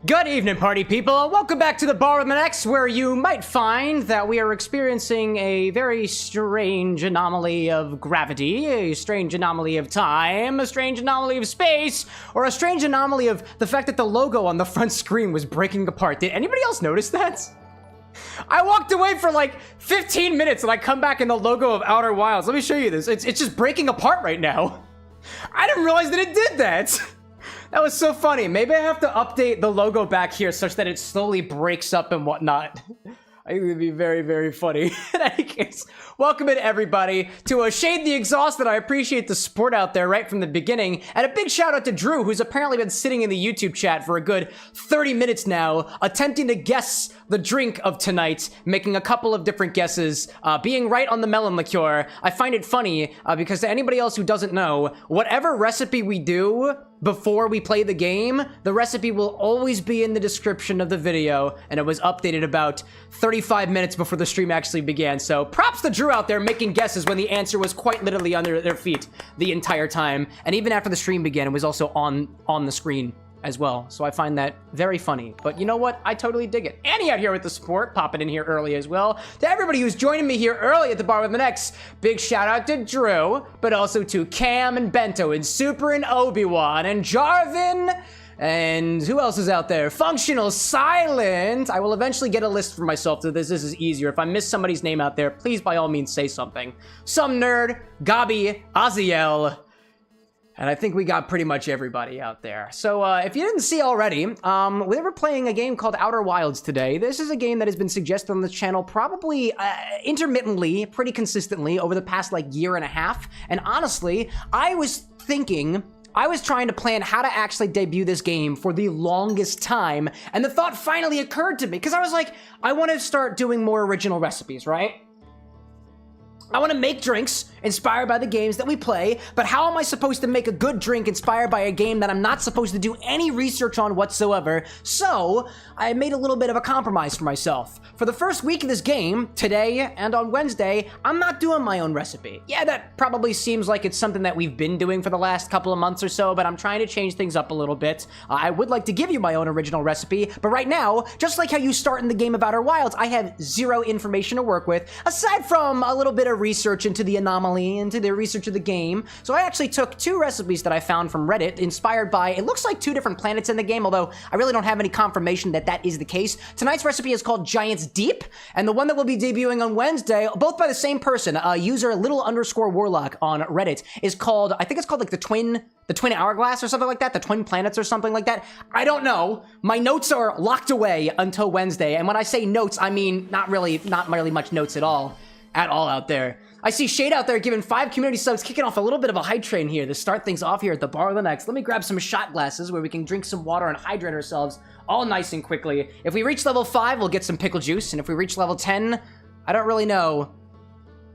Good evening, party people, and welcome back to the Bar with X, where you might find that we are experiencing a very strange anomaly of gravity, a strange anomaly of time, a strange anomaly of space, or a strange anomaly of the fact that the logo on the front screen was breaking apart. Did anybody else notice that? I walked away for like 15 minutes and I come back in the logo of Outer Wilds. Let me show you this. It's just breaking apart right now. I didn't realize that it did that. That was so funny. Maybe I have to update the logo back here such that it slowly breaks up and whatnot. I think it would be very, very funny. In any case, welcome in everybody to Shade the Exhausted. I appreciate the support out there right from the beginning. And a big shout out to Drew, who's apparently been sitting in the YouTube chat for a good 30 minutes now, attempting to guess the drink of tonight, making a couple of different guesses, being right on the Melon Liqueur. I find it funny because to anybody else who doesn't know, whatever recipe we do before we play the game, the recipe will always be in the description of the video, and it was updated about 35 minutes before the stream actually began. So props to Drew out there making guesses when the answer was quite literally under their feet the entire time. And even after the stream began, it was also on the screen as well. So I find that very funny. But you know what? I totally dig it. Annie out here with the support, popping in here early as well. To everybody who's joining me here early at the Bar with X, big shout out to Drew, but also to Cam and Bento and Super and Obi-Wan and Jarvin. And who else is out there? Functional Silent. I will eventually get a list for myself so this is easier. If I miss somebody's name out there, please by all means say something. Some Nerd, Gabi, Aziel, and I think we got pretty much everybody out there. So if you didn't see already, we were playing a game called Outer Wilds today. This is a game that has been suggested on the channel probably intermittently, pretty consistently over the past like year and a half. And honestly, I was trying to plan how to actually debut this game for the longest time, and the thought finally occurred to me, because I was like, I want to start doing more original recipes, right? I want to make drinks inspired by the games that we play, but how am I supposed to make a good drink inspired by a game that I'm not supposed to do any research on whatsoever? So I made a little bit of a compromise for myself. For the first week of this game, today and on Wednesday, I'm not doing my own recipe. Yeah, that probably seems like it's something that we've been doing for the last couple of months or so, but I'm trying to change things up a little bit. I would like to give you my own original recipe, but right now, just like how you start in the game of Outer Wilds, I have zero information to work with, aside from a little bit of research into the anomaly, into the research of the game. So I actually took two recipes that I found from Reddit, inspired by, it looks like two different planets in the game, although I really don't have any confirmation that that is the case. Tonight's recipe is called Giant's Deep, and the one that will be debuting on Wednesday, both by the same person, user little_warlock on Reddit, is called, I think it's called like the twin hourglass or something like that, the twin planets or something like that. I don't know. My notes are locked away until Wednesday, and when I say notes, I mean not really much notes at all out there. I see Shade out there giving 5 community subs, kicking off a little bit of a hype train here to start things off here at the Bar with X. Let me grab some shot glasses where we can drink some water and hydrate ourselves all nice and quickly. If we reach level 5, we'll get some pickle juice, and if we reach level 10, I don't really know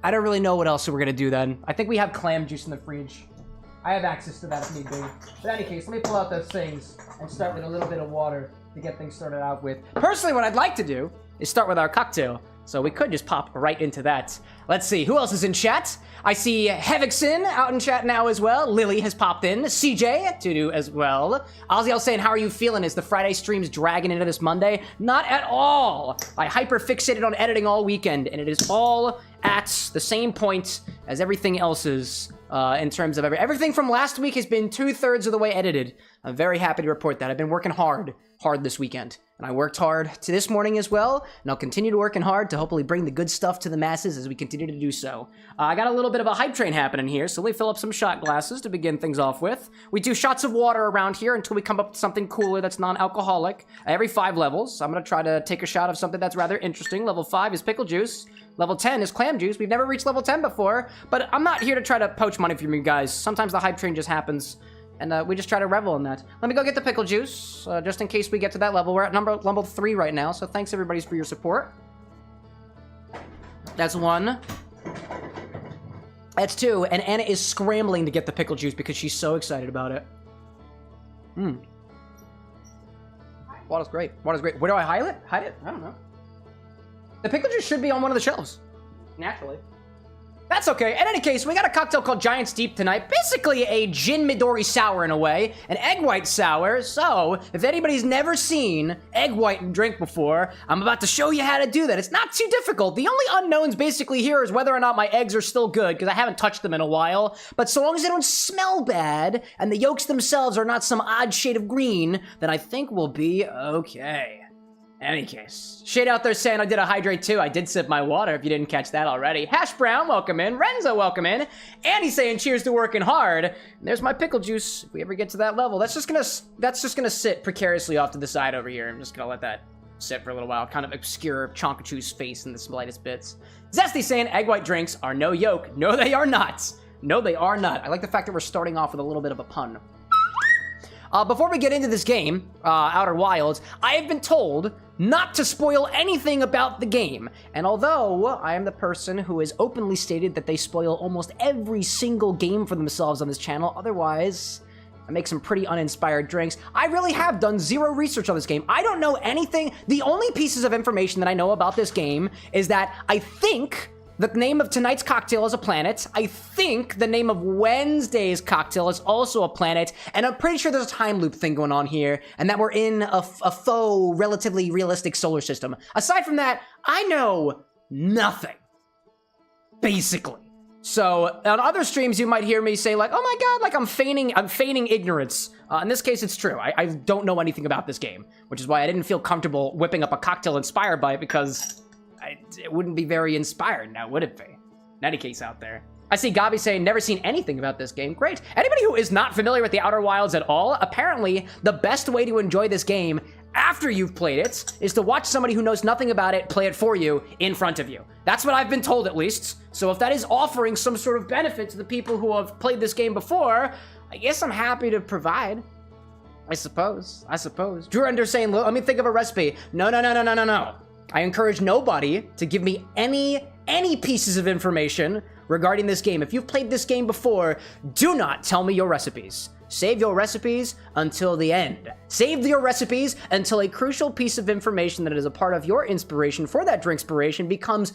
what else we're gonna do then. I think we have clam juice in the fridge. I have access to that if need be. But in any case, let me pull out those things and start with a little bit of water to get things started out with. Personally, what I'd like to do is start with our cocktail. So we could just pop right into that. Let's see, who else is in chat? I see Hevixen out in chat now as well. Lily has popped in. CJ to do as well. Aziel saying, how are you feeling? Is the Friday streams dragging into this Monday? Not at all. I hyper fixated on editing all weekend, and it is all at the same point as everything else is in terms of everything from last week has been 2/3 of the way edited. I'm very happy to report that. I've been working hard this weekend. And I worked hard to this morning as well, and I'll continue to working hard to hopefully bring the good stuff to the masses as we continue to do so. I got a little bit of a hype train happening here, so let me fill up some shot glasses to begin things off with. We do shots of water around here until we come up with something cooler that's non-alcoholic. Every 5 levels, I'm gonna try to take a shot of something that's rather interesting. Level 5 is pickle juice. Level 10 is clam juice. We've never reached level 10 before, but I'm not here to try to poach money from you guys. Sometimes the hype train just happens. And we just try to revel in that. Let me go get the pickle juice, just in case we get to that level. We're at level 3 right now, so thanks everybody for your support. That's 1. That's 2, and Anna is scrambling to get the pickle juice because she's so excited about it. Water's great. Water's great. Where do I hide it? Hide it? I don't know. The pickle juice should be on one of the shelves. Naturally. That's okay. In any case, we got a cocktail called Giant's Deep tonight. Basically a gin Midori sour in a way, an egg white sour. So, if anybody's never seen egg white drink before, I'm about to show you how to do that. It's not too difficult. The only unknowns basically here is whether or not my eggs are still good, because I haven't touched them in a while. But so long as they don't smell bad, and the yolks themselves are not some odd shade of green, then I think we'll be okay. Any case, shade out there saying I did a hydrate too. I did sip my water if you didn't catch that already. Hash Brown, welcome in. Renzo, welcome in. Andy saying cheers to working hard. And there's my pickle juice. If we ever get to that level, that's just gonna sit precariously off to the side over here. I'm just gonna let that sit for a little while, kind of obscure Chonkachu's face in the slightest bits. Zesty saying egg white drinks are no yolk. No, they are not. No, they are not. I like the fact that we're starting off with a little bit of a pun. Before we get into this game, Outer Wilds, I have been told not to spoil anything about the game. And although I am the person who has openly stated that they spoil almost every single game for themselves on this channel, otherwise I make some pretty uninspired drinks, I really have done zero research on this game. I don't know anything. The only pieces of information that I know about this game is that I think the name of tonight's cocktail is a planet. I think the name of Wednesday's cocktail is also a planet. And I'm pretty sure there's a time loop thing going on here, and that we're in a faux, relatively realistic solar system. Aside from that, I know nothing. Basically. So, on other streams, you might hear me say, like, oh my god, like I'm feigning ignorance. In this case, it's true. I don't know anything about this game, which is why I didn't feel comfortable whipping up a cocktail inspired by it, because it wouldn't be very inspired now, would it be? In any case out there. I see Gabi saying, never seen anything about this game. Great. Anybody who is not familiar with the Outer Wilds at all, apparently the best way to enjoy this game after you've played it is to watch somebody who knows nothing about it play it for you in front of you. That's what I've been told, at least. So if that is offering some sort of benefit to the people who have played this game before, I guess I'm happy to provide. I suppose. Drew Ender saying, let me think of a recipe. No. I encourage nobody to give me any pieces of information regarding this game. If you've played this game before, do not tell me your recipes. Save your recipes until the end. Save your recipes until a crucial piece of information that is a part of your inspiration for that drinkspiration becomes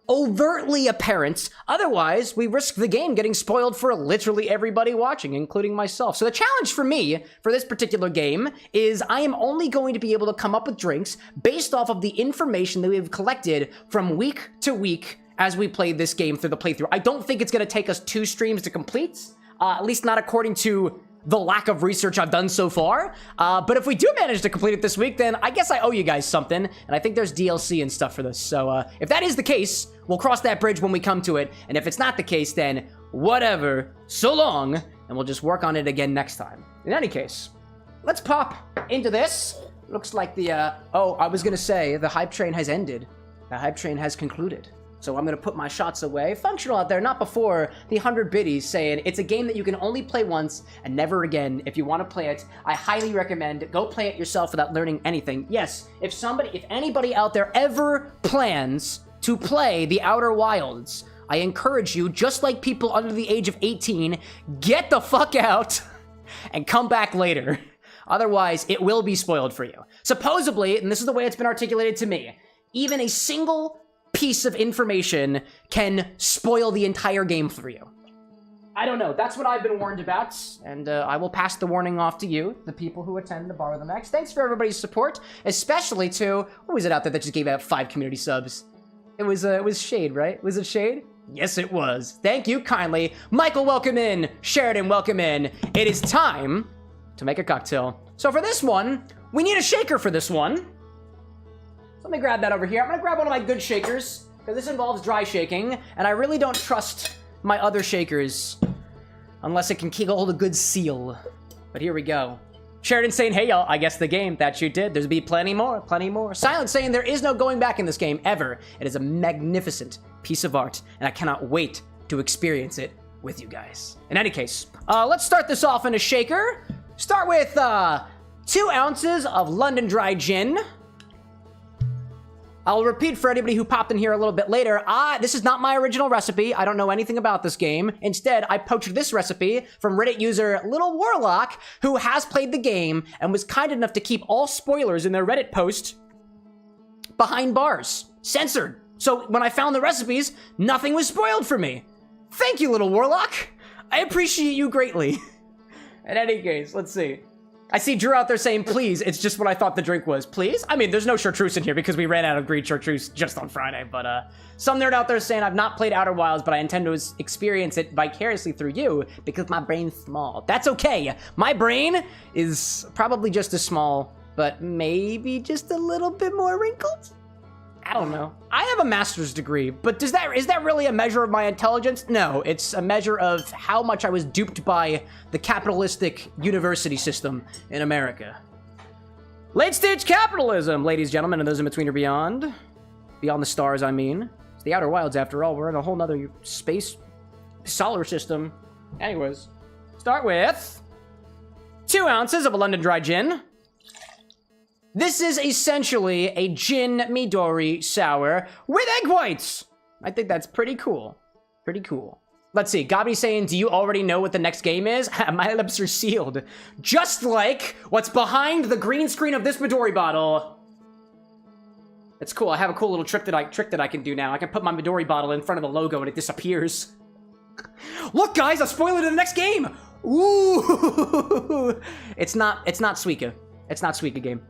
overtly apparent. Otherwise, we risk the game getting spoiled for literally everybody watching, including myself. So the challenge for me for this particular game is I am only going to be able to come up with drinks based off of the information that we've collected from week to week as we play this game through the playthrough. I don't think it's going to take us 2 streams to complete, at least not according to the lack of research I've done so far. But if we do manage to complete it this week, then I guess I owe you guys something. And I think there's DLC and stuff for this. So if that is the case, we'll cross that bridge when we come to it. And if it's not the case, then whatever. So long. And we'll just work on it again next time. In any case, let's pop into this. Looks like the, I was going to say the hype train has ended. The hype train has concluded. So I'm going to put my shots away. Functional out there, not before the 100 biddies saying it's a game that you can only play once and never again. If you want to play it, I highly recommend go play it yourself without learning anything. Yes, if anybody out there ever plans to play the Outer Wilds, I encourage you, just like people under the age of 18, get the fuck out and come back later. Otherwise, it will be spoiled for you. Supposedly, and this is the way it's been articulated to me, even a single piece of information can spoil the entire game for you. I don't know. That's what I've been warned about, and I will pass the warning off to you, the people who attend the Bar with the Max. Thanks for everybody's support, especially to, who was it out there that just gave out 5 community subs? It was Shade, right? Was it Shade? Yes, it was. Thank you kindly. Michael, welcome in. Sheridan, welcome in. It is time to make a cocktail. So for this one, we need a shaker for this one. Let me grab that over here. I'm gonna grab one of my good shakers, because this involves dry shaking, and I really don't trust my other shakers unless it can hold a good seal. But here we go. Sheridan saying, hey y'all, I guess the game. That you did. There's be plenty more. Silent saying there is no going back in this game, ever. It is a magnificent piece of art, and I cannot wait to experience it with you guys. In any case, let's start this off in a shaker. Start with 2 ounces of London Dry Gin. I'll repeat for anybody who popped in here a little bit later, this is not my original recipe. I don't know anything about this game. Instead, I poached this recipe from Reddit user Little Warlock, who has played the game and was kind enough to keep all spoilers in their Reddit post behind bars, censored. So when I found the recipes, nothing was spoiled for me. Thank you, little warlock. I appreciate you greatly. In any case, let's see. I see Drew out there saying, please, it's just what I thought the drink was. Please? I mean, there's no chartreuse in here because we ran out of green chartreuse just on Friday, but some nerd out there saying, I've not played Outer Wilds, but I intend to experience it vicariously through you because my brain's small. That's okay. My brain is probably just as small, but maybe just a little bit more wrinkled? I don't know. I have a master's degree, but is that really a measure of my intelligence? No, it's a measure of how much I was duped by the capitalistic university system in America. Late stage capitalism, ladies, gentlemen, and those in between or beyond. Beyond the stars, I mean. It's the Outer Wilds, after all. We're in a whole nother space solar system. Anyways, start with 2 ounces of a London Dry Gin. This is essentially a gin Midori sour with egg whites. I think that's pretty cool. Pretty cool. Let's see. Gobby's saying, do you already know what the next game is? My lips are sealed. Just like what's behind the green screen of this Midori bottle. It's cool. I have a cool little trick that I can do now. I can put my Midori bottle in front of the logo and it disappears. Look, guys, a spoiler to the next game. Ooh. It's not Suika. It's not Suika game.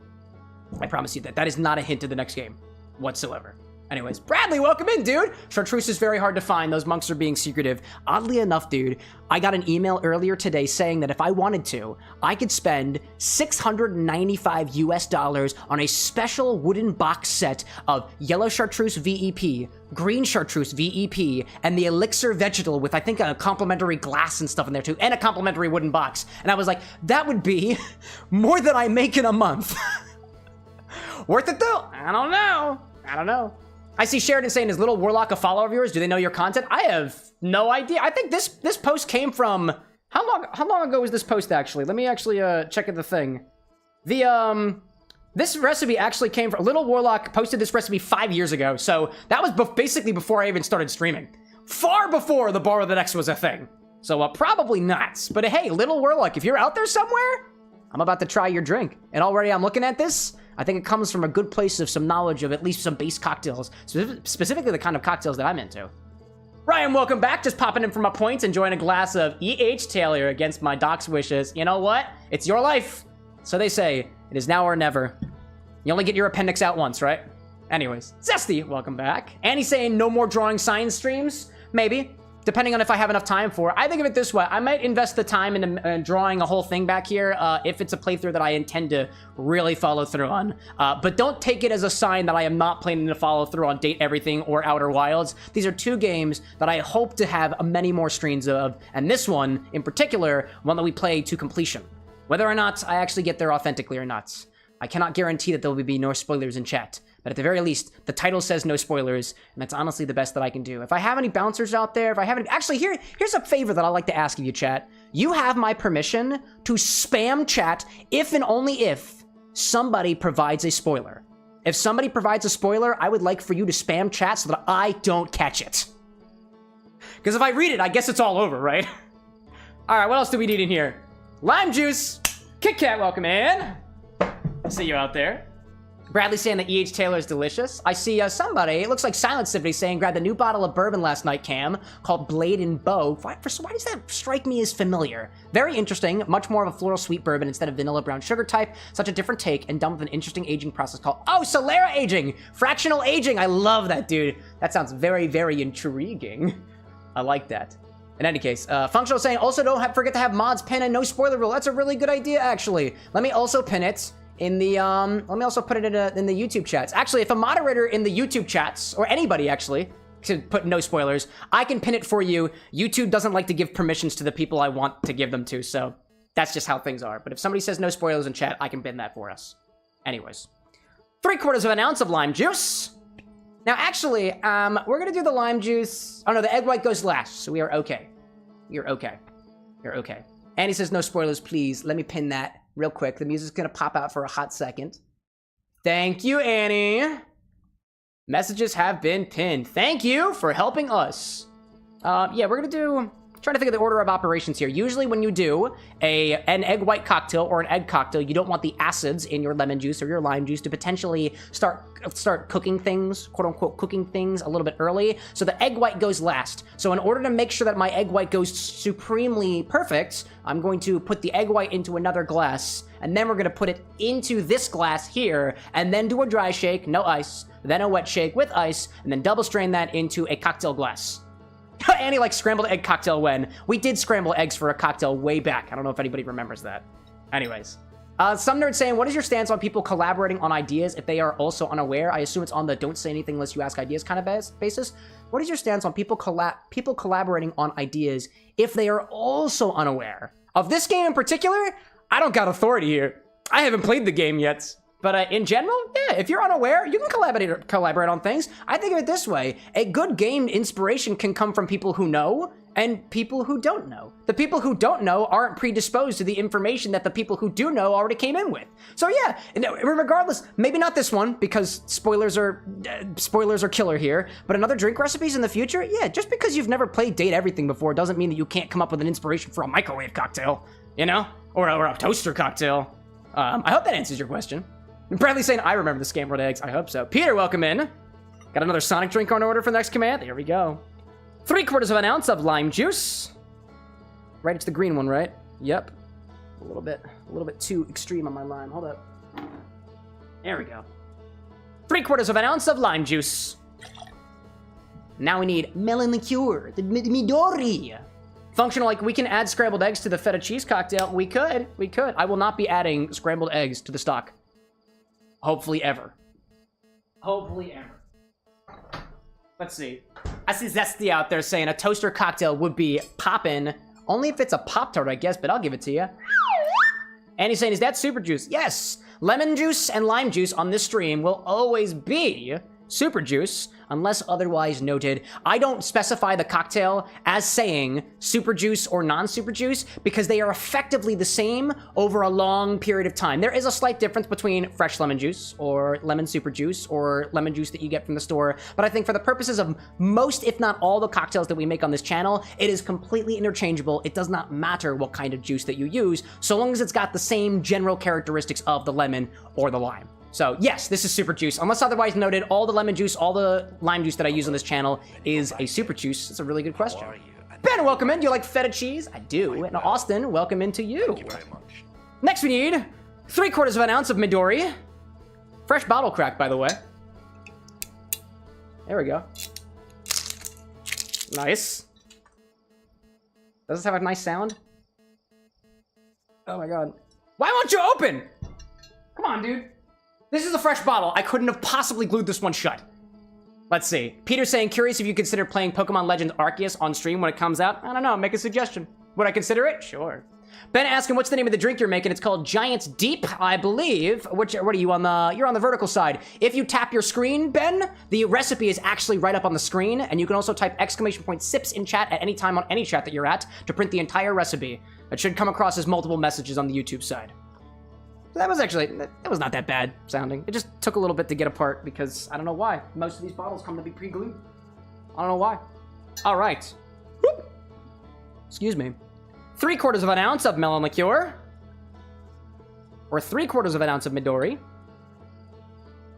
I promise you that. That is not a hint to the next game whatsoever. Anyways, Bradley, welcome in, dude. Chartreuse is very hard to find. Those monks are being secretive. Oddly enough, dude, I got an email earlier today saying that if I wanted to, I could spend $695 US on a special wooden box set of yellow chartreuse VEP, green chartreuse VEP, and the elixir vegetal with, I think, a complimentary glass and stuff in there too, and a complimentary wooden box. And I was like, that would be more than I make in a month. Worth it though? I don't know. I see Sheridan saying, is Little Warlock a follower of yours? Do they know your content? I have no idea. I think this post came from, how long ago was this post actually? Let me actually check at the thing. This recipe actually came from, Little Warlock posted this recipe 5 years ago. So that was basically before I even started streaming. Far before the Borrow the Next was a thing. So probably not. But hey, Little Warlock, if you're out there somewhere, I'm about to try your drink. And already I'm looking at this. I think it comes from a good place of some knowledge of at least some base cocktails, specifically the kind of cocktails that I'm into. Ryan, welcome back. Just popping in for my points, enjoying a glass of E.H. Taylor against my doc's wishes. You know what? It's your life. So they say, it is now or never. You only get your appendix out once, right? Anyways, Zesty, welcome back. Annie's saying no more drawing science streams? Maybe. Depending on if I have enough time for it. I think of it this way. I might invest the time into drawing a whole thing back here if it's a playthrough that I intend to really follow through on. But don't take it as a sign that I am not planning to follow through on Date Everything or Outer Wilds. These are 2 games that I hope to have many more streams of. And this one, in particular, one that we play to completion. Whether or not I actually get there authentically or not. I cannot guarantee that there will be no spoilers in chat. But at the very least, the title says no spoilers, and that's honestly the best that I can do. If I have any bouncers out there, if I have any... Actually, here's a favor that I'd like to ask of you, chat. You have my permission to spam chat if and only if somebody provides a spoiler. If somebody provides a spoiler, I would like for you to spam chat so that I don't catch it. Because if I read it, I guess it's all over, right? All right, what else do we need in here? Lime juice. Kit Kat, welcome in. I see you out there. Bradley saying that E.H. Taylor is delicious. I see somebody, it looks like Silent Symphony saying, grabbed a new bottle of bourbon last night, Cam, called Blade and Bow. Why does that strike me as familiar? Very interesting, much more of a floral sweet bourbon instead of vanilla brown sugar type. Such a different take and done with an interesting aging process called, oh, Solera aging! Fractional aging! I love that, dude. That sounds very, very intriguing. I like that. In any case, Functional saying, also don't forget to have mods pin and no spoiler rule. That's a really good idea, actually. Let me also pin it in the, let me also put it in the YouTube chats. Actually, if a moderator in the YouTube chats, or anybody actually, could put no spoilers, I can pin it for you. YouTube doesn't like to give permissions to the people I want to give them to, so that's just how things are. But if somebody says no spoilers in chat, I can pin that for us. Anyways. 3/4 of an ounce of lime juice. Now, actually, we're gonna do the lime juice. Oh no, the egg white goes last, so we are okay. You're okay. You're okay. Annie says no spoilers, please. Let me pin that real quick. The music's gonna pop out for a hot second. Thank you, Annie. Messages have been pinned. Thank you for helping us. Yeah, we're gonna do trying to think of the order of operations here. Usually when you do an egg white cocktail or an egg cocktail, you don't want the acids in your lemon juice or your lime juice to potentially start cooking things, quote unquote, cooking things a little bit early. So the egg white goes last. So in order to make sure that my egg white goes supremely perfect, I'm going to put the egg white into another glass, and then we're going to put it into this glass here, and then do a dry shake, no ice, then a wet shake with ice, and then double strain that into a cocktail glass. Annie likes scrambled egg cocktail when we did scramble eggs for a cocktail way back. I don't know if anybody remembers that. Anyways. Some nerd saying, what is your stance on people collaborating on ideas if they are also unaware? I assume it's on the don't say anything unless you ask ideas kind of basis. What is your stance on people collaborating on ideas if they are also unaware? Of this game in particular, I don't got authority here. I haven't played the game yet. But in general, yeah, if you're unaware, you can collaborate on things. I think of it this way. A good game inspiration can come from people who know and people who don't know. The people who don't know aren't predisposed to the information that the people who do know already came in with. So yeah, regardless, maybe not this one because spoilers are killer here, but another drink recipes in the future, yeah, just because you've never played Date Everything before doesn't mean that you can't come up with an inspiration for a microwave cocktail, you know? Or a toaster cocktail. I hope that answers your question. Bradley saying, I remember the scrambled eggs. I hope so. Peter, welcome in. Got another Sonic drink on order for the next command. There we go. 3/4 of an ounce of lime juice. Right, it's the green one, right? Yep. A little bit too extreme on my lime. Hold up. There we go. 3/4 of an ounce of lime juice. Now we need melon liqueur, the Midori. Functional, like we can add scrambled eggs to the feta cheese cocktail. We could. I will not be adding scrambled eggs to the stock. Hopefully ever. Let's see. I see Zesty out there saying a toaster cocktail would be poppin'. Only if it's a Pop-Tart, I guess, but I'll give it to you. And he's saying, is that super juice? Yes. Lemon juice and lime juice on this stream will always be super juice, unless otherwise noted. I don't specify the cocktail as saying super juice or non-super juice because they are effectively the same over a long period of time. There is a slight difference between fresh lemon juice or lemon super juice or lemon juice that you get from the store, but I think for the purposes of most, if not all, the cocktails that we make on this channel, it is completely interchangeable. It does not matter what kind of juice that you use, so long as it's got the same general characteristics of the lemon or the lime. So yes, this is super juice. Unless otherwise noted, all the lemon juice, all the lime juice that I use on this channel is a super juice. That's a really good question. Ben, welcome in. Do you like feta cheese? I do. And Austin, welcome into you. Thank you very much. Next we need 3/4 of an ounce of Midori. Fresh bottle crack, by the way. There we go. Nice. Does this have a nice sound? Oh my god. Why won't you open? Come on, dude. This is a fresh bottle. I couldn't have possibly glued this one shut. Let's see. Peter saying, curious if you consider playing Pokemon Legends Arceus on stream when it comes out. I don't know. Make a suggestion. Would I consider it? Sure. Ben asking, what's the name of the drink you're making? It's called Giant's Deep, I believe. What are you on the? You're on the vertical side. If you tap your screen, Ben, the recipe is actually right up on the screen, and you can also type _sips in chat at any time on any chat that you're at to print the entire recipe. It should come across as multiple messages on the YouTube side. That was not that bad sounding. It just took a little bit to get apart because I don't know why. Most of these bottles come to be pre-glued. I don't know why. All right. Whoop. Excuse me. 3/4 of an ounce of melon liqueur. Or 3/4 of an ounce of Midori.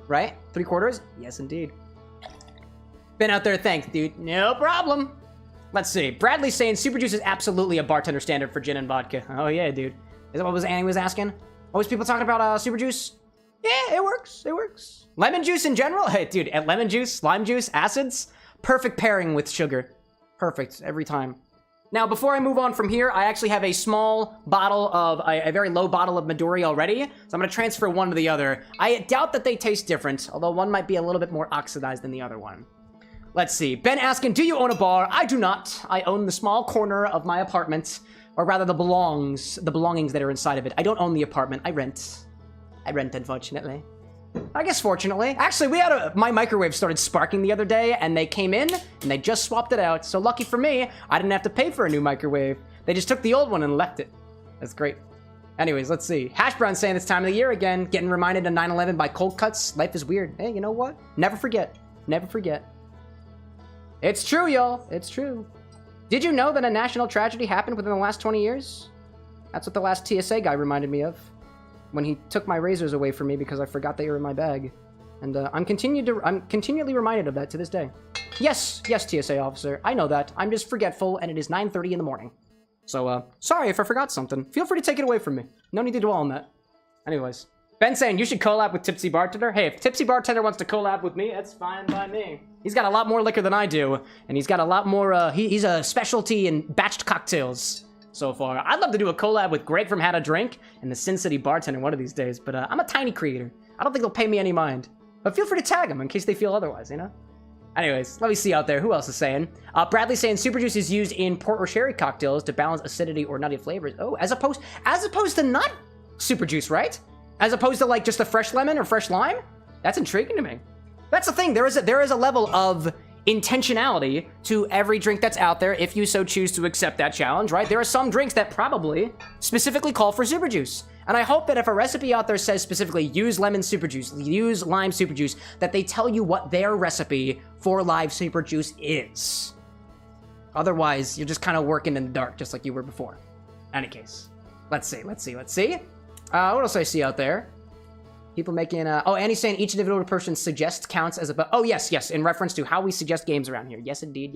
Right? 3/4? Yes, indeed. Been out there, thanks, dude. No problem. Let's see. Bradley's saying super juice is absolutely a bartender standard for gin and vodka. Oh yeah, dude. Is that what Annie was asking? Always people talking about super juice? Yeah, it works. Lemon juice in general? Hey, dude, lemon juice, lime juice, acids, perfect pairing with sugar. Perfect, every time. Now, before I move on from here, I actually have a small bottle of, a very low bottle of Midori already, so I'm going to transfer one to the other. I doubt that they taste different, although one might be a little bit more oxidized than the other one. Let's see. Ben asking, do you own a bar? I do not. I own the small corner of my apartment. Or rather, the belongings that are inside of it. I don't own the apartment. I rent, unfortunately. I guess fortunately. Actually, my microwave started sparking the other day, and they came in, and they just swapped it out. So lucky for me, I didn't have to pay for a new microwave. They just took the old one and left it. That's great. Anyways, let's see. Hash Brown saying it's time of the year again. Getting reminded of 9/11 by cold cuts. Life is weird. Hey, you know what? Never forget. Never forget. It's true, y'all. It's true. Did you know that a national tragedy happened within the last 20 years? That's what the last TSA guy reminded me of. When he took my razors away from me because I forgot they were in my bag. And I'm continually reminded of that to this day. Yes, TSA officer, I know that. I'm just forgetful, and it is 9:30 in the morning. So, sorry if I forgot something. Feel free to take it away from me. No need to dwell on that. Anyways. Ben saying you should collab with Tipsy Bartender. Hey, if Tipsy Bartender wants to collab with me, that's fine by me. He's got a lot more liquor than I do, and he's got a lot more, he's a specialty in batched cocktails so far. I'd love to do a collab with Greg from How to Drink and the Sin City Bartender one of these days, but I'm a tiny creator. I don't think they'll pay me any mind. But feel free to tag them in case they feel otherwise, you know? Anyways, let me see out there. Who else is saying? Bradley saying super juice is used in port or sherry cocktails to balance acidity or nutty flavors. Oh, as opposed to not super juice, right? As opposed to like just a fresh lemon or fresh lime? That's intriguing to me. That's the thing. There is a level of intentionality to every drink that's out there if you so choose to accept that challenge, right? There are some drinks that probably specifically call for super juice. And I hope that if a recipe out there says specifically use lemon super juice, use lime super juice, that they tell you what their recipe for live super juice is. Otherwise, you're just kind of working in the dark just like you were before. Any case, let's see. What else I see out there? People making, oh, Annie's saying each individual person suggests counts as a, oh, yes, in reference to how we suggest games around here. Yes, indeed.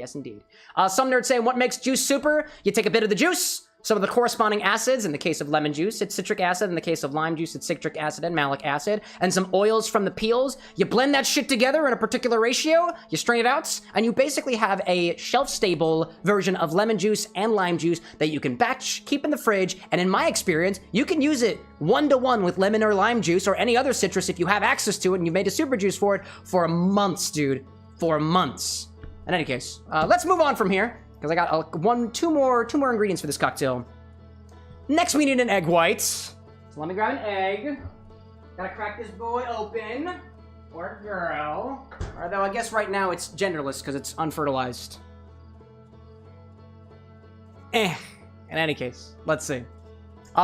Some nerds saying, what makes juice super? You take a bit of the juice, some of the corresponding acids, in the case of lemon juice, it's citric acid, in the case of lime juice, it's citric acid and malic acid, and some oils from the peels. You blend that shit together in a particular ratio, you strain it out, and you basically have a shelf-stable version of lemon juice and lime juice that you can batch, keep in the fridge, and in my experience, you can use it 1-to-1 with lemon or lime juice or any other citrus if you have access to it and you made a super juice for it for months, dude. For months. In any case, let's move on from here. Because I got two more ingredients for this cocktail. Next, we need an egg white. So let me grab an egg. Gotta crack this boy open. Or girl. Although I guess right now it's genderless because it's unfertilized. In any case, let's see.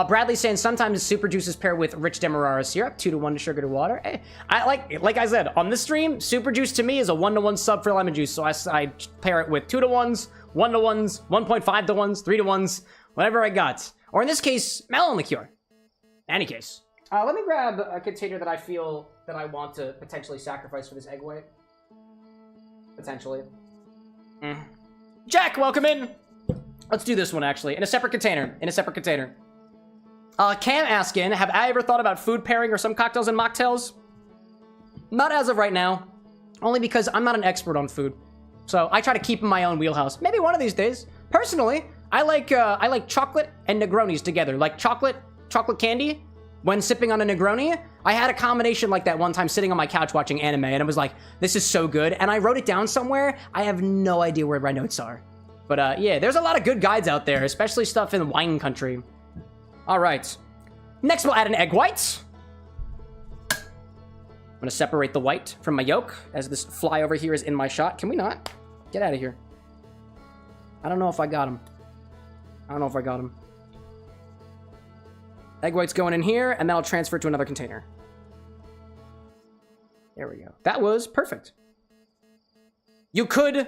Bradley's saying sometimes super juices pair with rich demerara syrup, 2-to-1 sugar to water. Hey, like I said, on this stream, super juice to me is a 1-to-1 sub for lemon juice. So I pair it with 2-to-1s, 1-to-1s, 1.5-to-1s, 3-to-1s, whatever I got. Or in this case, melon liqueur. Any case. Let me grab a container that I feel that I want to potentially sacrifice for this egg white. Potentially. Jack, welcome in. Let's do this one, actually. In a separate container. Cam asking, have I ever thought about food pairing or some cocktails and mocktails? Not as of right now. Only because I'm not an expert on food. So I try to keep in my own wheelhouse. Maybe one of these days. Personally, I like chocolate and Negronis together. Like chocolate candy when sipping on a Negroni. I had a combination like that one time sitting on my couch watching anime, and it was like, this is so good. And I wrote it down somewhere. I have no idea where my notes are. But yeah, there's a lot of good guides out there, especially stuff in wine country. All right. Next, we'll add an egg white. I'm going to separate the white from my yolk, as this fly over here is in my shot. Can we not? Get out of here. I don't know if I got him. Egg white's going in here, and then I'll transfer it to another container. There we go. That was perfect. You could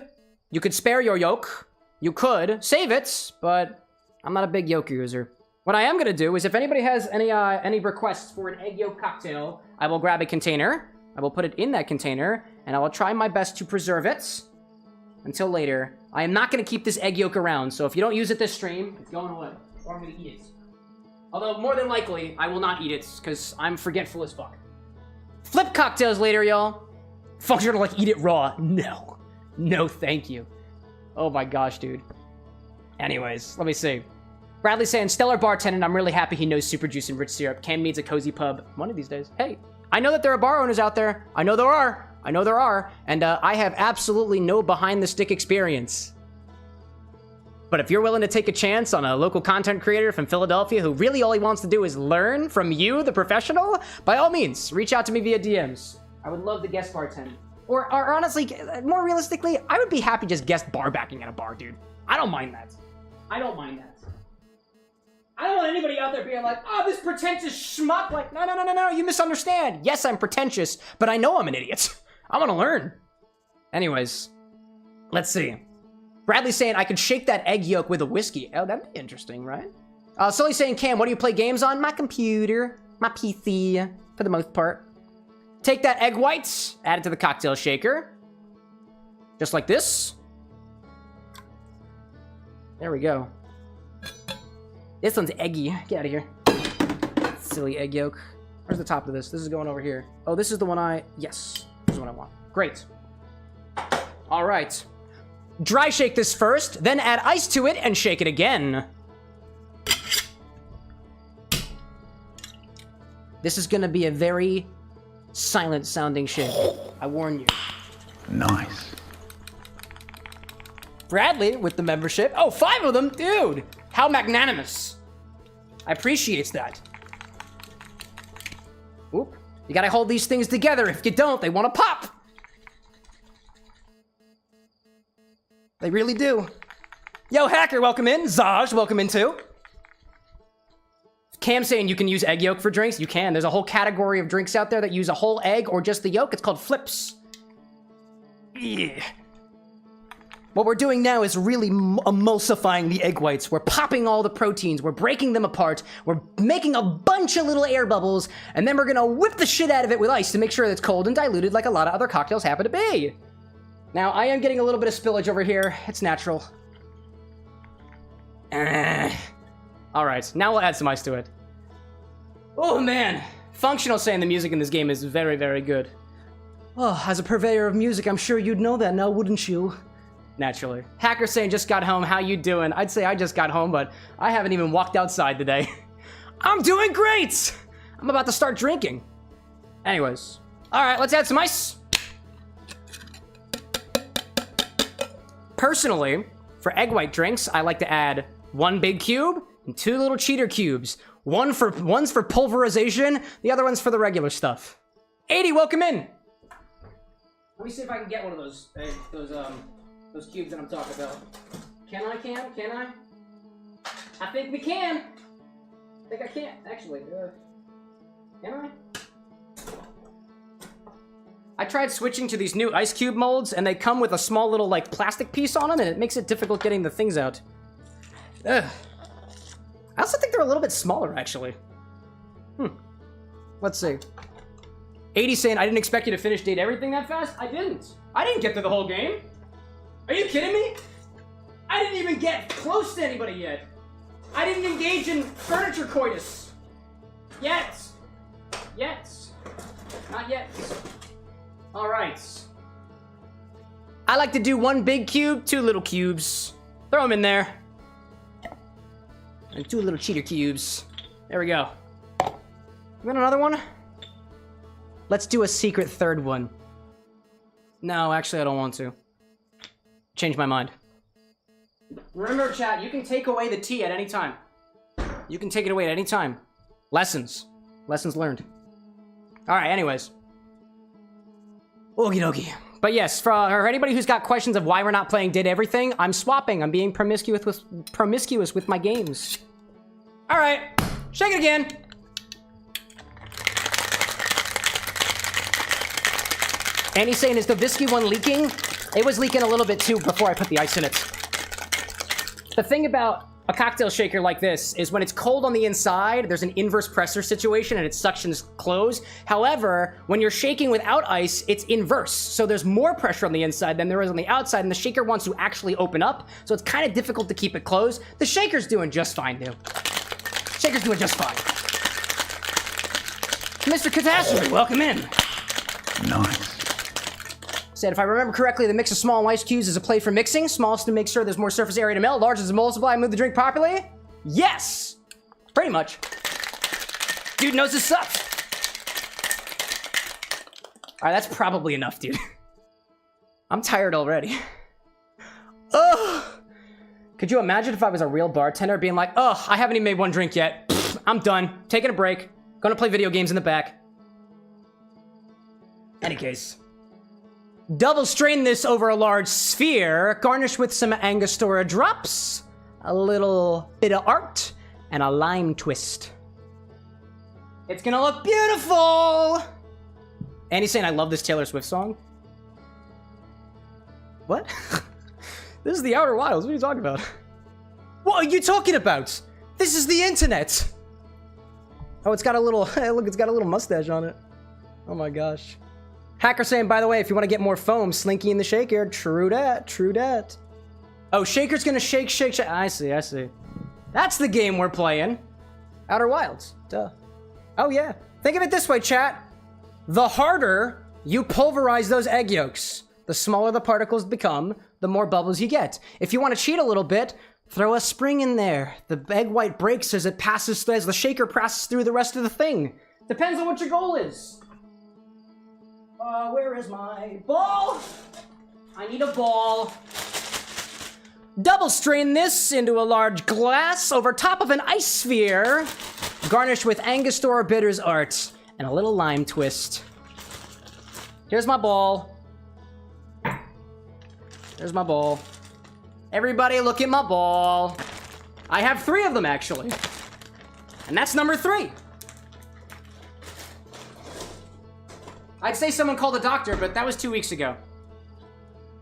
spare your yolk. You could save it, but I'm not a big yolk user. What I am going to do is if anybody has any requests for an egg yolk cocktail, I will grab a container. I will put it in that container, and I will try my best to preserve it until later. I am not going to keep this egg yolk around, so if you don't use it this stream, it's going away, or I'm going to eat it. Although, more than likely, I will not eat it, because I'm forgetful as fuck. Flip cocktails later, y'all. Functional like eat it raw. No. No, thank you. Oh my gosh, dude. Anyways, let me see. Bradley saying, stellar bartender, I'm really happy he knows super juice and rich syrup. Cam needs a cozy pub one of these days. Hey, I know that there are bar owners out there. I know there are. And I have absolutely no behind-the-stick experience. But if you're willing to take a chance on a local content creator from Philadelphia who really all he wants to do is learn from you, the professional, by all means, reach out to me via DMs. I would love to guest bartend. Or honestly, more realistically, I would be happy just guest bar backing at a bar, dude. I don't mind that. I don't want anybody out there being like, oh, this pretentious schmuck. Like, no, you misunderstand. Yes, I'm pretentious, but I know I'm an idiot. I want to learn. Anyways, let's see. Bradley's saying I could shake that egg yolk with a whiskey. Oh, that'd be interesting, right? Sully's saying, Cam, what do you play games on? My computer, my PC, for the most part. Take that egg whites, add it to the cocktail shaker. Just like this. There we go. This one's eggy. Get out of here. Silly egg yolk. Where's the top of this? This is going over here. Oh, this is the one yes. This is what I want. Great. All right. Dry shake this first, then add ice to it and shake it again. This is gonna be a very silent sounding shake. I warn you. Nice. Bradley with the membership. Oh, 5 of them? Dude, how magnanimous. I appreciate that. Oop. You gotta hold these things together. If you don't, they want to pop. They really do. Yo, Hacker, welcome in. Zaj, welcome in too. Cam saying you can use egg yolk for drinks. You can. There's a whole category of drinks out there that use a whole egg or just the yolk. It's called flips. Yeah. What we're doing now is really emulsifying the egg whites. We're popping all the proteins. We're breaking them apart. We're making a bunch of little air bubbles, and then we're gonna whip the shit out of it with ice to make sure that it's cold and diluted like a lot of other cocktails happen to be. Now, I am getting a little bit of spillage over here. It's natural. All right, now we'll add some ice to it. Oh, man. Functional saying the music in this game is very, very good. Oh, as a purveyor of music, I'm sure you'd know that now, wouldn't you? Naturally. Hacker saying just got home. How you doing? I'd say I just got home, but I haven't even walked outside today. I'm doing great! I'm about to start drinking. Anyways. All right, let's add some ice. Personally, for egg white drinks, I like to add 1 big cube and 2 little cheater cubes. One's for pulverization, the other one's for the regular stuff. 80, welcome in. Let me see if I can get one of those cubes that I'm talking about. Can I, Cam? Can I? I think we can. I think I can, actually. Can I? I tried switching to these new ice cube molds, and they come with a small little, like, plastic piece on them, and it makes it difficult getting the things out. Ugh. I also think they're a little bit smaller, actually. Let's see. 80 saying, I didn't expect you to finish Date Everything that fast. I didn't. I didn't get through the whole game. Are you kidding me? I didn't even get close to anybody yet. I didn't engage in furniture coitus. Yet. Not yet. All right. I like to do 1 big cube, 2 little cubes. Throw them in there. And 2 little cheater cubes. There we go. You want another one? Let's do a secret 3rd one. No, actually, I don't want to. Change my mind. Remember, chat, you can take away the tea at any time. You can take it away at any time. Lessons learned. All right, anyways. Okie dokie. But yes, for anybody who's got questions of why we're not playing Did Everything, I'm swapping. I'm being promiscuous with my games. All right, shake it again. And he's saying, is the whiskey one leaking? It was leaking a little bit too before I put the ice in it. The thing about a cocktail shaker like this is when it's cold on the inside, there's an inverse pressure situation and it suctions close. However, when you're shaking without ice, it's inverse. So there's more pressure on the inside than there is on the outside, and the shaker wants to actually open up. So it's kind of difficult to keep it closed. The shaker's doing just fine, dude. Shaker's doing just fine. Mr. Catastrophe, welcome in. Nice. Said, if I remember correctly, the mix of small and ice cubes is a play for mixing. Smallest to make sure there's more surface area to melt. Largest to multiply and move the drink properly. Yes! Pretty much. Dude knows his stuff. Alright, that's probably enough, dude. I'm tired already. Ugh! Could you imagine if I was a real bartender being like, oh, I haven't even made 1 drink yet. Pfft, I'm done. Taking a break. Gonna play video games in the back. Any case. Double strain this over a large sphere, garnish with some Angostura drops, a little bit of art, and a lime twist. It's gonna look beautiful! And he's saying, I love this Taylor Swift song. What? This is the Outer Wilds. What are you talking about? What are you talking about? This is the internet. Oh, it's got a little, look, it's got a little mustache on it. Oh my gosh. Hacker saying, by the way, if you want to get more foam, Slinky in the shaker. True dat, true dat. Oh, shaker's gonna shake, shake, shake. I see, I see. That's the game we're playing. Outer Wilds, duh. Oh yeah. Think of it this way, chat. The harder you pulverize those egg yolks, the smaller the particles become, the more bubbles you get. If you want to cheat a little bit, throw a spring in there. The egg white breaks as it passes, as the shaker passes through the rest of the thing. Depends on what your goal is. Where is my ball? I need a ball. Double strain this into a large glass over top of an ice sphere, garnished with Angostura Bitters art and a little lime twist. Here's my ball. There's my ball. Everybody look at my ball. I have 3 of them, actually. And that's number 3. I'd say someone called a doctor, but that was 2 weeks ago.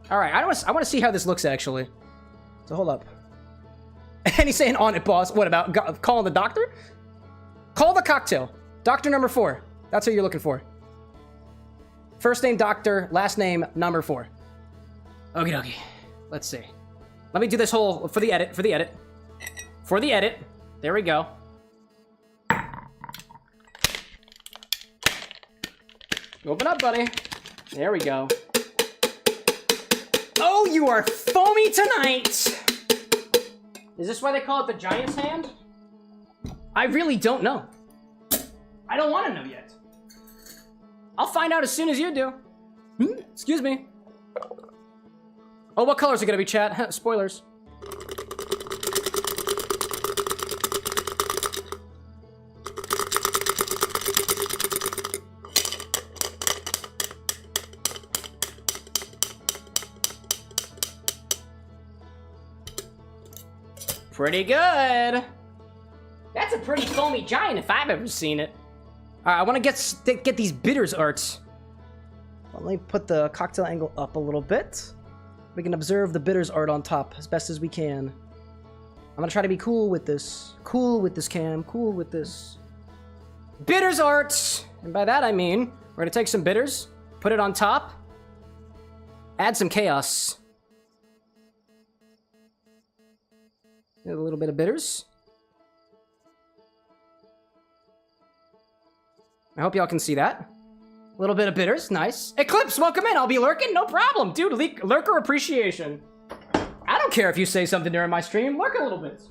All right, I want to see how this looks, actually. So hold up. And he's saying, on it, boss. What about calling the doctor? Call the cocktail. Doctor number 4. That's who you're looking for. First name, doctor. Last name, number 4. Okie dokie. Let's see. Let me do this whole, for the edit, for the edit. For the edit. There we go. Open up, buddy. There we go. Oh, you are foamy tonight! Is this why they call it the Giant's Hand? I really don't know. I don't want to know yet. I'll find out as soon as you do. Excuse me. Oh, what colors are gonna be, chat? Spoilers. Pretty good. That's a pretty foamy giant if I've ever seen it. All right, I want to get these bitters arts. Well, let me put the cocktail angle up a little bit. We can observe the bitters art on top as best as we can. I'm gonna try to be cool with this. Cool with this, Cam. Cool with this. Bitters art! And by that I mean, we're gonna take some bitters, put it on top, add some chaos. A little bit of bitters. I hope y'all can see that. A little bit of bitters, nice. Eclipse, welcome in, I'll be lurking, no problem. Dude, lurker appreciation. I don't care if you say something during my stream, lurk a little bit.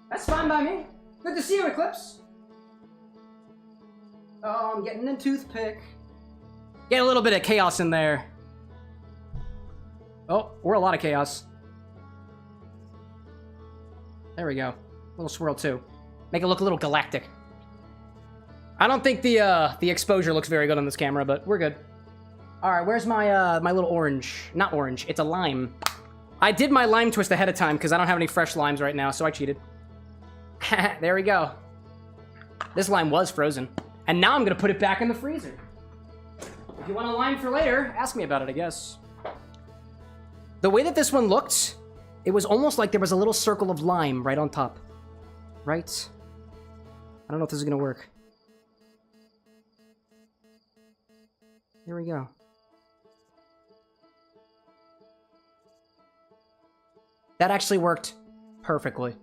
That's fine by me. Good to see you, Eclipse. Oh, I'm getting a toothpick. Get a little bit of chaos in there. Oh, we're a lot of chaos. There we go. A little swirl too. Make it look a little galactic. I don't think the exposure looks very good on this camera, but we're good. All right, where's my my little orange? Not orange, it's a lime. I did my lime twist ahead of time because I don't have any fresh limes right now, so I cheated. There we go. This lime was frozen. And now I'm gonna put it back in the freezer. If you want a lime for later, ask me about it, I guess. The way that this one looked, it was almost like there was a little circle of lime right on top. Right? I don't know if this is gonna work. Here we go. That actually worked perfectly.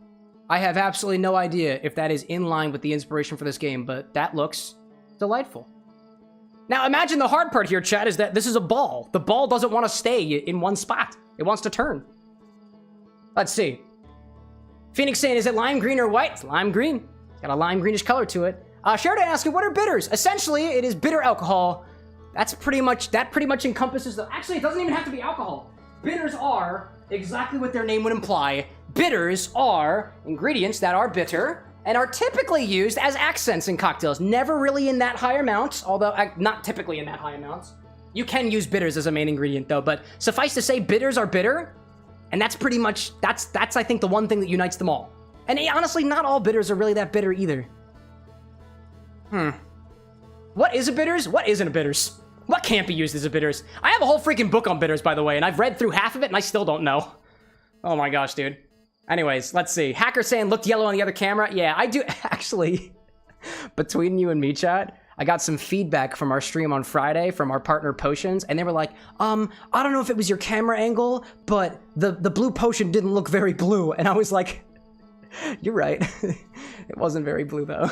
I have absolutely no idea if that is in line with the inspiration for this game, but that looks delightful. Now imagine the hard part here, chat, is that this is a ball. The ball doesn't want to stay in one spot. It wants to turn. Let's see. Phoenix saying, is it lime green or white? It's lime green. It's got a lime greenish color to it. Sheridan asking, what are bitters? Essentially, it is bitter alcohol. That pretty much encompasses the... Actually, it doesn't even have to be alcohol. Bitters are exactly what their name would imply. Bitters are ingredients that are bitter and are typically used as accents in cocktails. Never really in that high amount, although not typically in that high amounts. You can use bitters as a main ingredient though, but suffice to say, bitters are bitter, and that's pretty much, that's I think the one thing that unites them all. And honestly, not all bitters are really that bitter either. What is a bitters? What isn't a bitters? What can't be used as a bitters? I have a whole freaking book on bitters, by the way, and I've read through half of it and I still don't know. Oh my gosh, dude. Anyways, let's see. Hacker saying looked yellow on the other camera. Yeah, I do. Actually, between you and me, chat, I got some feedback from our stream on Friday from our partner Potions, and they were like, I don't know if it was your camera angle, but the blue potion didn't look very blue. And I was like, you're right. It wasn't very blue, though.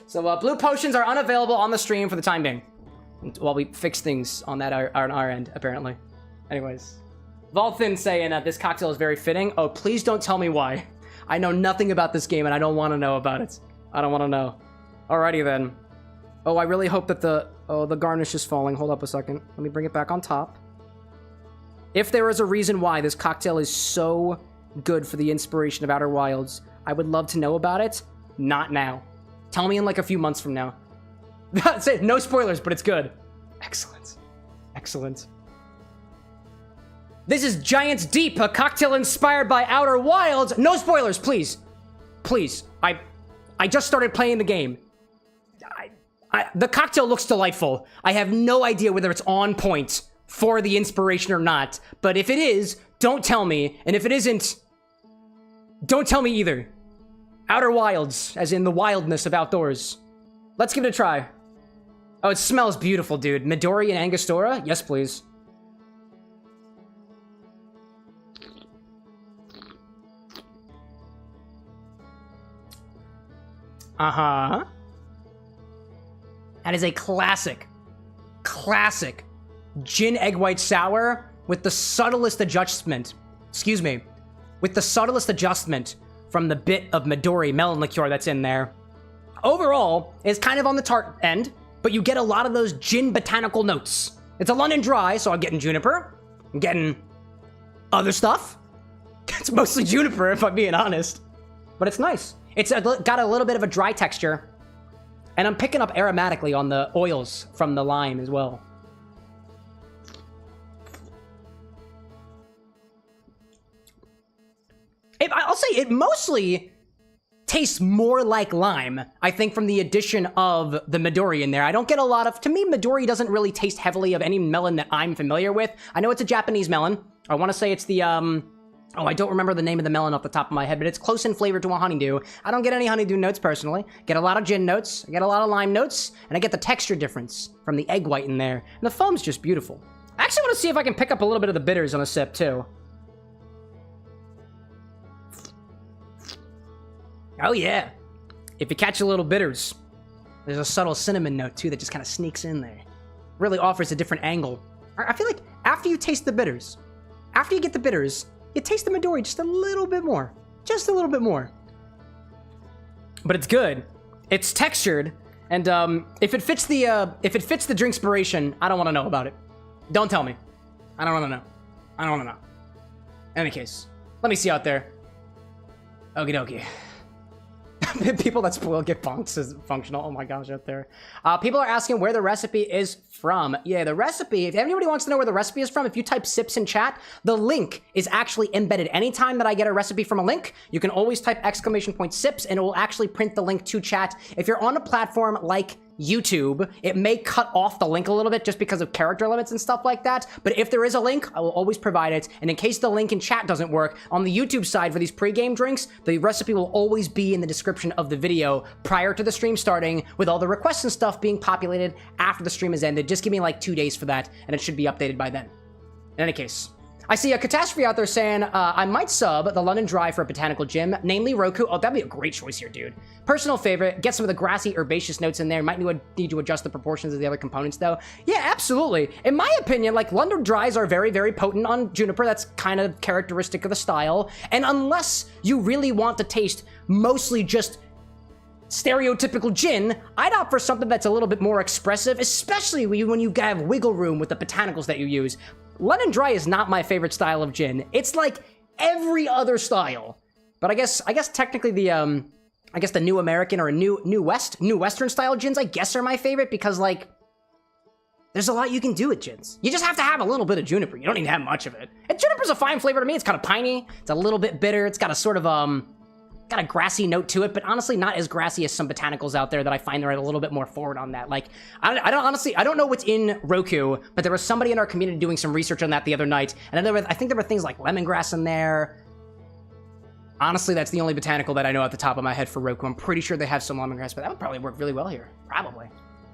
So blue potions are unavailable on the stream for the time being, while we fix things on that on our end, apparently. Anyways. Volthin saying this cocktail is very fitting. Oh, please don't tell me why. I know nothing about this game, and I don't want to know about it. I don't want to know. Alrighty, then. Oh, I really hope that the garnish is falling. Hold up a second. Let me bring it back on top. If there is a reason why this cocktail is so good for the inspiration of Outer Wilds, I would love to know about it. Not now. Tell me in like a few months from now. That's it. No spoilers, but it's good. Excellent. Excellent. This is Giant's Deep, a cocktail inspired by Outer Wilds. No spoilers, please. Please. I just started playing the game. The cocktail looks delightful. I have no idea whether it's on point for the inspiration or not. But if it is, don't tell me. And if it isn't, don't tell me either. Outer Wilds, as in the wildness of outdoors. Let's give it a try. Oh, it smells beautiful, dude. Midori and Angostura? Yes, please. Uh-huh. That is a classic gin egg white sour with the subtlest adjustment. Excuse me. With the subtlest adjustment from the bit of Midori melon liqueur that's in there. Overall, it's kind of on the tart end, but you get a lot of those gin botanical notes. It's a London dry, so I'm getting juniper. I'm getting other stuff. It's mostly juniper, if I'm being honest. But it's nice. It's got a little bit of a dry texture. And I'm picking up aromatically on the oils from the lime as well. I'll say it mostly tastes more like lime, I think, from the addition of the Midori in there. I don't get a lot of... To me, Midori doesn't really taste heavily of any melon that I'm familiar with. I know it's a Japanese melon. I want to say it's the... Oh, I don't remember the name of the melon off the top of my head, but it's close in flavor to a honeydew. I don't get any honeydew notes personally. Get a lot of gin notes, I get a lot of lime notes, and I get the texture difference from the egg white in there. And the foam's just beautiful. I actually want to see if I can pick up a little bit of the bitters on a sip, too. Oh, yeah. If you catch a little bitters, there's a subtle cinnamon note, too, that just kind of sneaks in there. Really offers a different angle. I feel like after you taste the bitters, after you get the bitters, you taste the Midori just a little bit more. Just a little bit more. But it's good. It's textured. And if it fits the drink inspiration, I don't want to know about it. Don't tell me. I don't want to know. I don't want to know. In any case, let me see out there. Okie dokie. People that spoil get bonked is functional. Oh my gosh, out there. People are asking where the recipe is from. Yeah, the recipe, if anybody wants to know where the recipe is from, if you type sips in chat, the link is actually embedded. Anytime that I get a recipe from a link, you can always type !sips and it will actually print the link to chat. If you're on a platform like YouTube, it may cut off the link a little bit just because of character limits and stuff like that. But if there is a link, I will always provide it. And in case the link in chat doesn't work, on the YouTube side for these pre-game drinks, the recipe will always be in the description of the video prior to the stream starting, with all the requests and stuff being populated after the stream has ended. Just give me like 2 days for that, and it should be updated by then. In any case, I see a Catastrophe out there saying, I might sub the London Dry for a botanical gym, namely Roku. Oh, that'd be a great choice here, dude. Personal favorite. Get some of the grassy, herbaceous notes in there. Might need to adjust the proportions of the other components, though. Yeah, absolutely. In my opinion, like, London Dries are very, very potent on juniper. That's kind of characteristic of the style. And unless you really want to taste mostly just stereotypical gin, I'd opt for something that's a little bit more expressive, especially when you have wiggle room with the botanicals that you use. London Dry is not my favorite style of gin. It's like every other style. But I guess technically the New American or New Western style gins, I guess, are my favorite because, like, there's a lot you can do with gins. You just have to have a little bit of juniper. You don't need to have much of it. And juniper's a fine flavor to me. It's kind of piney. It's a little bit bitter. It's got a sort of got a grassy note to it, but honestly not as grassy as some botanicals out there that I find they're a little bit more forward on that. Like, I don't know what's in Roku, but there was somebody in our community doing some research on that the other night, and I think there were things like lemongrass in there. Honestly, that's the only botanical that I know at the top of my head for Roku. I'm pretty sure they have some lemongrass, but that would probably work really well here. Probably.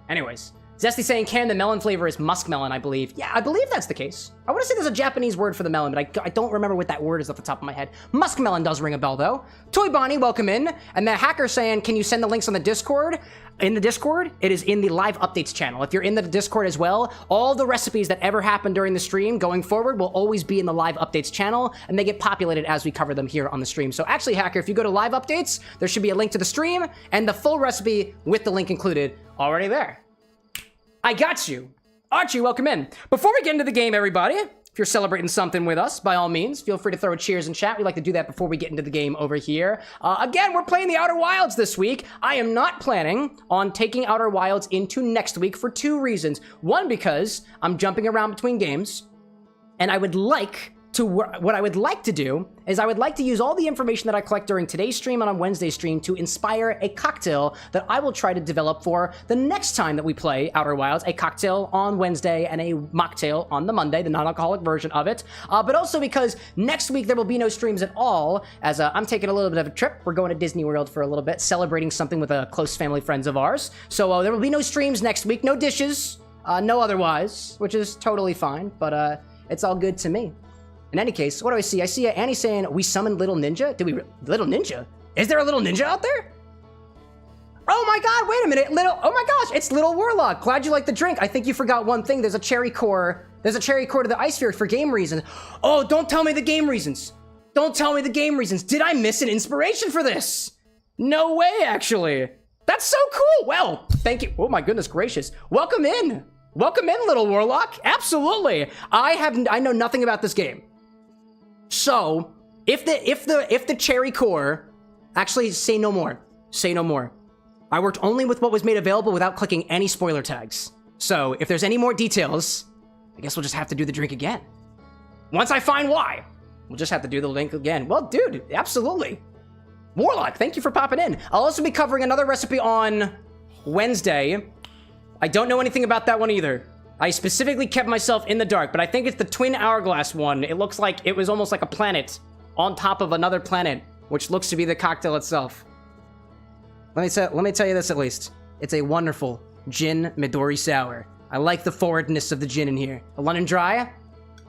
Anyways. Zesty saying, Cam, the melon flavor is muskmelon, I believe. Yeah, I believe that's the case. I want to say there's a Japanese word for the melon, but I don't remember what that word is off the top of my head. Muskmelon does ring a bell, though. Toy Bonnie, welcome in. And the hacker saying, can you send the links on the Discord? In the Discord, it is in the live updates channel. If you're in the Discord as well, all the recipes that ever happen during the stream going forward will always be in the live updates channel, and they get populated as we cover them here on the stream. So actually, hacker, if you go to live updates, there should be a link to the stream and the full recipe with the link included already there. I got you. Archie, welcome in. Before we get into the game, everybody, if you're celebrating something with us, by all means, feel free to throw a cheers in chat. We like to do that before we get into the game over here. Again, we're playing the Outer Wilds this week. I am not planning on taking Outer Wilds into next week for 2 reasons. One, because I'm jumping around between games, and I would like to, what I would like to do is I would like to use all the information that I collect during today's stream and on Wednesday's stream to inspire a cocktail that I will try to develop for the next time that we play Outer Wilds, a cocktail on Wednesday and a mocktail on the Monday, the non-alcoholic version of it. But also because next week there will be no streams at all, as I'm taking a little bit of a trip. We're going to Disney World for a little bit, celebrating something with a close family friends of ours. So there will be no streams next week, no dishes, no otherwise, which is totally fine, but it's all good to me. In any case, what do I see? I see Annie saying, we summoned Little Ninja? Did we... Little Ninja? Is there a Little Ninja out there? Oh my god, wait a minute. Oh my gosh, it's Little Warlock. Glad you like the drink. I think you forgot one thing. There's a cherry core. There's a cherry core to the ice sphere for game reasons. Oh, don't tell me the game reasons. Don't tell me the game reasons. Did I miss an inspiration for this? No way, actually. That's so cool. Well, thank you. Oh my goodness gracious. Welcome in. Welcome in, Little Warlock. Absolutely. I know nothing about this game. So, if the cherry core, actually say no more. Say no more. I worked only with what was made available without clicking any spoiler tags. So, if there's any more details, I guess we'll just have to do the drink again. Once I find why, we'll just have to do the link again. Well, dude, absolutely. Warlock, thank you for popping in. I'll also be covering another recipe on Wednesday. I don't know anything about that one either. I specifically kept myself in the dark, but I think it's the twin hourglass one. It looks like it was almost like a planet on top of another planet, which looks to be the cocktail itself. Let me tell you this at least. It's a wonderful gin Midori sour. I like the forwardness of the gin in here. The London Dry,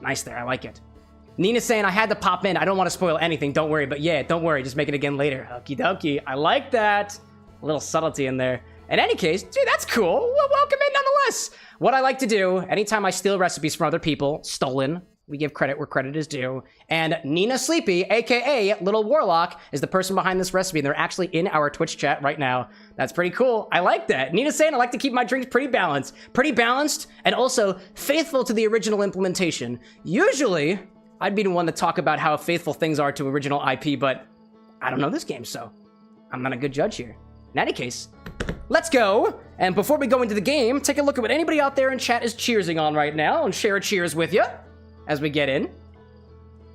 nice there, I like it. Nina's saying I had to pop in. I don't want to spoil anything, don't worry, but yeah, don't worry, just make it again later. Okie dokie, I like that. A little subtlety in there. In any case, dude, that's cool. Well, welcome in nonetheless. What I like to do, anytime I steal recipes from other people, stolen, we give credit where credit is due, and Nina Sleepy, aka Little Warlock, is the person behind this recipe, and they're actually in our Twitch chat right now. That's pretty cool. I like that. Nina's saying I like to keep my drinks pretty balanced, and also faithful to the original implementation. Usually, I'd be the one to talk about how faithful things are to original IP, but I don't know this game, so I'm not a good judge here. In any case, let's go. And before we go into the game, take a look at what anybody out there in chat is cheersing on right now and share a cheers with you as we get in. All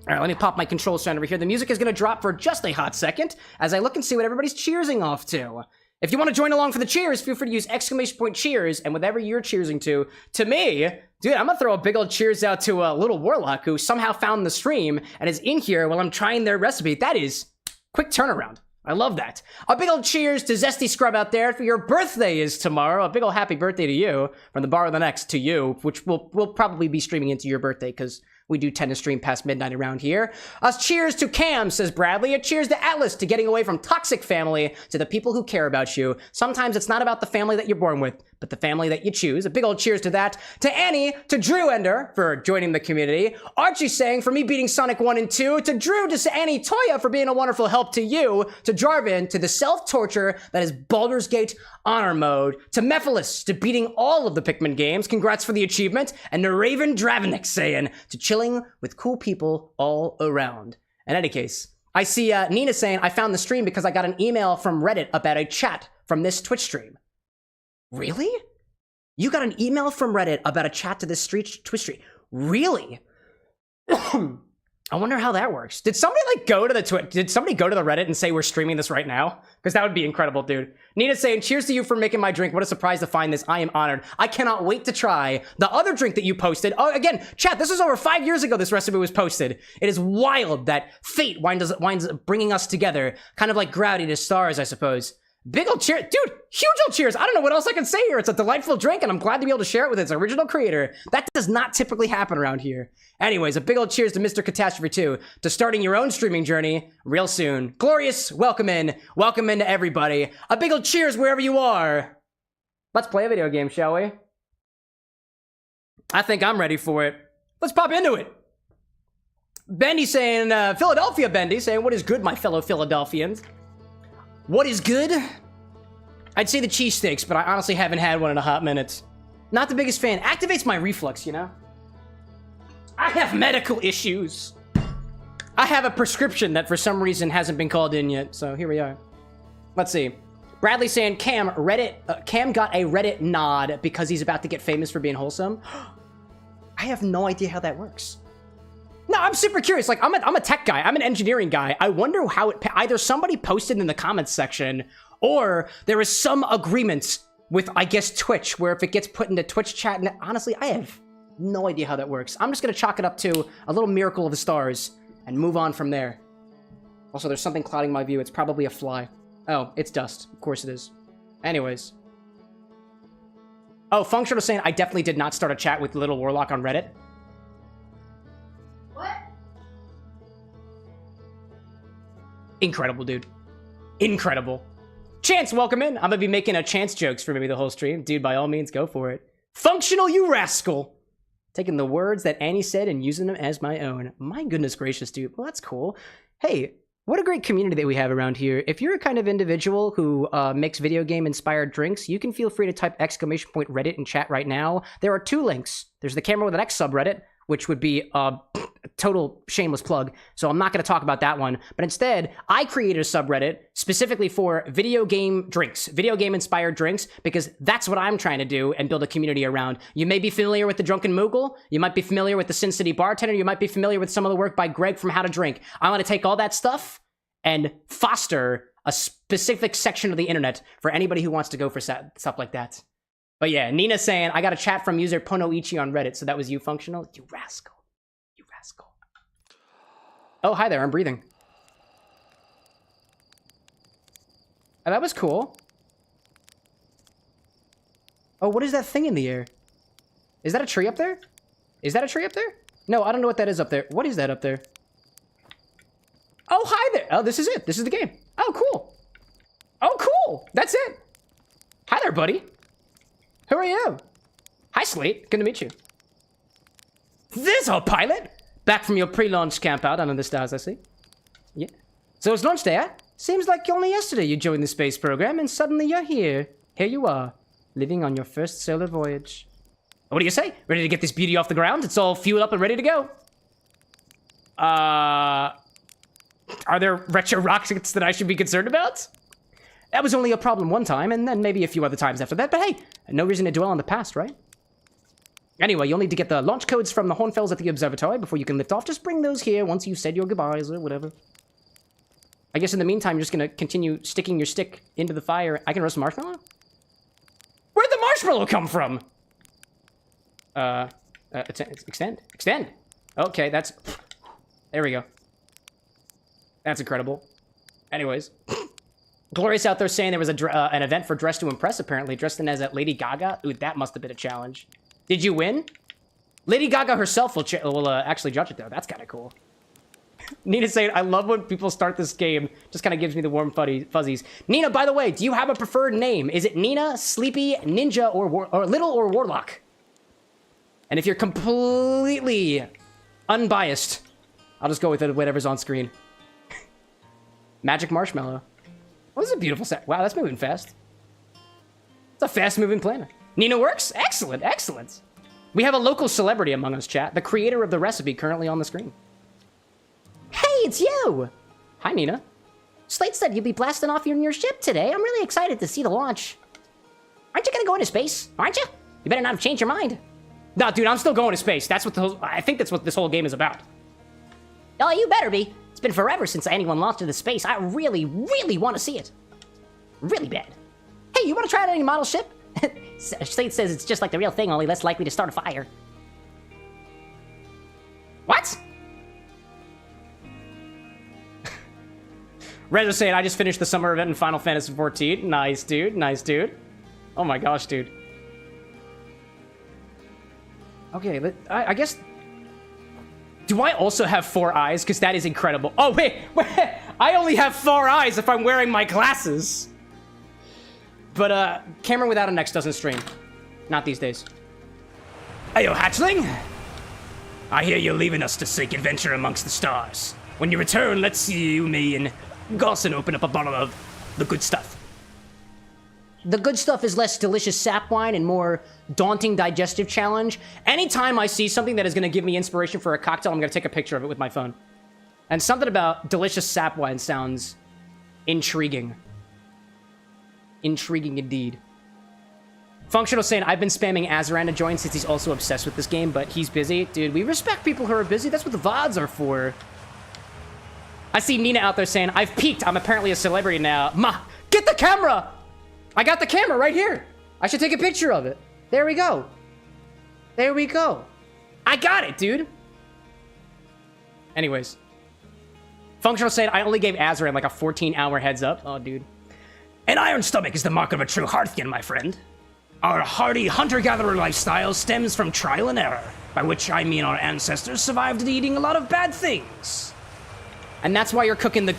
right, let me pop my control stand over here. The music is going to drop for just a hot second as I look and see what everybody's cheersing off to. If you want to join along for the cheers, feel free to use !cheers and whatever you're cheersing to me, dude, I'm going to throw a big old cheers out to Little Warlock who somehow found the stream and is in here while I'm trying their recipe. That is quick turnaround. I love that. A big old cheers to Zesty Scrub out there for your birthday is tomorrow. A big old happy birthday to you from the Borrow the Next to you, which we'll probably be streaming into your birthday because we do tend to stream past midnight around here. Cheers to Cam, says Bradley. A cheers to Atlas to getting away from toxic family to the people who care about you. Sometimes it's not about the family that you're born with, but the family that you choose. A big old cheers to that. To Annie, to Drew Ender for joining the community. Archie saying for me beating Sonic 1 and 2. To Drew, to Annie Toya for being a wonderful help to you. To Jarvin, to the self-torture that is Baldur's Gate Honor Mode. To Mephiles, to beating all of the Pikmin games. Congrats for the achievement. And to Raven Dravenik saying to chilling with cool people all around. In any case, I see Nina saying I found the stream because I got an email from Reddit about a chat from this Twitch stream. Really? You got an email from Reddit about a chat to this Twitch stream? Really? I wonder how that works. Did somebody like go to the Did somebody go to the Reddit and say we're streaming this right now? Because that would be incredible, dude. Nina's saying, cheers to you for making my drink. What a surprise to find this. I am honored. I cannot wait to try the other drink that you posted. Oh, again, chat, this was over 5 years ago this recipe was posted. It is wild that fate winds up bringing us together. Kind of like gravity to stars, I suppose. Big ol' cheers. Dude, huge ol' cheers. I don't know what else I can say here. It's a delightful drink, and I'm glad to be able to share it with its original creator. That does not typically happen around here. Anyways, a big ol' cheers to Mr. Catastrophe 2, to starting your own streaming journey real soon. Glorious, welcome in. Welcome in to everybody. A big ol' cheers wherever you are. Let's play a video game, shall we? I think I'm ready for it. Let's pop into it. Bendy saying, Philadelphia Bendy saying, what is good, my fellow Philadelphians? What is good? I'd say the cheesesteaks, but I honestly haven't had one in a hot minute. Not the biggest fan. Activates my reflux, you know? I have medical issues. I have a prescription that for some reason hasn't been called in yet, so here we are. Let's see. Bradley saying, Cam got a Reddit nod because he's about to get famous for being wholesome. I have no idea how that works. No, I'm super curious. Like, I'm a tech guy. I'm an engineering guy. I wonder how either somebody posted in the comments section or there is some agreement with, I guess, Twitch, where if it gets put into Twitch chat, and honestly, I have no idea how that works. I'm just going to chalk it up to a little miracle of the stars and move on from there. Also, there's something clouding my view. It's probably a fly. Oh, it's dust. Of course it is. Anyways. Oh, Functional saying, I definitely did not start a chat with Little Warlock on Reddit. Incredible, dude. Incredible. Chance, welcome in. I'm gonna be making a Chance jokes for maybe the whole stream. Dude, by all means, go for it. Functional, you rascal. Taking the words that Annie said and using them as my own. My goodness gracious, dude. Well, that's cool. Hey, what a great community that we have around here. If you're a kind of individual who makes video game inspired drinks, you can feel free to type !Reddit in chat right now. There are 2 links. There's the CameroxnWithAnX subreddit, which would be a total shameless plug, so I'm not going to talk about that one. But instead, I created a subreddit specifically for video game drinks, video game inspired drinks, because that's what I'm trying to do and build a community around. You may be familiar with the Drunken Moogle, you might be familiar with the Sin City Bartender, you might be familiar with some of the work by Greg from How to Drink. I want to take all that stuff and foster a specific section of the internet for anybody who wants to go for stuff like that. But yeah, Nina's saying, I got a chat from user Ponoichi on Reddit, so that was you, Functional? You rascal. You rascal. Oh, hi there, I'm breathing. Oh, that was cool. Oh, what is that thing in the air? Is that a tree up there? Is that a tree up there? No, I don't know what that is up there. What is that up there? Oh, hi there. Oh, this is it. This is the game. Oh, cool. Oh, cool. That's it. Hi there, buddy. Who are you? Hi, Slate. Good to meet you. This old pilot. Back from your pre-launch camp out under the stars, I see. Yeah. So it's launch day, huh? Seems like only yesterday you joined the space program, and suddenly you're here. Here you are, living on your first solar voyage. What do you say? Ready to get this beauty off the ground? It's all fueled up and ready to go. Are there retro rockets that I should be concerned about? That was only a problem one time, and then maybe a few other times after that, but hey, no reason to dwell on the past, right? Anyway, you'll need to get the launch codes from the Hornfells at the observatory before you can lift off. Just bring those here once you've said your goodbyes or whatever. I guess in the meantime, you're just gonna continue sticking your stick into the fire. I can roast a marshmallow? Where'd the marshmallow come from? Extend. Extend. Okay, that's... There we go. That's incredible. Anyways. Glorious out there saying there was an event for Dress to Impress, apparently. Dressed in as a Lady Gaga. Ooh, that must have been a challenge. Did you win? Lady Gaga herself will actually judge it, though. That's kind of cool. Nina saying, I love when people start this game. Just kind of gives me the warm fuzzies. Nina, by the way, do you have a preferred name? Is it Nina, Sleepy, Ninja, or Little, or Warlock? And if you're completely unbiased, I'll just go with whatever's on screen. Magic Marshmallow. Oh, this is a beautiful set. Wow, that's moving fast. It's a fast-moving planet. Nina works? Excellent, excellent. We have a local celebrity among us, chat. The creator of the recipe currently on the screen. Hey, it's you! Hi, Nina. Slate said you'd be blasting off in your ship today. I'm really excited to see the launch. Aren't you gonna go into space? Aren't you? You better not have changed your mind. No, dude, I'm still going to space. That's what I think that's what this whole game is about. Oh, you better be. It's been forever since anyone launched into space. I really, really want to see it. Really bad. Hey, you want to try out any model ship? Slate says it's just like the real thing, only less likely to start a fire. What? Reza saying, I just finished the summer event in Final Fantasy XIV. Nice, dude. Nice, dude. Oh my gosh, dude. Okay, I guess... Do I also have 4 eyes? Because that is incredible. Oh, wait. I only have 4 eyes if I'm wearing my glasses. But, CameroxnWithAnX doesn't stream. Not these days. Ayo, hatchling! I hear you're leaving us to seek adventure amongst the stars. When you return, let's see you, me, and Gosson open up a bottle of the good stuff. The good stuff is less delicious sap wine and more daunting digestive challenge. Anytime I see something that is going to give me inspiration for a cocktail, I'm going to take a picture of it with my phone. And something about delicious sap wine sounds intriguing. Intriguing indeed. Functional saying, I've been spamming Azaran to join since he's also obsessed with this game, but he's busy. Dude, we respect people who are busy. That's what the VODs are for. I see Nina out there saying, I've peaked. I'm apparently a celebrity now. Ma, get the camera! I got the camera right here. I should take a picture of it. There we go. There we go. I got it, dude. Anyways. Functional saying, I only gave Azaran like a 14-hour heads up. Oh, dude. An iron stomach is the mark of a true hearthian, my friend. Our hardy hunter-gatherer lifestyle stems from trial and error, by which I mean our ancestors survived eating a lot of bad things. And that's why you're cooking the...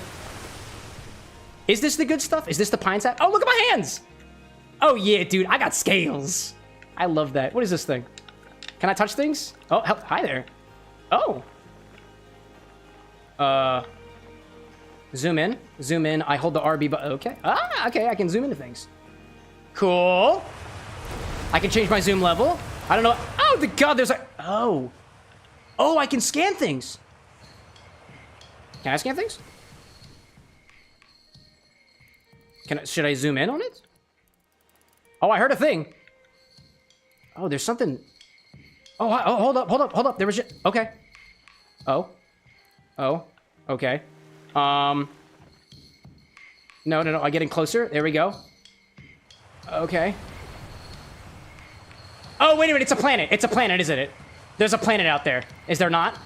Is this the good stuff? Is this the pine sap? Oh, look at my hands! Oh, yeah, dude, I got scales. I love that. What is this thing? Can I touch things? Oh, hi there. Oh. Zoom in. Zoom in. I hold the RB button. Okay. Ah, okay, I can zoom into things. Cool. I can change my zoom level. I don't know. Oh, the god, there's a... Oh. Oh, I can scan things. Can I scan things? Should I zoom in on it? Oh, I heard a thing. Oh, there's something... Oh, hold up. There was just... Okay. Oh. Okay. No, I'm getting closer. There we go. Okay. Oh, wait a minute. It's a planet. It's a planet, isn't it? There's a planet out there. Is there not?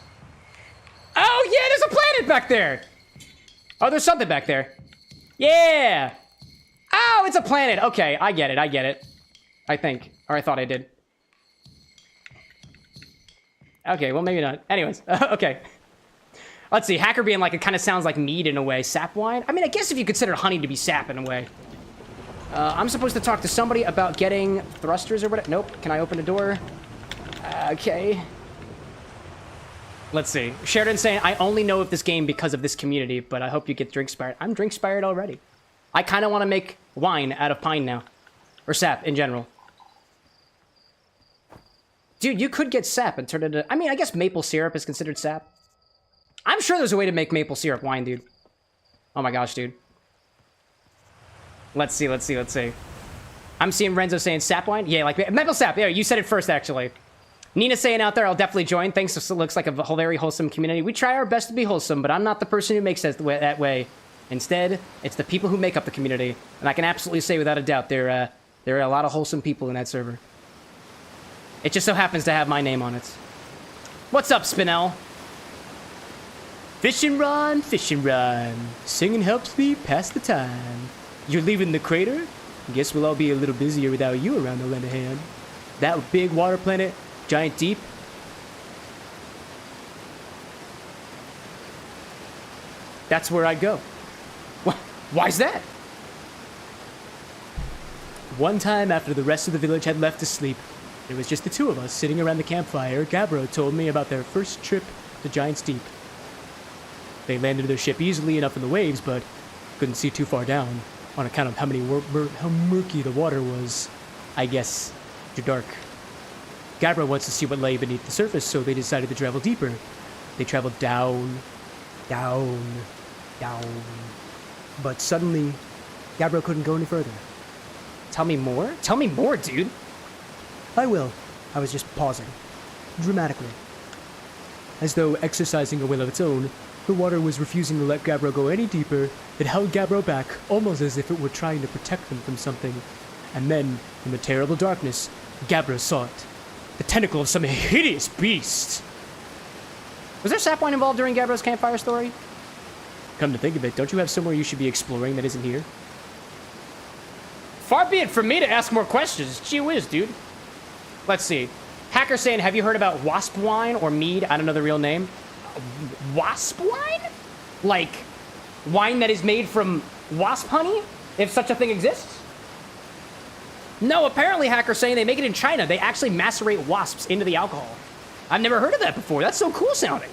Oh, yeah, there's a planet back there. Oh, there's something back there. Yeah. Oh, it's a planet. Okay, I get it. I think. Or I thought I did. Okay, well, maybe not. Anyways, okay. Let's see. Hacker being like, it kind of sounds like mead in a way. Sap wine? I mean, I guess if you consider honey to be sap in a way. I'm supposed to talk to somebody about getting thrusters or whatever. Nope. Can I open the door? Okay. Let's see. Sheridan saying, I only know of this game because of this community, but I hope you get drink-spired. I'm drink-spired already. I kind of want to make wine out of pine now. Or sap in general. Dude, you could get sap and turn it into... I mean, I guess maple syrup is considered sap. I'm sure there's a way to make maple syrup wine, dude. Oh my gosh, dude. Let's see. I'm seeing Renzo saying sap wine. Yeah, like maple sap. Yeah, you said it first, actually. Nina saying out there, I'll definitely join. Thanks. This looks like a whole very wholesome community. We try our best to be wholesome, but I'm not the person who makes it that way. Instead, it's the people who make up the community. And I can absolutely say without a doubt, there are a lot of wholesome people in that server. It just so happens to have my name on it. What's up, Spinell? Fish and run, fish and run. Singing helps me pass the time. You're leaving the crater? Guess we'll all be a little busier without you around the land of hand. That big water planet, giant deep. That's where I'd go. Why's that? One time after the rest of the village had left to sleep, it was just the two of us sitting around the campfire. Gabbro told me about their first trip to Giant's Deep. They landed their ship easily enough in the waves, but couldn't see too far down on account of how murky the water was. I guess too dark. Gabbro wants to see what lay beneath the surface, so they decided to travel deeper. They traveled down. But suddenly, Gabbro couldn't go any further. Tell me more? Tell me more, dude. I will. I was just pausing. Dramatically. As though exercising a will of its own, the water was refusing to let Gabbro go any deeper. It held Gabbro back, almost as if it were trying to protect them from something. And then, in the terrible darkness, Gabbro saw it. The tentacle of some hideous beast. Was there sap wine involved during Gabbro's campfire story? Come to think of it, don't you have somewhere you should be exploring that isn't here? Far be it from me to ask more questions. Gee whiz, dude. Let's see. Hacker saying, have you heard about wasp wine or mead? I don't know the real name. Wasp wine? Like, wine that is made from wasp honey? If such a thing exists? No, apparently Hacker's saying they make it in China. They actually macerate wasps into the alcohol. I've never heard of that before. That's so cool sounding.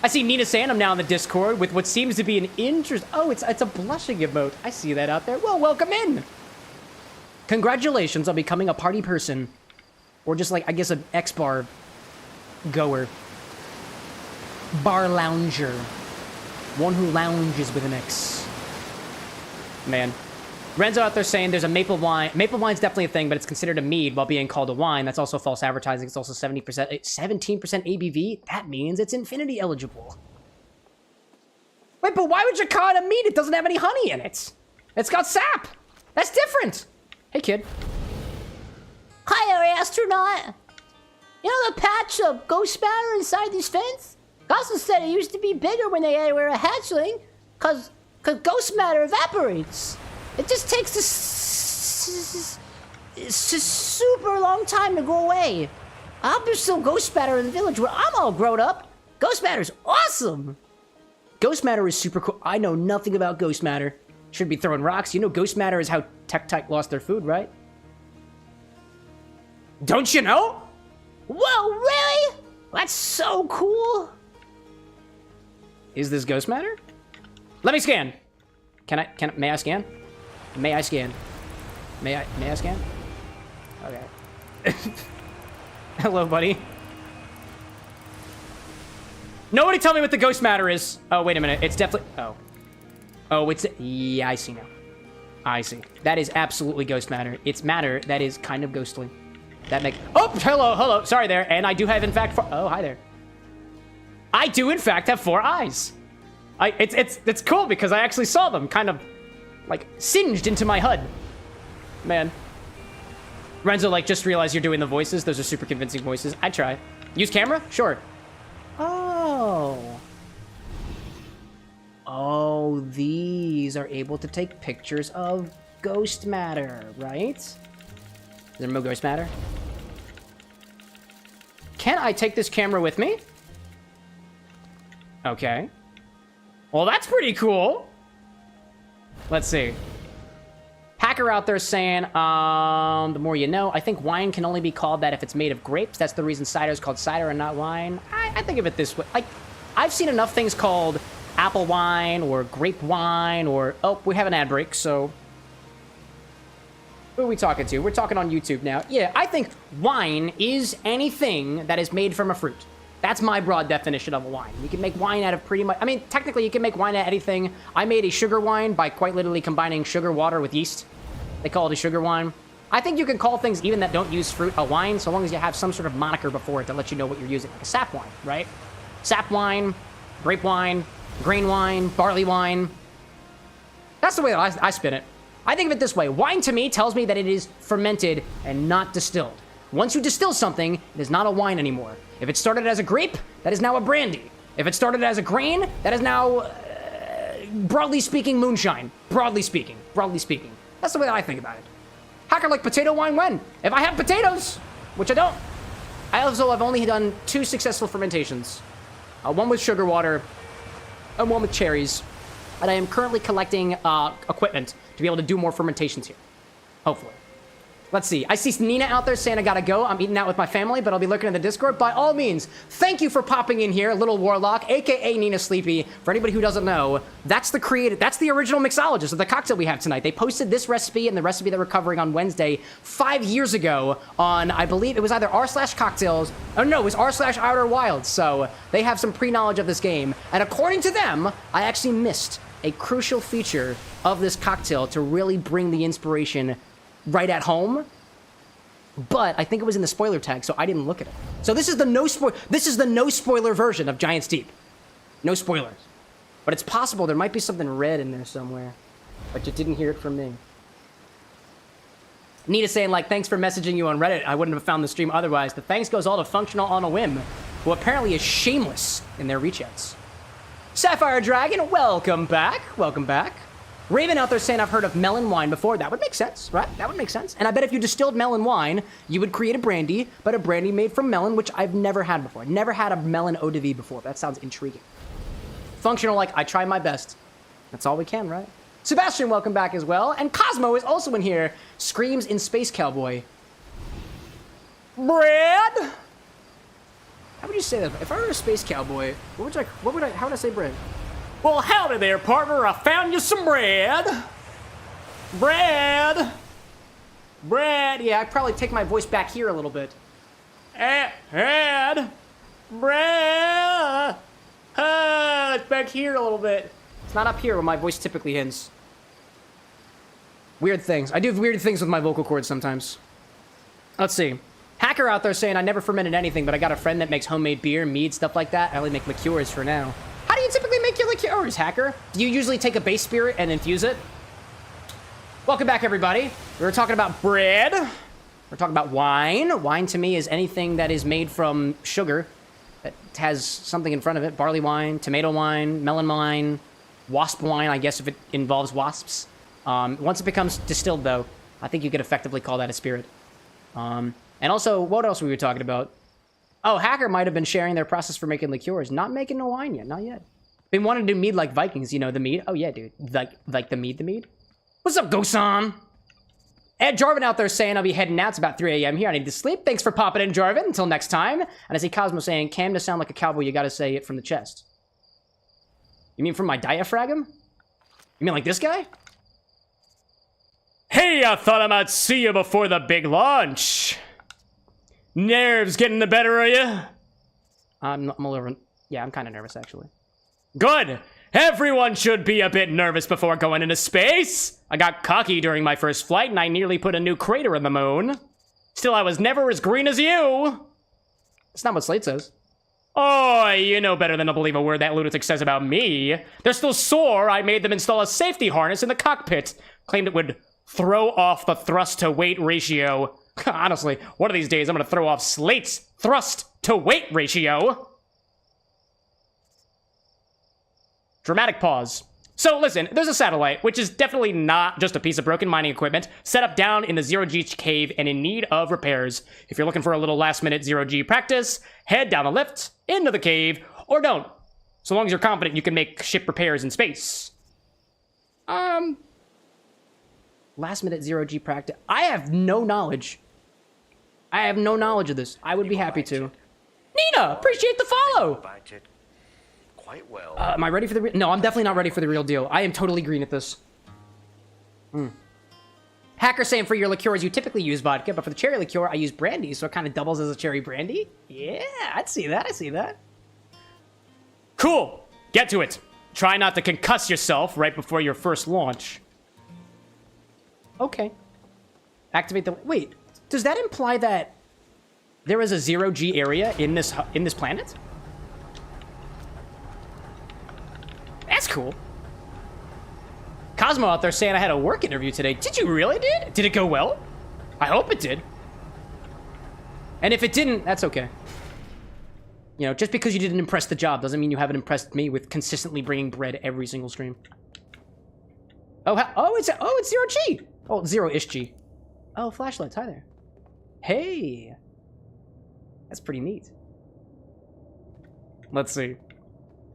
I see Nina saying I'm now in the Discord with what seems to be an interest. Oh, it's a blushing emote. I see that out there. Well, welcome in. Congratulations on becoming a party person. Or just like, I guess, an X-bar goer. Bar lounger. One who lounges with an X. Man. Renzo out there saying there's a maple wine. Maple wine's definitely a thing, but it's considered a mead while being called a wine. That's also false advertising. It's also 17% ABV. That means it's infinity eligible. Wait, but why would you call it a mead? It doesn't have any honey in it. It's got sap. That's different. Hey, kid. Hi, astronaut. You know the patch of ghost matter inside these fins? Goslin said it used to be bigger when they were a hatchling, cause ghost matter evaporates. It just takes a super long time to go away. I hope there's still ghost matter in the village where I'm all grown up. Ghost matter's awesome. Ghost matter is super cool. I know nothing about ghost matter. Should be throwing rocks. You know ghost matter is how Tech lost their food, right? Don't you know? Whoa, really? That's so cool. Is this ghost matter? Let me scan. May I scan? May I scan? May I scan? Okay. Hello, buddy. Nobody tell me what the ghost matter is. Oh, wait a minute. It's definitely... Oh. Oh, it's... Yeah, I see now. I see. That is absolutely ghost matter. It's matter that is kind of ghostly. That make... Oh, hello. Sorry there. And I do have, in fact... Oh, hi there. I do, in fact, have 4 eyes. It's cool because I actually saw them kind of, like, singed into my HUD. Man. Renzo, like, just realized you're doing the voices. Those are super convincing voices. I'd try. Use camera? Sure. Oh. Oh, these are able to take pictures of ghost matter, right? Is there no ghost matter? Can I take this camera with me? Okay. Well, that's pretty cool. Let's see. Hacker out there saying, the more you know. I think wine can only be called that if it's made of grapes. That's the reason cider is called cider and not wine. I think of it this way. Like, I've seen enough things called apple wine or grape wine or... Oh, we have an ad break, so... Who are we talking to? We're talking on YouTube now. Yeah, I think wine is anything that is made from a fruit. That's my broad definition of a wine. You can make wine out of pretty much... I mean, technically, you can make wine out of anything. I made a sugar wine by quite literally combining sugar water with yeast. They call it a sugar wine. I think you can call things even that don't use fruit a wine, so long as you have some sort of moniker before it to let you know what you're using. Like a sap wine, right? Sap wine, grape wine, grain wine, barley wine. That's the way that I spin it. I think of it this way. Wine, to me, tells me that it is fermented and not distilled. Once you distill something, it is not a wine anymore. If it started as a grape, that is now a brandy. If it started as a grain, that is now, broadly speaking, moonshine. Broadly speaking. That's the way that I think about it. Hacker like potato wine when? If I have potatoes, which I don't. I also have only done 2 successful fermentations. One with sugar water and one with cherries. And I am currently collecting equipment to be able to do more fermentations here. Hopefully. Let's see. I see Nina out there saying I gotta go. I'm eating out with my family, but I'll be looking in the Discord. By all means, thank you for popping in here, Little Warlock, aka Nina Sleepy. For anybody who doesn't know, that's the original mixologist of the cocktail we have tonight. They posted this recipe and the recipe that we're covering on Wednesday 5 years ago on, I believe it was either r/cocktails, or no, it was r/Outer Wilds. So they have some pre-knowledge of this game. And according to them, I actually missed a crucial feature of this cocktail to really bring the inspiration right at home. but I think it was in the spoiler tag, so I didn't look at it. So this is the no spoiler version of Giant's Deep. No spoilers. But it's possible there might be something red in there somewhere, but you didn't hear it from me. Nita saying, like, thanks for messaging you on Reddit. I wouldn't have found the stream otherwise. The thanks goes all to Functional on a Whim, who apparently is shameless in their reach outs. Sapphire Dragon, welcome back. Welcome back. Raven out there saying, I've heard of melon wine before. That would make sense, right? That would make sense. And I bet if you distilled melon wine, you would create a brandy, but a brandy made from melon, which I've never had before. Never had a melon eau de vie before. That sounds intriguing. Functional, like, I try my best. That's all we can, right? Sebastian, welcome back as well. And Cosmo is also in here. Screams in Space Cowboy. Bread? How would you say that? If I were a Space Cowboy, how would I say bread? Well, howdy there, partner. I found you some bread. Bread. Bread. Yeah, I'd probably take my voice back here a little bit. Bread. Bread. It's back here a little bit. It's not up here where my voice typically ends. Weird things. I do weird things with my vocal cords sometimes. Let's see. Hacker out there saying, I never fermented anything, but I got a friend that makes homemade beer, mead, stuff like that. I only make liqueurs for now. How do you typically make your liqueurs, Hacker? Do you usually take a base spirit and infuse it? Welcome back, everybody. We were talking about bread. We're talking about wine. Wine to me is anything that is made from sugar that has something in front of it. Barley wine, tomato wine, melon wine, wasp wine, I guess if it involves wasps. Once it becomes distilled, though, I think you could effectively call that a spirit. And also, what else were we talking about? Oh, Hacker might have been sharing their process for making liqueurs. Not making no wine yet, not yet. Been wanting to do mead like Vikings, you know, the mead. Oh, yeah, dude. Like the mead? What's up, Gosan? Ed Jarvin out there saying I'll be heading out. It's about 3 a.m. here. I need to sleep. Thanks for popping in, Jarvin. Until next time. And I see Cosmo saying, Cam, to sound like a cowboy, you gotta say it from the chest. You mean from my diaphragm? You mean like this guy? Hey, I thought I might see you before the big launch. Nerves getting the better of you? I'm a little... Yeah, I'm kind of nervous, actually. Good! Everyone should be a bit nervous before going into space! I got cocky during my first flight, and I nearly put a new crater in the moon. Still, I was never as green as you! That's not what Slate says. Oh, you know better than to believe a word that lunatic says about me. They're still sore I made them install a safety harness in the cockpit. Claimed it would throw off the thrust-to-weight ratio. Honestly, one of these days I'm gonna throw off Slate's thrust-to-weight ratio. Dramatic pause. So listen, there's a satellite, which is definitely not just a piece of broken mining equipment, set up down in the zero-G cave and in need of repairs. If you're looking for a little last-minute zero-G practice, head down the lift, into the cave, or don't. So long as you're confident you can make ship repairs in space. Last-minute zero-G practice. I have no knowledge. I have no knowledge of this. I would be happy to. Nina, appreciate the follow! Quite well. Am I ready for the real... No, I'm definitely not ready for the real deal. I am totally green at this. Hacker saying for your liqueurs, you typically use vodka, but for the cherry liqueur, I use brandy, so it kind of doubles as a cherry brandy. Yeah, I'd see that. I see that. Cool. Get to it. Try not to concuss yourself right before your first launch. Okay. Activate the... Wait, does that imply that there is a zero-G area in this planet? That's cool. Cosmo out there saying I had a work interview today. Did you really, dude? Did it go well? I hope it did. And if it didn't, that's okay. You know, just because you didn't impress the job doesn't mean you haven't impressed me with consistently bringing bread every single stream. It's zero-G. Oh, zero-ish G. Oh, flashlights. Hi there. Hey. That's pretty neat. Let's see.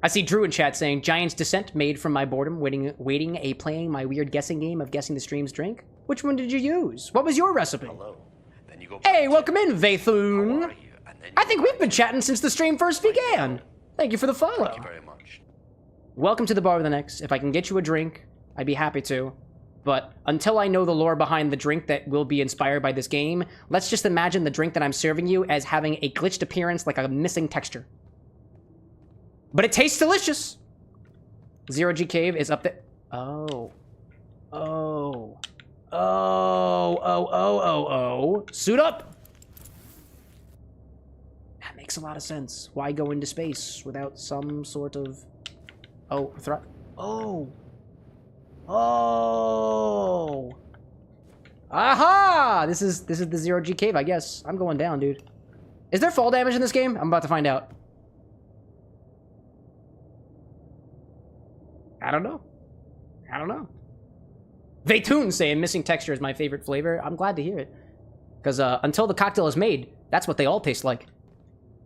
I see Drew in chat saying, Giant's Descent made from my boredom, playing my weird guessing game of guessing the stream's drink. Which one did you use? What was your recipe? Hello. Then you go Hey, welcome in, Vathun. I think we've been chatting since the stream first began. Thank you for the follow. Thank you very much. Welcome to the Bar with an X. If I can get you a drink, I'd be happy to. But until I know the lore behind the drink that will be inspired by this game, let's just imagine the drink that I'm serving you as having a glitched appearance like a missing texture. But it tastes delicious. Zero-G Cave is up there. Oh. Suit up. makes a lot of sense. Why go into space without some sort of... Oh, oh! Oh! Aha! This is the 0G cave, I guess. I'm going down, dude. Is there fall damage in this game? I'm about to find out. I don't know. I don't know. Veytun saying missing texture is my favorite flavor. I'm glad to hear it. Because until the cocktail is made, that's what they all taste like.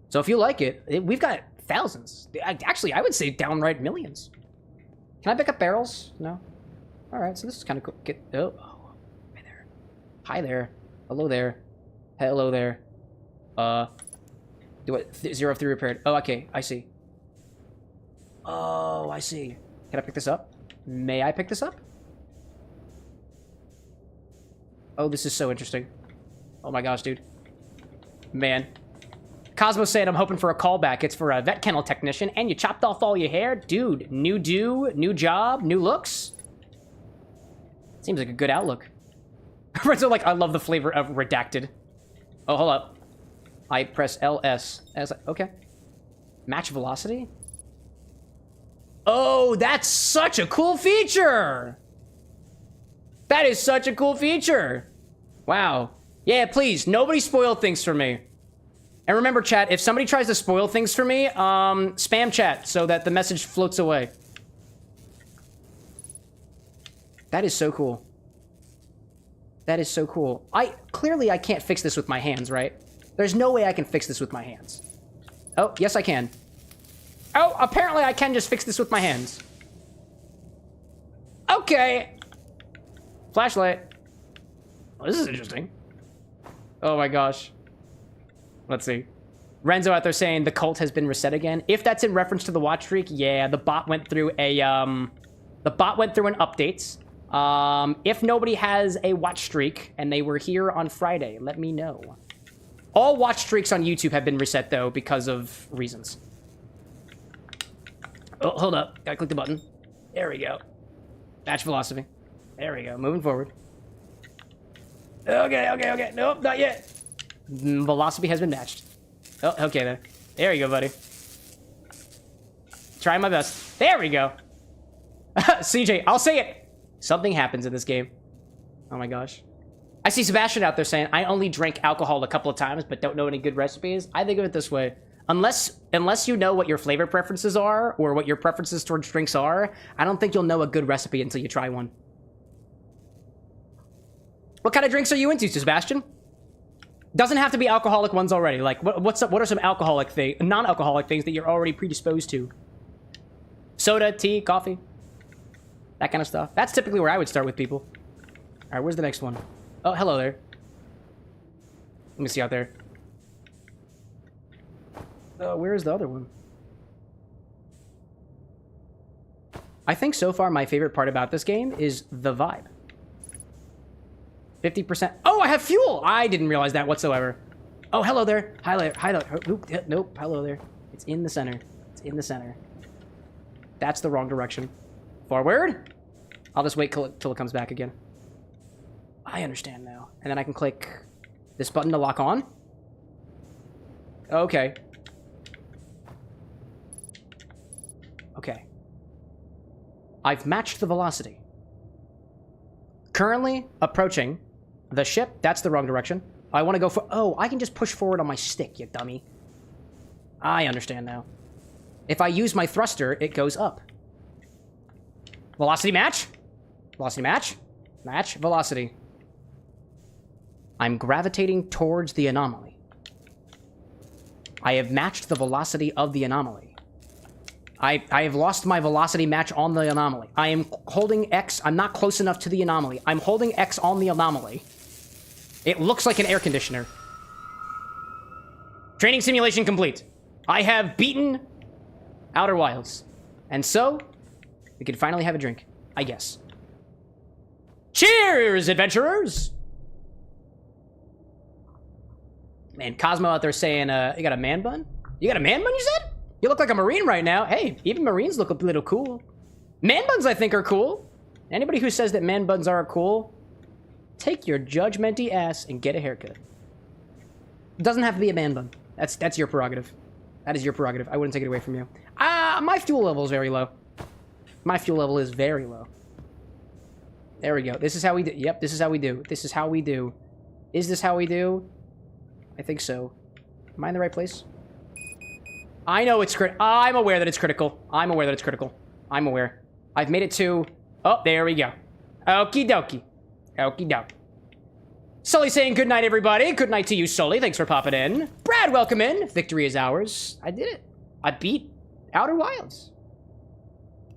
So if you like it, we've got thousands. Actually, I would say downright millions. Can I pick up barrels? No? Alright, so this is kind of cool. Oh, hi there. Hi there. Hello there. Hello there. Do it. 0 of 3 repaired. Oh, okay. I see. Oh, I see. Can I pick this up? May I pick this up? Oh, this is so interesting. Oh my gosh, dude. Man. Cosmo saying I'm hoping for a callback. It's for a vet kennel technician, and you chopped off all your hair? Dude, new job, new looks? Seems like a good outlook. Friends are like, I love the flavor of redacted. Oh, hold up. I press LS. Okay. Match velocity? Oh, that's such a cool feature! That is such a cool feature! Wow. Yeah, please, nobody spoil things for me. And remember, chat, if somebody tries to spoil things for me, spam chat so that the message floats away. That is so cool. That is so cool. Clearly I can't fix this with my hands, right? There's no way I can fix this with my hands. Oh, yes I can. Oh, apparently I can just fix this with my hands. Okay. Flashlight. Oh, this is interesting. Oh my gosh. Let's see. Renzo out there saying the cult has been reset again. If that's in reference to the watch streak, yeah, the bot went through an update. If nobody has a watch streak and they were here on Friday, let me know. All watch streaks on YouTube have been reset though because of reasons. Oh, hold up. Gotta click the button. There we go. Match velocity. There we go. Moving forward. Okay. Nope, not yet. Velocity has been matched. Oh, okay then. There you go, buddy. Trying my best. There we go. CJ, I'll say it. Something happens in this game. Oh my gosh. I see Sebastian out there saying, I only drank alcohol a couple of times, but don't know any good recipes. I think of it this way. Unless you know what your flavor preferences are, or what your preferences towards drinks are, I don't think you'll know a good recipe until you try one. What kind of drinks are you into, Sebastian? Doesn't have to be alcoholic ones already. Like, what are some non-alcoholic things that you're already predisposed to? Soda, tea, coffee, that kind of stuff. That's typically where I would start with people. All right, where's the next one? Oh, hello there. Let me see out there. Where is the other one? I think so far my favorite part about this game is the vibe. 50%. Oh, I have fuel! I didn't realize that whatsoever. Oh, hello there. Hi there. Hi there. Oop, nope. Hello there. It's in the center. It's in the center. That's the wrong direction. Forward. I'll just wait till it comes back again. I understand now. And then I can click this button to lock on. Okay. Okay. I've matched the velocity. Currently approaching the ship. That's the wrong direction. I want to go for... Oh, I can just push forward on my stick, you dummy. I understand now. If I use my thruster, it goes up. Velocity match. Velocity match. Match. Velocity. I'm gravitating towards the anomaly. I have matched the velocity of the anomaly. I have lost my velocity match on the anomaly. I am holding X. I'm not close enough to the anomaly. I'm holding X on the anomaly. It looks like an air conditioner. Training simulation complete. I have beaten Outer Wilds. And so, we can finally have a drink, I guess. Cheers, adventurers! Man, Cosmo out there saying, you got a man bun? You got a man bun, you said? You look like a Marine right now. Hey, even Marines look a little cool. Man buns, I think, are cool. Anybody who says that man buns aren't cool, take your judgmenty ass and get a haircut. It doesn't have to be a man bun. That's your prerogative. That is your prerogative. I wouldn't take it away from you. My fuel level is very low. My fuel level is very low. There we go. This is how we do. Yep, this is how we do. This is how we do. Is this how we do? I think so. Am I in the right place? I know it's I'm aware that it's critical. I'm aware that it's critical. I'm aware. I've made it to... Oh, there we go. Okie dokie. Okie dokie. Sully saying good night, everybody. Good night to you, Sully. Thanks for popping in. Brad, welcome in. Victory is ours. I did it. I beat Outer Wilds.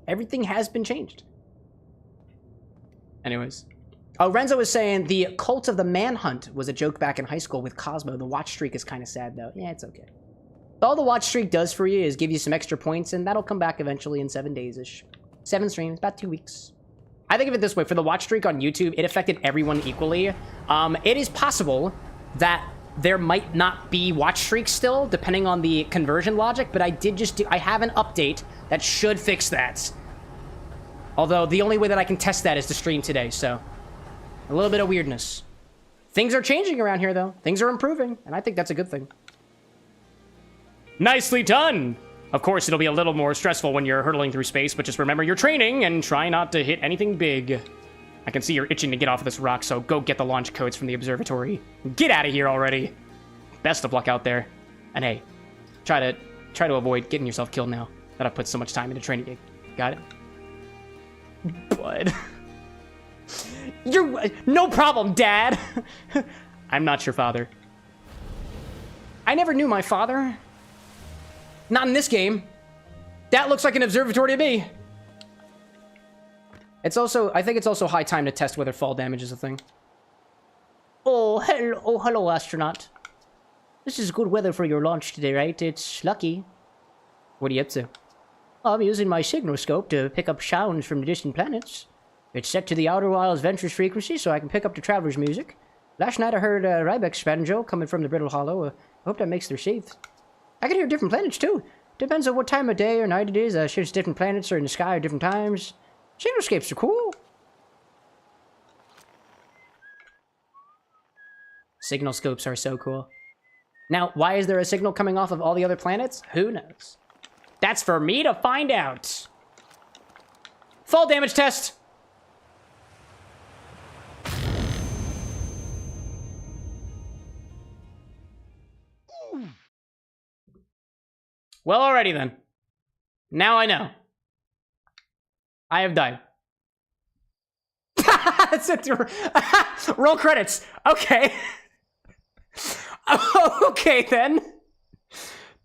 Everything has been changed. Anyways. Oh, Renzo was saying the Cult of the Manhunt was a joke back in high school with Cosmo. The watch streak is kind of sad, though. Yeah, it's okay. All the watch streak does for you is give you some extra points, and that'll come back eventually in 7 days-ish. 7 streams, about 2 weeks. I think of it this way. For the watch streak on YouTube, it affected everyone equally. It is possible that there might not be watch streaks still, depending on the conversion logic, but I have an update that should fix that. Although, the only way that I can test that is to stream today, so... A little bit of weirdness. Things are changing around here, though. Things are improving, and I think that's a good thing. Nicely done! Of course, it'll be a little more stressful when you're hurtling through space, but just remember you're training and try not to hit anything big. I can see you're itching to get off of this rock, so go get the launch codes from the observatory. Get out of here already! Best of luck out there. And hey, try to avoid getting yourself killed now that I've put so much time into training gig. Got it? Bud. You're... No problem, Dad! I'm not your father. I never knew my father. Not in this game. That looks like an observatory to me. It's also... I think it's also high time to test whether fall damage is a thing. Oh, hello, astronaut. This is good weather for your launch today, right? It's lucky. What are you up to? I'm using my signal scope to pick up sounds from the distant planets. It's set to the Outer Wilds Ventures frequency, so I can pick up the traveler's music. Last night I heard Rye's banjo coming from the Brittle Hollow. I hope that makes their sheath. I can hear different planets, too. Depends on what time of day or night it is. Shows different planets are in the sky at different times. Signalscapes are cool. Signal scopes are so cool. Now, why is there a signal coming off of all the other planets? Who knows? That's for me to find out. Fall damage test. Well, alrighty then. Now I know. I have died. That's it. Roll credits. Okay. Okay, then.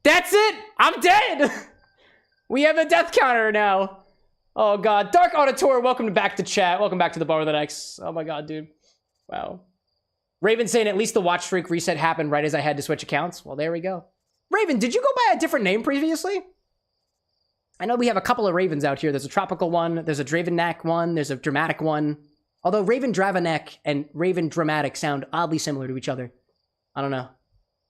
That's it. I'm dead. We have a death counter now. Oh, God. Dark Auditor, welcome back to chat. Welcome back to the Bar with an X. Oh, my God, dude. Wow. Raven saying at least the watch streak reset happened right as I had to switch accounts. Well, there we go. Raven, did you go by a different name previously? I know we have a couple of Ravens out here. There's a tropical one. There's a Dravenak one. There's a dramatic one. Although Raven Dravanek and Raven Dramatic sound oddly similar to each other. I don't know.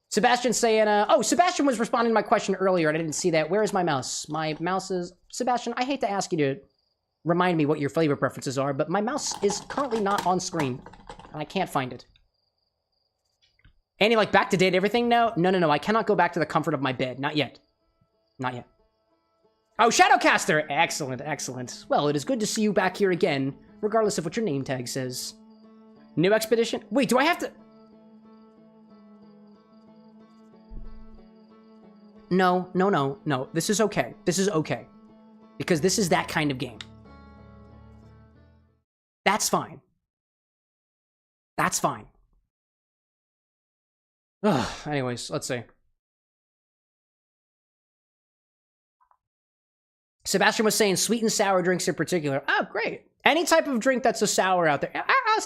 Sebastian saying, oh, Sebastian was responding to my question earlier, and I didn't see that. Where is my mouse? My mouse is... Sebastian, I hate to ask you to remind me what your flavor preferences are, but my mouse is currently not on screen, and I can't find it. Annie, like, back to date everything now? No. I cannot go back to the comfort of my bed. Not yet. Not yet. Oh, Shadowcaster! Excellent, excellent. Well, it is good to see you back here again, regardless of what your name tag says. New expedition? Wait, do I have to... No. This is okay. This is okay. Because this is that kind of game. That's fine. That's fine. Ugh, anyways, let's see. Sebastian was saying sweet and sour drinks in particular. Oh, great. Any type of drink that's a sour out there.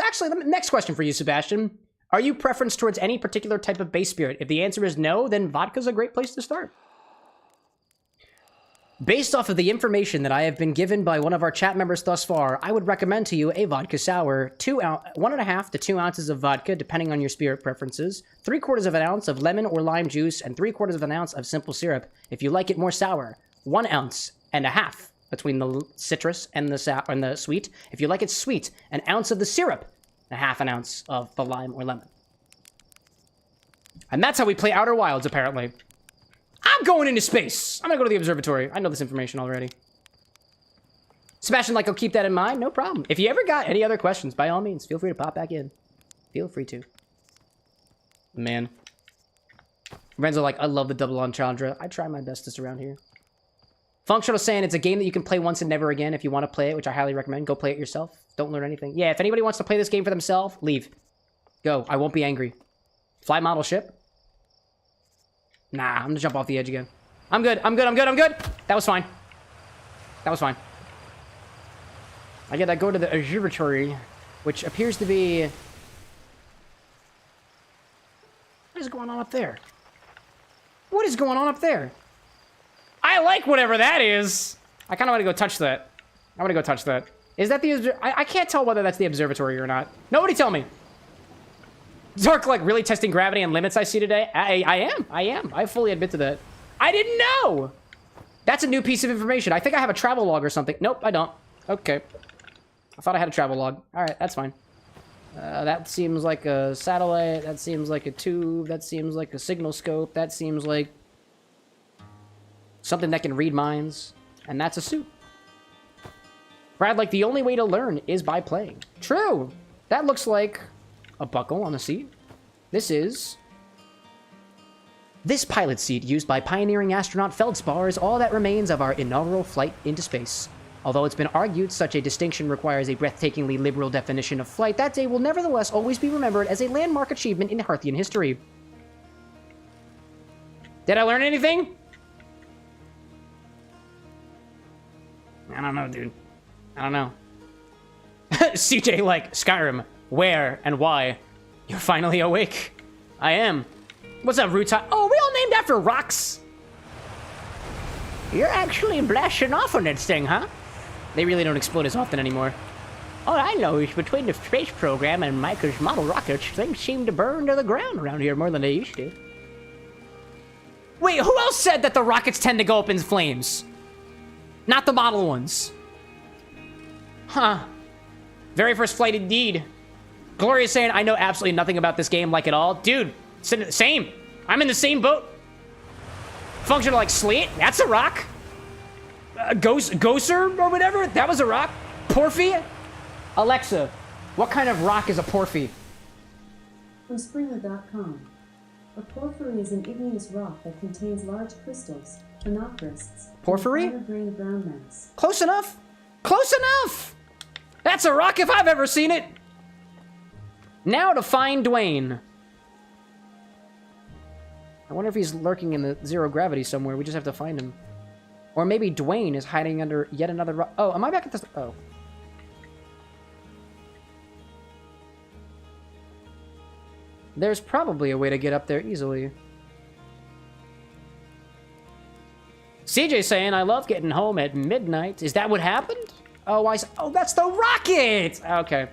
Actually, next question for you, Sebastian. Are you preference towards any particular type of base spirit? If the answer is no, then vodka's a great place to start. Based off of the information that I have been given by one of our chat members thus far, I would recommend to you a vodka sour, 1.5 to 2 ounces of vodka, depending on your spirit preferences, 3/4 of an ounce of lemon or lime juice, and 3/4 of an ounce of simple syrup. If you like it more sour, 1.5 ounces between the citrus and the sweet. If you like it sweet, 1 ounce of the syrup, and 1/2 ounce of the lime or lemon. And that's how we play Outer Wilds, apparently. I'm going into space. I'm gonna go to the observatory. I know this information already. Sebastian, like, I'll keep that in mind. No problem. If you ever got any other questions, by all means, feel free to pop back in. Feel free to. Man. Renzo, like, I love the double entendre. I try my bestest around here. Functional saying it's a game that you can play once and never again if you want to play it, which I highly recommend. Go play it yourself. Don't learn anything. Yeah, if anybody wants to play this game for themselves, leave. Go. I won't be angry. Fly model ship. Nah, I'm gonna jump off the edge again. I'm good. I'm good. I'm good. I'm good. That was fine. That was fine. I gotta go to the observatory, which appears to be... What is going on up there? What is going on up there? I like whatever that is. I kind of want to go touch that. I want to go touch that. Is that the... I can't tell whether that's the observatory or not. Nobody tell me. Zark, like, really testing gravity and limits I see today? I am. I fully admit to that. I didn't know! That's a new piece of information. I think I have a travel log or something. Nope, I don't. Okay. I thought I had a travel log. Alright, that's fine. That seems like a satellite. That seems like a tube. That seems like a signal scope. That seems like... something that can read minds. And that's a suit. Brad, like, the only way to learn is by playing. True! That looks like... a buckle on the seat. This pilot seat used by pioneering astronaut Feldspar is all that remains of our inaugural flight into space. Although it's been argued such a distinction requires a breathtakingly liberal definition of flight, that day will nevertheless always be remembered as a landmark achievement in Hearthian history. Did I learn anything? I don't know, dude. I don't know. CJ, like, Skyrim. Where and why? You're finally awake. I am. What's up, Rutai? Oh, we all named after rocks. You're actually blasting off on that thing, huh? They really don't explode as often anymore. All I know is between the space program and Micah's model rockets, things seem to burn to the ground around here more than they used to. Wait, who else said that the rockets tend to go up in flames? Not the model ones. Huh. Very first flight indeed. Gloria's saying, I know absolutely nothing about this game like at all. Dude, same. I'm in the same boat. Functional like sleet. That's a rock. Gosser or whatever. That was a rock. Porphy. Alexa, what kind of rock is a porphy? From Springer.com. A porphyry is an igneous rock that contains large crystals, phenocrysts, Porphyry? and finer-grained ground mass. Close enough. Close enough. That's a rock if I've ever seen it. Now to find Dwayne. I wonder if he's lurking in the zero gravity somewhere. We just have to find him. Or maybe Dwayne is hiding under yet another rock. Oh, am I back at this? Oh. There's probably a way to get up there easily. CJ saying, I love getting home at midnight. Is that what happened? Oh, oh, that's the rocket! Okay.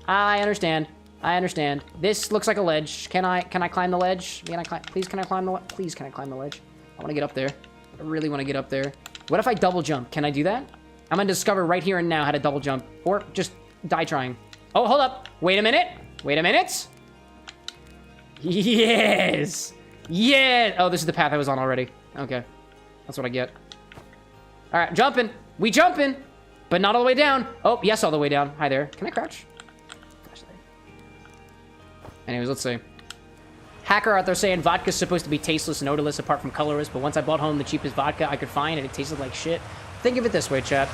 I understand. I understand. This looks like a ledge. Can I climb the ledge? Please, can I climb the Please, can I climb the ledge? I want to get up there. I really want to get up there. What if I double jump? Can I do that? I'm going to discover right here and now how to double jump. Or just die trying. Oh, hold up. Wait a minute. Wait a minute. Yes. Yeah. Oh, this is the path I was on already. Okay. That's what I get. All right, jumping. We jumping. But not all the way down. Oh, yes, all the way down. Hi there. Can I crouch? Anyways, let's see. Hacker out there saying vodka's supposed to be tasteless and odorless apart from colorless, but once I brought home the cheapest vodka I could find and it tasted like shit. Think of it this way, chat.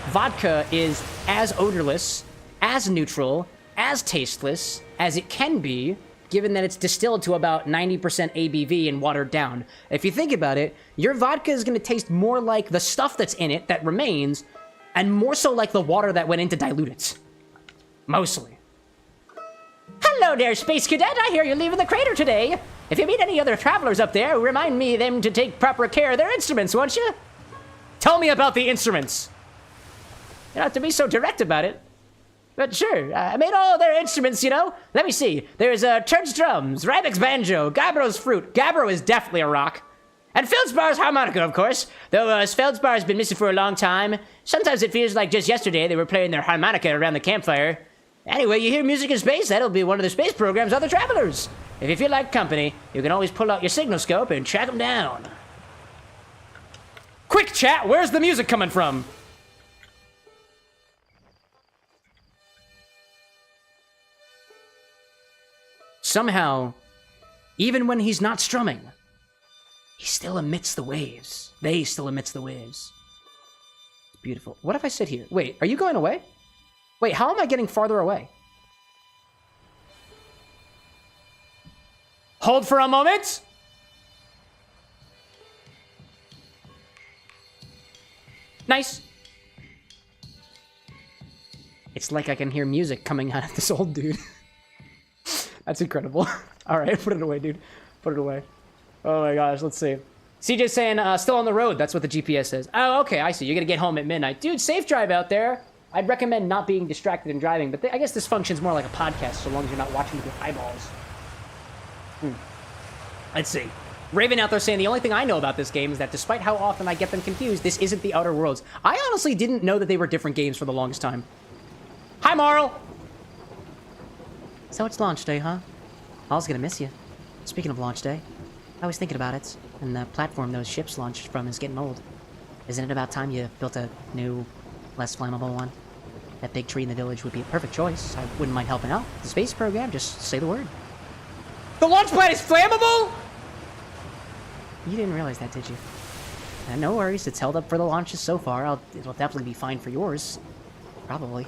Vodka is as odorless, as neutral, as tasteless as it can be, given that it's distilled to about 90% ABV and watered down. If you think about it, your vodka is going to taste more like the stuff that's in it that remains, and more so like the water that went in to dilute it. Mostly. Hello there, Space Cadet. I hear you're leaving the crater today. If you meet any other travelers up there, remind me them to take proper care of their instruments, won't you? Tell me about the instruments. You don't have to be so direct about it. But sure, I made all their instruments, you know. Let me see. There's Church drums, Rybek's banjo, Gabbro's flute. Gabbro is definitely a rock. And Feldspar's harmonica, of course. Though Feldspar's been missing for a long time. Sometimes it feels like just yesterday they were playing their harmonica around the campfire. Anyway, you hear music in space, that'll be one of the space program's other travelers. If you feel like company, you can always pull out your signal scope and track them down. Quick, chat, where's the music coming from? Somehow, even when he's not strumming, he still emits the waves. They still emits the waves. It's beautiful. What if I sit here? Wait, are you going away? Wait, how am I getting farther away? Hold for a moment. Nice. It's like I can hear music coming out of this old dude. That's incredible. All right, put it away, dude. Put it away. Oh my gosh, let's see. CJ's saying, still on the road. That's what the GPS says. Oh, okay, I see. You're gonna get home at midnight. Dude, safe drive out there. I'd recommend not being distracted and driving, but I guess this functions more like a podcast so long as you're not watching with your eyeballs. Let's see. Raven out there saying, the only thing I know about this game is that despite how often I get them confused, this isn't the Outer Worlds. I honestly didn't know that they were different games for the longest time. Hi, Marl! So it's launch day, huh? I was gonna miss you. Speaking of launch day, I was thinking about it, and the platform those ships launched from is getting old. Isn't it about time you built a new, less flammable one? That big tree in the village would be a perfect choice. I wouldn't mind helping out. The space program, just say the word. The launch pad is flammable?! You didn't realize that, did you? No worries, it's held up for the launches so far. It'll definitely be fine for yours. Probably.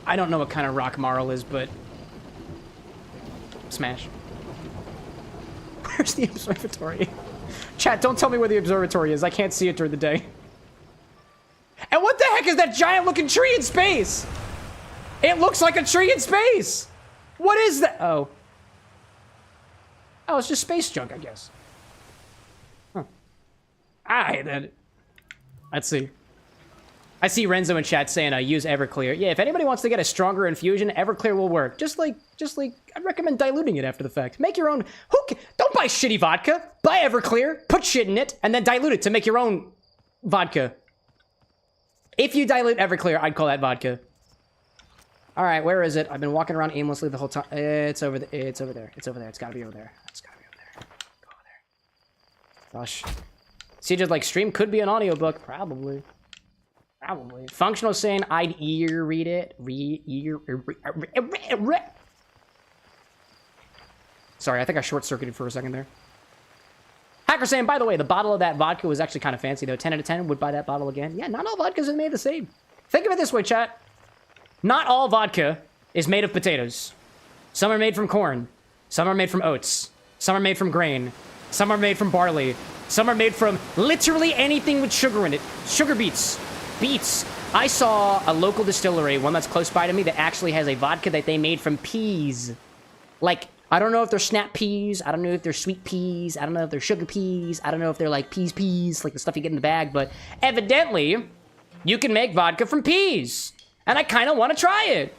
I don't know what kind of rock Marl is, but... Smash. Where's the observatory? Chat, don't tell me where the observatory is. I can't see it during the day. And what the heck is that giant-looking tree in space? It looks like a tree in space! What is that? Oh. Oh, it's just space junk, I guess. Huh. Alright, then. Let's see. I see Renzo in chat saying, use Everclear. Yeah, if anybody wants to get a stronger infusion, Everclear will work. Just like, I'd recommend diluting it after the fact. Make your own. Don't buy shitty vodka. Buy Everclear, put shit in it, and then dilute it to make your own vodka. If you dilute Everclear, I'd call that vodka. All right, where is it? I've been walking around aimlessly the whole time. It's over there. It's over there. It's over there. It's gotta be over there. It's gotta be over there. Go over there. Gosh. CJ's like, stream could be an audiobook. Probably. Probably. Functional saying I'd ear read it. Sorry, I think I short-circuited for a second there. Hacker saying, by the way, the bottle of that vodka was actually kind of fancy, though. 10 out of 10 would buy that bottle again. Yeah, not all vodkas are made the same. Think of it this way, chat. Not all vodka is made of potatoes. Some are made from corn. Some are made from oats. Some are made from grain. Some are made from barley. Some are made from literally anything with sugar in it. Sugar beets. Beets. I saw a local distillery, one that's close by to me, that actually has a vodka that they made from peas. Like, I don't know if they're snap peas. I don't know if they're sweet peas. I don't know if they're sugar peas. I don't know if they're like peas, like the stuff you get in the bag. But evidently, you can make vodka from peas. And I kind of want to try it.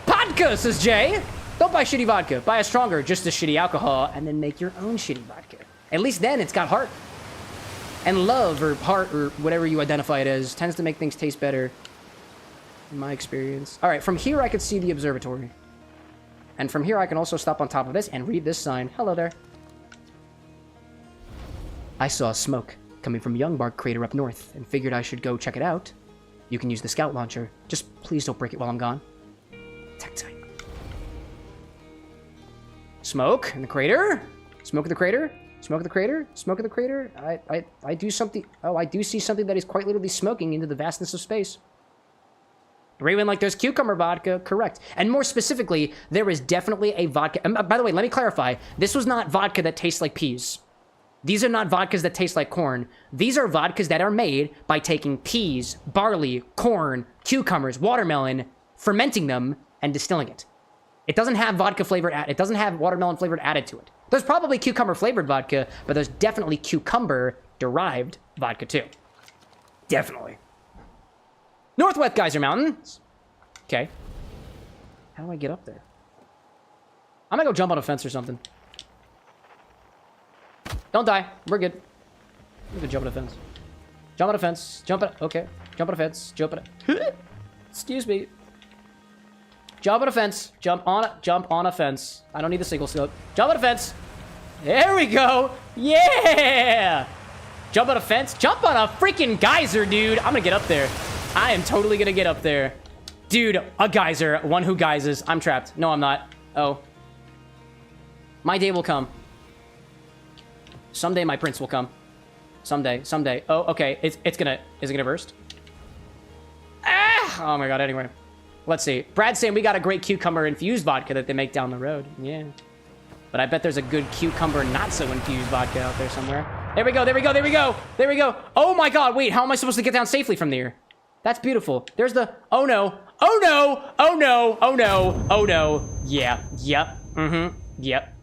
Vodka, says Jay. Don't buy shitty vodka. Buy a stronger, just as shitty alcohol, and then make your own shitty vodka. At least then it's got heart. And love, or heart, or whatever you identify it as, tends to make things taste better, in my experience. All right, from here I could see the observatory. And from here I can also stop on top of this and read this sign. Hello there. I saw smoke coming from Youngbark crater up north and figured I should go check it out. You can use the scout launcher. Just please don't break it while I'm gone. Tight. Smoke in the crater. Smoke in the crater. Smoke in the crater. Smoke in the crater. I do something. Oh, I do see something that is quite literally smoking into the vastness of space. Raven, like there's cucumber vodka. Correct. And more specifically, there is definitely a vodka. And by the way, let me clarify. This was not vodka that tastes like peas. These are not vodkas that taste like corn. These are vodkas that are made by taking peas, barley, corn, cucumbers, watermelon, fermenting them, and distilling it. It doesn't have vodka flavored, it doesn't have watermelon flavored added to it. There's probably cucumber flavored vodka, but there's definitely cucumber derived vodka too. Definitely. Northwest Geyser Mountains. Okay. How do I get up there? I'm gonna go jump on a fence or something. Don't die. We're good. I'm gonna jump on a fence. Jump on a fence. Jump on. Okay. Jump on a fence. Jump on a. Excuse me. Jump on a fence. Jump on a fence. I don't need the single scope. Jump on a fence. There we go. Yeah. Jump on a fence? Jump on a freaking geyser, dude. I'm gonna get up there. I am totally gonna get up there. Dude, a geyser. One who geysers. I'm trapped. No, I'm not. Oh. My day will come. Someday my prince will come. Someday. Oh, okay. Is it gonna burst? Ah! Oh my god, anyway. Let's see. Brad's saying we got a great cucumber infused vodka that they make down the road. Yeah. But I bet there's a good cucumber not so infused vodka out there somewhere. There we go. Oh my god, wait, how am I supposed to get down safely from there? That's beautiful. There's the, oh no. Yeah, yep, yep.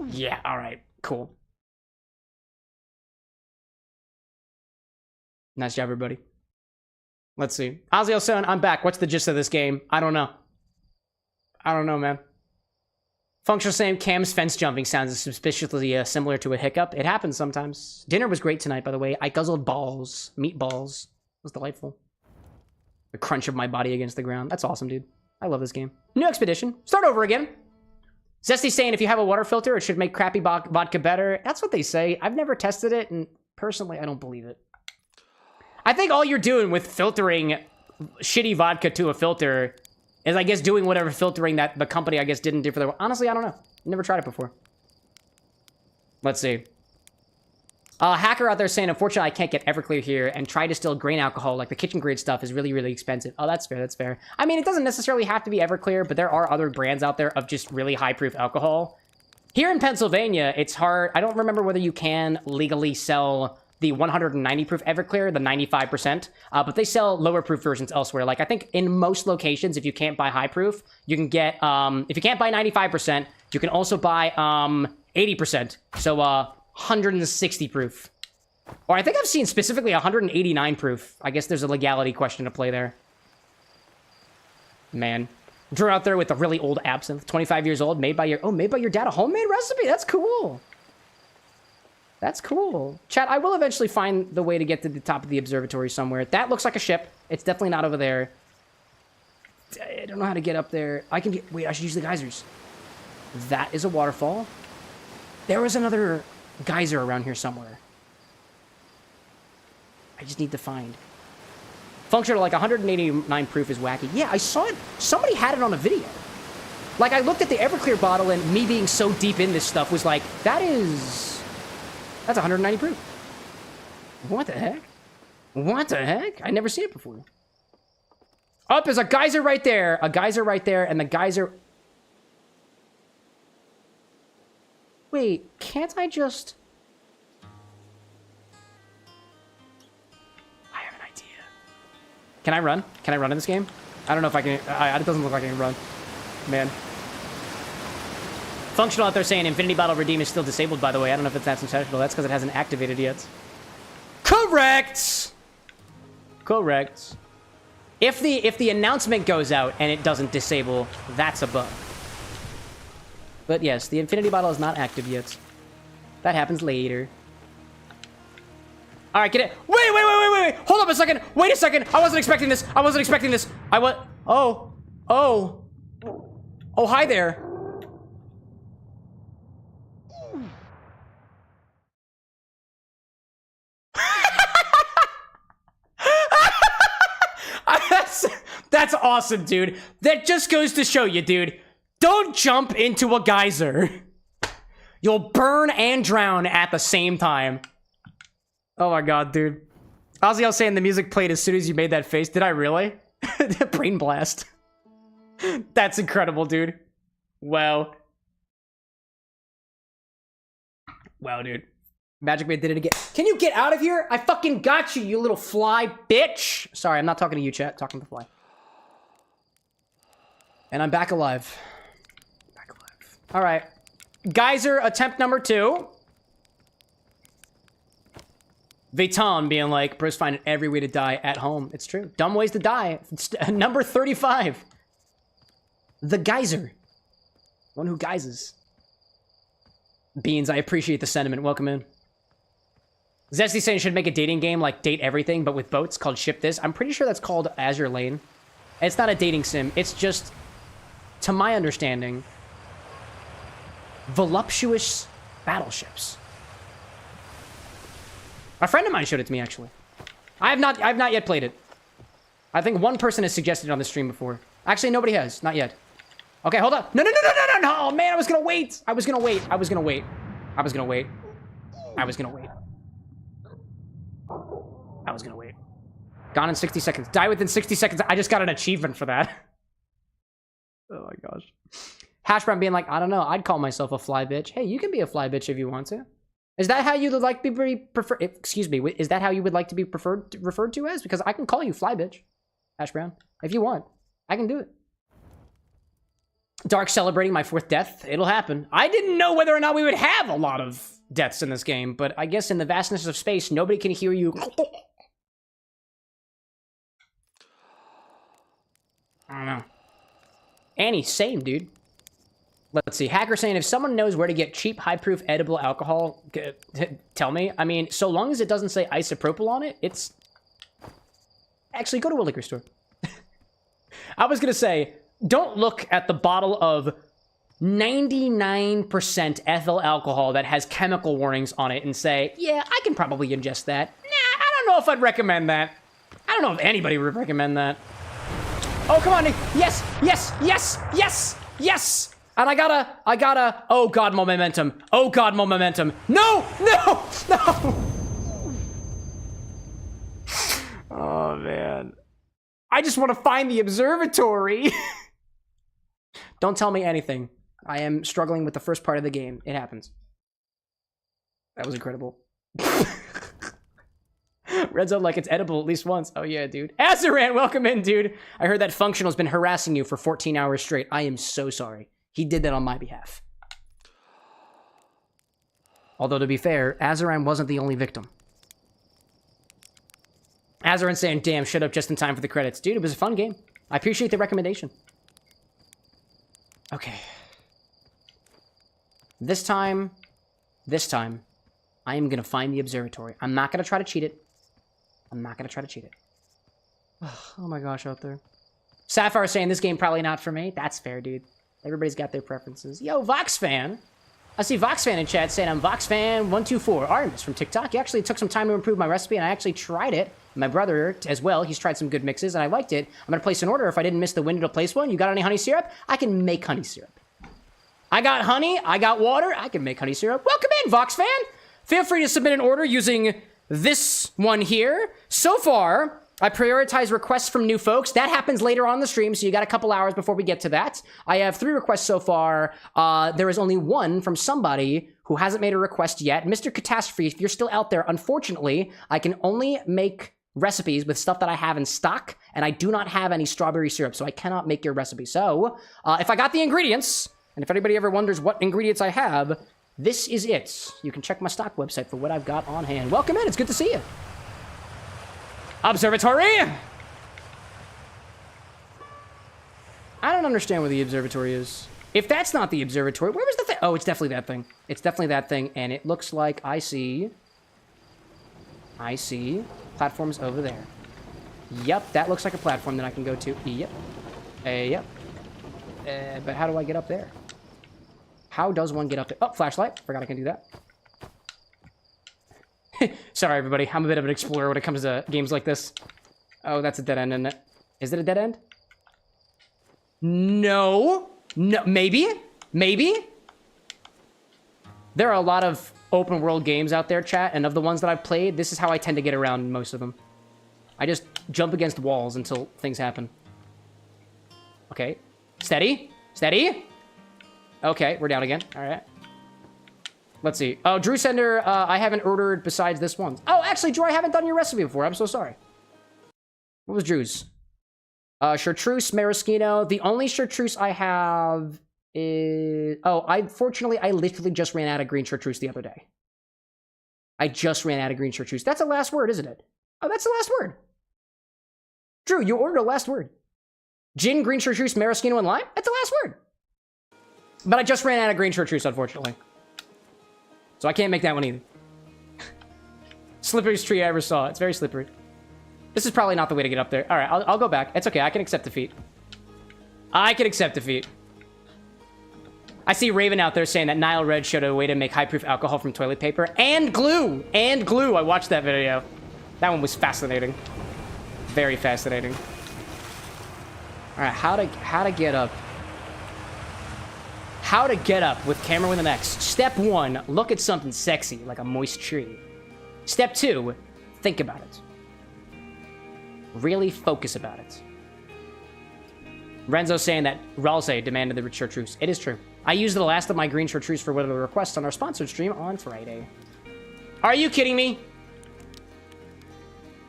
Yeah, alright, cool. Nice job, everybody. Let's see. Ozzy07, I'm back. What's the gist of this game? I don't know, man. Functional saying Cam's fence jumping sounds suspiciously similar to a hiccup. It happens sometimes. Dinner was great tonight, by the way. I guzzled balls. Meatballs. It was delightful. The crunch of my body against the ground. That's awesome, dude. I love this game. New expedition. Start over again. Zesty's saying if you have a water filter, it should make crappy vodka better. That's what they say. I've never tested it, and personally, I don't believe it. I think all you're doing with filtering shitty vodka to a filter is, I guess, doing whatever filtering that the company, I guess, didn't do for their... Honestly, I don't know. Never tried it before. Let's see. Hacker out there saying, unfortunately, I can't get Everclear here and try to distill grain alcohol. Like, the kitchen grade stuff is really, really expensive. Oh, that's fair. That's fair. I mean, it doesn't necessarily have to be Everclear, but there are other brands out there of just really high-proof alcohol. Here in Pennsylvania, it's hard. I don't remember whether you can legally sell the 190 proof Everclear, the 95%, but they sell lower proof versions elsewhere. Like, I think in most locations, if you can't buy high proof, you can get, if you can't buy 95%, you can also buy 80%. So 160 proof. Or I think I've seen specifically 189 proof. I guess there's a legality question to play there. Man. Drew out there with a really old absinthe, 25 years old, made by your dad, a homemade recipe. That's cool. That's cool. Chat, I will eventually find the way to get to the top of the observatory somewhere. That looks like a ship. It's definitely not over there. I don't know how to get up there. I can get... Wait, I should use the geysers. That is a waterfall. There was another geyser around here somewhere. I just need to find. Functional, like 189 proof is wacky. Yeah, I saw it. Somebody had it on a video. Like, I looked at the Everclear bottle, and me being so deep in this stuff was like, that's 190 proof. What the heck? What the heck? I never seen it before. Oh, there's a geyser right there. A geyser right there, and the geyser... Wait, can't I just... I have an idea. Can I run? Can I run in this game? I don't know if I can... it doesn't look like I can run. Man. Functional out there saying Infinity Bottle Redeem is still disabled, by the way. I don't know if that's intentional. That's because it hasn't activated yet. Correct! Correct. If the announcement goes out and it doesn't disable, that's a bug. But yes, the Infinity Bottle is not active yet. That happens later. All right, get it. Wait. Hold up a second. Wait a second. I wasn't expecting this. Oh, hi there. That's awesome, dude. That just goes to show you, dude. Don't jump into a geyser. You'll burn and drown at the same time. Oh my god, dude. Ozzy, I was saying the music played as soon as you made that face. Did I really? Brain blast. That's incredible, dude. Wow. Wow, dude. Magic Man did it again. Can you get out of here? I fucking got you, you little fly bitch. Sorry, I'm not talking to you, chat. Talking to the fly. And I'm back alive. All right. Geyser attempt number 2. Vuitton being like, bro's finding every way to die at home. It's true. Dumb ways to die. Number 35. The geyser. One who geysers. Beans, I appreciate the sentiment. Welcome in. Zesty saying should make a dating game like Date Everything, but with boats called Ship This. I'm pretty sure that's called Azure Lane. It's not a dating sim. It's just, to my understanding, voluptuous battleships. A friend of mine showed it to me, actually. I've not yet played it. I think one person has suggested it on the stream before. Actually, nobody has. Not yet. Okay, hold up. No. Oh, man, I was gonna wait. I was gonna wait. Gone in 60 seconds. Die within 60 seconds. I just got an achievement for that. Oh my gosh. Hash brown being like, I don't know. I'd call myself a fly bitch. Hey, you can be a fly bitch if you want to. Is that how you would like to be preferred? Excuse me. Is that how you would like to be referred to as? Because I can call you fly bitch, Hash brown, if you want. I can do it. Dark celebrating my 4th death. It'll happen. I didn't know whether or not we would have a lot of deaths in this game, but I guess in the vastness of space, nobody can hear you. I don't know. Annie, same, dude. Let's see. Hacker saying, if someone knows where to get cheap, high-proof, edible alcohol, tell me. I mean, so long as it doesn't say isopropyl on it, it's... Actually, go to a liquor store. I was going to say, don't look at the bottle of 99% ethyl alcohol that has chemical warnings on it and say, yeah, I can probably ingest that. Nah, I don't know if I'd recommend that. I don't know if anybody would recommend that. Oh, come on, Nick. Yes. And I gotta, oh God, more momentum. No. Oh, man. I just want to find the observatory. Don't tell me anything. I am struggling with the first part of the game. It happens. That was incredible. Red Zone like it's edible at least once. Oh yeah, dude. Azaran, welcome in, dude. I heard that Functional's been harassing you for 14 hours straight. I am so sorry. He did that on my behalf. Although, to be fair, Azaran wasn't the only victim. Azaran saying, damn, shut up just in time for the credits. Dude, it was a fun game. I appreciate the recommendation. Okay. This time, I am going to find the observatory. I'm not going to try to cheat it. Oh my gosh, out there. Sapphire saying this game probably not for me. That's fair, dude. Everybody's got their preferences. Yo, Vox fan. I see Vox fan in chat saying I'm Vox fan 124. Artemis from TikTok. He actually took some time to improve my recipe, and I actually tried it. My brother as well. He's tried some good mixes, and I liked it. I'm gonna place an order. If I didn't miss the window to place one, you got any honey syrup? I can make honey syrup. I got honey. I got water. I can make honey syrup. Welcome in, Vox fan. Feel free to submit an order using this one here. So far, I prioritize requests from new folks. That happens later on the stream, so you got a couple hours before we get to that. I have 3 requests so far. There is only one from somebody who hasn't made a request yet. Mr. Catastrophe, if you're still out there, unfortunately, I can only make recipes with stuff that I have in stock, and I do not have any strawberry syrup, so I cannot make your recipe. So, if I got the ingredients, and if anybody ever wonders what ingredients I have, this is it. You can check my stock website for what I've got on hand. Welcome in. It's good to see you. Observatory! I don't understand where the observatory is. If that's not the observatory, where was the thing? Oh, it's definitely that thing. It's definitely that thing, and it looks like I see platforms over there. Yep, that looks like a platform that I can go to. Yep. Yep. But how do I get up there? How does one get up there? Oh, flashlight. Forgot I can do that. Sorry, everybody. I'm a bit of an explorer when it comes to games like this. Oh, that's a dead end, isn't it? Is it a dead end? No. No. Maybe. There are a lot of open world games out there, chat, and of the ones that I've played, this is how I tend to get around most of them. I just jump against walls until things happen. Okay. Steady. Okay, we're down again. All right. Let's see. Oh, Drew Sender, I haven't ordered besides this one. Oh, actually, Drew, I haven't done your recipe before. I'm so sorry. What was Drew's? Chartreuse, maraschino. The only chartreuse I have is... Oh, fortunately, I literally just ran out of green chartreuse the other day. That's the last word, isn't it? Oh, that's the last word. Drew, you ordered a last word. Gin, green chartreuse, maraschino, and lime? That's the last word. But I just ran out of green chartreuse, unfortunately. So I can't make that one either. Slipperiest tree I ever saw. It's very slippery. This is probably not the way to get up there. All right, I'll go back. It's okay. I can accept defeat. I I see Raven out there saying that Nile Red showed a way to make high-proof alcohol from toilet paper and glue. And glue. I watched that video. That one was fascinating. Very fascinating. All right, how to get up. How to get up with Camera with an X. Step 1, look at something sexy, like a moist tree. Step 2, think about it. Really focus about it. Renzo's saying that Ralse demanded the chartreuse. It is true. I used the last of my green chartreuse for one of the requests on our sponsored stream on Friday. Are you kidding me?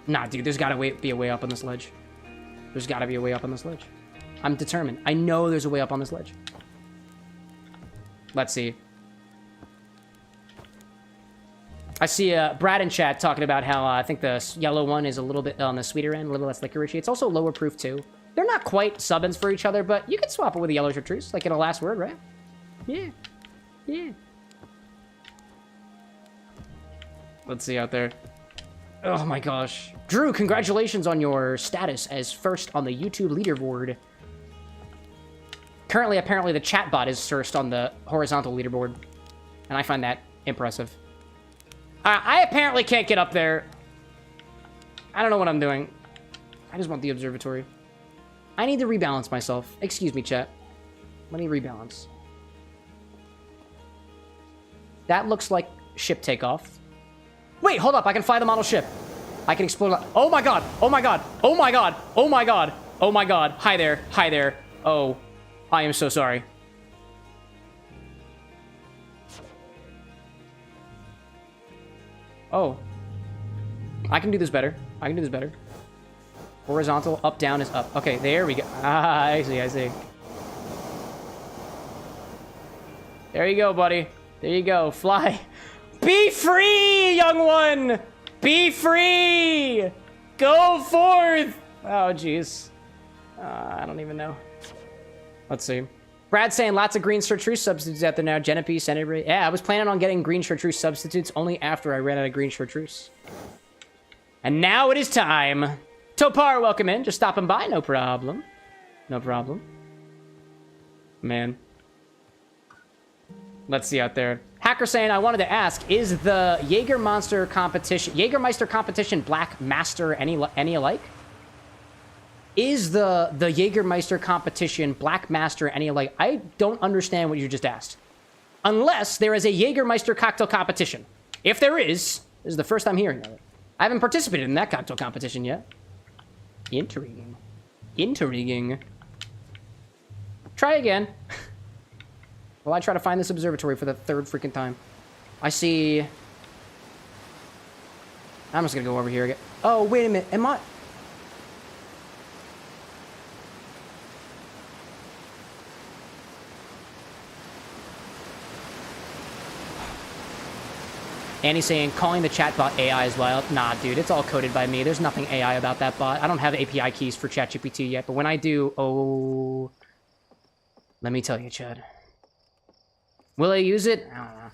Nah, dude, there's gotta be a way up on this ledge. There's gotta be a way up on this ledge. I'm determined. I know there's a way up on this ledge. Let's see. I see Brad in chat talking about how I think the yellow one is a little bit on the sweeter end, a little less liquorichy. It's also lower proof too. They're not quite sub-ins for each other, but you can swap it with a yellow chartreuse, like in a last word, right? Yeah. Yeah. Let's see out there. Oh my gosh. Drew, congratulations on your status as first on the YouTube leaderboard. Currently, apparently, the chat bot is first on the horizontal leaderboard. And I find that impressive. I apparently can't get up there. I don't know what I'm doing. I just want the observatory. I need to rebalance myself. Excuse me, chat. Let me rebalance. That looks like ship takeoff. Wait, hold up. I can fly the model ship. I can explode. Oh my god. Oh my god. Oh my god. Oh my god. Oh my god. Hi there. Hi there. Oh. I am so sorry. Oh. I can do this better. I can do this better. Horizontal, up, down is up. Okay, there we go. Ah, I see, I see. There you go, buddy. There you go. Fly. Be free, young one! Be free! Go forth! Oh, jeez. I don't even know. Let's see. Brad's saying lots of green chartreuse substitutes out there now. Genepi, Senator. Yeah, I was planning on getting green chartreuse substitutes only after I ran out of green chartreuse. And now it is time. Topar, welcome in. Just stopping by. No problem. No problem. Man. Let's see out there. Hacker saying, I wanted to ask, is the Jägermeister competition Black Master any alike? Is the Jägermeister competition Black Master any alike? I don't understand what you just asked. Unless there is a Jägermeister cocktail competition. If there is, this is the first I'm hearing of it. I haven't participated in that cocktail competition yet. Intriguing. Intriguing. Try again. Well, I try to find this observatory for the third freaking time. I see... I'm just gonna go over here again. Oh, wait a minute. Am I... Annie's saying, calling the chat bot AI is wild. Nah, dude, it's all coded by me. There's nothing AI about that bot. I don't have API keys for ChatGPT yet, but when I do, oh... Let me tell you, Chad. Will I use it? I don't know.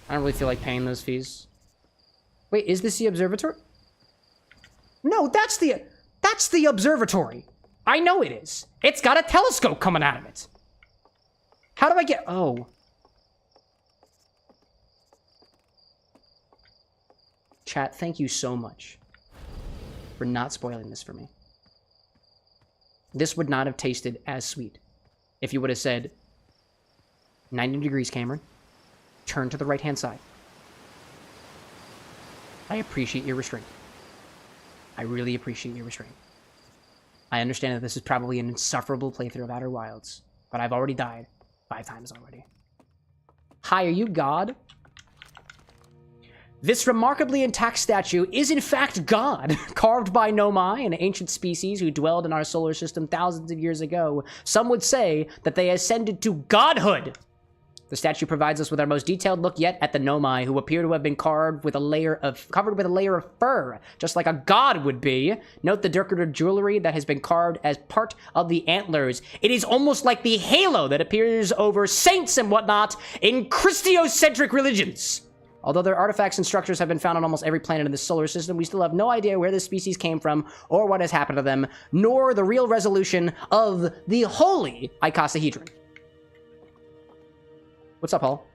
I don't really feel like paying those fees. Wait, is this the observatory? No, that's the observatory. I know it is. It's got a telescope coming out of it. How do I get... Oh... Chat, thank you so much for not spoiling this for me. This would not have tasted as sweet if you would have said, 90 degrees, Cameron. Turn to the right-hand side. I appreciate your restraint. I really appreciate your restraint. I understand that this is probably an insufferable playthrough of Outer Wilds, but I've already died 5 times already. Hi, are you God? This remarkably intact statue is in fact God, carved by Nomai, an ancient species who dwelled in our solar system thousands of years ago. Some would say that they ascended to godhood. The statue provides us with our most detailed look yet at the Nomai, who appear to have been covered with a layer of fur, just like a god would be. Note the decorative jewelry that has been carved as part of the antlers. It is almost like the halo that appears over saints and whatnot in Christocentric religions. Although their artifacts and structures have been found on almost every planet in the solar system, we still have no idea where this species came from or what has happened to them, nor the real resolution of the holy icosahedron. What's up, Paul?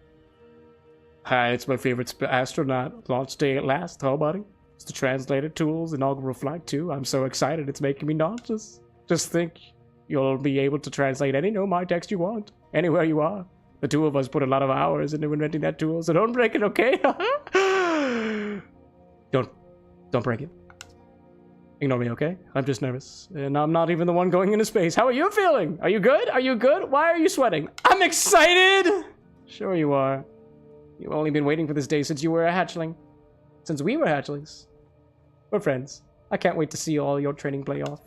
Hi, it's my favorite astronaut. Launch day at last, huh, buddy? It's the translator tool's inaugural flight, too. I'm so excited, it's making me nauseous. Just think, you'll be able to translate any Nomai text you want, anywhere you are. The two of us put a lot of hours into inventing that tool, so don't break it, okay? Don't break it. Ignore me, okay? I'm just nervous. And I'm not even the one going into space. How are you feeling? Are you good? Are you good? Why are you sweating? I'm excited! Sure you are. You've only been waiting for this day since you were a hatchling. Since we were hatchlings. We're friends. I can't wait to see all your training play off.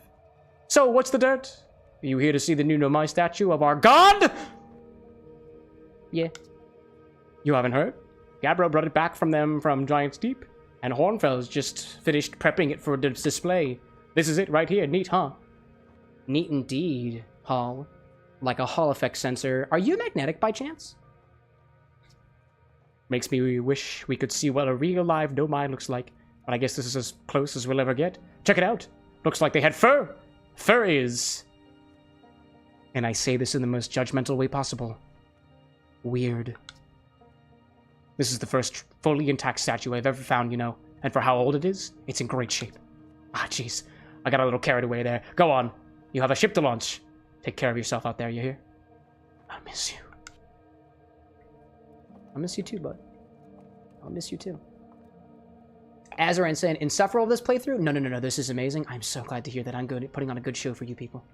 So, what's the dirt? Are you here to see the new Nomai statue of our god? Yeah. You haven't heard? Gabbro brought it back from them from Giant's Deep, and Hornfels just finished prepping it for display. This is it right here. Neat, huh? Neat indeed, Paul. Like a Hall effect sensor. Are you magnetic by chance? Makes me wish we could see what a real live Nomai looks like, but I guess this is as close as we'll ever get. Check it out. Looks like they had fur. Fur is... And I say this in the most judgmental way possible. Weird. This is the first fully intact statue I've ever found, you know. And for how old it is, it's in great shape. Ah, jeez. I got a little carried away there. Go on. You have a ship to launch. Take care of yourself out there, you hear? I miss you. I miss you too, bud. I'll miss you too. Azaran saying, insufferable this playthrough? No. This is amazing. I'm so glad to hear that. I'm good at putting on a good show for you people.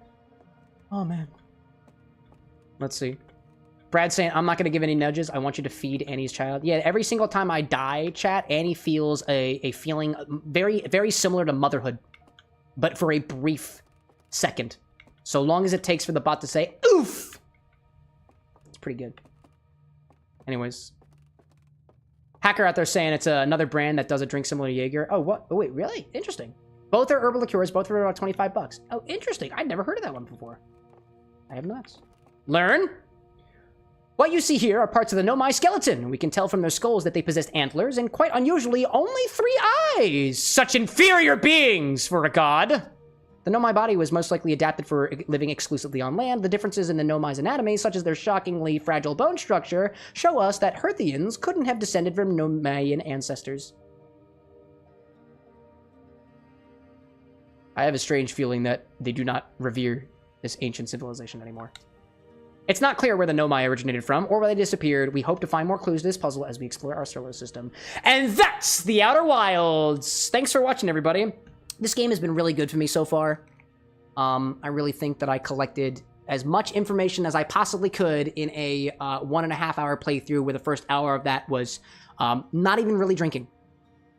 Oh, man. Let's see. Brad saying, I'm not going to give any nudges. I want you to feed Annie's child. Yeah, every single time I die, chat, Annie feels a feeling very, very similar to motherhood. But for a brief second. So long as it takes for the bot to say, oof! It's pretty good. Anyways. Hacker out there saying it's another brand that does a drink similar to Jaeger. Oh, what? Oh, wait, really? Interesting. Both are herbal liqueurs. Both are about 25 bucks. Oh, interesting. I'd never heard of that one before. I have not. Learn. What you see here are parts of the Nomai skeleton. We can tell from their skulls that they possessed antlers and, quite unusually, only 3 eyes. Such inferior beings for a god. The Nomai body was most likely adapted for living exclusively on land. The differences in the Nomai's anatomy, such as their shockingly fragile bone structure, show us that Herthians couldn't have descended from Nomaian ancestors. I have a strange feeling that they do not revere this ancient civilization anymore. It's not clear where the Nomai originated from, or where they disappeared. We hope to find more clues to this puzzle as we explore our solar system. And that's the Outer Wilds! Thanks for watching, everybody. This game has been really good for me so far. I really think that I collected as much information as I possibly could in a 1.5 hour playthrough, where the first hour of that was not even really drinking.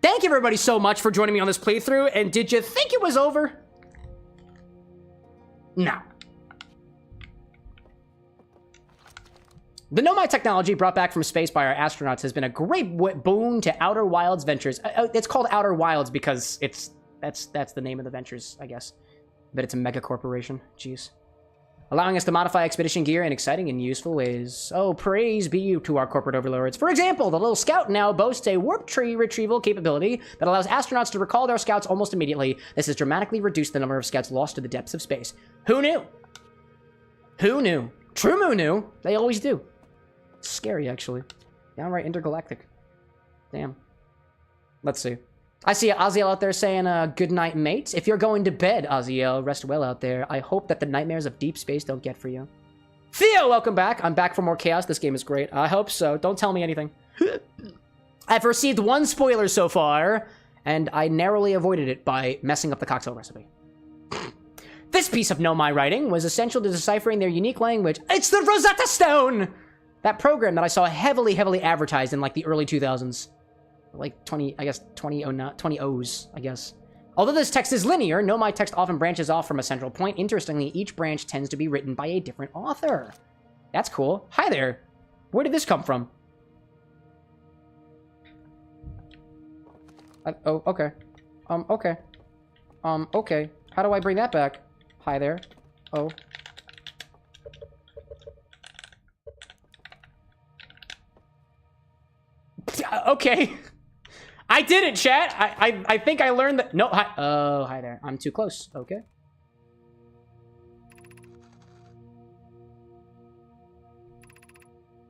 Thank you, everybody, so much for joining me on this playthrough, and did you think it was over? No. The Nomai technology brought back from space by our astronauts has been a great boon to Outer Wilds ventures. It's called Outer Wilds because that's the name of the ventures, I guess. But it's a mega corporation. Jeez. Allowing us to modify expedition gear in exciting and useful ways. Oh, praise be you to our corporate overlords. For example, the little scout now boasts a warp tree retrieval capability that allows astronauts to recall their scouts almost immediately. This has dramatically reduced the number of scouts lost to the depths of space. Who knew? Who knew? Trumu knew. They always do. It's scary, actually. Downright intergalactic. Damn. Let's see. I see Aziel out there saying, good night, mate. If you're going to bed, Aziel, rest well out there. I hope that the nightmares of deep space don't get for you. Theo, welcome back. I'm back for more chaos. This game is great. I hope so. Don't tell me anything. I've received 1 spoiler so far, and I narrowly avoided it by messing up the cocktail recipe. This piece of Nomai writing was essential to deciphering their unique language. It's the Rosetta Stone! That program that I saw heavily advertised in, like, the early 2000s. Like 20 O's, I guess. Although this text is linear, Nomai text often branches off from a central point. Interestingly, each branch tends to be written by a different author. That's cool. Hi there. Where did this come from? Oh, okay. Okay. Okay. How do I bring that back? Hi there. Oh. Okay. I did it, chat. I think I learned that. No, hi. Oh, hi there. I'm too close. Okay.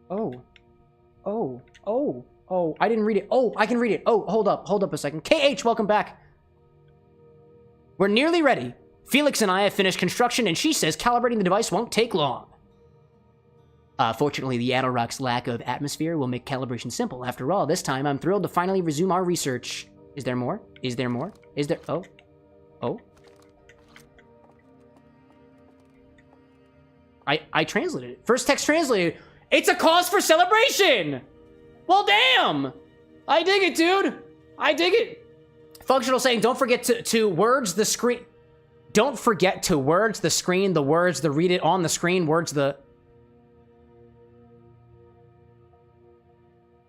Oh. Oh, I didn't read it. Oh, I can read it. Oh, hold up a second. KH, welcome back. We're nearly ready. Felix and I have finished construction, and she says calibrating the device won't take long. Fortunately, the Adelrock's lack of atmosphere will make calibration simple. After all, this time I'm thrilled to finally resume our research. Is there more? Is there more? Is there... Oh. Oh. I translated it. First text translated. It's a cause for celebration! Well, damn! I dig it, dude! I dig it! Functional saying, don't forget to words the screen... Don't forget to words the screen, the words, the read it on the screen, words the...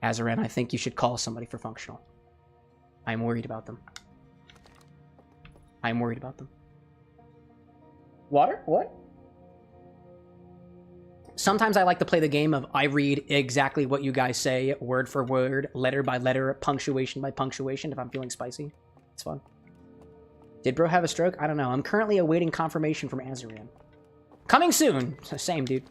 Azaran, I think you should call somebody for functional. I'm worried about them. I'm worried about them. Water? What? Sometimes I like to play the game of I read exactly what you guys say, word for word, letter by letter, punctuation by punctuation, if I'm feeling spicy. It's fun. Did bro have a stroke? I don't know. I'm currently awaiting confirmation from Azaran. Coming soon. Same, dude.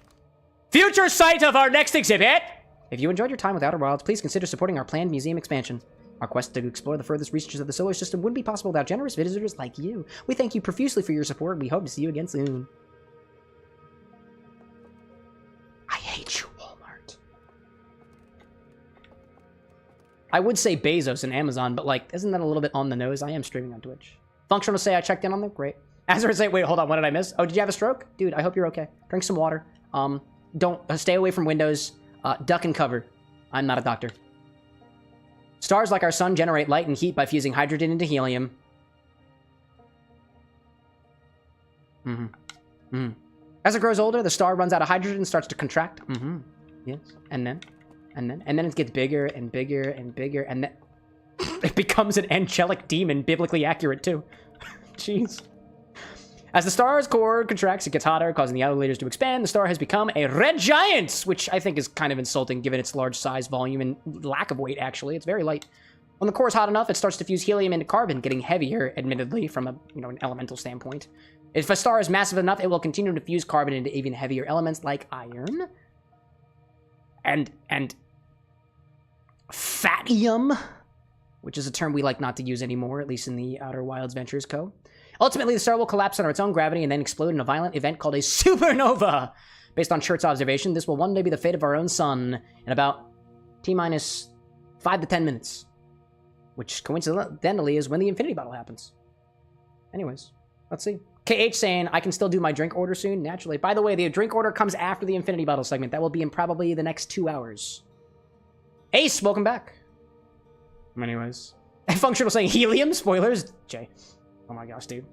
Future site of our next exhibit! If you enjoyed your time with Outer Wilds, please consider supporting our planned museum expansion. Our quest to explore the furthest reaches of the solar system wouldn't be possible without generous visitors like you. We thank you profusely for your support. We hope to see you again soon. I hate you, Walmart. I would say Bezos and Amazon, but like, isn't that a little bit on the nose? I am streaming on Twitch. Functional say I checked in on them. Great. Azra say, wait, hold on. What did I miss? Oh, did you have a stroke? Dude, I hope you're okay. Drink some water. Don't stay away from windows. Duck and cover. I'm not a doctor. Stars like our sun generate light and heat by fusing hydrogen into helium. As it grows older, the star runs out of hydrogen and starts to contract. Yes. And then it gets bigger and bigger and bigger, and then it becomes an angelic demon, biblically accurate too. Jeez. As the star's core contracts, it gets hotter, causing the outer layers to expand. The star has become a red giant, which I think is kind of insulting given its large size, volume, and lack of weight, actually. It's very light. When the core is hot enough, it starts to fuse helium into carbon, getting heavier, admittedly, from a, an elemental standpoint. If a star is massive enough, it will continue to fuse carbon into even heavier elements like iron and fatium, which is a term we like not to use anymore, at least in the Outer Wilds Ventures Co. Ultimately, the star will collapse under its own gravity and then explode in a violent event called a supernova. Based on Chert's observation, this will one day be the fate of our own sun in about T-minus 5 to 10 minutes. Which, coincidentally, is when the infinity battle happens. Anyways, let's see. KH saying, I can still do my drink order soon? Naturally. By the way, the drink order comes after the infinity battle segment. That will be in probably the next 2 hours. Ace, welcome back. Anyways. Functional saying, helium? Spoilers? Jay. Oh my gosh, dude.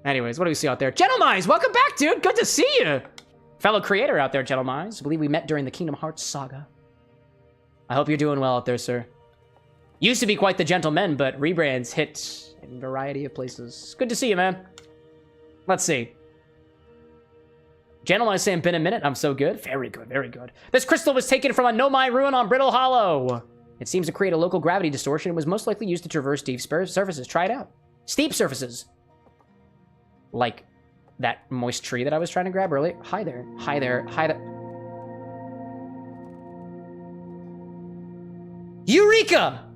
Anyways, what do we see out there? Gentlemines, welcome back, dude. Good to see you. Fellow creator out there, Gentlemines. I believe we met during the Kingdom Hearts saga. I hope you're doing well out there, sir. Used to be quite the gentleman, but rebrands hit in a variety of places. Good to see you, man. Let's see. Gentleman is saying, been a minute. I'm so good. Very good, very good. This crystal was taken from a Nomai ruin on Brittle Hollow. It seems to create a local gravity distortion and was most likely used to traverse steep surfaces. Try it out. Steep surfaces. Like that moist tree that I was trying to grab earlier. Hi there. Hi there. Hi there. Eureka!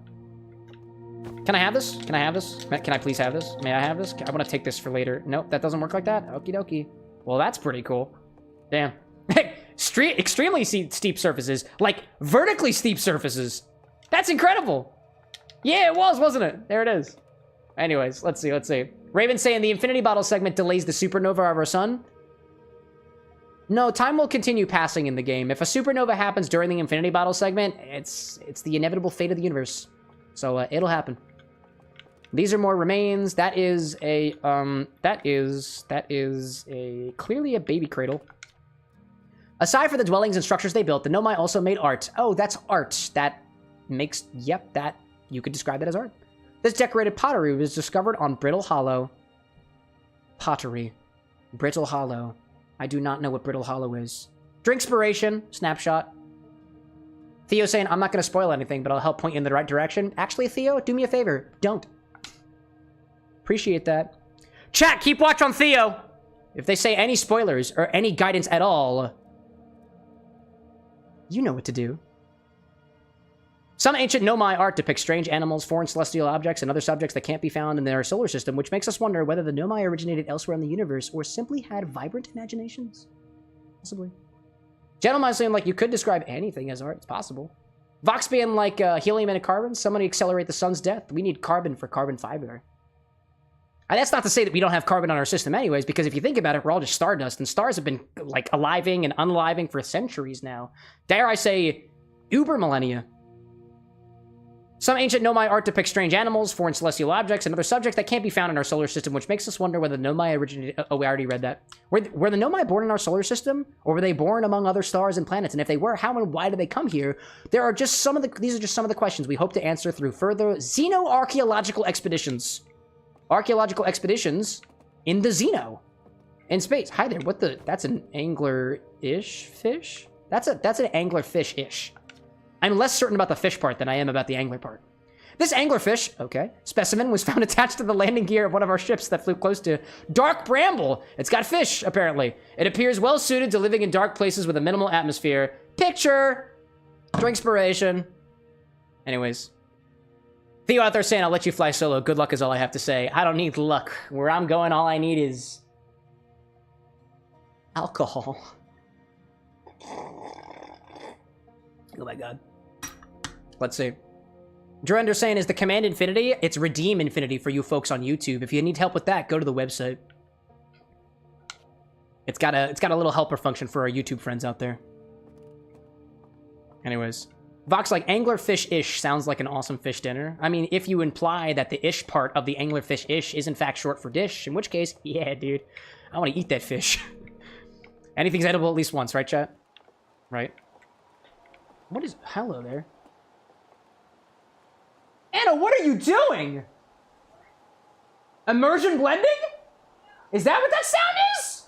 Can I have this? Can I have this? Can I please have this? May I have this? I want to take this for later. Nope, that doesn't work like that. Okie dokie. Well, that's pretty cool. Damn. Extremely steep surfaces. Like, vertically steep surfaces. That's incredible. Yeah, it was, wasn't it? There it is. Anyways, let's see, let's see. Raven saying the Infinity Bottle segment delays the supernova of our sun. No, time will continue passing in the game. If a supernova happens during the Infinity Bottle segment, it's the inevitable fate of the universe. So, it'll happen. These are more remains. That is a, clearly a baby cradle. Aside from the dwellings and structures they built, the Nomai also made art. Oh, that's art. That makes, yep, that, you could describe that as art. This decorated pottery was discovered on Brittle Hollow. Pottery. Brittle Hollow. I do not know what Brittle Hollow is. Drinkspiration. Snapshot. Theo saying, I'm not going to spoil anything, but I'll help point you in the right direction. Actually, Theo, do me a favor. Don't. Appreciate that. Chat, keep watch on Theo. If they say any spoilers or any guidance at all, you know what to do. Some ancient Nomai art depicts strange animals, foreign celestial objects, and other subjects that can't be found in their solar system, which makes us wonder whether the Nomai originated elsewhere in the universe or simply had vibrant imaginations. Possibly. Gentleman saying, like, you could describe anything as art. It's possible. Vox being like helium and carbon. Somebody accelerate the sun's death. We need carbon for carbon fiber. And that's not to say that we don't have carbon on our system anyways, because if you think about it, we're all just stardust, and stars have been, like, aliving and unaliving for centuries now. Dare I say, uber millennia. Some ancient Nomai art depicts strange animals, foreign celestial objects, and other subjects that can't be found in our solar system, which makes us wonder whether the Nomai originated... Oh, we already read that. Were the Nomai born in our solar system? Or were they born among other stars and planets? And if they were, how and why did they come here? These are just some of the questions we hope to answer through further xeno-archaeological expeditions. Archaeological expeditions in the Xeno. In space. Hi there, what the... That's an angler-ish fish? That's an anglerfish-ish. I'm less certain about the fish part than I am about the angler part. This anglerfish, okay, specimen was found attached to the landing gear of one of our ships that flew close to Dark Bramble. It's got fish, apparently. It appears well suited to living in dark places with a minimal atmosphere. Picture! Drinkspiration. Anyways. Theo out there saying, I'll let you fly solo. Good luck is all I have to say. I don't need luck. Where I'm going, all I need is... alcohol. Oh my god. Let's see. Durender saying, is the command infinity? It's redeem infinity for you folks on YouTube. If you need help with that, go to the website. It's got a little helper function for our YouTube friends out there. Anyways. Vox like anglerfish-ish sounds like an awesome fish dinner. I mean, if you imply that the ish part of the anglerfish-ish is in fact short for dish, in which case, yeah, dude. I want to eat that fish. Anything's edible at least once, right, chat? Right? What is... Hello there. Anna, what are you doing? Immersion blending? Is that what that sound is?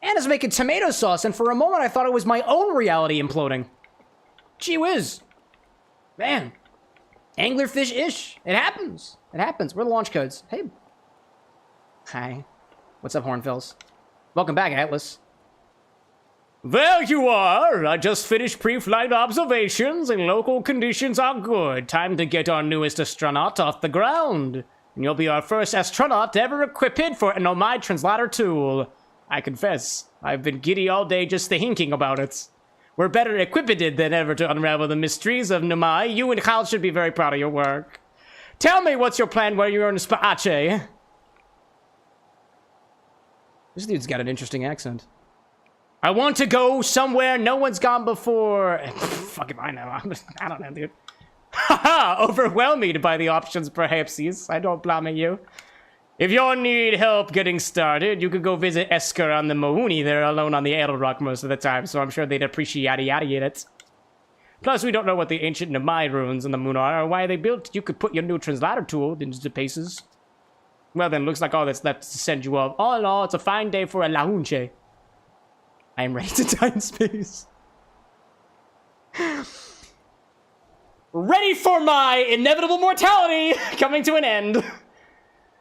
Anna's making tomato sauce, and for a moment I thought it was my own reality imploding. Gee whiz. Man. Anglerfish-ish. It happens. It happens. We're the launch codes. Hey. Hi. What's up, Hornfills? Welcome back, Atlas. There you are! I just finished pre-flight observations and local conditions are good. Time to get our newest astronaut off the ground. And you'll be our first astronaut ever equipped for an Nomai translator tool. I confess, I've been giddy all day just thinking about it. We're better equipped than ever to unravel the mysteries of Nomai. You and Kyle should be very proud of your work. Tell me what's your plan while you're in Space. This dude's got an interesting accent. I want to go somewhere no one's gone before. Fuck if I know. I don't know, dude. Haha! Overwhelmed by the options, perhaps. I don't blame you. If you need help getting started, you could go visit Esker on the Mahuni. They're alone on the Edelrock most of the time, so I'm sure they'd appreciate it. Plus, we don't know what the ancient Nomai ruins on the moon are, or why they built. You could put your new translator tool into paces. Well then, looks like all that's left is to send you off. All in all, it's a fine day for a lahunche. I am ready to die in space. Ready for my inevitable mortality coming to an end.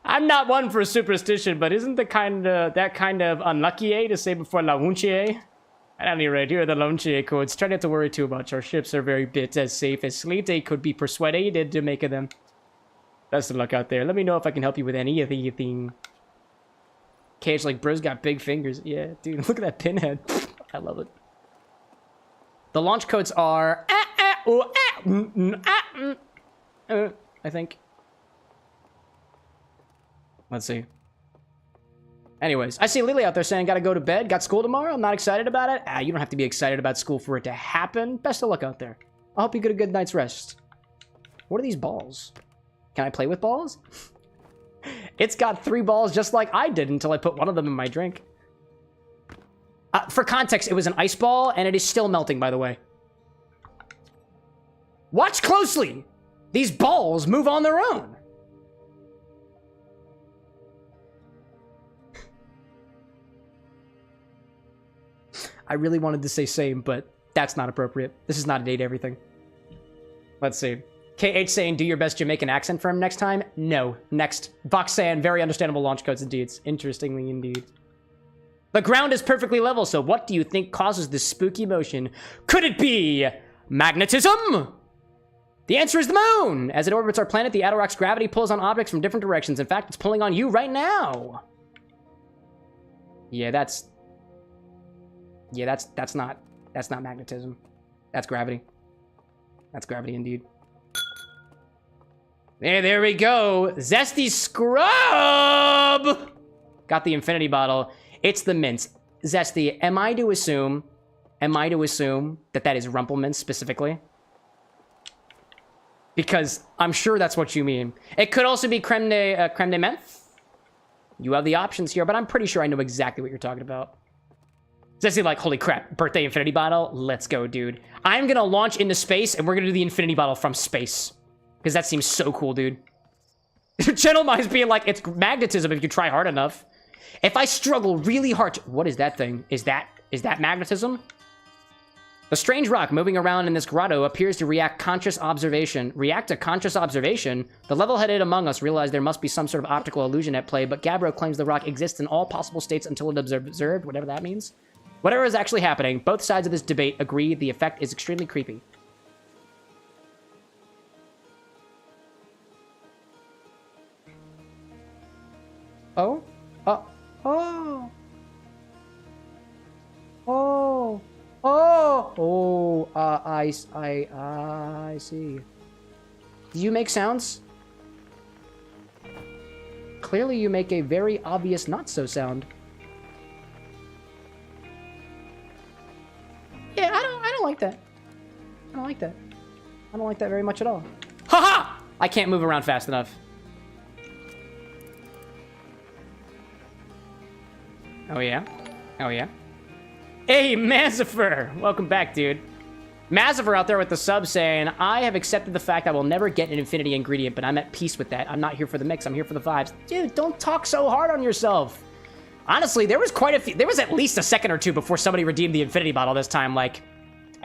I'm not one for superstition, but isn't that kind of unlucky to say before lahunche? At any rate, here are the lahunche codes. Try not to worry too much. Our ships are very bit as safe as Slite could be persuaded to make of them. Best of luck out there. Let me know if I can help you with anything. Cage like, bro's got big fingers. Yeah, dude, look at that pinhead. I love it. The launch codes are... I think. Let's see. Anyways, I see Lily out there saying, gotta go to bed, got school tomorrow, I'm not excited about it. You don't have to be excited about school for it to happen. Best of luck out there. I hope you get a good night's rest. What are these balls? Can I play with balls? It's got 3 balls just like I did until I put one of them in my drink. For context, it was an ice ball, and it is still melting, by the way. Watch closely! These balls move on their own. I really wanted to say same, but that's not appropriate. This is not a date everything. Let's see. KH saying, do your best Jamaican accent for him next time? No. Next. Vox saying, very understandable launch codes indeed. Interestingly indeed. The ground is perfectly level, so what do you think causes this spooky motion? Could it be magnetism? The answer is the moon. As it orbits our planet, the outer rock's gravity pulls on objects from different directions. In fact, it's pulling on you right now. Yeah, that's not magnetism. That's gravity. That's gravity indeed. There we go. Zesty Scrub! Got the infinity bottle. It's the mints. Zesty, am I to assume that that is Rumplemint specifically? Because I'm sure that's what you mean. It could also be creme de menthe. You have the options here, but I'm pretty sure I know exactly what you're talking about. Zesty like, holy crap, birthday infinity bottle? Let's go, dude. I'm gonna launch into space, and we're gonna do the infinity bottle from space. Because that seems so cool, dude. Channel Minds being like, it's magnetism if you try hard enough. If I struggle really hard to... What is that thing? Is that magnetism? The strange rock moving around in this grotto appears to react to conscious observation. The level-headed among us realize there must be some sort of optical illusion at play, but Gabbro claims the rock exists in all possible states until it is observed, whatever that means. Whatever is actually happening, both sides of this debate agree the effect is extremely creepy. Oh? Oh. I see. Do you make sounds? Clearly you make a very obvious not-so sound. Yeah, I don't like that. I don't like that. I don't like that very much at all. Haha! I can't move around fast enough. Oh yeah? Oh yeah? Hey, Mazifer! Welcome back, dude. Mazifer out there with the sub saying, I have accepted the fact I will never get an infinity ingredient, but I'm at peace with that. I'm not here for the mix, I'm here for the vibes. Dude, don't talk so hard on yourself. Honestly, there was quite a few, there was at least a second or two before somebody redeemed the infinity bottle this time. Like,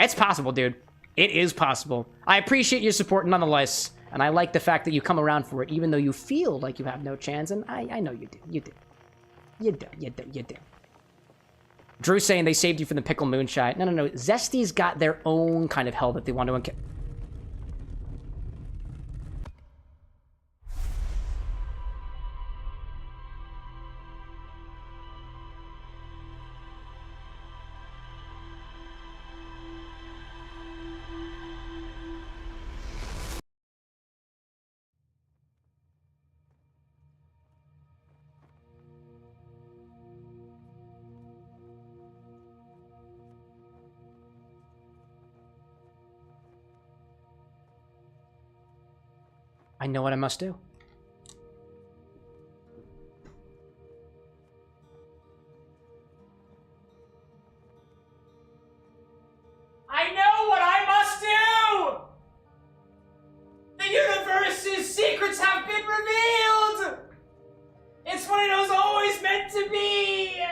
it's possible, dude. It is possible. I appreciate your support nonetheless, and I like the fact that you come around for it, even though you feel like you have no chance, and I know you do. You do. You do. Drew saying they saved you from the pickle moonshine. No. Zesty's got their own kind of hell that they want to encounter. I know what I must do. I know what I must do! The universe's secrets have been revealed! It's what it was always meant to be!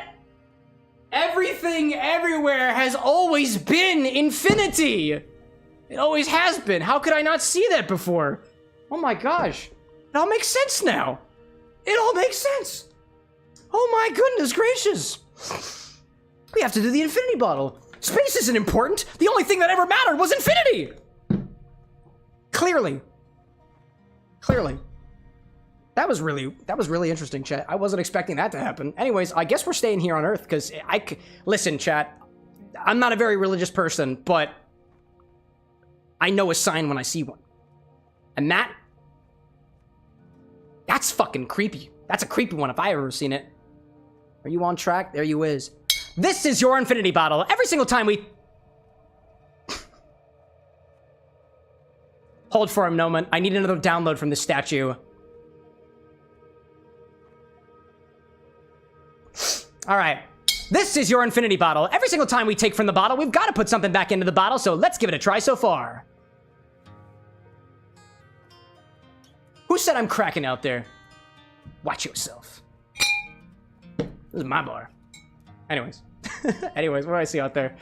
Everything everywhere has always been infinity! It always has been. How could I not see that before? Oh my gosh. It all makes sense now. It all makes sense. Oh my goodness gracious. We have to do the infinity bottle. Space isn't important. The only thing that ever mattered was infinity. Clearly. That was really interesting, chat. I wasn't expecting that to happen. Anyways, I guess we're staying here on Earth because listen, chat. I'm not a very religious person, but I know a sign when I see one. And that's fucking creepy. That's a creepy one if I ever seen it. Are you on track? There you is. This is your infinity bottle. Every single time we... Hold for a moment. I need another download from this statue. Alright. This is your infinity bottle. Every single time we take from the bottle, we've got to put something back into the bottle, so let's give it a try so far. Who said I'm cracking out there? Watch yourself. This is my bar. Anyways. Anyways, what do I see out there?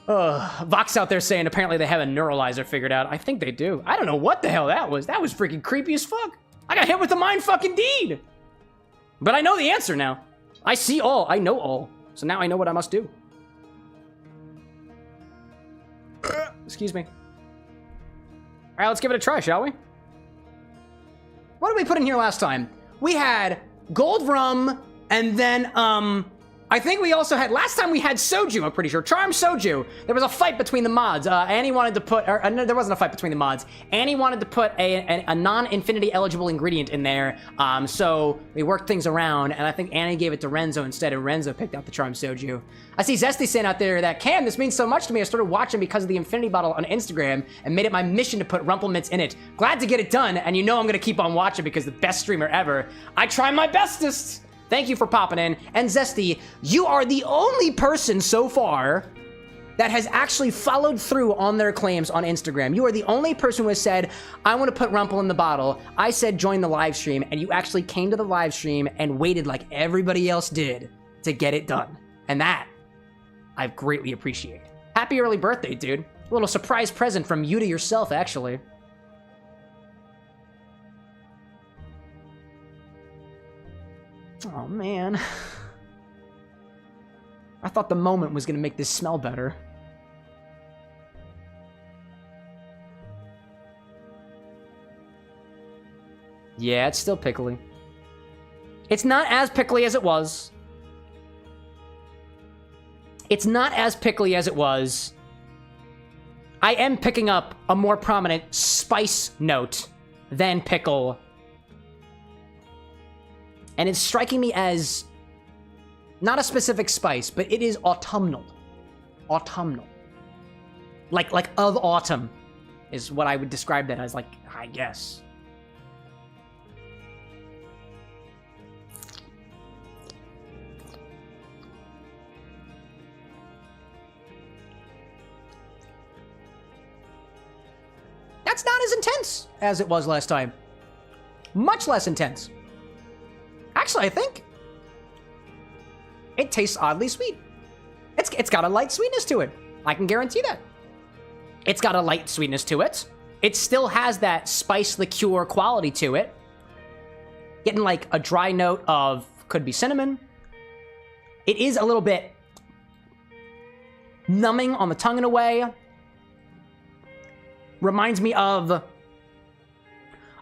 Vox out there saying apparently they have a neuralizer figured out. I think they do. I don't know what the hell that was. That was freaking creepy as fuck. I got hit with the mind fucking deed. But I know the answer now. I see all. I know all. So now I know what I must do. Excuse me. All right, let's give it a try, shall we? What did we put in here last time? We had gold rum, and then, I think we also had, last time we had soju, I'm pretty sure. Charm soju. There was a fight between the mods. Annie wanted to put, no, there wasn't a fight between the mods. Annie wanted to put a non-infinity eligible ingredient in there. So we worked things around, and I think Annie gave it to Renzo instead, and Renzo picked out the charm soju. I see Zesty saying out there that, Cam, this means so much to me. I started watching because of the infinity bottle on Instagram and made it my mission to put Rumplemints in it. Glad to get it done, and you know I'm gonna keep on watching because the best streamer ever. I try my bestest. Thank you for popping in. And Zesty, you are the only person so far that has actually followed through on their claims on Instagram. You are the only person who has said, I want to put Rumple in the bottle. I said join the live stream, and you actually came to the live stream and waited like everybody else did to get it done. And that, I greatly appreciate. Happy early birthday, dude. A little surprise present from you to yourself, actually. Oh, man. I thought the moment was gonna make this smell better. Yeah, it's still pickly. It's not as pickly as it was. It's not as pickly as it was. I am picking up a more prominent spice note than pickle. And it's striking me as not a specific spice, but it is autumnal. Autumnal. Like of autumn is what I would describe that as, like, I guess. That's not as intense as it was last time. Much less intense. Actually, I think it tastes oddly sweet. It's got a light sweetness to it. I can guarantee that. It's got a light sweetness to it. It still has that spice liqueur quality to it. Getting like a dry note of, could be cinnamon. It is a little bit numbing on the tongue in a way. Reminds me of,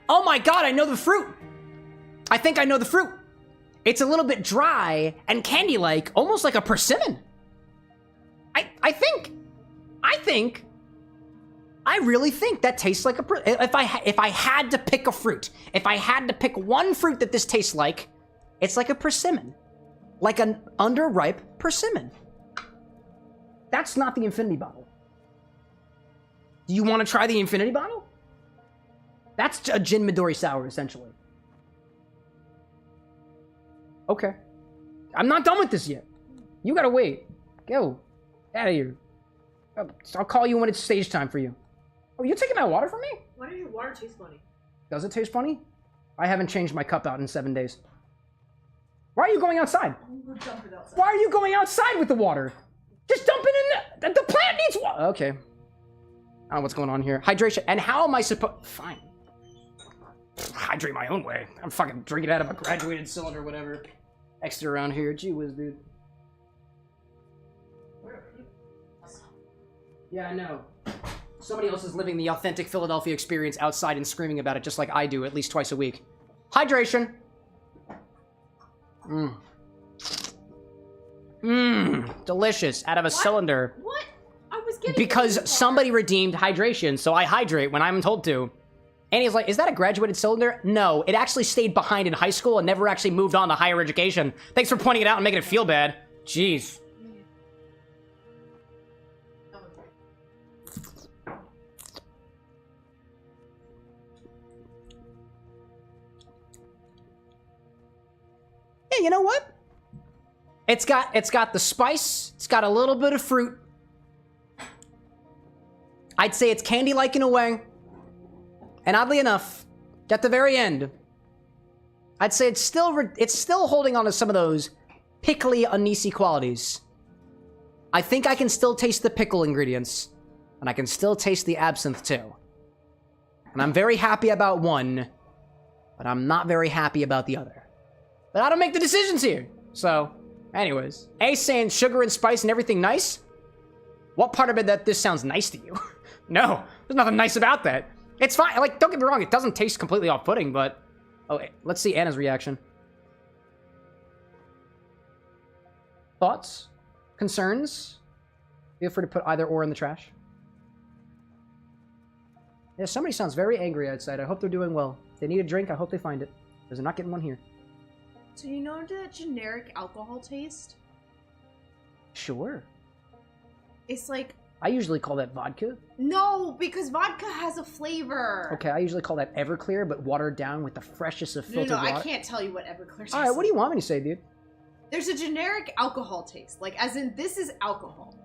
oh my god, I know the fruit. I think I know the fruit. It's a little bit dry and candy-like, almost like a persimmon. I really think that tastes like a if I had to pick a fruit, if I had to pick one fruit that this tastes like, it's like a persimmon, like an underripe persimmon. That's not the infinity bottle. Do you want to try the infinity bottle? That's a gin Midori sour, essentially. Okay. I'm not done with this yet. You gotta wait. Go. Out of here. I'll call you when it's stage time for you. Oh, you taking my water from me? Why does your water taste funny? Does it taste funny? I haven't changed my cup out in 7 days. Why are you going outside? We'll dump it outside. Why are you going outside with the water? Just dump it in the plant needs water. Okay. I don't know what's going on here. Hydration. And how am I supposed... Fine. Hydrate my own way. I'm fucking drinking out of a graduated cylinder, whatever. Extra around here. Gee whiz, dude. Yeah, I know. Somebody else is living the authentic Philadelphia experience outside and screaming about it just like I do at least twice a week. Hydration. Delicious. Out of a cylinder. What? I was getting... Because somebody redeemed hydration, so I hydrate when I'm told to. And he's like, is that a graduated cylinder? No, it actually stayed behind in high school and never actually moved on to higher education. Thanks for pointing it out and making it feel bad. Jeez. Yeah, you know what? It's got the spice. It's got a little bit of fruit. I'd say it's candy-like in a way. And oddly enough, at the very end, I'd say it's still holding on to some of those pickly, anisey qualities. I think I can still taste the pickle ingredients, and I can still taste the absinthe too. And I'm very happy about one, but I'm not very happy about the other. But I don't make the decisions here, so Anyways, Ace saying sugar and spice and everything nice? What part of it that this sounds nice to you? No, there's nothing nice about that. It's fine. Like, don't get me wrong, it doesn't taste completely off-putting, but... Oh, let's see Anna's reaction. Thoughts? Concerns? Feel free to put either or in the trash. Yeah, somebody sounds very angry outside. I hope they're doing well. If they need a drink, I hope they find it. Because they're not getting one here. So you know that generic alcohol taste? Sure. It's like... I usually call that vodka. No, because vodka has a flavor. Okay, I usually call that Everclear, but watered down with the freshest of filtered water. I can't tell you what Everclear tastes Alright, what do you want me to say, dude? There's a generic alcohol taste. Like, as in, this is alcohol.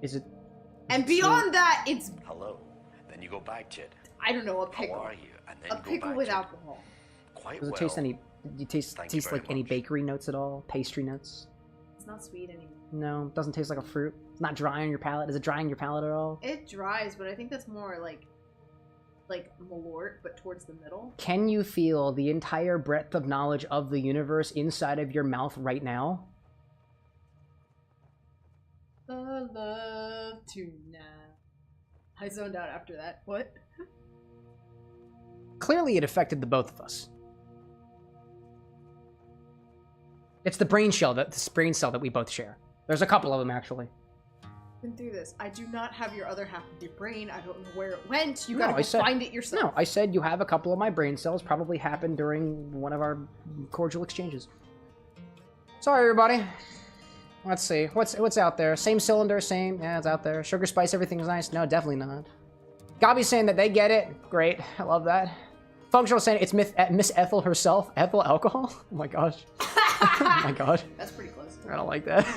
Is it... And beyond that, it's... Hello. Then you go back, Chid. I don't know, a How pickle. are you? And then A you go pickle back, with Chid. alcohol. Quite Does it well. taste any... Do you taste Thank you very like any much. bakery notes at all? Pastry notes? It's not sweet anymore. No, doesn't taste like a fruit. It's not dry on your palate. Is it dry on your palate at all? It dries, but I think that's more like malort, but towards the middle. Can you feel the entire breadth of knowledge of the universe inside of your mouth right now? The love tonight. I zoned out after that. What? Clearly, it affected the both of us. It's the brain cell that we both share. There's a couple of them actually. Been through this. I do not have your other half of your brain. I don't know where it went. You No, gotta go find it yourself. No, I said you have a couple of my brain cells. Probably happened during one of our cordial exchanges. Sorry, everybody. Let's see. What's out there? Same cylinder, same. Yeah, it's out there. Sugar, spice, everything's nice. No, definitely not. Gabi's saying that they get it. Great. I love that. Functional saying it's Miss Ethel herself. Ethel alcohol? Oh my gosh. Oh my god. That's pretty close. I don't like that.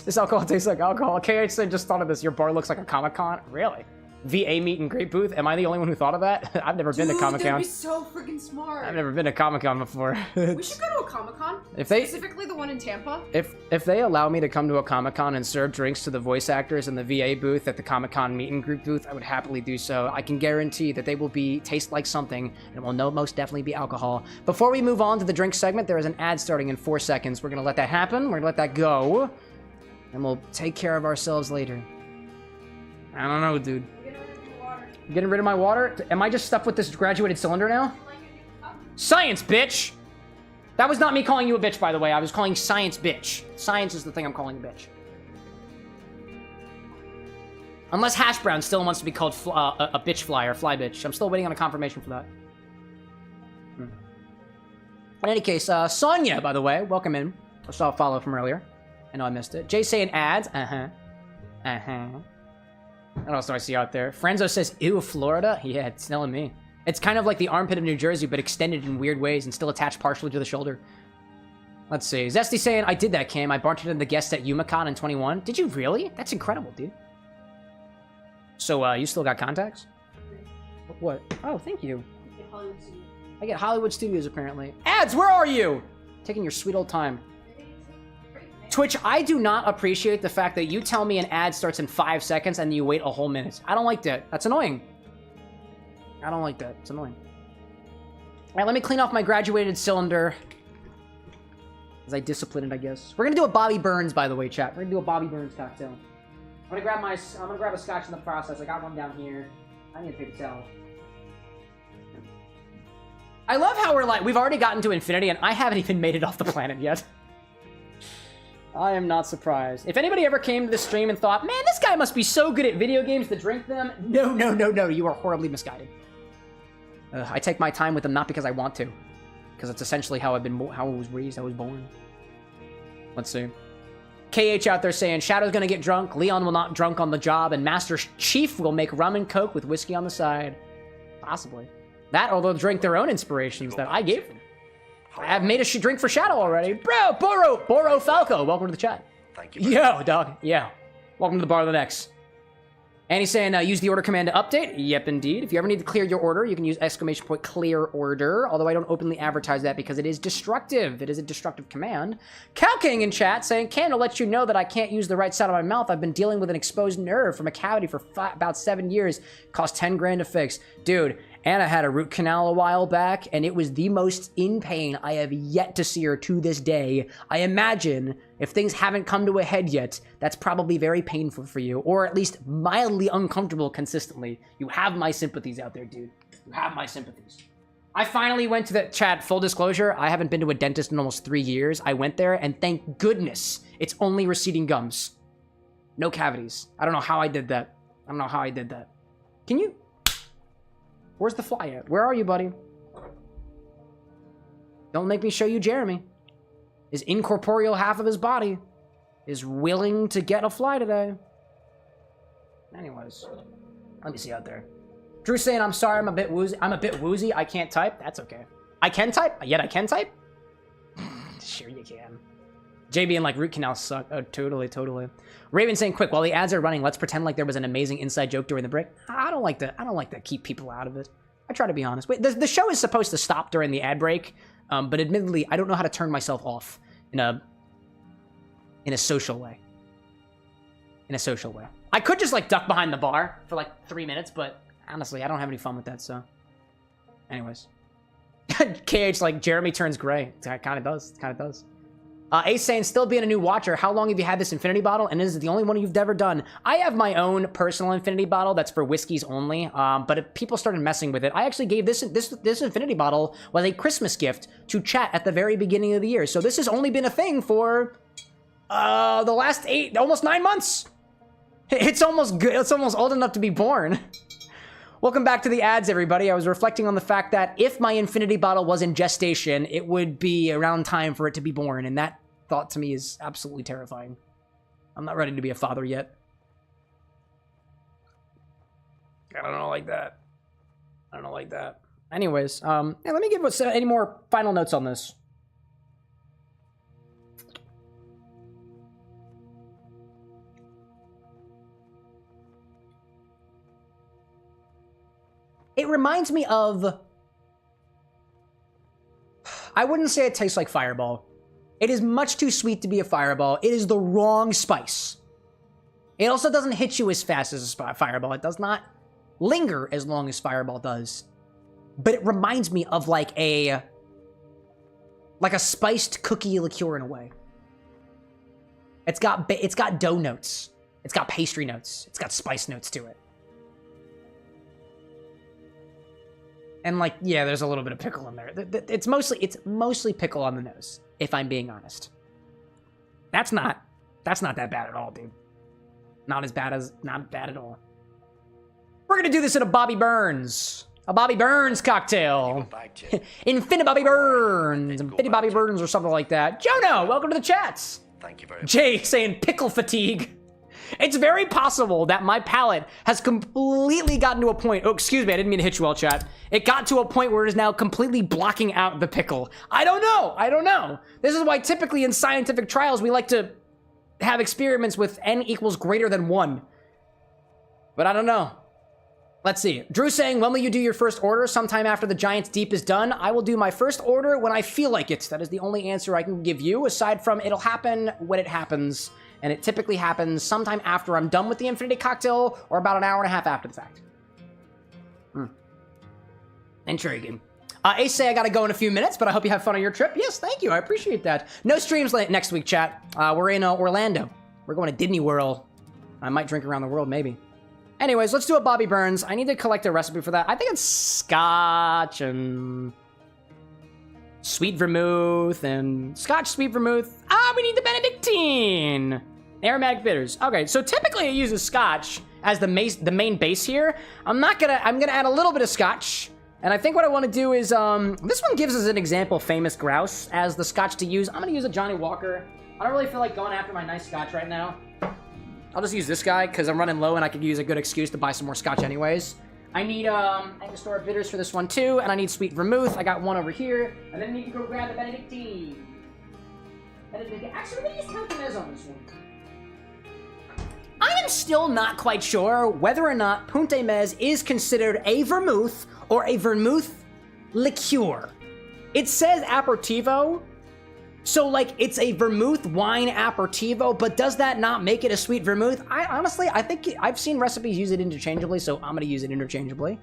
This alcohol tastes like alcohol. KH said, just thought of this. Your bar looks like a Comic-Con. Really? VA meet and great booth? Am I the only one who thought of that? I've never been to Comic-Con. That'd be so freaking smart. I've never been to Comic-Con before. We should go to a Comic-Con. If they- Specifically the one in Tampa. If they allow me to come to a Comic-Con and serve drinks to the voice actors in the VA booth at the Comic-Con meet and greet booth, I would happily do so. I can guarantee that they will taste like something, and it will most definitely be alcohol. Before we move on to the drink segment, there is an ad starting in 4 seconds. We're gonna let that happen. We're gonna let that go, and we'll take care of ourselves later. I don't know, dude. Getting rid of my water? Am I just stuck with this graduated cylinder now? Science, bitch! That was not me calling you a bitch, by the way. I was calling science bitch. Science is the thing I'm calling a bitch. Unless Hash Brown still wants to be called a bitch fly or fly bitch. I'm still waiting on a confirmation for that. In any case, Sonia, by the way, welcome in. I saw a follow from earlier. I know I missed it. Jay saying ads. What else do I see out there? Frenzo says, ew, Florida? Yeah, it's telling me. It's kind of like the armpit of New Jersey, but extended in weird ways and still attached partially to the shoulder. Let's see. Zesty saying, I did that, Cam. I bartended the guest at Yumacon in 21. Did you really? That's incredible, dude. So, you still got contacts? What? Oh, thank you. I get Hollywood Studios, apparently. Ads, where are you? Taking your sweet old time. Twitch, I do not appreciate the fact that you tell me an ad starts in 5 seconds and you wait a whole minute. I don't like that. That's annoying. I don't like that. It's annoying. All right, let me clean off my graduated cylinder. As I discipline it, I guess. We're gonna do a Bobby Burns, by the way, chat. We're gonna do a Bobby Burns cocktail. I'm gonna grab a scotch in the process. I got one down here. I need to take a towel. I love how we've already gotten to infinity and I haven't even made it off the planet yet. I am not surprised. If anybody ever came to this stream and thought, man, this guy must be so good at video games to drink them. No, you are horribly misguided. I take my time with them not because I want to. Because it's essentially how I was raised, I was born. Let's see. KH out there saying, Shadow's gonna get drunk, Leon will not drunk on the job, and Master Chief will make rum and coke with whiskey on the side. Possibly. That, or they'll drink their own inspirations that I gave them. I've made a drink for Shadow already. Bro, Boro Falco, welcome to the chat. Thank you. Yo, dog, yeah. Welcome to the Bar of the Next. And he's saying, use the order command to update. Yep, indeed. If you ever need to clear your order, you can use ! clear order. Although I don't openly advertise that because it is destructive. It is a destructive command. Cow King in chat saying, Can to let you know that I can't use the right side of my mouth. I've been dealing with an exposed nerve from a cavity for about 7 years. Cost 10 grand to fix. Dude, Anna had a root canal a while back, and it was the most in pain I have yet to see her to this day. I imagine if things haven't come to a head yet, that's probably very painful for you, or at least mildly uncomfortable consistently. You have my sympathies out there, dude. You have my sympathies. I finally went to the chat, full disclosure, I haven't been to a dentist in almost 3 years. I went there, and thank goodness it's only receding gums. No cavities. I don't know how I did that. I don't know how I did that. Can you... Where's the fly at? Where are you, buddy? Don't make me show you Jeremy. His incorporeal half of his body is willing to get a fly today. Anyways, let me see out there. Drew saying, I'm sorry, I'm a bit woozy. I can't type. That's okay. I can type? Yet I can type? Sure you can. JB and like root canals suck. Oh, totally. Raven saying, quick, while the ads are running, let's pretend like there was an amazing inside joke during the break. I don't like to keep people out of it. I try to be honest. Wait, the show is supposed to stop during the ad break, but admittedly, I don't know how to turn myself off in a social way. In a social way. I could just like duck behind the bar for like 3 minutes, but honestly, I don't have any fun with that, so. Anyways. KH, like, Jeremy turns gray. It kind of does. Ace saying, still being a new watcher, how long have you had this infinity bottle, and is it the only one you've ever done? I have my own personal infinity bottle that's for whiskeys only, but if people started messing with it, I actually gave this infinity bottle was a Christmas gift to chat at the very beginning of the year, so this has only been a thing for the last almost 9 months. It's almost good. It's almost old enough to be born. Welcome back to the ads, everybody. I was reflecting on the fact that if my infinity bottle was in gestation, it would be around time for it to be born, and that thought to me is absolutely terrifying. I'm not ready to be a father yet. I don't like that. Anyways, let me give us any more final notes on this. It reminds me of... I wouldn't say it tastes like Fireball. It is much too sweet to be a Fireball. It is the wrong spice. It also doesn't hit you as fast as a Fireball. It does not linger as long as Fireball does. But it reminds me of like a spiced cookie liqueur in a way. It's got dough notes. It's got pastry notes. It's got spice notes to it. And like, yeah, there's a little bit of pickle in there. It's mostly pickle on the nose, if I'm being honest. That's not that bad at all, dude. Not bad at all. We're gonna do this at a Bobby Burns. A Bobby Burns cocktail. Infinite Bobby Burns. Infinity Bobby Burns or something like that. Jono, welcome to the chats. Thank you very much. Jay saying pickle fatigue. It's very possible that my palate has completely gotten to a point. Oh, excuse me, I didn't mean to hit you all, chat. It got to a point where it is now completely blocking out the pickle. I don't know. This is why typically in scientific trials we like to have experiments with n equals greater than 1. But I don't know. Let's see. Drew saying, when will you do your first order? Sometime after the Giants Deep is done. I will do my first order when I feel like it. That is the only answer I can give you, aside from it'll happen when it happens. And it typically happens sometime after I'm done with the Infinity Cocktail, or about an hour and a half after the fact. Intriguing. Ace say I gotta go in a few minutes, but I hope you have fun on your trip. Yes, thank you. I appreciate that. No streams next week, chat. We're in Orlando. We're going to Disney World. I might drink around the world, maybe. Anyways, let's do a Bobby Burns. I need to collect a recipe for that. I think it's scotch and sweet vermouth and scotch, sweet vermouth. We need the Benedictine. Aromatic bitters. Okay, so typically it uses scotch as the main base here. I'm gonna add a little bit of scotch. And I think what I want to do is, this one gives us an example, Famous Grouse, as the scotch to use. I'm gonna use a Johnny Walker. I don't really feel like going after my nice scotch right now. I'll just use this guy, because I'm running low and I could use a good excuse to buy some more scotch anyways. I need, Angostura Bitters for this one too, and I need sweet vermouth. I got one over here. And then I need to go grab the Benedictine. Actually, let me use Punta on this one. I am still not quite sure whether or not Punta Mez is considered a vermouth or a vermouth liqueur. It says aperitivo, so like it's a vermouth wine aperitivo, but does that not make it a sweet vermouth? I think I've seen recipes use it interchangeably, so I'm gonna use it interchangeably.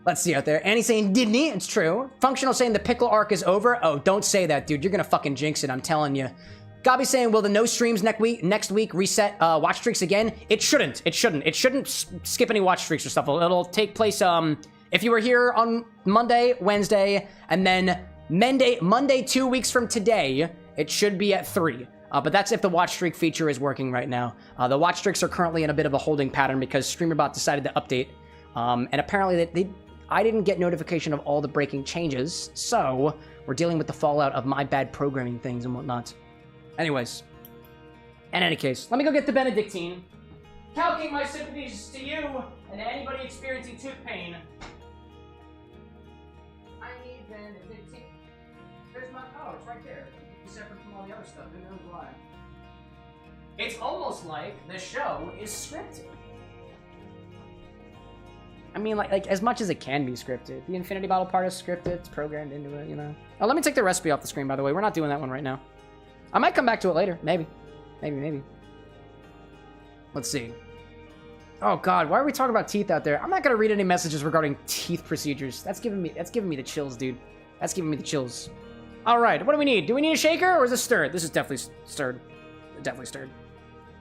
Let's see out there. Annie saying, didn't he? It's true. Functional saying the pickle arc is over. Oh, don't say that, dude. You're gonna fucking jinx it, I'm telling you. Gobby saying, will the no streams next week reset watch streaks again? It shouldn't. It shouldn't. It shouldn't skip any watch streaks or stuff. It'll take place, if you were here on Monday, Wednesday, and then Monday 2 weeks from today, it should be at 3. But that's if the watch streak feature is working right now. The watch streaks are currently in a bit of a holding pattern because StreamerBot decided to update. And apparently I didn't get notification of all the breaking changes, so we're dealing with the fallout of my bad programming things and whatnot. Anyways, in any case, let me go get the Benedictine. Calking my sympathies to you and to anybody experiencing tooth pain. I need Benedictine. There's my... Oh, it's right there. It's separate from all the other stuff. Who knows why? It's almost like the show is scripted. I mean, like as much as it can be scripted. The Infinity Bottle part is scripted. It's programmed into it, you know. Oh, let me take the recipe off the screen, by the way. We're not doing that one right now. I might come back to it later. Maybe. Maybe. Let's see. Oh, God. Why are we talking about teeth out there? I'm not going to read any messages regarding teeth procedures. That's giving me the chills, dude. That's giving me the chills. All right. What do we need? Do we need a shaker or is this stirred? This is definitely stirred. Definitely stirred.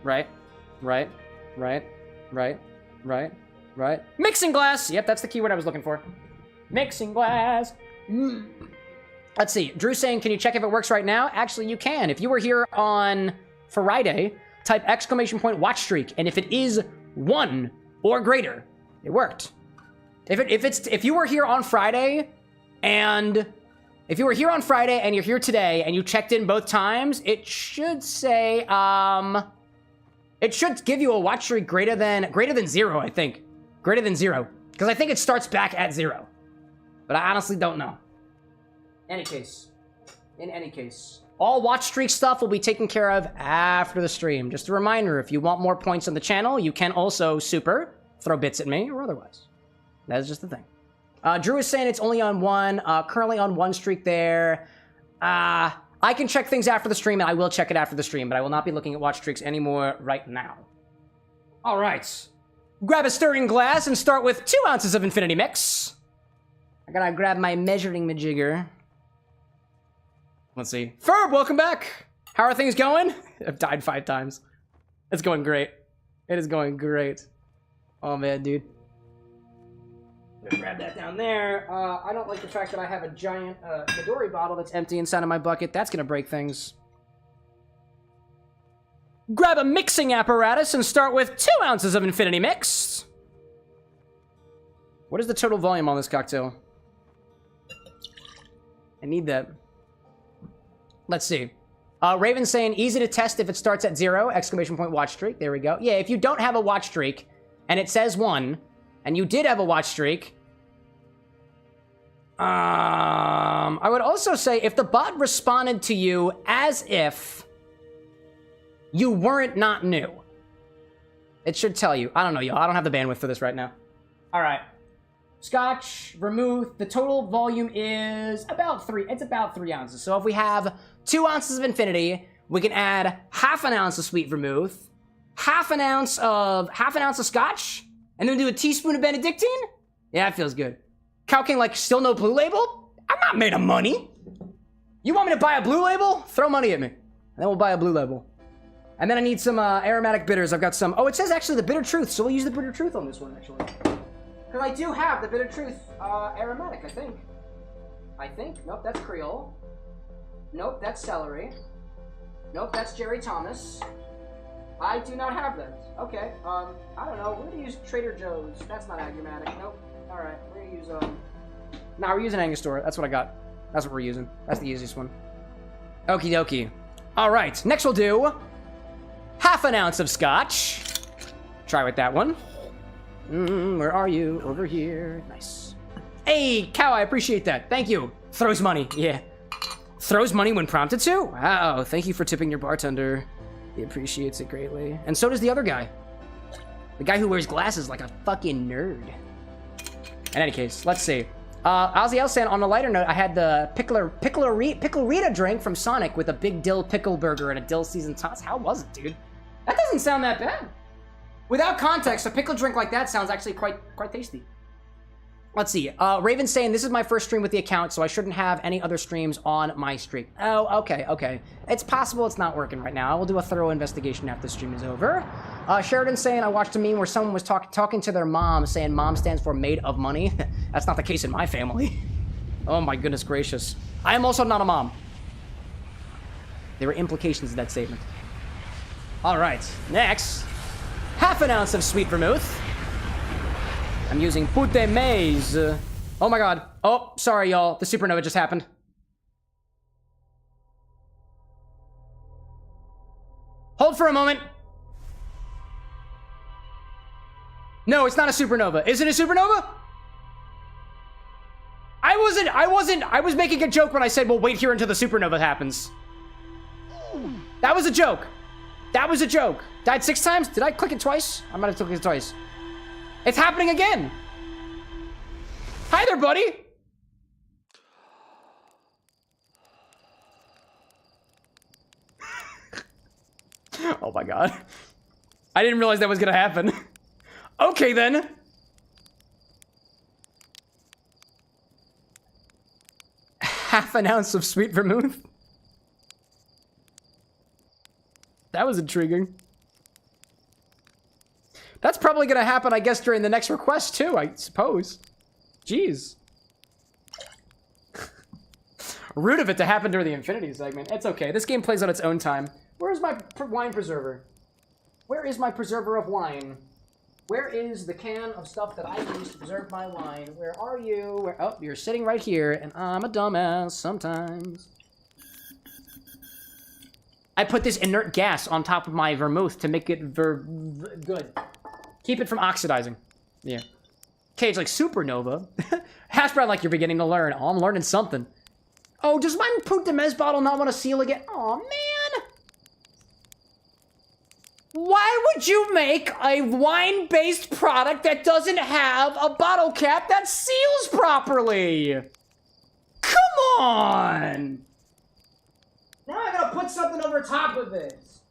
Right. Mixing glass. Yep, that's the keyword I was looking for. Mixing glass. Let's see. Drew saying, can you check if it works right now? Actually, you can. If you were here on Friday, type !watch streak, and if it is 1 or greater, it worked. If you were here on Friday, and you're here today, and you checked in both times, it should say it should give you a watch streak greater than 0, I think. Greater than 0. Because I think it starts back at 0. But I honestly don't know. In any case, all watch streak stuff will be taken care of after the stream. Just a reminder, if you want more points on the channel, you can also super throw bits at me or otherwise. That is just the thing. Drew is saying it's only on 1, currently on 1 streak there. I can check things after the stream, and I will check it after the stream, but I will not be looking at watch streaks anymore right now. All right. Grab a stirring glass and start with 2 ounces of Infinity Mix. I gotta grab my measuring majigger. Let's see. Ferb, welcome back. How are things going? I've died 5 times. It's going great. It is going great. Oh, man, dude. I'm gonna grab that down there. I don't like the fact that I have a giant Midori bottle that's empty inside of my bucket. That's gonna break things. Grab a mixing apparatus and start with 2 ounces of Infinity Mix. What is the total volume on this cocktail? I need that. Let's see. Raven's saying, easy to test if it starts at 0, ! Watch streak. There we go. Yeah, if you don't have a watch streak, and it says 1, and you did have a watch streak, I would also say if the bot responded to you as if you weren't not new, it should tell you. I don't know, y'all. I don't have the bandwidth for this right now. All right. Scotch, vermouth. The total volume is about 3. It's about 3 ounces. So if we have 2 ounces of Infinity, we can add half an ounce of sweet vermouth, half an ounce of Scotch, and then do a teaspoon of Benedictine. Yeah, that feels good. Calking like still no blue label. I'm not made of money. You want me to buy a blue label? Throw money at me, and then we'll buy a blue label. And then I need some aromatic bitters. I've got some. Oh, it says actually the Bitter Truth, so we'll use the Bitter Truth on this one actually. Because I do have the Bitter Truth aromatic, I think. Nope, that's Creole. Nope, that's celery. Nope, that's Jerry Thomas. I do not have that. Okay, I don't know. We're gonna use Trader Joe's. That's not aromatic. Nope. Alright, we're gonna use, nah, we're using Angostura. That's what I got. That's what we're using. That's the easiest one. Okie dokie. Alright, next we'll do half an ounce of Scotch. Try with that one. Where are you? Over here. Nice. Hey, Cow, I appreciate that. Thank you. Throws money. Yeah. Throws money when prompted to? Wow, thank you for tipping your bartender. He appreciates it greatly. And so does the other guy. The guy who wears glasses like a fucking nerd. In any case, let's see. Ozzy Elsan, on a lighter note, I had the Pickle Rita drink from Sonic with a big dill pickle burger and a dill seasoned tots. How was it, dude? That doesn't sound that bad. Without context, a pickle drink like that sounds actually quite tasty. Let's see. Raven's saying, this is my first stream with the account, so I shouldn't have any other streams on my streak. Oh, okay, okay. It's possible it's not working right now. I will do a thorough investigation after the stream is over. Sheridan's saying, I watched a meme where someone was talking to their mom, saying mom stands for made of money. That's not the case in my family. Oh my goodness gracious. I am also not a mom. There were implications of that statement. All right, next. Half an ounce of sweet vermouth. I'm using Pute Maize. Oh my god. Oh, sorry, y'all. The supernova just happened. Hold for a moment. No, it's not a supernova. Is it a supernova? I was making a joke when I said, well, wait here until the supernova happens. That was a joke. That was a joke. Died 6 times? Did I click it twice? I might have clicked it twice. It's happening again. Hi there, buddy. Oh my god. I didn't realize that was gonna happen. Okay then. Half an ounce of sweet vermouth. That was intriguing. That's probably gonna happen, I guess, during the next request, too, I suppose. Jeez. Rude of it to happen during the Infinity segment. It's okay. This game plays on its own time. Where's my wine preserver? Where is my preserver of wine? Where is the can of stuff that I use to preserve my wine? Where are you? Oh, you're sitting right here, and I'm a dumbass sometimes. I put this inert gas on top of my vermouth to make it good. Keep it from oxidizing. Yeah. Okay, it's like supernova. Hash brown like you're beginning to learn. Oh, I'm learning something. Oh, does my Pute de Mez bottle not want to seal again? Oh man. Why would you make a wine-based product that doesn't have a bottle cap that seals properly? Come on! Now I gotta put something over top of this.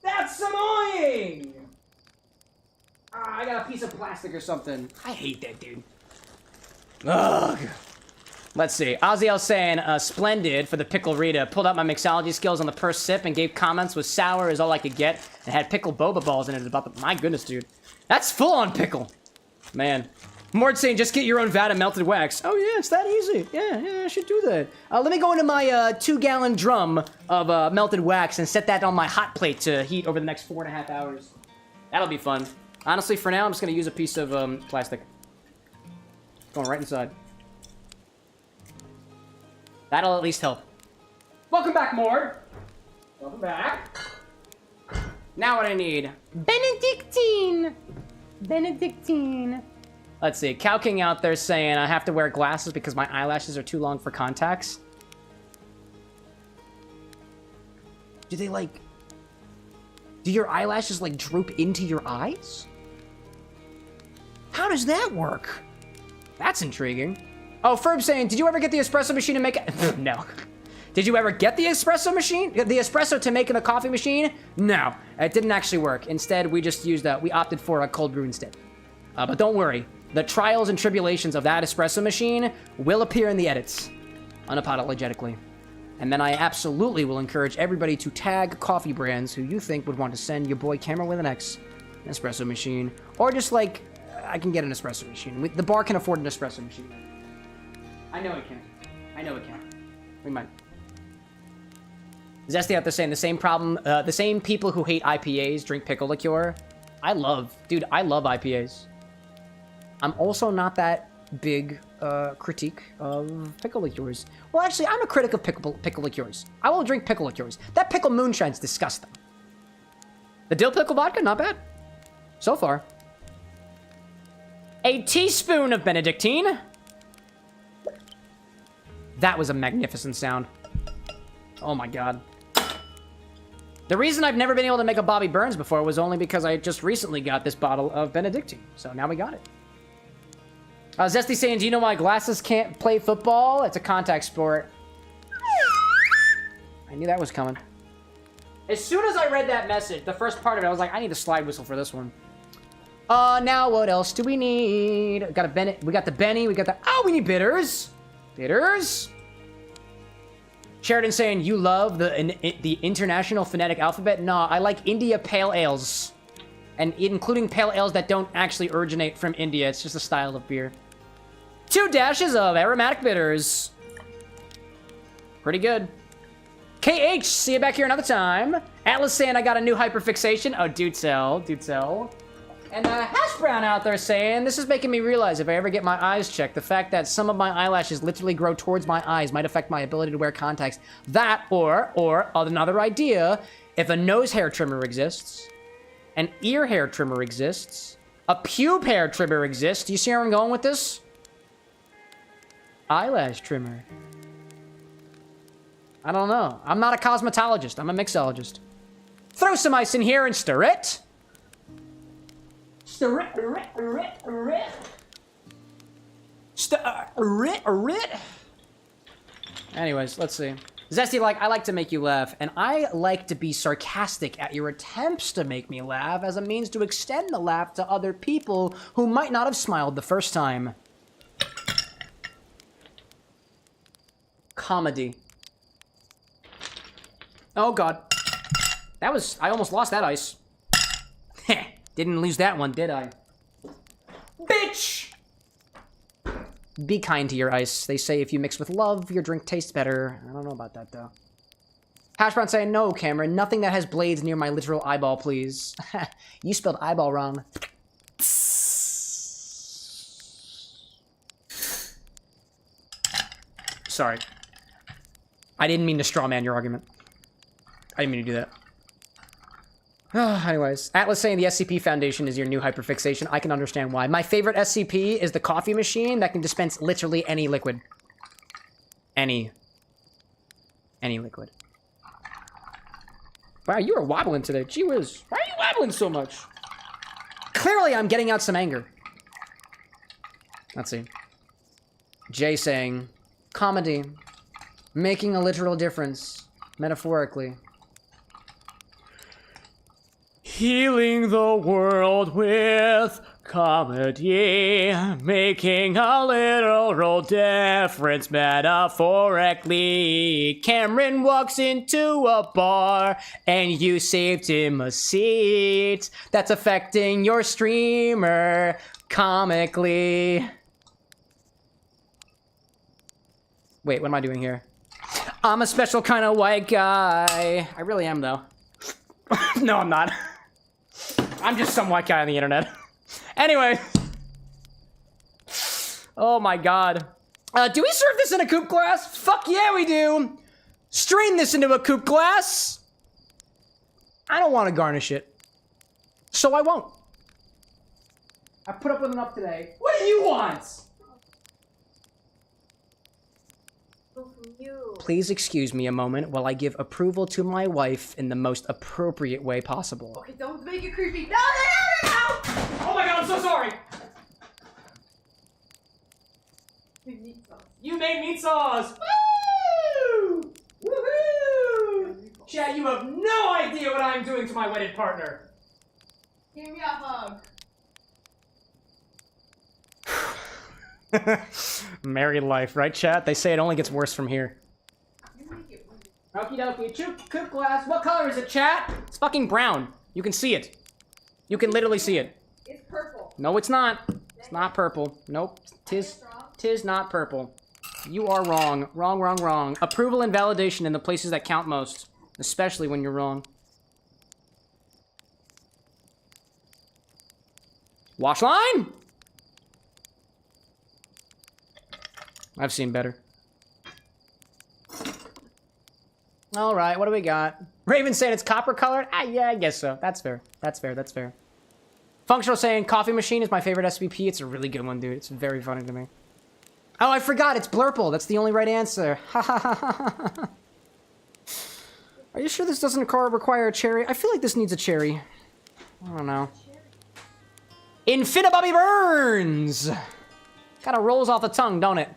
That's annoying! I got a piece of plastic or something. I hate that, dude. Ugh. Let's see. Aziel saying, splendid for the pickle Rita. Pulled out my mixology skills on the first sip and gave comments was sour is all I could get. And had pickled boba balls in it about the... My goodness, dude. That's full on pickle. Man. Mord saying, just get your own vat of melted wax. Oh, yeah, it's that easy. Yeah, I should do that. Let me go into my 2-gallon drum of melted wax and set that on my hot plate to heat over the next 4.5 hours. That'll be fun. Honestly, for now, I'm just going to use a piece of plastic. Going right inside. That'll at least help. Welcome back, Mord. Welcome back. Now what I need. Benedictine. Benedictine. Let's see. Cow King out there saying I have to wear glasses because my eyelashes are too long for contacts. Do they, like... Do your eyelashes, like, droop into your eyes? How does that work? That's intriguing. Oh, Ferb saying, did you ever get the espresso machine to make it? No. Did you ever get the espresso machine? The espresso to make in a coffee machine? No, it didn't actually work. Instead, we just used we opted for a cold brew instead. But don't worry, the trials and tribulations of that espresso machine will appear in the edits, unapologetically. And then I absolutely will encourage everybody to tag coffee brands who you think would want to send your boy CameroxnWithAnX an espresso machine, or just like, I can get an espresso machine. The bar can afford an espresso machine. I know it can. I know it can. We might. Zesty out there saying the same problem, the same people who hate IPAs drink pickle liqueur. Dude, I love IPAs. I'm also not that big critique of pickle liqueurs. Well, actually, I'm a critic of pickle liqueurs. I will drink pickle liqueurs. That pickle moonshine's disgusting. The dill pickle vodka, not bad. So far. A teaspoon of Benedictine. That was a magnificent sound. Oh my god. The reason I've never been able to make a Bobby Burns before was only because I just recently got this bottle of Benedictine. So now we got it. Zesty saying, do you know why glasses can't play football? It's a contact sport. I knew that was coming. As soon as I read that message, the first part of it, I was like, I need a slide whistle for this one. Now what else do we need? We got a Bennett. We got the Benny. We got the. Oh, we need bitters. Bitters. Sheridan saying you love the international phonetic alphabet. No, I like India pale ales, and including pale ales that don't actually originate from India. It's just a style of beer. 2 dashes of aromatic bitters. Pretty good. KH, see you back here another time. Atlas saying I got a new hyperfixation. Oh, dude sell. And Hash Brown out there saying, this is making me realize if I ever get my eyes checked, the fact that some of my eyelashes literally grow towards my eyes might affect my ability to wear contacts. That, or another idea, if a nose hair trimmer exists, an ear hair trimmer exists, a pube hair trimmer exists. Do you see where I'm going with this? Eyelash trimmer. I don't know. I'm not a cosmetologist. I'm a mixologist. Throw some ice in here and stir it. Stir it. Anyways, let's see. Zesty, I like to make you laugh, and I like to be sarcastic at your attempts to make me laugh as a means to extend the laugh to other people who might not have smiled the first time. Comedy. Oh, God. I almost lost that ice. Didn't lose that one, did I? Bitch! Be kind to your ice. They say if you mix with love, your drink tastes better. I don't know about that, though. Hashbrown saying, no, Cameron, nothing that has blades near my literal eyeball, please. You spelled eyeball wrong. Sorry. I didn't mean to straw man your argument. I didn't mean to do that. Anyways, Atlas saying the SCP Foundation is your new hyperfixation. I can understand why. My favorite SCP is the coffee machine that can dispense literally any liquid. Any liquid. Wow, you are wobbling today. Gee whiz. Why are you wobbling so much? Clearly, I'm getting out some anger. Let's see. Jay saying, comedy. Making a literal difference. Metaphorically. Healing the world with comedy, making a literal difference metaphorically. Cameron walks into a bar and you saved him a seat. That's affecting your streamer comically. Wait, what am I doing here? I'm a special kind of white guy. I really am, though. No, I'm not. I'm just some white guy on the internet. Anyway. Oh my god. Do we serve this in a coupe glass? Fuck yeah, we do. Strain this into a coupe glass. I don't want to garnish it. So I won't. I put up with enough today. What do you want? Please excuse me a moment while I give approval to my wife in the most appropriate way possible. Okay, don't make it creepy. No! Oh my god, I'm so sorry! You made meat sauce! Woo! Woohoo! Chad, you have no idea what I'm doing to my wedded partner. Give me a hug. Married life, right, chat? They say it only gets worse from here. Okie dokie. Coupe glass. What color is it, chat? It's fucking brown. You can see it. You can literally see it. It's purple. No, it's not. It's not purple. Nope. Tis not purple. You are wrong. Wrong. Approval and validation in the places that count most. Especially when you're wrong. Wash line? I've seen better. All right, what do we got? Raven saying it's copper colored? Ah, yeah, I guess so. That's fair. That's fair. Functional saying coffee machine is my favorite SVP. It's a really good one, dude. It's very funny to me. Oh, I forgot. It's Blurple. That's the only right answer. Are you sure this doesn't require a cherry? I feel like this needs a cherry. I don't know. Infinibobby Burns! Kinda rolls off the tongue, don't it?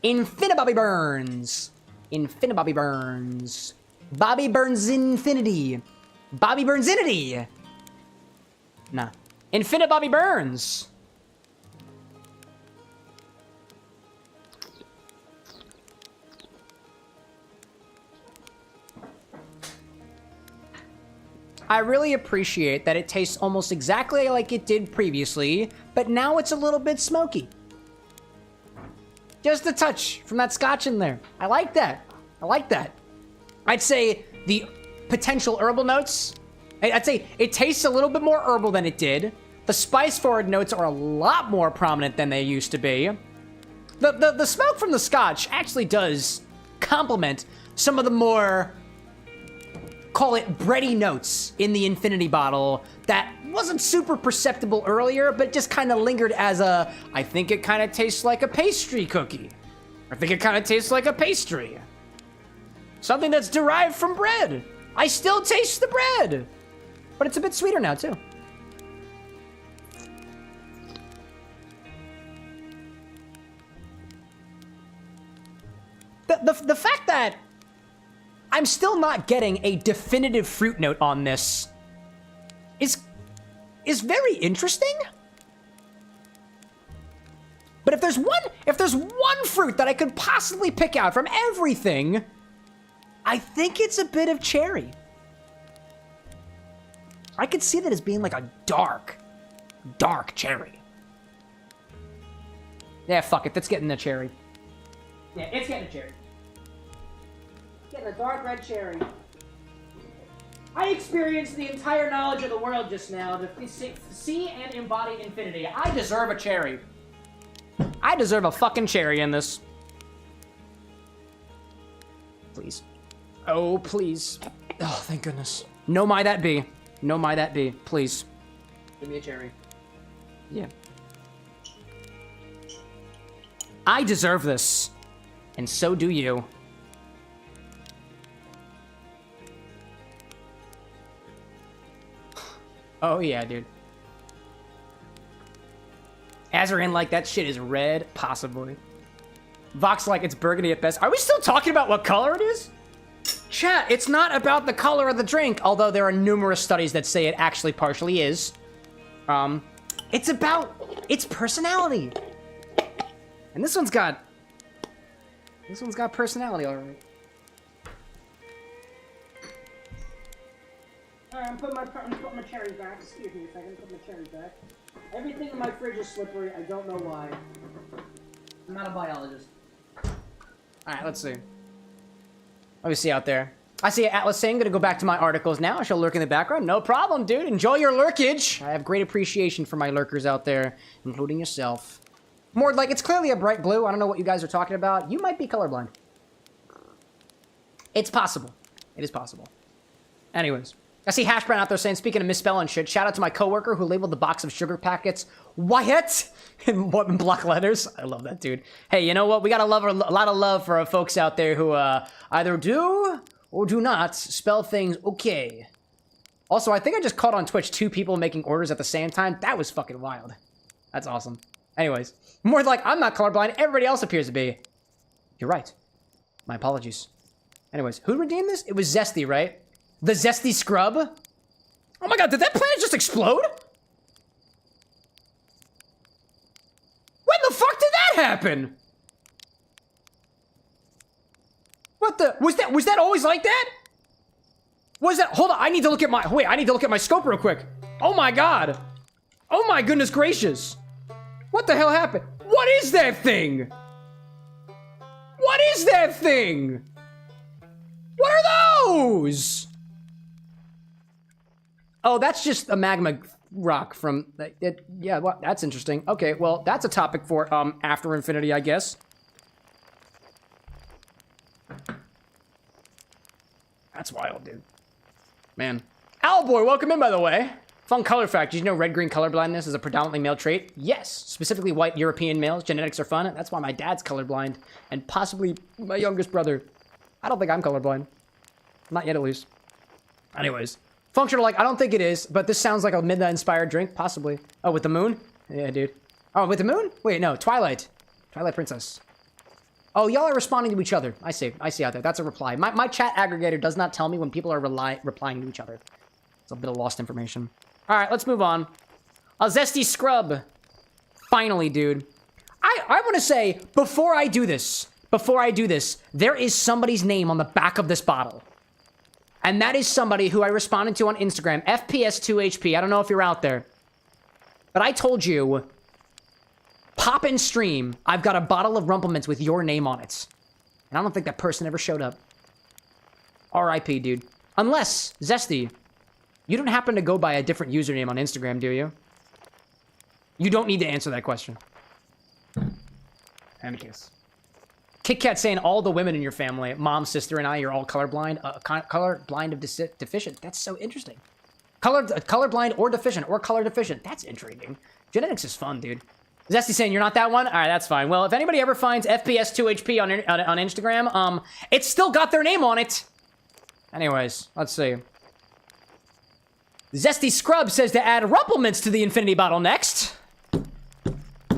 Infinibobby Burns. Infinibobby Burns. Bobby Burns Infinity. Bobby Burnsinity. Nah. Infinite Bobby Burns. I really appreciate that it tastes almost exactly like it did previously, but now it's a little bit smoky. Just a touch from that scotch in there. I like that. I like that. I'd say the potential herbal notes, I'd say it tastes a little bit more herbal than it did. The spice-forward notes are a lot more prominent than they used to be. The smoke from the scotch actually does complement some of the more, call it bready notes in the Infinity bottle that wasn't super perceptible earlier, but just kind of lingered as a, I think it kind of tastes like a pastry cookie. I think it kind of tastes like a pastry. Something that's derived from bread. I still taste the bread, but it's a bit sweeter now too. The fact that I'm still not getting a definitive fruit note on this is very interesting. But if there's one fruit that I could possibly pick out from everything, I think it's a bit of cherry. I could see that as being like a dark cherry. Yeah, fuck it. Let's get in the cherry. Yeah, it's getting a cherry. Getting a dark red cherry. I experienced the entire knowledge of the world just now to see and embody infinity. I deserve a cherry. I deserve a fucking cherry in this. Please. Oh, please. Oh, thank goodness. No, my that be. No, my that be. Please. Give me a cherry. Yeah. I deserve this. And so do you. Oh, yeah, dude. Azarin, like, that shit is red, possibly. Vox, like, it's burgundy at best. Are we still talking about what color it is? Chat, it's not about the color of the drink, although there are numerous studies that say it actually partially is. It's about its personality. And this one's got personality, alright. Alright, I'm putting my cherries back. Excuse me a second, put my cherries back. Everything in my fridge is slippery, I don't know why. I'm not a biologist. Alright, let's see. Let me see out there. I see Atlas saying, gonna go back to my articles now. I shall lurk in the background. No problem, dude. Enjoy your lurkage. I have great appreciation for my lurkers out there, including yourself. More like, it's clearly a bright blue. I don't know what you guys are talking about. You might be colorblind. It's possible. It is possible. Anyways. I see Hash Brown out there saying, speaking of misspelling shit, shout out to my coworker who labeled the box of sugar packets Wyatt in block letters. I love that, dude. Hey, you know what? We got a lot of love for our folks out there who either do or do not spell things okay. Also, I think I just caught on Twitch 2 people making orders at the same time. That was fucking wild. That's awesome. Anyways, more like, I'm not colorblind. Everybody else appears to be. You're right. My apologies. Anyways, who redeemed this? It was Zesty, right? The Zesty Scrub? Oh my god, did that planet just explode? When the fuck did that happen? What the? Was that always like that? Was that? Hold on, I need to look at my scope real quick. Oh my god. Oh my goodness gracious. What the hell happened? What is that thing? What is that thing? What are those? Oh, that's just a magma rock from it. Yeah, well, that's interesting. Okay, well, that's a topic for after infinity, I guess. That's wild, dude. Man. Owlboy, welcome in, by the way. Fun color fact. Did you know red-green colorblindness is a predominantly male trait? Yes. Specifically white European males. Genetics are fun. That's why my dad's colorblind. And possibly my youngest brother. I don't think I'm colorblind. Not yet, at least. Anyways. Functional, like, I don't think it is, but this sounds like a midnight-inspired drink. Possibly. Oh, with the moon? Yeah, dude. Oh, with the moon? Wait, no. Twilight. Twilight Princess. Oh, y'all are responding to each other. I see out there. That's a reply. My chat aggregator does not tell me when people are replying to each other. It's a bit of lost information. All right, let's move on. A Zesty Scrub. Finally, dude. I want to say, before I do this, there is somebody's name on the back of this bottle. And that is somebody who I responded to on Instagram, FPS2HP. I don't know if you're out there. But I told you, pop and stream, I've got a bottle of Rumplemints with your name on it. And I don't think that person ever showed up. RIP, dude. Unless, Zesty, you don't happen to go by a different username on Instagram, do you? You don't need to answer that question. Any case. Kit Kat saying all the women in your family, mom, sister, and I, you're all colorblind. Colorblind of deficient. That's so interesting. Colorblind or deficient or color deficient. That's intriguing. Genetics is fun, dude. Zesty saying you're not that one? All right, that's fine. Well, if anybody ever finds FPS2HP on Instagram, it's still got their name on it. Anyways, let's see. Zesty Scrub says to add Rumplemints to the infinity bottle next.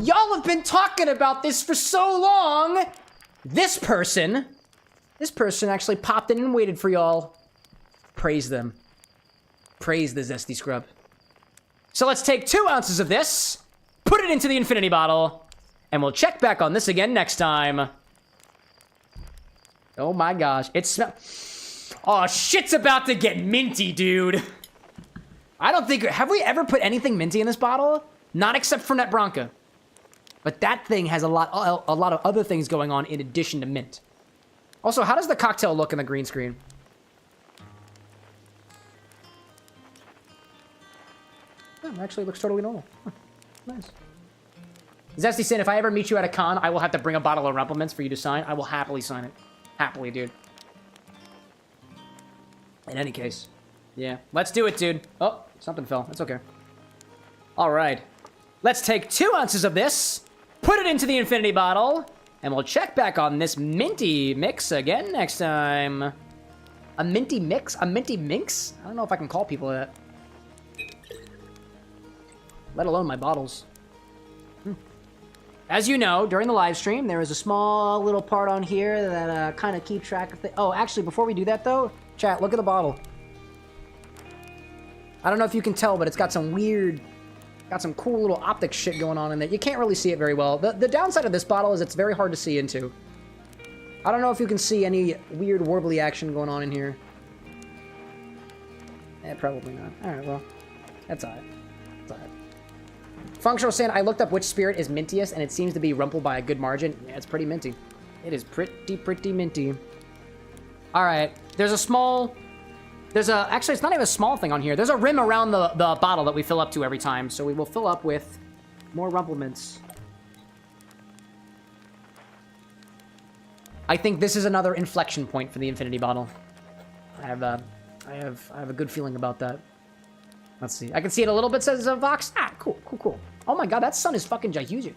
Y'all have been talking about this for so long. This person actually popped in and waited for y'all. Praise them. Praise the Zesty Scrub. So let's take 2 ounces of this, put it into the infinity bottle, and we'll check back on this again next time. Oh my gosh, it smells... Oh, shit's about to get minty, dude. I don't think... Have we ever put anything minty in this bottle? Not except for Net Branca. But that thing has a lot of other things going on in addition to mint. Also, how does the cocktail look in the green screen? Oh, actually, it looks totally normal. Huh. Nice. Zesty saying, if I ever meet you at a con, I will have to bring a bottle of Rumplemints for you to sign. I will happily sign it. Happily, dude. In any case. Yeah. Let's do it, dude. Oh, something fell. That's okay. All right. Let's take 2 ounces of this, put it into the infinity bottle, and we'll check back on this minty mix again next time. A minty mix? A minty minx? I don't know if I can call people that. Let alone my bottles. As you know, during the live stream, there is a small little part on here that kind of keep track of things. Oh, actually, before we do that, though, chat, look at the bottle. I don't know if you can tell, but it's got some weird... Got some cool little optic shit going on in there. You can't really see it very well. The downside of this bottle is it's very hard to see into. I don't know if you can see any weird warbly action going on in here. Eh, probably not. Alright, well. That's alright. That's alright. Functional saying, I looked up which spirit is mintiest, and it seems to be Rumple by a good margin. Yeah, it's pretty minty. It is pretty minty. Alright. There's a small... Actually, it's not even a small thing on here. There's a rim around the bottle that we fill up to every time. So we will fill up with more Rumplemints. I think this is another inflection point for the infinity bottle. I have a good feeling about that. Let's see. I can see it a little bit, says Vox. Ah, cool. Oh my god, that sun is fucking gigantic.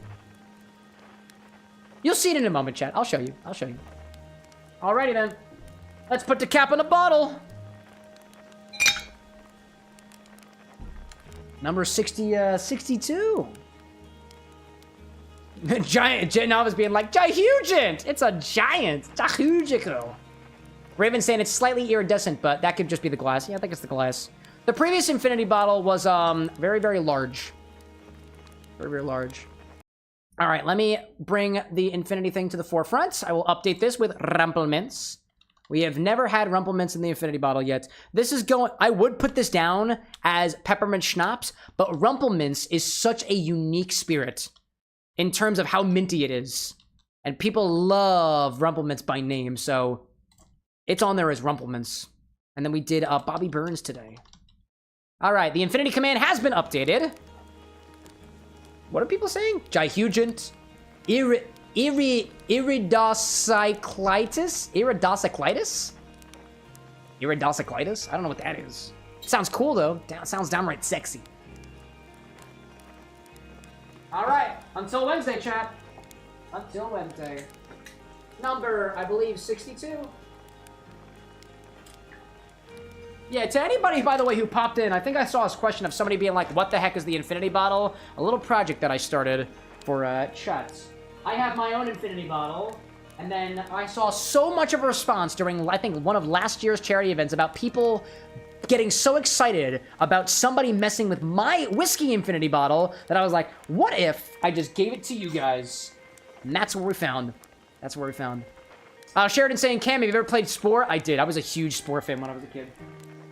You'll see it in a moment, chat. I'll show you. Alrighty then. Let's put the cap on the bottle. Number 62. Giant Nova's being like, Gihugent! It's a giant! Gihugical. Raven saying it's slightly iridescent, but that could just be the glass. Yeah, I think it's the glass. The previous infinity bottle was very, very large. Very, very large. Alright, let me bring the infinity thing to the forefront. I will update this with Rumplemints. We have never had Rumplemints in the infinity bottle yet. This is going... I would put this down as peppermint schnapps, but Rumplemints is such a unique spirit in terms of how minty it is. And people love Rumplemints by name, so it's on there as Rumplemints. And then we did Bobby Burns today. All right, the infinity command has been updated. What are people saying? Gihugent. Iridocyclitis? Iridocyclitis? I don't know what that is. Sounds cool, though. Sounds downright sexy. All right. Until Wednesday, chat. Until Wednesday. Number, I believe, 62. Yeah, to anybody, by the way, who popped in, I think I saw this question of somebody being like, what the heck is the infinity bottle? A little project that I started for chats. I have my own infinity bottle, and then I saw so much of a response during, I think, one of last year's charity events about people getting so excited about somebody messing with my whiskey infinity bottle that I was like, what if I just gave it to you guys? And that's what we found. That's where we found. Sheridan saying, Cam, have you ever played Spore? I did. I was a huge Spore fan when I was a kid.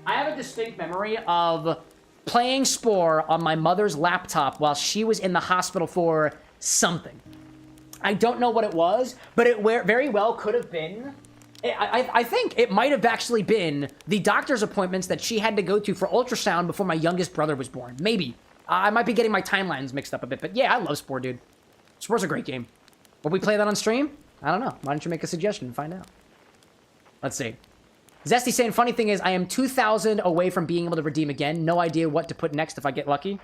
I have a distinct memory of playing Spore on my mother's laptop while she was in the hospital for something. I don't know what it was, but it very well could have been... I think it might have actually been the doctor's appointments that she had to go to for ultrasound before my youngest brother was born. Maybe. I might be getting my timelines mixed up a bit, but yeah, I love Spore, dude. Spore's a great game. Will we play that on stream? I don't know. Why don't you make a suggestion and find out? Let's see. Zesty saying, funny thing is, I am 2,000 away from being able to redeem again. No idea what to put next if I get lucky.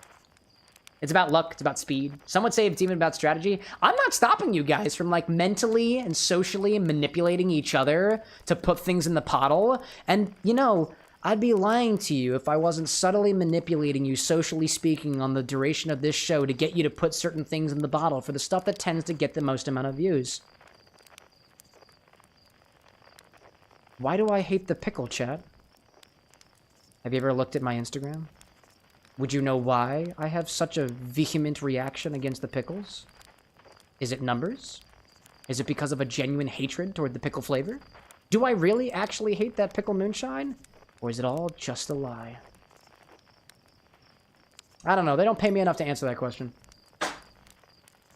It's about luck. It's about speed. Some would say it's even about strategy. I'm not stopping you guys from, like, mentally and socially manipulating each other to put things in the pottle. And, you know, I'd be lying to you if I wasn't subtly manipulating you, socially speaking, on the duration of this show to get you to put certain things in the bottle for the stuff that tends to get the most amount of views. Why do I hate the pickle, chat? Have you ever looked at my Instagram? Would you know why I have such a vehement reaction against the pickles? Is it numbers? Is it because of a genuine hatred toward the pickle flavor? Do I really actually hate that pickle moonshine? Or is it all just a lie? I don't know. They don't pay me enough to answer that question.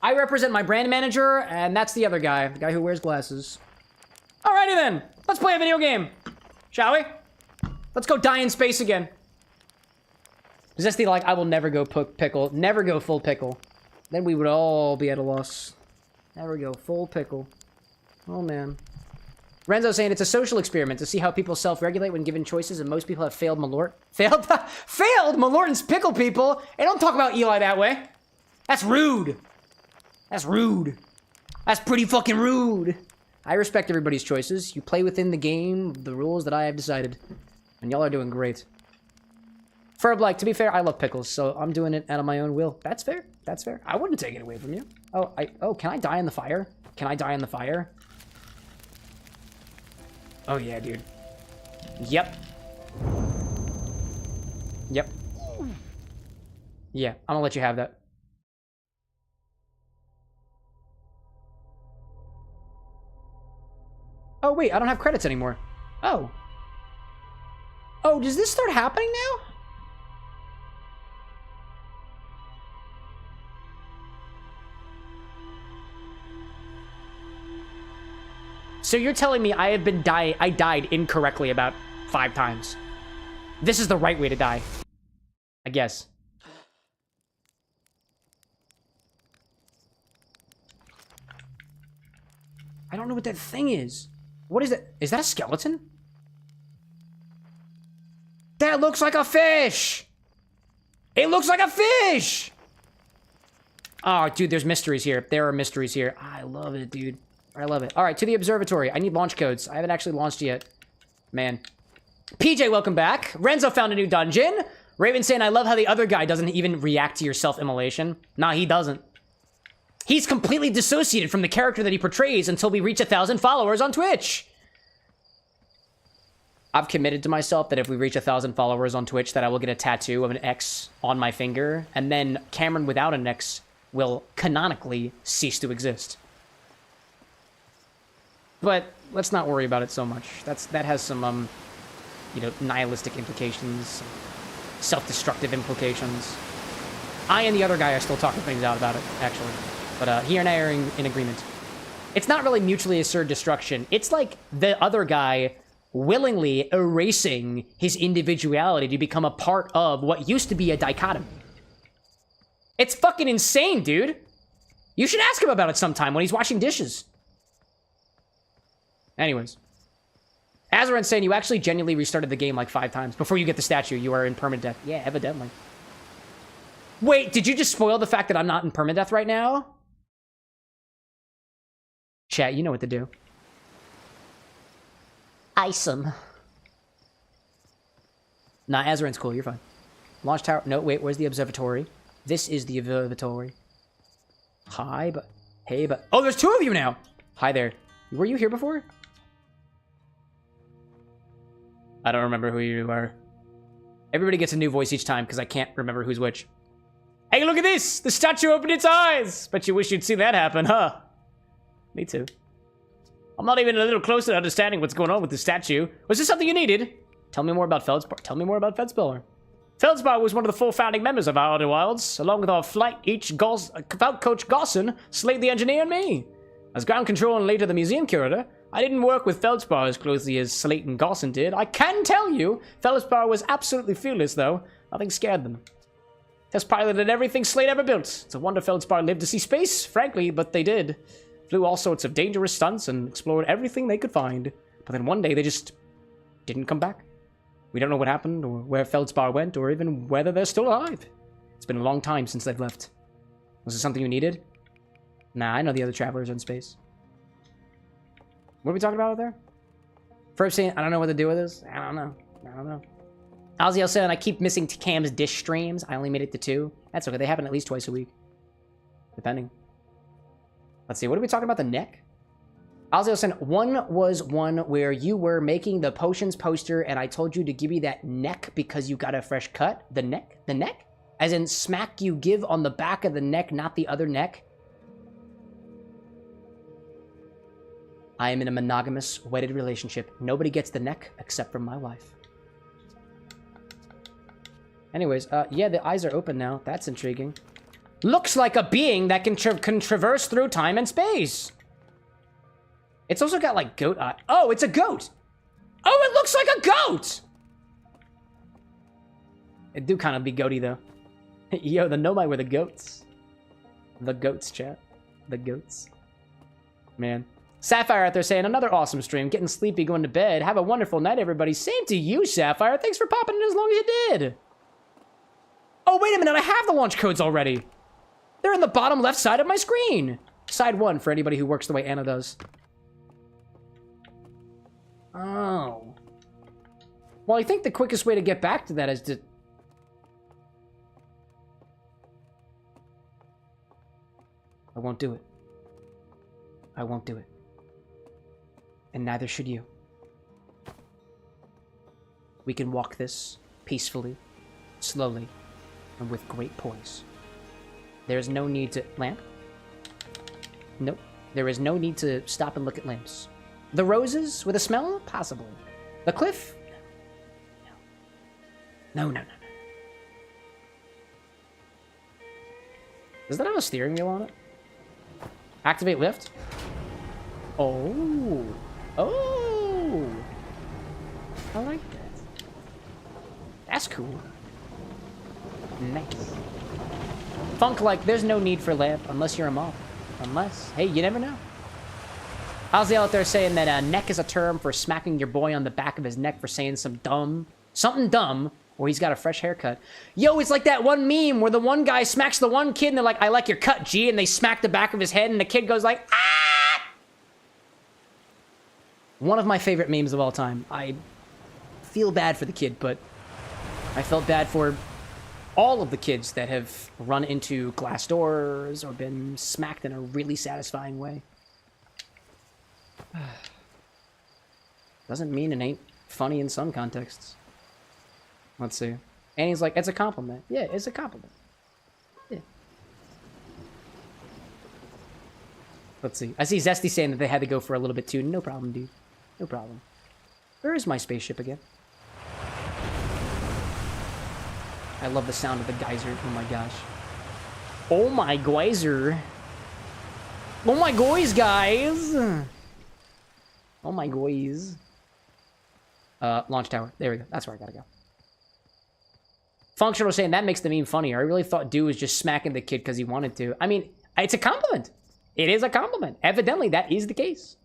I represent my brand manager, and that's the other guy. The guy who wears glasses. Alrighty then. Let's play a video game. Shall we? Let's go die in space again. Is this the, like, I will never go pickle, never go full pickle. Then we would all be at a loss. Never go full pickle. Oh, man. Renzo saying it's a social experiment to see how people self-regulate when given choices, and most people have failed Malort. Failed Malort's pickle people? Hey, don't talk about Eli that way. That's rude. That's rude. That's pretty fucking rude. I respect everybody's choices. You play within the game, the rules that I have decided. And y'all are doing great. Ferb, like, to be fair, I love pickles, so I'm doing it out of my own will. That's fair. That's fair. I wouldn't take it away from you. Oh, can I die in the fire? Can I die in the fire? Oh, yeah, dude. Yep. Yep. Yeah, I'm gonna let you have that. Oh, wait, I don't have credits anymore. Oh. Oh, does this start happening now? So you're telling me I died incorrectly about 5 times. This is the right way to die. I guess. I don't know what that thing is. What is that? Is that a skeleton? That looks like a fish! It looks like a fish! Oh, dude, there's mysteries here. There are mysteries here. I love it, dude. I love it. All right, to the observatory. I need launch codes. I haven't actually launched yet. Man. PJ, welcome back. Renzo found a new dungeon. Raven saying, I love how the other guy doesn't even react to your self-immolation. Nah, he doesn't. He's completely dissociated from the character that he portrays until we reach 1,000 followers on Twitch. I've committed to myself that if we reach 1,000 followers on Twitch, that I will get a tattoo of an X on my finger, and then Cameron without an X will canonically cease to exist. But let's not worry about it so much. That has some, you know, nihilistic implications, self-destructive implications. I and the other guy are still talking things out about it, actually. But he and I are in agreement. It's not really mutually assured destruction. It's like the other guy willingly erasing his individuality to become a part of what used to be a dichotomy. It's fucking insane, dude. You should ask him about it sometime when he's washing dishes. Anyways. Azaren's saying you actually genuinely restarted the game like 5 times. Before you get the statue, you are in permadeath. Yeah, evidently. Wait, did you just spoil the fact that I'm not in permadeath right now? Chat, you know what to do. Ice 'em. Nah, Azaren's cool, you're fine. Launch tower. No, wait, where's the observatory? This is the observatory. Hi, but... Hey, but... Oh, there's 2 of you now! Hi there. Were you here before? I don't remember who you are. Everybody gets a new voice each time because I can't remember who's which. Hey, look at this! The statue opened its eyes! Bet you wish you'd seen that happen, huh? Me too. I'm not even a little closer to understanding what's going on with the statue. Was this something you needed? Tell me more about Feldspar. Tell me more about Feldspar. Feldspar was one of the 4 founding members of our Outer Wilds. Along with our flight, each coach Gosson slayed the engineer and me. As ground control and later the museum curator, I didn't work with Feldspar as closely as Slate and Gosson did. I can tell you, Feldspar was absolutely fearless, though. Nothing scared them. Test piloted everything Slate ever built. It's a wonder Feldspar lived to see space, frankly, but they did. Flew all sorts of dangerous stunts and explored everything they could find. But then one day they just didn't come back. We don't know what happened, or where Feldspar went, or even whether they're still alive. It's been a long time since they've left. Was it something you needed? Nah, I know the other travelers in space. What are we talking about out there? First saying, I don't know what to do with this. I don't know. Ozzy saying, I keep missing Cam's dish streams. I only made it to 2. That's okay. They happen at least twice a week. Depending. Let's see. What are we talking about? The neck? Ozzy saying, one was one where you were making the potions poster and I told you to give you that neck because you got a fresh cut. The neck? The neck? As in smack you give on the back of the neck, not the other neck? I am in a monogamous, wedded relationship. Nobody gets the neck except for my wife. Anyways, yeah, the eyes are open now. That's intriguing. Looks like a being that can traverse through time and space. It's also got, like, goat eye. Oh, it's a goat! Oh, it looks like a goat! It do kind of be goaty, though. Yo, the Nomai were the goats. The goats, chat. The goats. Man. Sapphire out there saying, another awesome stream. Getting sleepy, going to bed. Have a wonderful night, everybody. Same to you, Sapphire. Thanks for popping in as long as you did. Oh, wait a minute. I have the launch codes already. They're in the bottom left side of my screen. Side 1 for anybody who works the way Anna does. Oh. Well, I think the quickest way to get back to that is to... I won't do it. I won't do it. And neither should you. We can walk this peacefully, slowly, and with great poise. There is no need to... Lamp? Nope. There is no need to stop and look at lamps. The roses with a smell? Possibly. The cliff? No. No. Does that have a steering wheel on it? Activate lift? Oh. Oh. I like that. That's cool. Nice. Funk like, there's no need for lamp unless you're a mob. Unless, hey, you never know. Ozzy out there saying that neck is a term for smacking your boy on the back of his neck for saying something dumb, or he's got a fresh haircut. Yo, it's like that one meme where the one guy smacks the one kid and they're like, I like your cut, G, and they smack the back of his head and the kid goes like, ah! One of my favorite memes of all time. I feel bad for the kid, but I felt bad for all of the kids that have run into glass doors or been smacked in a really satisfying way. Doesn't mean it ain't funny in some contexts. Let's see. And he's like, it's a compliment. Yeah, it's a compliment. Yeah. Let's see. I see Zesty saying that they had to go for a little bit too. No problem, dude. No problem. Where is my spaceship again? I love the sound of the geyser. Oh my gosh. Oh my geyser. Oh my goys, guys. Oh my goys. Launch tower. There we go. That's where I gotta go. Functional saying that makes the meme funnier. I really thought Dew was just smacking the kid because he wanted to. I mean, it's a compliment. It is a compliment. Evidently, that is the case.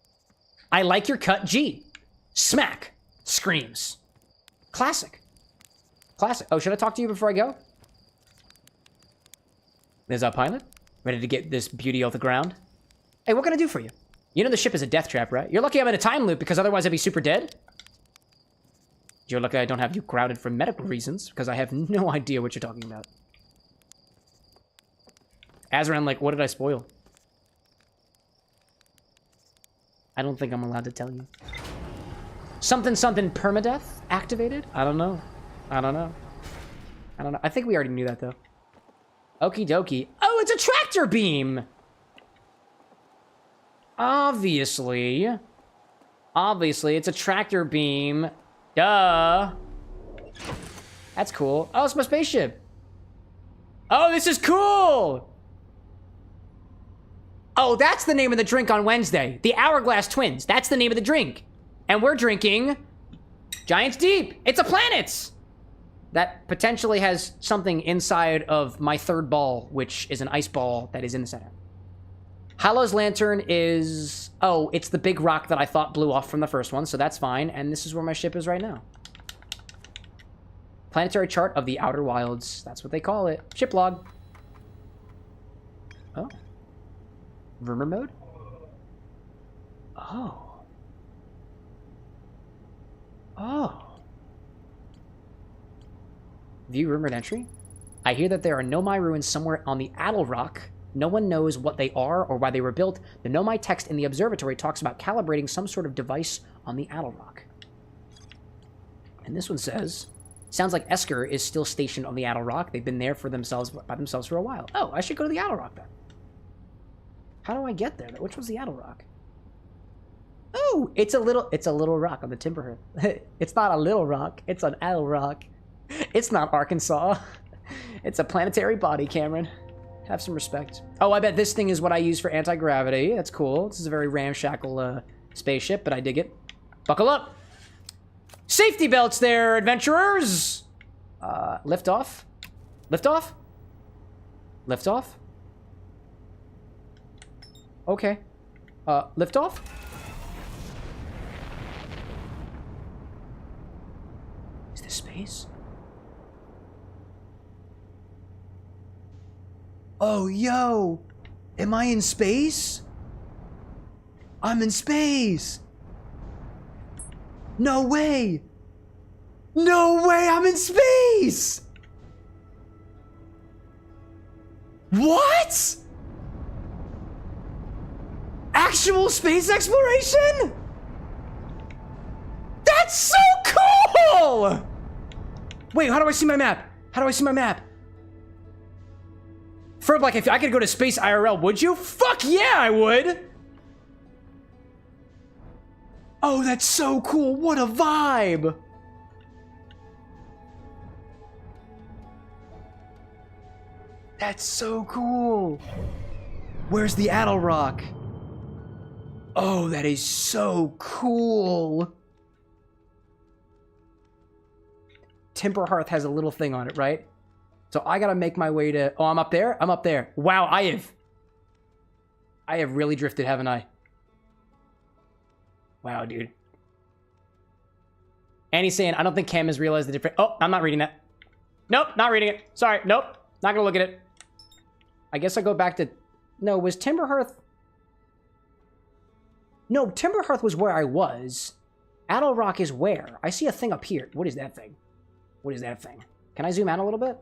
I like your cut, G. Smack. Screams. Classic. Classic. Oh, should I talk to you before I go? There's our pilot. Ready to get this beauty off the ground. Hey, what can I do for you? You know the ship is a death trap, right? You're lucky I'm in a time loop because otherwise I'd be super dead. You're lucky I don't have you crowded for medical reasons because I have no idea what you're talking about. Azran, like, what did I spoil? I don't think I'm allowed to tell you. Something permadeath activated? I don't know. I don't know. I don't know. I think we already knew that, though. Okie dokie. Oh, it's a tractor beam! Obviously. Obviously, it's a tractor beam. Duh. That's cool. Oh, it's my spaceship. Oh, this is cool! Oh, that's the name of the drink on Wednesday. The Hourglass Twins. That's the name of the drink. And we're drinking Giant's Deep. It's a planet! That potentially has something inside of my third ball, which is an ice ball that is in the center. Hallow's Lantern is... Oh, it's the big rock that I thought blew off from the first one, so that's fine. And this is where my ship is right now. Planetary chart of the Outer Wilds. That's what they call it. Ship log. Oh. Rumor mode? Oh. Oh. View rumored entry. I hear that there are Nomai ruins somewhere on the Addle Rock. No one knows what they are or why they were built. The Nomai text in the observatory talks about calibrating some sort of device on the Addle Rock. And this one says, sounds like Esker is still stationed on the Addle Rock. They've been there by themselves for a while. Oh, I should go to the Addle Rock then. How do I get there? Which was the Addle Rock? Oh, it's a little rock on the Timber Hearth. It's not a little rock. It's an Addle Rock. It's not Arkansas. It's a planetary body, Cameron. Have some respect. Oh, I bet this thing is what I use for anti-gravity. That's cool. This is a very ramshackle spaceship, but I dig it. Buckle up. Safety belts there, adventurers. Lift off. Lift off. Lift off. Okay. Lift off. Is this space? Oh, yo! Am I in space? I'm in space! No way! No way I'm in space! What? Actual space exploration? That's so cool! Wait, how do I see my map? How do I see my map? Ferb, like, if I could go to space IRL, would you? Fuck yeah, I would! Oh, that's so cool. What a vibe! That's so cool. Where's the Addle Rock? Oh, that is so cool. Timber Hearth has a little thing on it, right? So I gotta make my way to... Oh, I'm up there? I'm up there. Wow, I have really drifted, haven't I? Wow, dude. Annie's saying, I don't think Cam has realized the difference. Oh, I'm not reading that. Nope, not reading it. Sorry, nope. Not gonna look at it. I guess I go back to... No, was Timber Hearth... No, Timber Hearth was where I was. Addle Rock is where? I see a thing up here. What is that thing? What is that thing? Can I zoom out a little bit?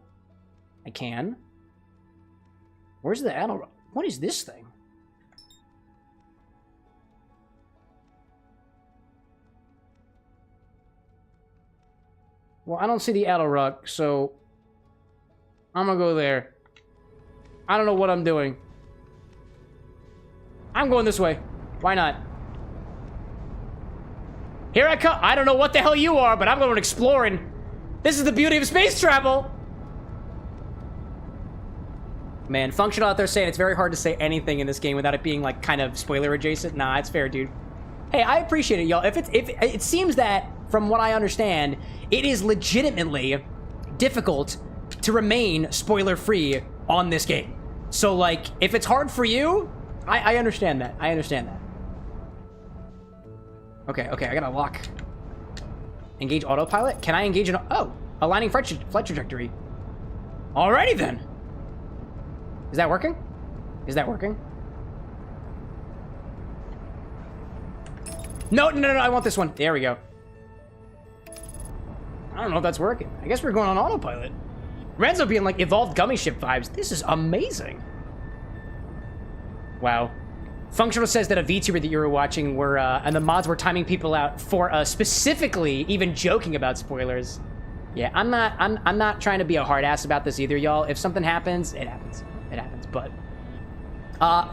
I can. Where's the Addle Rock? What is this thing? Well, I don't see the Addle Rock, so I'm gonna go there. I don't know what I'm doing. I'm going this way. Why not? Here I come. I don't know what the hell you are, but I'm going exploring. This is the beauty of space travel. Man, Functional out there saying it's very hard to say anything in this game without it being like kind of spoiler adjacent. Nah, it's fair, dude. Hey, I appreciate it, y'all. If it seems that, from what I understand, it is legitimately difficult to remain spoiler-free on this game. So, like, if it's hard for you, I understand that. I understand that. Okay, I gotta lock. Engage autopilot? Can I engage an... Oh, aligning flight trajectory. Alrighty then. Is that working? Is that working? No, I want this one. There we go. I don't know if that's working. I guess we're going on autopilot. Renzo being like evolved gummy ship vibes. This is amazing. Wow. Functional says that a VTuber that you were watching were, and the mods were timing people out for specifically even joking about spoilers. Yeah, I'm not trying to be a hard ass about this either, y'all. If something happens, it happens. It happens, but...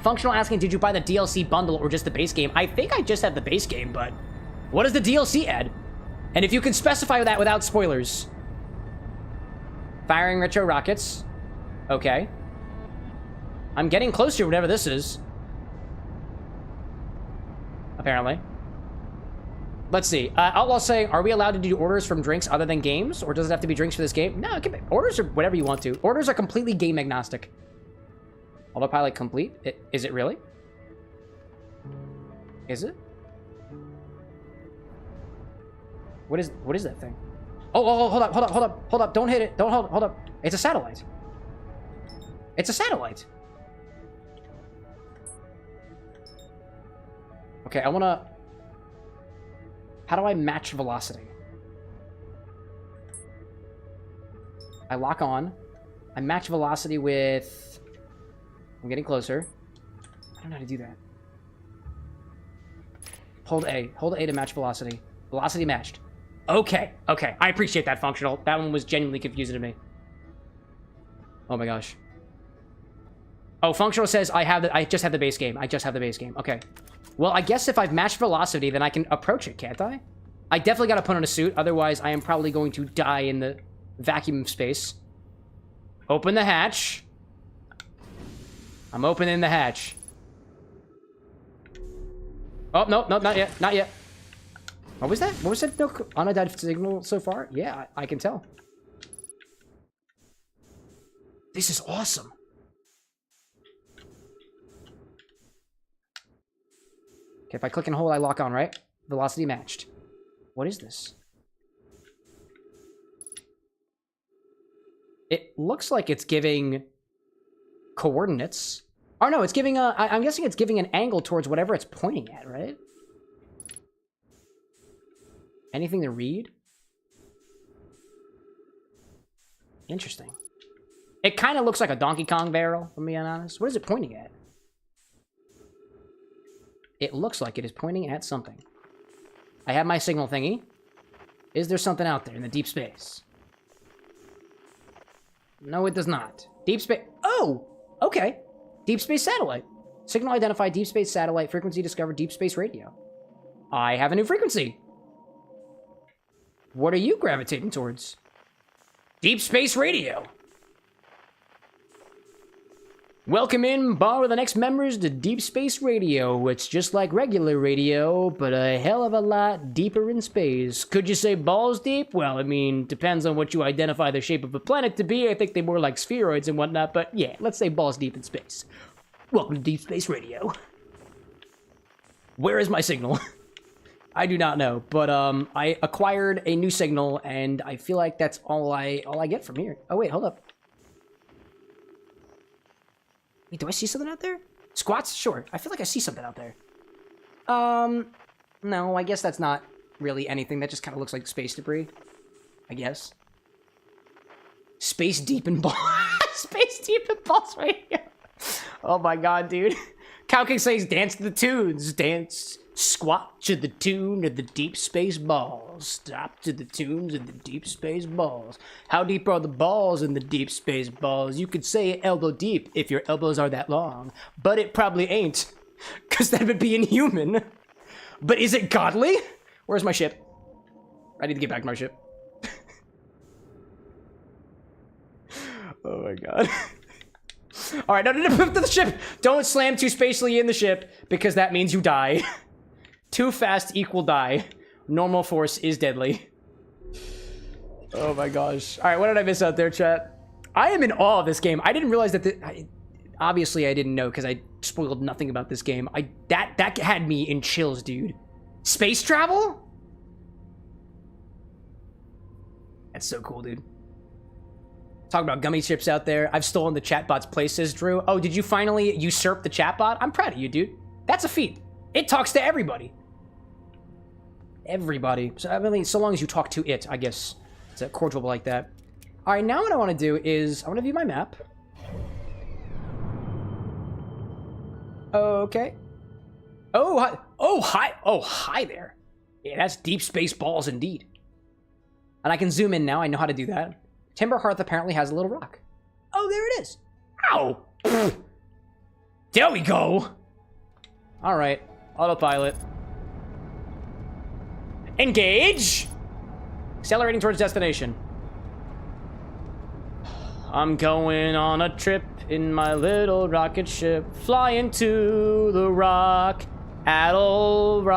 Functional asking, did you buy the DLC bundle or just the base game? I think I just have the base game, but... What does the DLC add? And if you can specify that without spoilers. Firing retro rockets. Okay. I'm getting close to whatever this is. Apparently. Let's see. Outlaw saying, are we allowed to do orders from drinks other than games? Or does it have to be drinks for this game? No, it can be, orders are whatever you want to. Orders are completely game agnostic. Autopilot complete? Is it really? Is it? What is that thing? Oh, hold up. Don't hit it. Don't hold up. It's a satellite. It's a satellite. Okay, I wanna... How do I match velocity? I lock on. I match velocity with... I'm getting closer. I don't know how to do that. Hold A. Hold A to match velocity. Velocity matched. Okay. Okay. I appreciate that, Functional. That one was genuinely confusing to me. Oh my gosh. Oh, Functional says I just have the base game. I just have the base game. Okay. Well, I guess if I've matched velocity, then I can approach it, can't I? I definitely gotta put on a suit, otherwise I am probably going to die in the vacuum of space. Open the hatch. I'm opening the hatch. Oh, no, not yet, not yet. What was that? What was that? No unidentified signal so far? Yeah, I can tell. This is awesome. Okay, if I click and hold, I lock on, right? Velocity matched. What is this? It looks like it's giving coordinates. Oh no, it's giving a... I'm guessing it's giving an angle towards whatever it's pointing at, right? Anything to read? Interesting. It kind of looks like a Donkey Kong barrel, if I'm being honest. What is it pointing at? It looks like it is pointing at something. I have my signal thingy. Is there something out there in the deep space? No, it does not. Deep space... Oh! Okay. Deep space satellite. Signal identified, deep space satellite, frequency discovered, deep space radio. I have a new frequency. What are you gravitating towards? Deep space radio. Welcome in, CameroxnWithAnX members, to Deep Space Radio. It's just like regular radio, but a hell of a lot deeper in space. Could you say balls deep? Well, I mean, depends on what you identify the shape of a planet to be. I think they're more like spheroids and whatnot, but yeah, let's say balls deep in space. Welcome to Deep Space Radio. Where is my signal? I do not know, but I acquired a new signal, and I feel like that's all I get from here. Oh wait, hold up. Wait, do I see something out there? Squats? Sure. I feel like I see something out there. No, I guess that's not really anything. That just kind of looks like space debris. I guess. Space deep in balls. Space deep in balls right here. Oh my god, dude. Cow King says, dance to the tunes. Dance. Squat to the tune of the deep space balls. Stop to the tunes of the deep space balls. How deep are the balls in the deep space balls? You could say elbow deep if your elbows are that long. But it probably ain't. Because that would be inhuman. But is it godly? Where's my ship? I need to get back to my ship. Oh my god. Alright, no, the ship! Don't slam too spatially in the ship, because that means you die. Too fast equal die. Normal force is deadly. Oh my gosh. Alright, what did I miss out there, chat? I am in awe of this game. I didn't realize that obviously I didn't know, because I spoiled nothing about this game. That had me in chills, dude. Space travel? That's so cool, dude. Talk about gummy ships out there. I've stolen the chatbot's place, says Drew. Oh, did you finally usurp the chatbot? I'm proud of you, dude. That's a feat. It talks to everybody. Everybody. So, I mean, so long as you talk to it, I guess. It's a cordial like that. All right, now what I want to do is I want to view my map. Okay. Oh, hi. Oh, hi. Oh, hi there. Yeah, that's deep space balls indeed. And I can zoom in now. I know how to do that. Timber Hearth apparently has a little rock. Oh, there it is. Ow! There we go! Alright. Autopilot. Engage! Accelerating towards destination. I'm going on a trip in my little rocket ship, flying to the rock. Little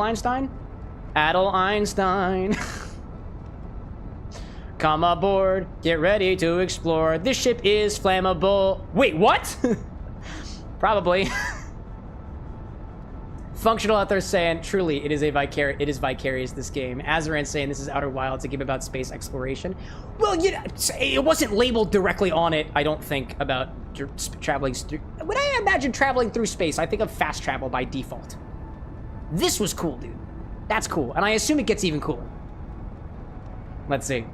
Einstein? Adel Einstein. Come aboard, get ready to explore. This ship is flammable. Wait, what? Probably. Functional out there saying, truly, it is vicarious, this game. Azaran saying this is Outer Wilds, a game about space exploration. Well, it wasn't labeled directly on it, I don't think, about traveling through. When I imagine traveling through space, I think of fast travel by default. This was cool, dude. That's cool, and I assume it gets even cooler. Let's see.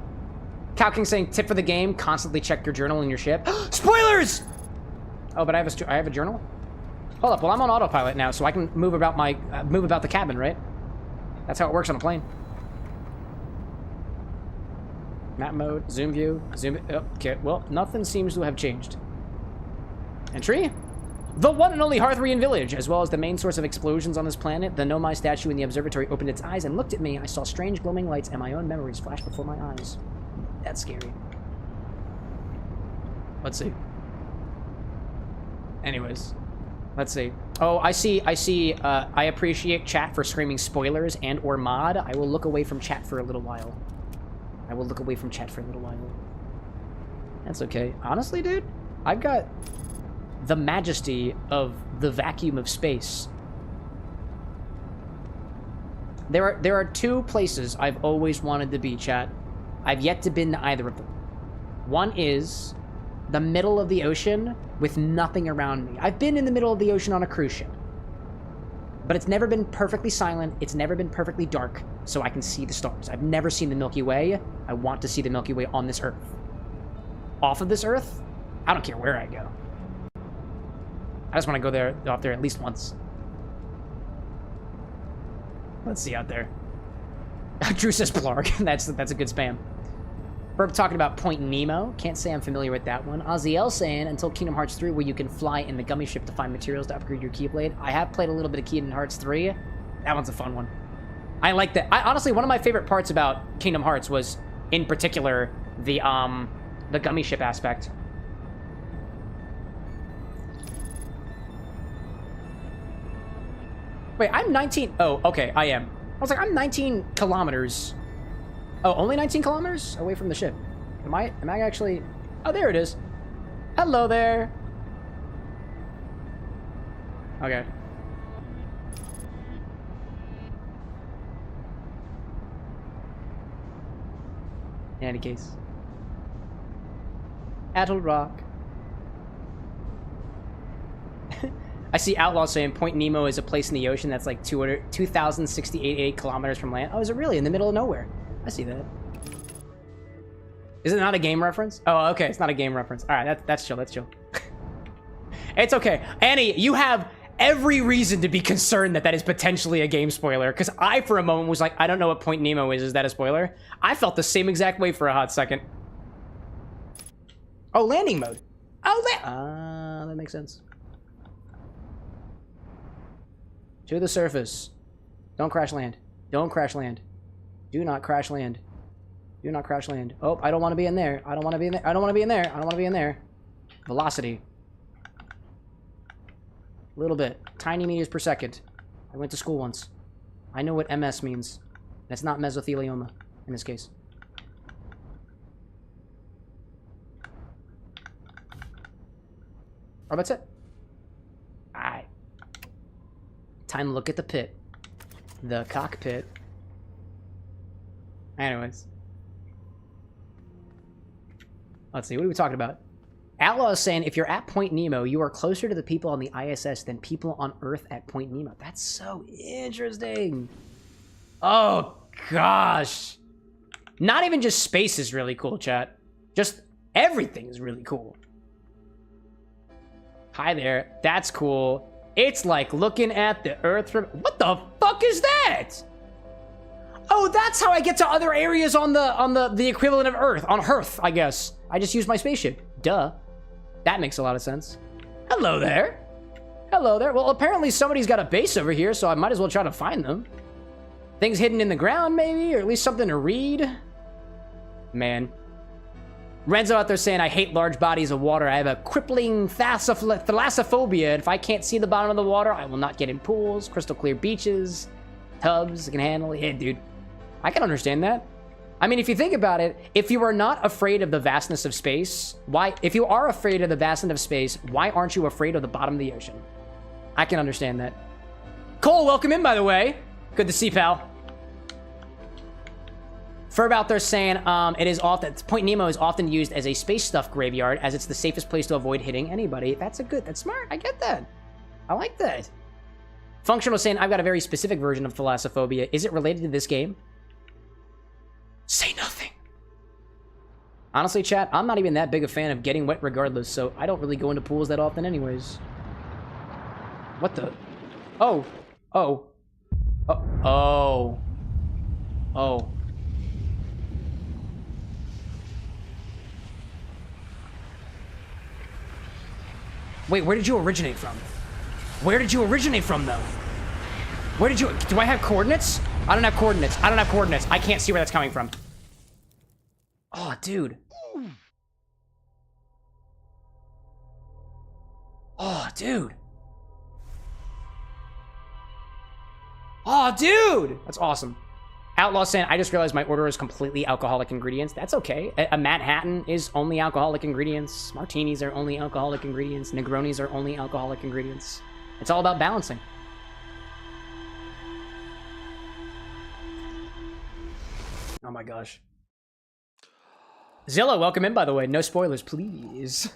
Cow King saying, tip for the game, constantly check your journal in your ship. Spoilers! Oh, but I have a journal? Hold up, well, I'm on autopilot now, so I can move about the cabin, right? That's how it works on a plane. Map mode, zoom view, zoom... Oh, okay, well, nothing seems to have changed. Entry? The one and only Hearthrian village, as well as the main source of explosions on this planet. The Nomai statue in the observatory opened its eyes and looked at me. I saw strange glowing lights and my own memories flash before my eyes. That's scary. Let's see. Anyways. Let's see. Oh, I see. I appreciate chat for screaming spoilers and or mod. I will look away from chat for a little while. That's okay. Honestly, dude, I've got the majesty of the vacuum of space. There are two places I've always wanted to be, chat. I've yet to been to either of them. One is the middle of the ocean with nothing around me. I've been in the middle of the ocean on a cruise ship. But it's never been perfectly silent. It's never been perfectly dark, so I can see the stars. I've never seen the Milky Way. I want to see the Milky Way on this Earth. Off of this Earth, I don't care where I go. I just want to go off there at least once. Let's see out there. Drew says Blarg. That's a good spam. Burp talking about Point Nemo. Can't say I'm familiar with that one. Aziel saying, until Kingdom Hearts 3, where you can fly in the gummy ship to find materials to upgrade your Keyblade. I have played a little bit of Kingdom Hearts 3. That one's a fun one. I like that. Honestly, one of my favorite parts about Kingdom Hearts was, in particular, the gummy ship aspect. Wait, I'm 19... Oh, okay, I am. I was like, I'm 19 kilometers... Oh, only 19 kilometers away from the ship. Am I actually... Oh, there it is. Hello there. Okay. In any case. Attle Rock. I see Outlaw saying Point Nemo is a place in the ocean that's like 2,068 kilometers from land. Oh, is it really? In the middle of nowhere? I see that. Is it not a game reference? Oh, okay. It's not a game reference. All right, that's chill. That's chill. It's okay. Annie, you have every reason to be concerned that is potentially a game spoiler, because I, for a moment, was like, I don't know what Point Nemo is. Is that a spoiler? I felt the same exact way for a hot second. Oh, landing mode. Oh, that makes sense. To the surface. Don't crash land. Don't crash land. Do not crash land. Do not crash land. Oh, I don't want to be in there. I don't want to be in there. I don't want to be in there. I don't want to be in there. Velocity. A little bit. Tiny meters per second. I went to school once. I know what MS means. That's not mesothelioma in this case. Oh, that's it. Alright. Time to look at the pit. The cockpit. Anyways. Let's see, what are we talking about? Outlaw is saying, if you're at Point Nemo, you are closer to the people on the ISS than people on Earth at Point Nemo. That's so interesting. Oh, gosh. Not even just space is really cool, chat. Just everything is really cool. Hi there. That's cool. It's like looking at the Earth from... What the fuck is that? Oh, that's how I get to other areas on the equivalent of Earth. On Earth, I guess. I just use my spaceship. Duh. That makes a lot of sense. Hello there. Hello there. Well, apparently somebody's got a base over here, so I might as well try to find them. Things hidden in the ground, maybe? Or at least something to read? Man. Renzo out there saying, I hate large bodies of water. I have a crippling thalassophobia. If I can't see the bottom of the water, I will not get in pools, crystal clear beaches, tubs I can handle. Yeah, dude. I can understand that. I mean, if you think about it, if you are not afraid of the vastness of space, if you are afraid of the vastness of space, why aren't you afraid of the bottom of the ocean? I can understand that. Cole, welcome in, by the way. Good to see, pal. Ferb out there saying, it is often, Point Nemo is often used as a space stuff graveyard as it's the safest place to avoid hitting anybody. That's smart. I get that. I like that. Functional saying, I've got a very specific version of thalassophobia. Is it related to this game? Say nothing. Honestly, chat, I'm not even that big a fan of getting wet regardless, so I don't really go into pools that often anyways. What the? Oh. Oh. Oh. Oh. Wait, where did you originate from? Where did you originate from, though? Where did you... Do I have coordinates? I don't have coordinates. I don't have coordinates. I can't see where that's coming from. Oh, dude. Oh, dude. Oh, dude! That's awesome. Outlaw saying, I just realized my order is completely alcoholic ingredients. That's okay. A Manhattan is only alcoholic ingredients. Martinis are only alcoholic ingredients. Negronis are only alcoholic ingredients. It's all about balancing. Oh my gosh. Zilla, welcome in, by the way. No spoilers, please.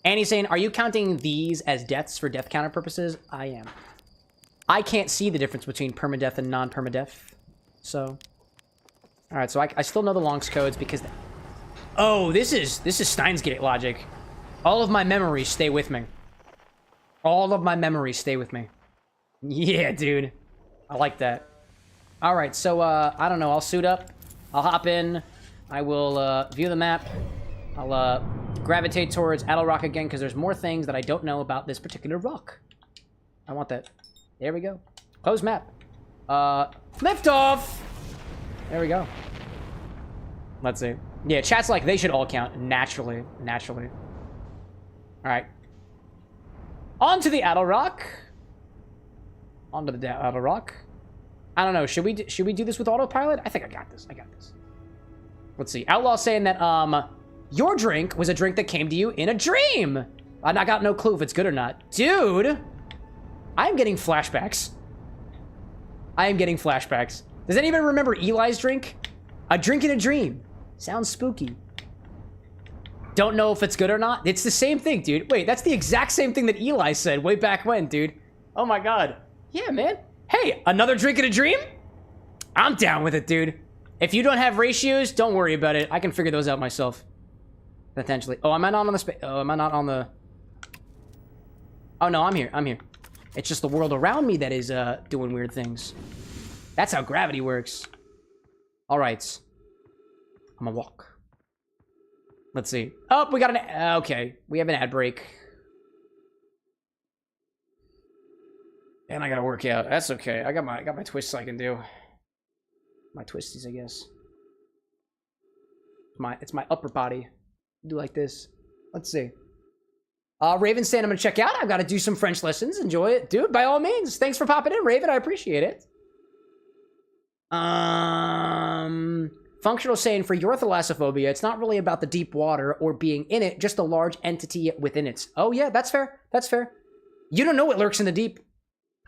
Annie's saying, are you counting these as deaths for death counter purposes? I am. I can't see the difference between permadeath and non-permadeath. So. Alright, so I still know the longs codes because... Oh, this is Steins Gate logic. All of my memories stay with me. All of my memories stay with me. Yeah, dude. I like that. Alright, so, I don't know. I'll suit up. I'll hop in. I will, view the map. I'll, gravitate towards Adel Rock again, because there's more things that I don't know about this particular rock. I want that. There we go. Close map. Lift off! There we go. Let's see. Yeah, chat's like, they should all count. Naturally. Naturally. Alright. On to the Adel Rock. On to the Adel Rock. I don't know. Should we do this with autopilot? I think I got this. I got this. Let's see. Outlaw saying that, your drink was a drink that came to you in a dream. I got no clue if it's good or not. Dude! I'm getting flashbacks. I am getting flashbacks. Does anyone remember Eli's drink? A drink in a dream. Sounds spooky. Don't know if it's good or not. It's the same thing, dude. Wait, that's the exact same thing that Eli said way back when, dude. Oh my god. Yeah, man. Hey, another drink in a dream? I'm down with it, dude. If you don't have ratios, don't worry about it. I can figure those out myself. Potentially. Oh, am I not on the space? Oh, am I not on the... Oh, no, I'm here. I'm here. It's just the world around me that is, doing weird things. That's how gravity works. Alright. I'm gonna walk. Let's see. Oh, we got an... okay. We have an ad break. And I gotta work out. That's okay. I got my twists I can do. My twisties, I guess. It's my upper body. Do like this. Let's see. Raven saying I'm gonna check out. I've got to do some French lessons. Enjoy it, dude. By all means. Thanks for popping in, Raven. I appreciate it. Functional saying for your thalassophobia, it's not really about the deep water or being in it, just a large entity within it. Oh yeah, that's fair. That's fair. You don't know what lurks in the deep.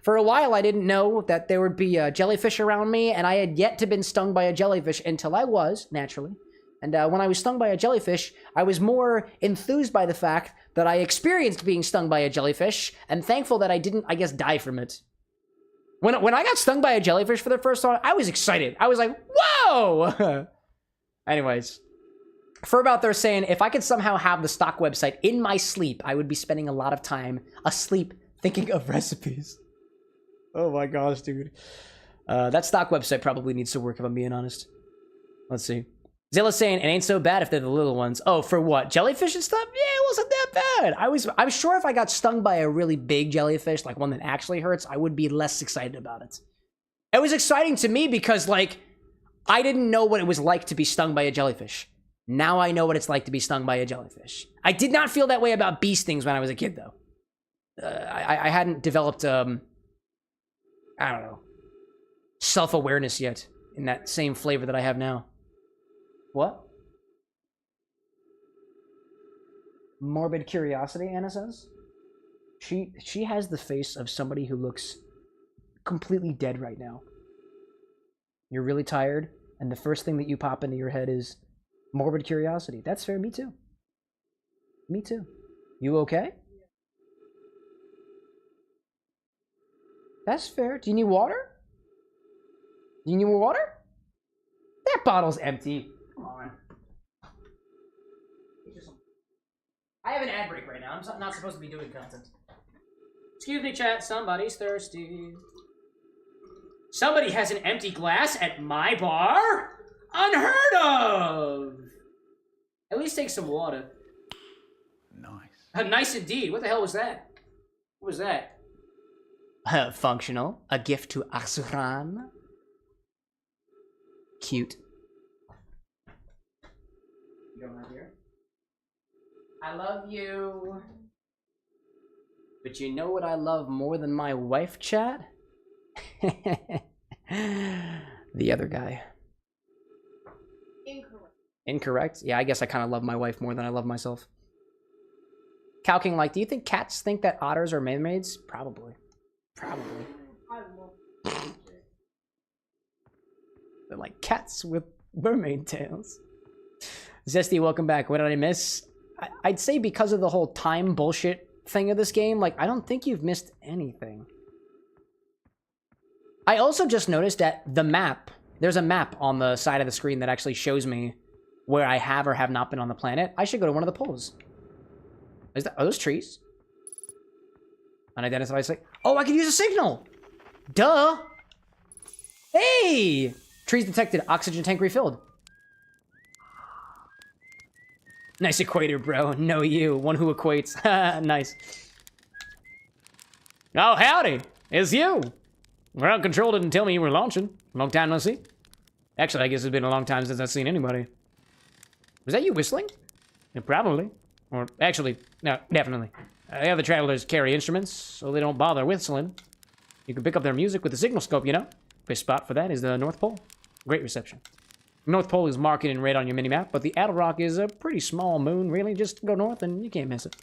For a while, I didn't know that there would be a jellyfish around me, and I had yet to been stung by a jellyfish until I was, naturally. And when I was stung by a jellyfish, I was more enthused by the fact that I experienced being stung by a jellyfish, and thankful that I didn't, I guess, die from it. When I got stung by a jellyfish for the first time, I was excited. I was like, whoa! Anyways. Ferb out there saying, if I could somehow have the stock website in my sleep, I would be spending a lot of time asleep thinking of recipes. Oh my gosh, dude. That stock website probably needs to work, if I'm being honest. Let's see. Zilla's saying it ain't so bad if they're the little ones. Oh, for what? Jellyfish and stuff? Yeah, it wasn't that bad. I'm sure if I got stung by a really big jellyfish, like one that actually hurts, I would be less excited about it. It was exciting to me because, like, I didn't know what it was like to be stung by a jellyfish. Now I know what it's like to be stung by a jellyfish. I did not feel that way about bee stings when I was a kid, though. I hadn't developed, I don't know, self-awareness yet in that same flavor that I have now. What? Morbid curiosity, Anna says? She has the face of somebody who looks completely dead right now. You're really tired, and the first thing that you pop into your head is morbid curiosity. That's fair, me too. Me too. You okay? That's fair. Do you need water? Do you need more water? That bottle's empty. Come on. I have an ad break right now. I'm not supposed to be doing content. Excuse me, chat. Somebody's thirsty. Somebody has an empty glass at my bar? Unheard of! At least take some water. Nice. Nice indeed. What the hell was that? What was that? Functional. A gift to Asuran. Cute. You don't have here? I love you. But you know what I love more than my wife, chat? The other guy. Incorrect. Incorrect? Yeah, I guess I kind of love my wife more than I love myself. Calking, like, do you think cats think that otters are mermaids? Probably. Probably. I love They're like cats with mermaid tails. Zesty, welcome back. What did I miss? I'd say because of the whole time bullshit thing of this game, like, I don't think you've missed anything. I also just noticed that the map, there's a map on the side of the screen that actually shows me where I have or have not been on the planet. I should go to one of the poles. Are those trees? Unidentified signal. Oh, I can use a signal! Duh! Hey! Trees detected. Oxygen tank refilled. Nice equator, bro. No you. One who equates. Nice. Oh, howdy. It's you. Ground control didn't tell me you were launching. Long time no see. Actually, I guess it's been a long time since I've seen anybody. Was that you whistling? Yeah, probably. Or actually, no, definitely. The other travelers carry instruments, so they don't bother whistling. You can pick up their music with the signal scope, you know? Best spot for that is the North Pole. Great reception. North Pole is marked in red on your minimap, but the Adelrock is a pretty small moon, really. Just go north and you can't miss it.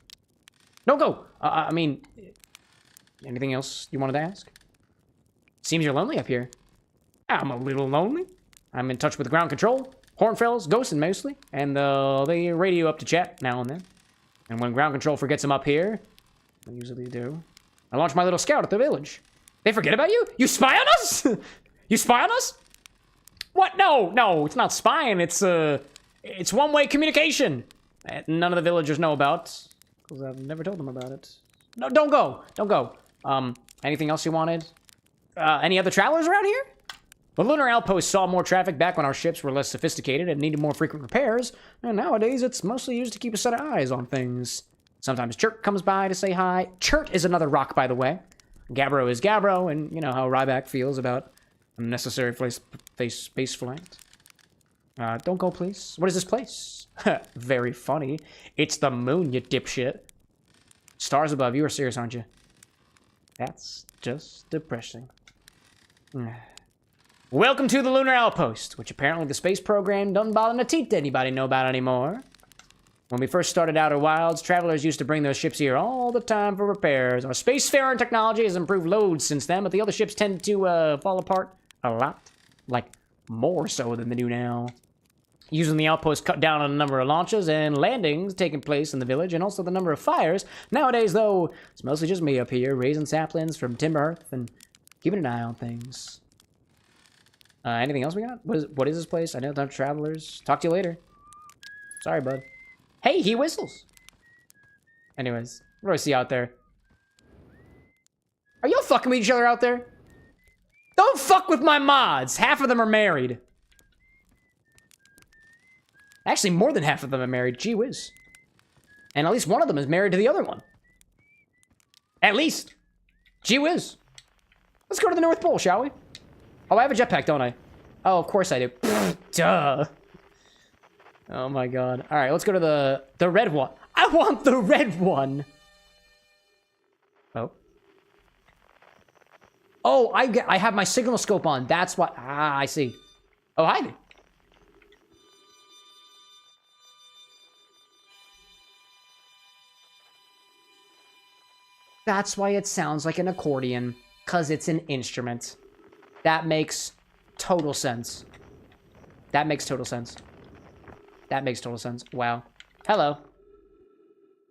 Don't go! I mean, anything else you wanted to ask? Seems you're lonely up here. I'm a little lonely. I'm in touch with ground control, Hornfells, ghosting mostly, and they radio up to chat now and then. And when ground control forgets them up here, they usually do, I launch my little scout at the village. They forget about you? You spy on us? You spy on us? What? No, it's not spying. It's one-way communication. None of the villagers know about, because I've never told them about it. No, don't go. Anything else you wanted? Any other travelers around here? The lunar outpost saw more traffic back when our ships were less sophisticated and needed more frequent repairs, and nowadays it's mostly used to keep a set of eyes on things. Sometimes Chert comes by to say hi. Chert is another rock, by the way. Gabbro is Gabbro, and you know how Ryback feels about unnecessary space flight. Don't go, please. What is this place? Very funny. It's the moon, you dipshit. Stars above, you are serious, aren't you? That's just depressing. Welcome to the Lunar Outpost, which apparently the space program doesn't bother to teach anybody know about anymore. When we first started Outer Wilds, travelers used to bring their ships here all the time for repairs. Our spacefaring technology has improved loads since then, but the other ships tend to fall apart a lot. Like, more so than they do now. Using the outpost cut down on the number of launches and landings taking place in the village, and also the number of fires. Nowadays, though, it's mostly just me up here, raising saplings from Timber Hearth and keeping an eye on things. Anything else we got? What is this place? I know time travelers. Talk to you later. Sorry, bud. Hey, he whistles. Anyways, what do I see out there? Are y'all fucking with each other out there? Don't fuck with my mods. Half of them are married. Actually, more than half of them are married. Gee whiz. And at least one of them is married to the other one. At least. Gee whiz. Let's go to the North Pole, shall we? Oh, I have a jetpack, don't I? Oh, of course I do. Duh. Oh my god. All right, let's go to the red one. I want the red one. Oh. Oh, I have my signal scope on. That's what. Ah, I see. Oh, hi there. That's why it sounds like an accordion, because it's an instrument. That makes total sense. That makes total sense. That makes total sense. Wow. Hello.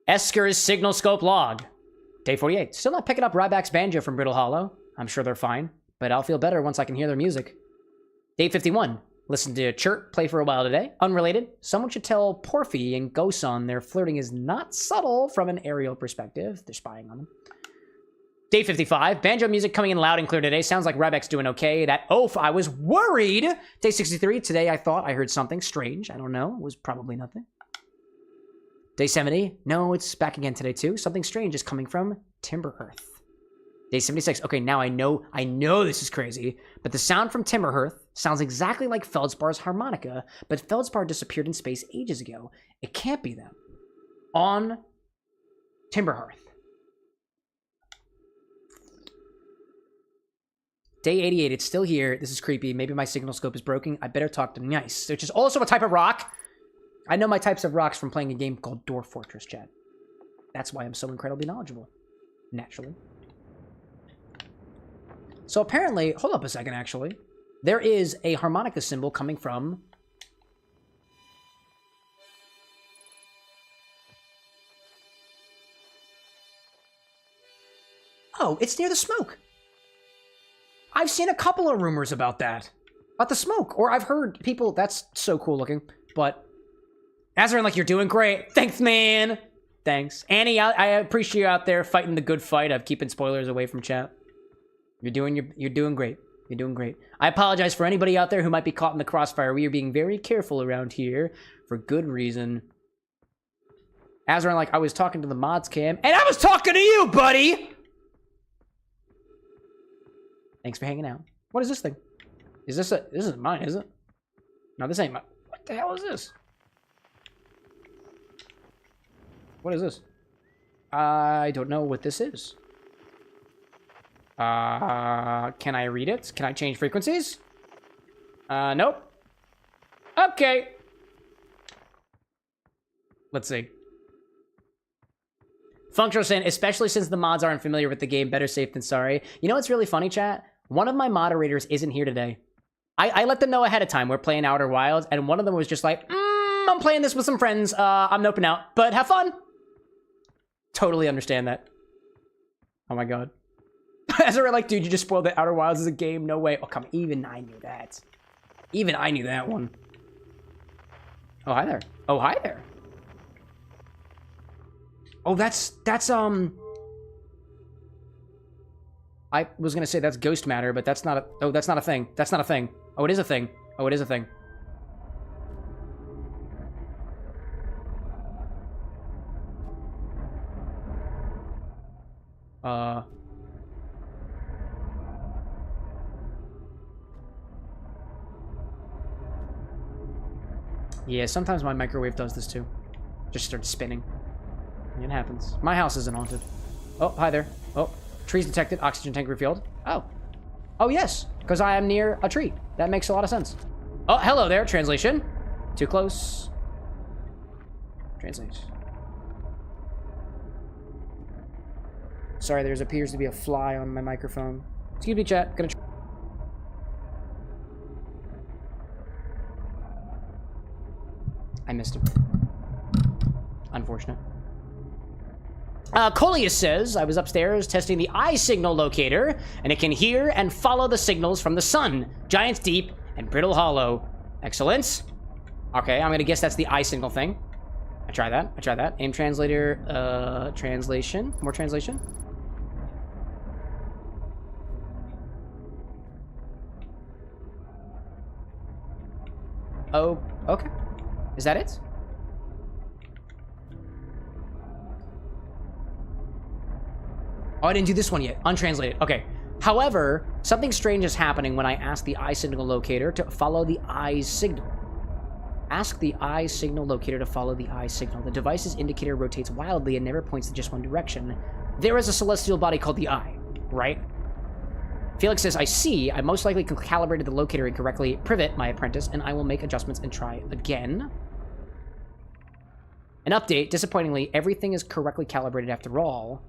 Esker's signal scope log. Day 48. Still not picking up Ryback's banjo from Brittle Hollow. I'm sure they're fine, but I'll feel better once I can hear their music. Day 51. Listen to Chirp play for a while today. Unrelated. Someone should tell Porphy and Gosun their flirting is not subtle from an aerial perspective. They're spying on them. Day 55. Banjo music coming in loud and clear today. Sounds like Ryback's doing okay. That oaf, I was worried. Day 63. Today I thought I heard something strange. I don't know. It was probably nothing. Day 70. No, it's back again today too. Something strange is coming from Timberhearth. Day 76. Okay, now I know this is crazy, but the sound from Timberhearth sounds exactly like Feldspar's harmonica, but Feldspar disappeared in space ages ago. It can't be them. On Timberhearth. Day 88, it's still here. This is creepy. Maybe my signal scope is broken. I better talk to Nice, which is also a type of rock. I know my types of rocks from playing a game called Dwarf Fortress, chat. That's why I'm so incredibly knowledgeable. Naturally. So apparently, hold up a second, actually. There is a harmonica symbol coming from... Oh, it's near the smoke. I've seen a couple of rumors about that. About the smoke. Or I've heard people... That's so cool looking. But... Azarin, like, you're doing great. Thanks, man. Thanks. Annie, I appreciate you out there fighting the good fight of keeping spoilers away from chat. You're doing great. You're doing great. I apologize for anybody out there who might be caught in the crossfire. We are being very careful around here for good reason. Azarin, like, I was talking to the mods cam, and I was talking to you, buddy! Thanks for hanging out. What is this thing? This isn't mine, is it? No, this ain't mine. What the hell is this? What is this? I don't know what this is. Can I read it? Can I change frequencies? Nope. Okay. Let's see. Functional saying, especially since the mods aren't familiar with the game, better safe than sorry. You know what's really funny, chat? One of my moderators isn't here today. I let them know ahead of time we're playing Outer Wilds, and one of them was just like, I'm playing this with some friends. I'm noping out, but have fun. Totally understand that. Oh my god. As I were like, dude, you just spoiled that Outer Wilds is a game. No way. Oh, come on. Even I knew that. Even I knew that one. Oh, hi there. Oh, hi there. Oh, that's I was gonna say that's ghost matter, but that's not a... Oh, that's not a thing. That's not a thing. Oh, it is a thing. Oh, it is a thing. Yeah, sometimes my microwave does this too. Just starts spinning. It happens. My house isn't haunted. Oh, hi there. Oh, trees detected. Oxygen tank refilled. Oh. Oh, yes. Because I am near a tree. That makes a lot of sense. Oh, hello there. Translation. Too close. Translate. Sorry, there appears to be a fly on my microphone. Excuse me, chat. Gonna... I missed him. Unfortunate. Coleus says, I was upstairs testing the eye signal locator, and it can hear and follow the signals from the sun, Giant's Deep, and Brittle Hollow. Excellent. Okay, I'm gonna guess that's the eye signal thing. I try that. Aim translator, translation. More translation. Oh, okay. Is that it? Oh, I didn't do this one yet. Untranslated. Okay. However, something strange is happening when I ask the eye signal locator to follow the eye's signal. Ask the eye signal locator to follow the eye signal. The device's indicator rotates wildly and never points in just one direction. There is a celestial body called the eye, right? Felix says, I see. I most likely calibrated the locator incorrectly. Privet, my apprentice, and I will make adjustments and try again. An update. Disappointingly, everything is correctly calibrated after all.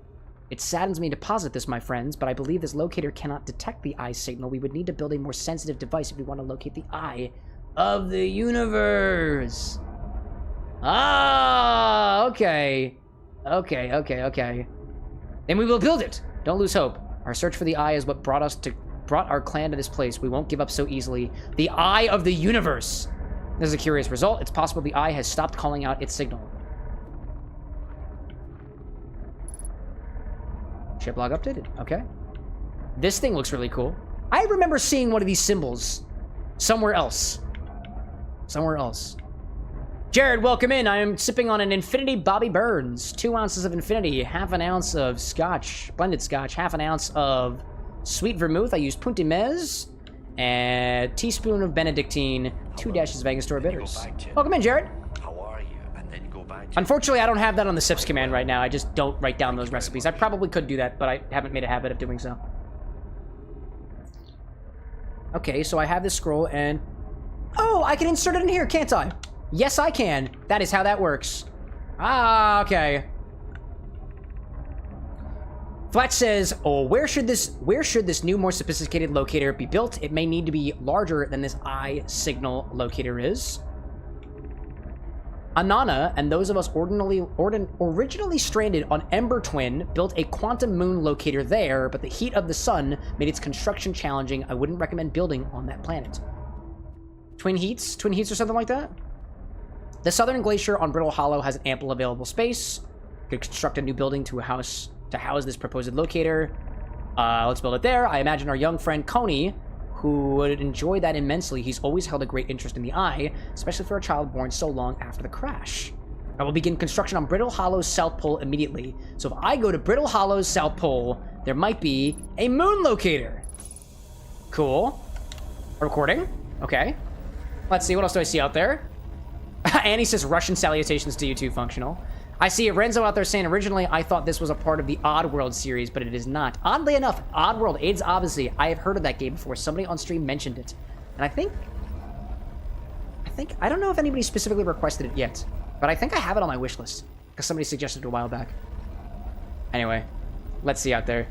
It saddens me to posit this, my friends, but I believe this locator cannot detect the eye signal. We would need to build a more sensitive device if we want to locate the eye of the universe. Ah, okay. Okay. Then we will build it. Don't lose hope. Our search for the eye is what brought our clan to this place. We won't give up so easily. The eye of the universe. This is a curious result. It's possible the eye has stopped calling out its signal. Ship log updated. Okay. This thing looks really cool. I remember seeing one of these symbols somewhere else. Jared, welcome in. I am sipping on an Infinity Bobby Burns. 2 ounces of Infinity, half an ounce of scotch, blended scotch, half an ounce of sweet vermouth. I used Punta Mez, and a teaspoon of Benedictine, 2 dashes of Angostura Bitters. Welcome in, Jared. Unfortunately, I don't have that on the sips command right now. I just don't write down those recipes. I probably could do that, but I haven't made a habit of doing so. Okay, so I have this scroll, and... Oh, I can insert it in here, can't I? Yes, I can. That is how that works. Ah, okay. Flat says, oh, where should this new, more sophisticated locator be built? It may need to be larger than this eye signal locator is. Anana and those of us originally stranded on Ember Twin built a quantum moon locator there, but the heat of the sun made its construction challenging. I wouldn't recommend building on that planet. Twin heats or something like that? The southern glacier on Brittle Hollow has ample available space. Could construct a new building to house this proposed locator. Let's build it there. I imagine our young friend Coney, who would enjoy that immensely. He's always held a great interest in the eye, especially for a child born so long after the crash. I will begin construction on Brittle Hollow's South Pole immediately. So if I go to Brittle Hollow's South Pole, there might be a moon locator. Cool. Recording. Okay. Let's see, what else do I see out there? Annie says Russian salutations to you too, functional. I see Renzo out there saying, originally I thought this was a part of the Oddworld series, but it is not. Oddly enough, Oddworld, AIDS Odyssey, I have heard of that game before. Somebody on stream mentioned it. And I think, I don't know if anybody specifically requested it yet, but I think I have it on my wish list, because somebody suggested it a while back. Anyway, let's see out there.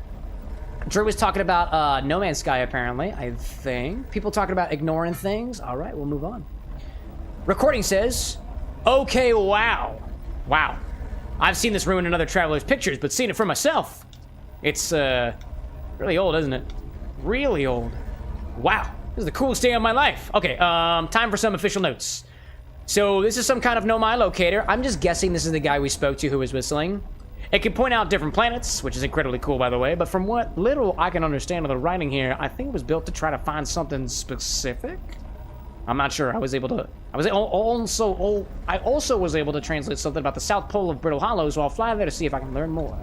Drew was talking about No Man's Sky, apparently, I think. People talking about ignoring things. All right, we'll move on. Recording says, okay, wow. Wow. I've seen this ruin in other travelers' pictures, but seen it for myself. It's, really old, isn't it? Really old. Wow. This is the coolest day of my life. Okay, time for some official notes. So, this is some kind of Nomai locator. I'm just guessing this is the guy we spoke to who was whistling. It can point out different planets, which is incredibly cool, by the way, but from what little I can understand of the writing here, I think it was built to try to find something specific. I'm not sure. I also was able to translate something about the South Pole of Brittle Hollow, so I'll fly there to see if I can learn more.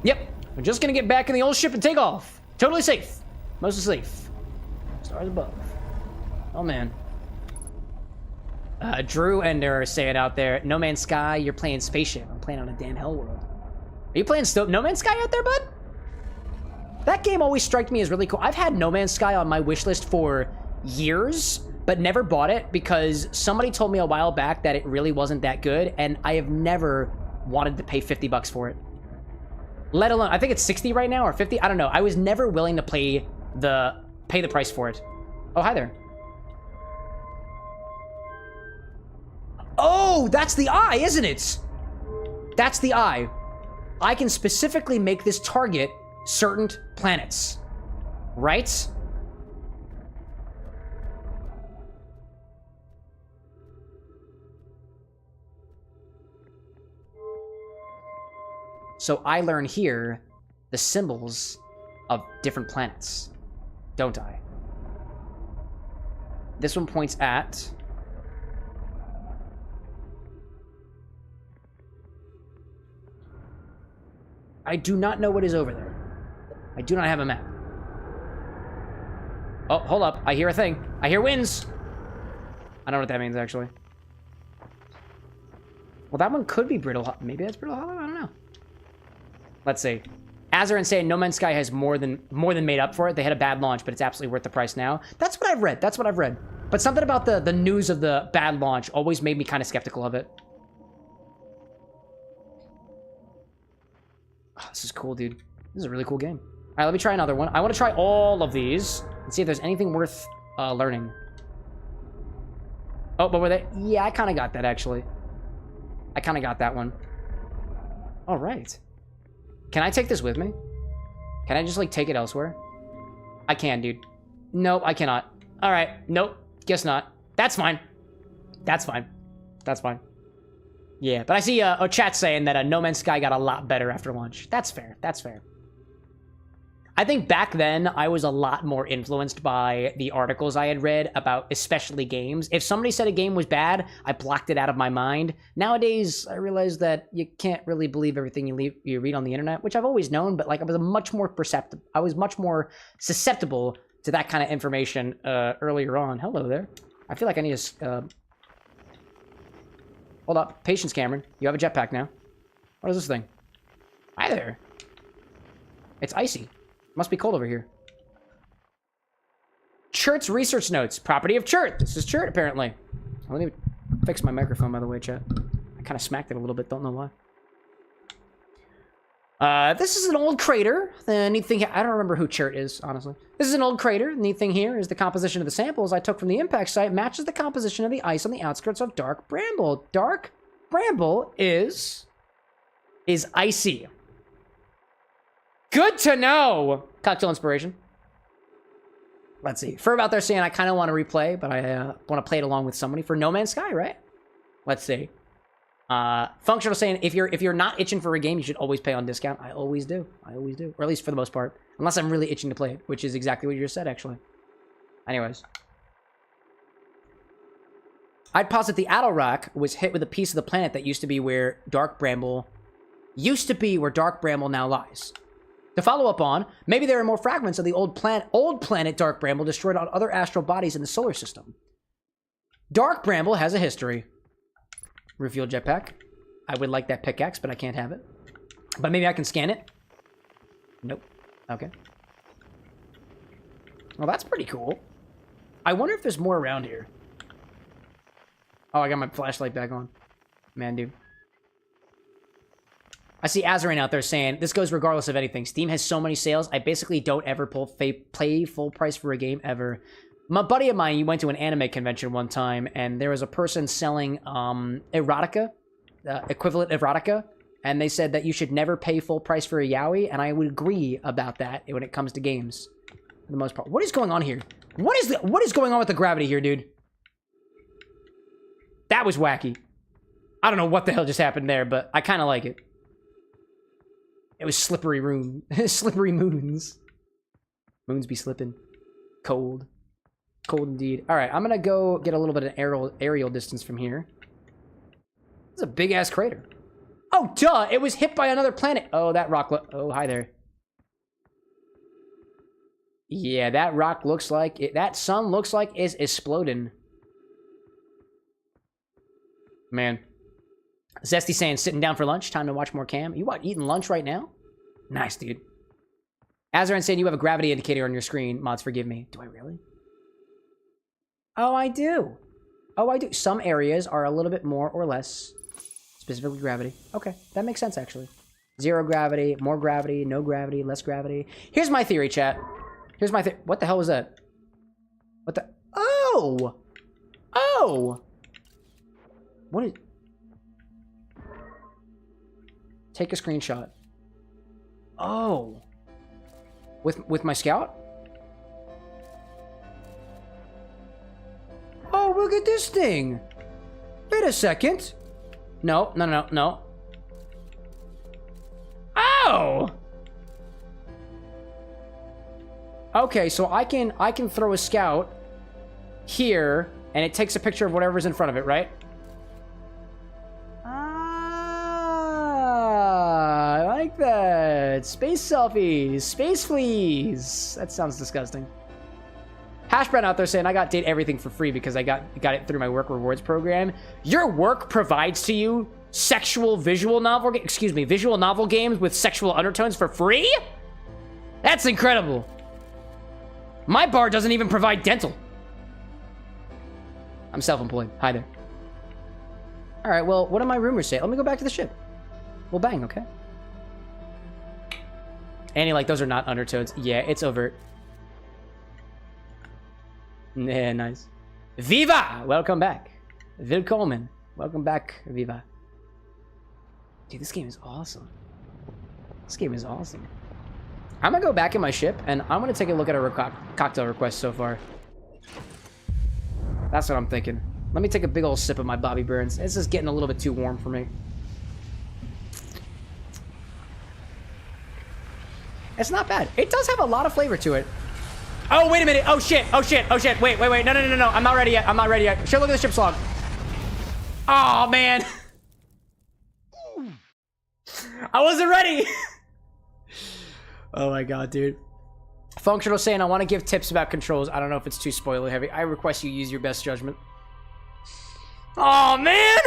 Yep, we're just gonna get back in the old ship and take off. Totally safe. Mostly safe. Stars above. Oh, man. Drew Ender saying out there, No Man's Sky, you're playing spaceship. I'm playing on a damn hell world. Are you playing No Man's Sky out there, bud? That game always struck me as really cool. I've had No Man's Sky on my wish list for years, but never bought it because somebody told me a while back that it really wasn't that good, and I have never wanted to pay 50 bucks for it. Let alone, I think it's 60 right now, or 50, I don't know. I was never willing to pay the price for it. Oh, hi there. Oh, that's the eye, isn't it? That's the eye. I can specifically make this target certain planets, right? So I learn here the symbols of different planets, don't I? This one points at I do not know what is over there. I do not have a map. Oh, hold up. I hear a thing. I hear winds. I don't know what that means, actually. Well, that one could be Brittle. Maybe that's Brittle Hollow? I don't know. Let's see. Azarin saying No Man's Sky has more than made up for it. They had a bad launch, but it's absolutely worth the price now. That's what I've read. That's what I've read. But something about the news of the bad launch always made me kind of skeptical of it. Oh, this is cool, dude. This is a really cool game. All right, let me try another one. I want to try all of these and see if there's anything worth learning. Oh, but were they? Yeah, I kind of got that, actually. I kind of got that one. All right. Can I take this with me? Can I just, like, take it elsewhere? I can, dude. Nope, I cannot. All right. Nope. Guess not. That's fine. That's fine. That's fine. Yeah, but I see a chat saying that No Man's Sky got a lot better after launch. That's fair. That's fair. I think back then, I was a lot more influenced by the articles I had read about especially games. If somebody said a game was bad, I blocked it out of my mind. Nowadays, I realize that you can't really believe everything you read on the internet, which I've always known, but like I was much more susceptible to that kind of information earlier on. Hello there. I feel like I need to... Hold up. Patience, Cameron. You have a jetpack now. What is this thing? Hi there. It's icy. Must be cold over here. Chert's research notes. Property of Chert. This is Chert, apparently. Let me fix my microphone, by the way, chat. I kind of smacked it a little bit. Don't know why. This is an old crater. The neat thing here... I don't remember who Chert is, honestly. This is an old crater. The neat thing here is the composition of the samples I took from the impact site matches the composition of the ice on the outskirts of Dark Bramble. Dark Bramble is icy. Good to know! Cocktail inspiration. Let's see. Ferb out there saying I kind of want to replay, but I want to play it along with somebody for No Man's Sky, right? Let's see. Functional saying if you're not itching for a game, you should always pay on discount. I always do. I always do. Or at least for the most part. Unless I'm really itching to play it, which is exactly what you just said, actually. Anyways. I'd posit the Adelrock was hit with a piece of the planet that used to be where Dark Bramble now lies. To follow up on, maybe there are more fragments of the old planet Dark Bramble destroyed on other astral bodies in the solar system. Dark Bramble has a history. Refuel jetpack. I would like that pickaxe, but I can't have it. But maybe I can scan it. Nope. Okay. Well, that's pretty cool. I wonder if there's more around here. Oh, I got my flashlight back on. Man, dude. I see Azarin out there saying, this goes regardless of anything. Steam has so many sales, I basically don't ever play full price for a game ever. My buddy of mine, he went to an anime convention one time, and there was a person selling erotica, equivalent erotica, and they said that you should never pay full price for a yaoi, and I would agree about that when it comes to games, for the most part. What is going on here? What is going on with the gravity here, dude? That was wacky. I don't know what the hell just happened there, but I kind of like it. It was slippery room. Slippery moons. Moons be slipping. Cold. Cold indeed. All right, I'm going to go get a little bit of aerial distance from here. This is a big-ass crater. Oh, duh! It was hit by another planet. Oh, that rock... Oh, hi there. Yeah, that rock looks like... that sun looks like it's exploding. Man. Zesty saying, sitting down for lunch. Time to watch more Cam. You what, eating lunch right now? Nice, dude. Azarin saying you have a gravity indicator on your screen. Mods, forgive me. Do I really? Oh, I do. Oh, I do. Some areas are a little bit more or less. Specifically gravity. Okay, that makes sense, actually. Zero gravity, more gravity, no gravity, less gravity. Here's my theory, chat. Here's my theory. What the hell was that? What the... Oh! Oh! What is... Take a screenshot. Oh. With my scout? Oh, look at this thing. Wait a second. No. Oh! Okay, so I can throw a scout here, and it takes a picture of whatever's in front of it, right? I like that. it. Space selfies. Space fleas. That sounds disgusting. Hash brown out there saying, I got date everything for free because I got it through my work rewards program. Your work provides to you visual novel games with sexual undertones for free? That's incredible. My bar doesn't even provide dental. I'm self-employed. Hi there. All right, well, what do my rumors say? Let me go back to the ship. We'll bang, okay? Annie, like, those are not undertones. Yeah, it's overt. Yeah, nice. Viva! Welcome back. Willkommen. Welcome back, Viva. Dude, this game is awesome. This game is awesome. I'm gonna go back in my ship, and I'm gonna take a look at our cocktail requests so far. That's what I'm thinking. Let me take a big old sip of my Bobby Burns. This is getting a little bit too warm for me. It's not bad. It does have a lot of flavor to it. Oh, wait a minute. Oh, shit. Oh, shit. Oh, shit. Wait. No. I'm not ready yet. I'm not ready yet. Should look at the ship's log. Oh, man. I wasn't ready. Oh, my God, dude. Functional saying, I want to give tips about controls. I don't know if it's too spoiler heavy. I request you use your best judgment. Oh, man.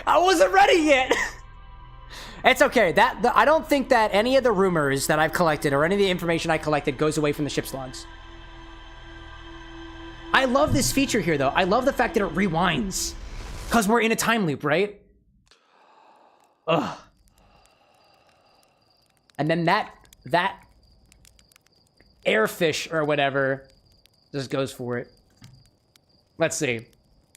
I wasn't ready yet. It's okay. I don't think that any of the rumors that I've collected or any of the information I collected goes away from the ship's logs. I love this feature here, though. I love the fact that it rewinds. Because we're in a time loop, right? Ugh. And then that airfish or whatever just goes for it. Let's see.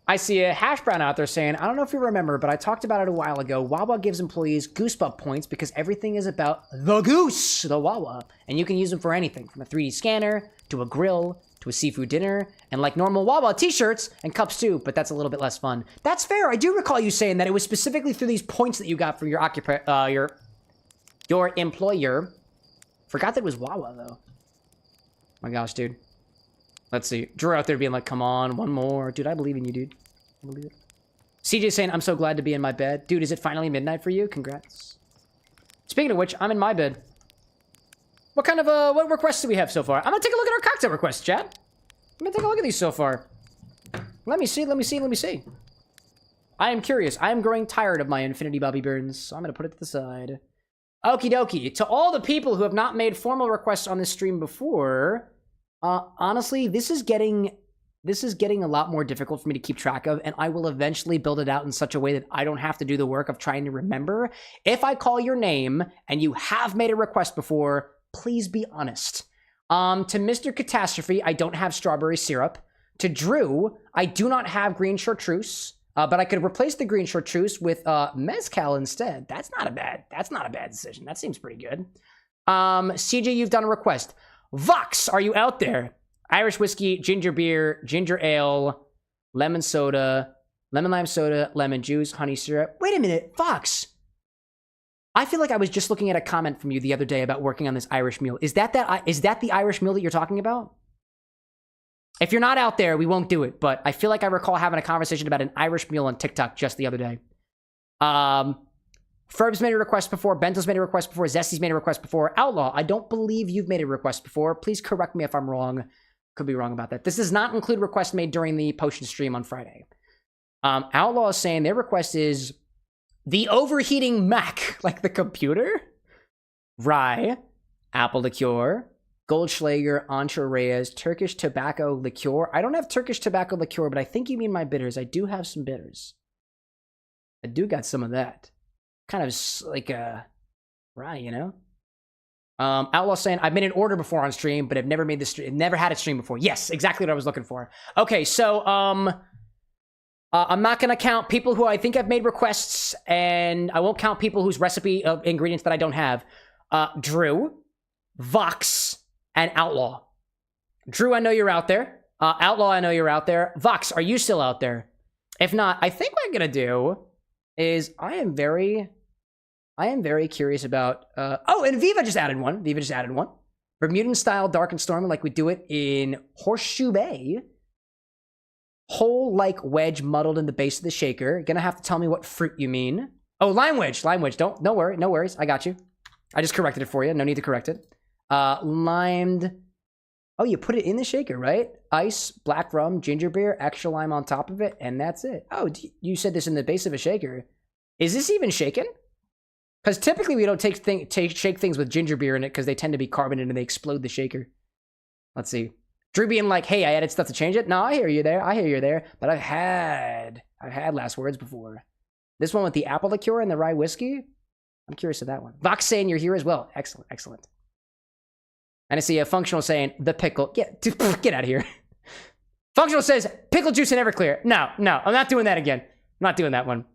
I see a hash brown out there saying, I don't know if you remember, but I talked about it a while ago. Wawa gives employees goosebump points because everything is about the goose, the Wawa. And you can use them for anything, from a 3D scanner to a grill to a seafood dinner, and like normal Wawa t-shirts and cups too, but that's a little bit less fun. That's fair. I do recall you saying that it was specifically through these points that you got from your employer. Forgot that it was Wawa though. My gosh, dude. Let's see. Drew out there being like, come on, one more. Dude, I believe in you, dude. I believe it. CJ saying, I'm so glad to be in my bed. Dude, is it finally midnight for you? Congrats. Speaking of which, I'm in my bed. What kind of, what requests do we have so far? I'm gonna take a look at our cocktail requests, chat. I'm gonna take a look at these so far. Let me see. I am curious. I am growing tired of my Infinity Bobby Burns, so I'm gonna put it to the side. Okie dokie. To all the people who have not made formal requests on this stream before, honestly, this is getting a lot more difficult for me to keep track of, and I will eventually build it out in such a way that I don't have to do the work of trying to remember. If I call your name and you have made a request before, please be honest. To Mr. Catastrophe, I don't have strawberry syrup. To Drew, I do not have green chartreuse, but I could replace the green chartreuse with mezcal instead. That's not a bad decision. That seems pretty good. CJ, you've done a request. Vox, are you out there? Irish whiskey, ginger beer, ginger ale, lemon soda, lemon lime soda, lemon juice, honey syrup. Wait a minute, Vox. I feel like I was just looking at a comment from you the other day about working on this Irish meal. Is that the Irish meal that you're talking about? If you're not out there, we won't do it, but I feel like I recall having a conversation about an Irish meal on TikTok just the other day. Ferb's made a request before, Bento's made a request before, Zesty's made a request before. Outlaw, I don't believe you've made a request before. Please correct me if I'm wrong. Could be wrong about that. This does not include requests made during the potion stream on Friday. Outlaw is saying their request is the Overheating Mac, like the computer. Rye, apple liqueur, Goldschläger, Ancho, Reyes, Turkish tobacco liqueur. I don't have Turkish tobacco liqueur, but I think you mean my bitters. I do have some bitters. I do got some of that. Kind of like a rye, you know? Outlaw saying, I've made an order before on stream, but I've never made the stream, never had it stream before. Yes, exactly what I was looking for. Okay, so, I'm not gonna count people who I think have made requests, and I won't count people whose recipe of ingredients that I don't have. Drew, Vox, and Outlaw. Drew, I know you're out there. Outlaw, I know you're out there. Vox, are you still out there? If not, I think what I'm gonna do is I am very curious about, oh, and Viva just added one. Bermudan style dark and stormy like we do it in Horseshoe Bay. Whole like wedge muddled in the base of the shaker. Gonna have to tell me what fruit you mean. Oh, lime wedge. No worries. I got you. I just corrected it for you. No need to correct it. Limed. Oh, you put it in the shaker, right? Ice, black rum, ginger beer, extra lime on top of it, and that's it. Oh, you said this in the base of a shaker. Is this even shaken? Because typically we don't shake things with ginger beer in it because they tend to be carbonated and they explode the shaker. Let's see. Drew being like, hey, I added stuff to change it. No, I hear you there. I hear you there. But I've had last words before. This one with the apple liqueur and the rye whiskey. I'm curious of that one. Vox saying you're here as well. Excellent, excellent. And I see a functional saying the pickle. Get out of here. Functional says pickle juice in Everclear. No, I'm not doing that again. I'm not doing that one.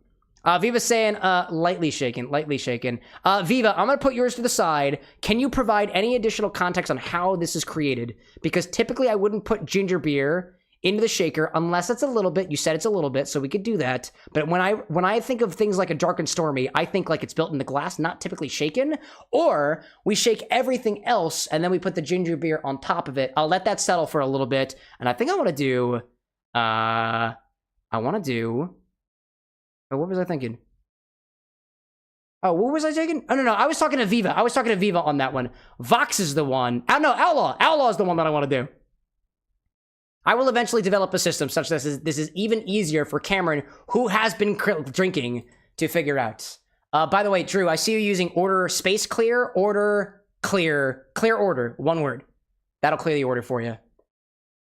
Viva saying lightly shaken. Viva, I'm gonna put yours to the side. Can you provide any additional context on how this is created? Because typically I wouldn't put ginger beer into the shaker unless it's a little bit. You said it's a little bit, so we could do that. But when I think of things like a dark and stormy, I think like it's built in the glass, not typically shaken. Or we shake everything else and then we put the ginger beer on top of it. I'll let that settle for a little bit. And I think I want to do oh, what was I thinking? Oh, what was I taking? Oh, no. I was talking to Viva. On that one. Vox is the one. Oh, no, Outlaw. Outlaw is the one that I want to do. I will eventually develop a system such that this is even easier for Cameron, who has been drinking, to figure out. By the way, Drew, I see you using order space clear, order clear order. One word. That'll clear the order for you.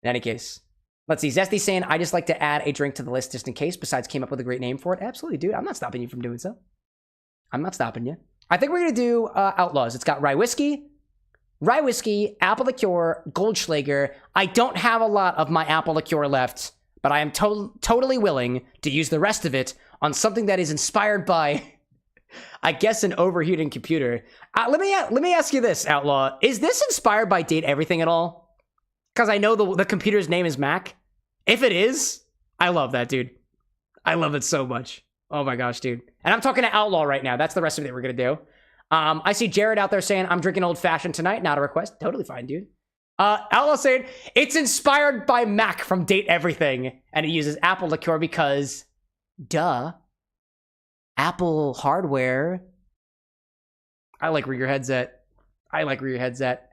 In any case. Let's see. Zesty saying, I just like to add a drink to the list just in case, besides came up with a great name for it. Absolutely, dude. I'm not stopping you from doing so. I'm not stopping you. I think we're going to do Outlaws. It's got Rye Whiskey, apple liqueur, Goldschläger. I don't have a lot of my apple liqueur left, but I am totally willing to use the rest of it on something that is inspired by, I guess, an overheating computer. Let me ask you this, Outlaw. Is this inspired by Date Everything at all? Because I know the computer's name is Mac. If it is, I love that, dude. I love it so much. Oh my gosh, dude. And I'm talking to Outlaw right now. That's the recipe that we're going to do. I see Jared out there saying, I'm drinking old fashioned tonight. Not a request. Totally fine, dude. Outlaw saying, it's inspired by Mac from Date Everything. And it uses apple liqueur because, duh, Apple hardware. I like where your head's at.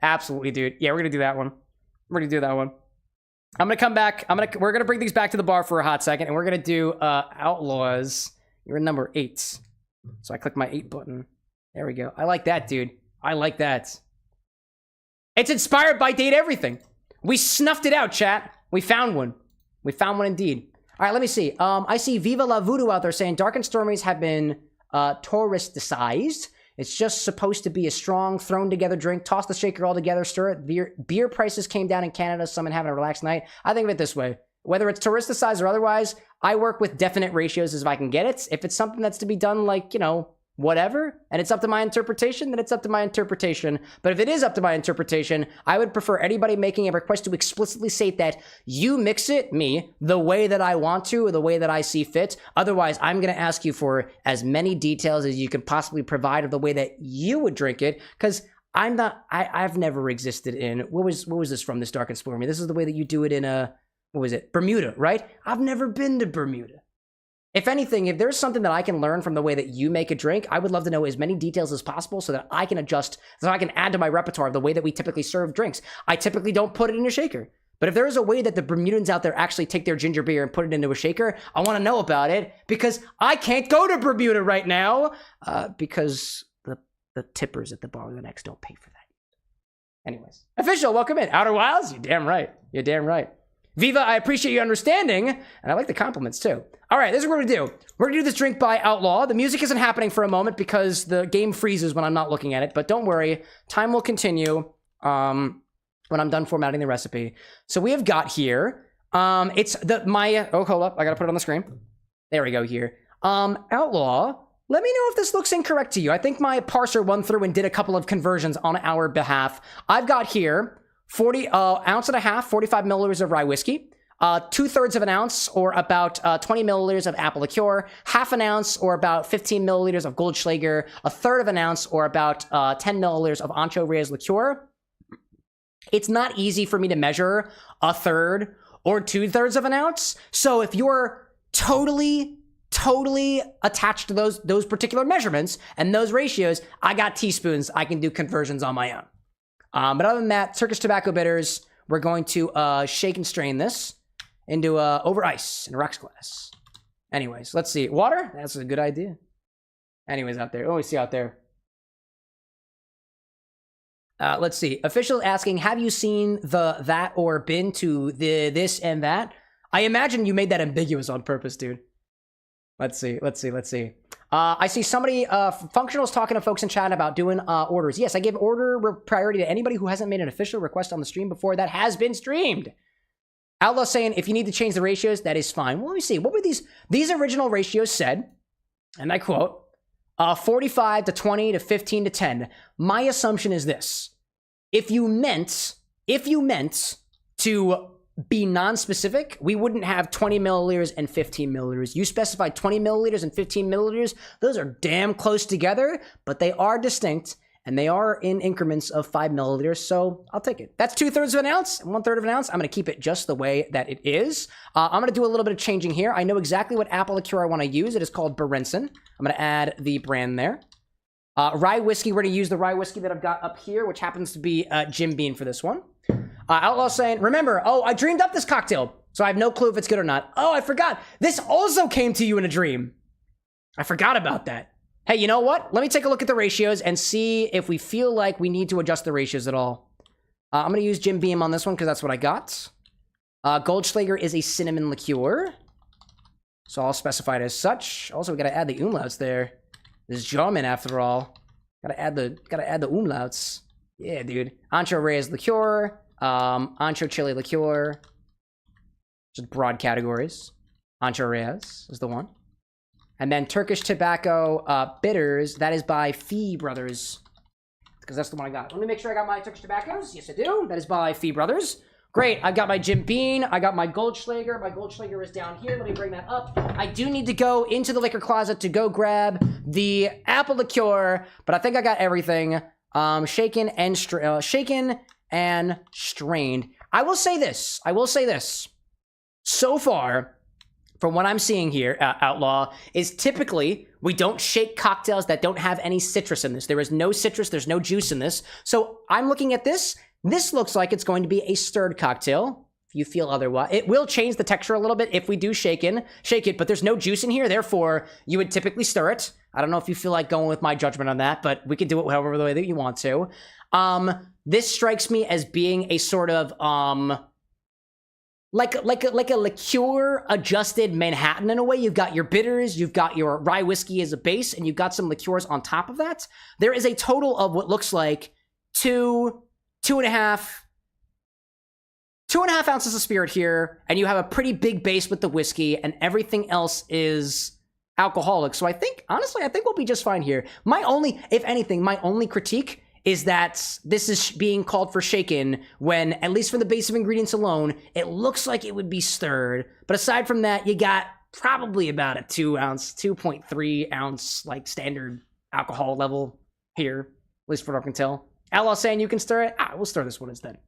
Absolutely, dude. Yeah, we're going to do that one. I'm gonna come back. We're gonna bring these back to the bar for a hot second, and we're gonna do Outlaws. You're number 8. So I click my 8 button. There we go. I like that, dude. I like that. It's inspired by Date Everything. We snuffed it out, chat. We found one. Indeed. All right, let me see. I see Viva La Voodoo out there saying Dark and Stormies have been touristicized. It's just supposed to be a strong, thrown-together drink. Toss the shaker all together, stir it. Beer prices came down in Canada, so I'm having a relaxed night. I think of it this way. Whether it's touristicized or otherwise, I work with definite ratios as if I can get it. If it's something that's to be done like, whatever, and it's up to my interpretation, then it's up to my interpretation. But if it is up to my interpretation, I would prefer anybody making a request to explicitly state that you mix it, me, the way that I want to, or the way that I see fit. Otherwise, I'm going to ask you for as many details as you can possibly provide of the way that you would drink it, because I've never existed in, what was this from, this Dark and Stormy? This is the way that you do it in Bermuda, right? I've never been to Bermuda. If anything, if there's something that I can learn from the way that you make a drink, I would love to know as many details as possible so that I can adjust, so I can add to my repertoire of the way that we typically serve drinks. I typically don't put it in a shaker. But if there is a way that the Bermudans out there actually take their ginger beer and put it into a shaker, I want to know about it, because I can't go to Bermuda right now because the tippers at the bar the next don't pay for that. Anyways. Official, welcome in. Outer Wilds? You're damn right. Viva, I appreciate you understanding, and I like the compliments too. All right, this is what we're gonna do. We're gonna do this drink by Outlaw. The music isn't happening for a moment because the game freezes when I'm not looking at it, but don't worry, time will continue when I'm done formatting the recipe. So we have got here, oh, hold up, I gotta put it on the screen. There we go here. Outlaw, let me know if this looks incorrect to you. I think my parser went through and did a couple of conversions on our behalf. I've got here 1.5 ounces, 45 milliliters of rye whiskey, 2/3 of an ounce, or about 20 milliliters of apple liqueur, 1/2 ounce, or about 15 milliliters of Goldschläger, 1/3 of an ounce, or about 10 milliliters of Ancho Reyes liqueur. It's not easy for me to measure 1/3 or 2/3 of an ounce. So if you're totally totally attached to those particular measurements and those ratios, I got teaspoons. I can do conversions on my own. But other than that, Turkish tobacco bitters, we're going to shake and strain this into over ice in a rocks glass. Anyways, let's see. Water? That's a good idea. Anyways, out there. What do we see out there? Let's see. Official asking, have you seen that or been to this and that? I imagine you made that ambiguous on purpose, dude. Let's see. I see somebody, Functional's talking to folks in chat about doing orders. Yes, I give order priority to anybody who hasn't made an official request on the stream before that has been streamed. Outlaw saying, if you need to change the ratios, that is fine. Well, let me see. What were these original ratios said, and I quote, 45 to 20 to 15 to 10. My assumption is this. If you meant to be non-specific, we wouldn't have 20 milliliters and 15 milliliters. You specified 20 milliliters and 15 milliliters. Those are damn close together, but they are distinct, and they are in increments of 5 milliliters, so I'll take it. That's 2/3 of an ounce and 1/3 of an ounce. I'm going to keep it just the way that it is. I'm going to do a little bit of changing here. I know exactly what apple liqueur I want to use. It is called Berentzen. I'm going to add the brand there. Rye Whiskey, we're going to use the Rye Whiskey that I've got up here, which happens to be Jim Beam for this one. Outlaw saying, remember, I dreamed up this cocktail, so I have no clue if it's good or not. Oh, I forgot. This also came to you in a dream. I forgot about that. Hey, you know what? Let me take a look at the ratios and see if we feel like we need to adjust the ratios at all. I'm going to use Jim Beam on this one because that's what I got. Goldschläger is a cinnamon liqueur, so I'll specify it as such. Also, we got to add the umlauts there. This is German after all. Gotta add the umlauts. Yeah, dude. Ancho Reyes liqueur. Ancho Chile liqueur. Just broad categories. Ancho Reyes is the one. And then Turkish tobacco bitters. That is by Fee Brothers. Because that's the one I got. Let me make sure I got my Turkish tobaccos. Yes, I do. That is by Fee Brothers. Great. I got my Jim Beam. I got my Goldschläger. My Goldschläger is down here. Let me bring that up. I do need to go into the liquor closet to go grab the apple liqueur, but I think I got everything shaken and strained. I will say this. So far, from what I'm seeing here, Outlaw, is typically we don't shake cocktails that don't have any citrus in this. There is no citrus. There's no juice in this. So I'm looking at this. This looks like it's going to be a stirred cocktail. If you feel otherwise, it will change the texture a little bit if we do shake it, but there's no juice in here. Therefore, you would typically stir it. I don't know if you feel like going with my judgment on that, but we could do it however the way that you want to. This strikes me as being a sort of, like a liqueur adjusted Manhattan in a way. You've got your bitters, you've got your rye whiskey as a base, and you've got some liqueurs on top of that. There is a total of what looks like 2.5 ounces of spirit here, and you have a pretty big base with the whiskey, and everything else is alcoholic. So I think, honestly, we'll be just fine here. My only critique is that this is being called for shaken when, at least for the base of ingredients alone, it looks like it would be stirred. But aside from that, you got probably about a 2.3 ounce, like standard alcohol level here, at least for what I can tell. Outlaw saying you can stir it? We'll stir this one instead.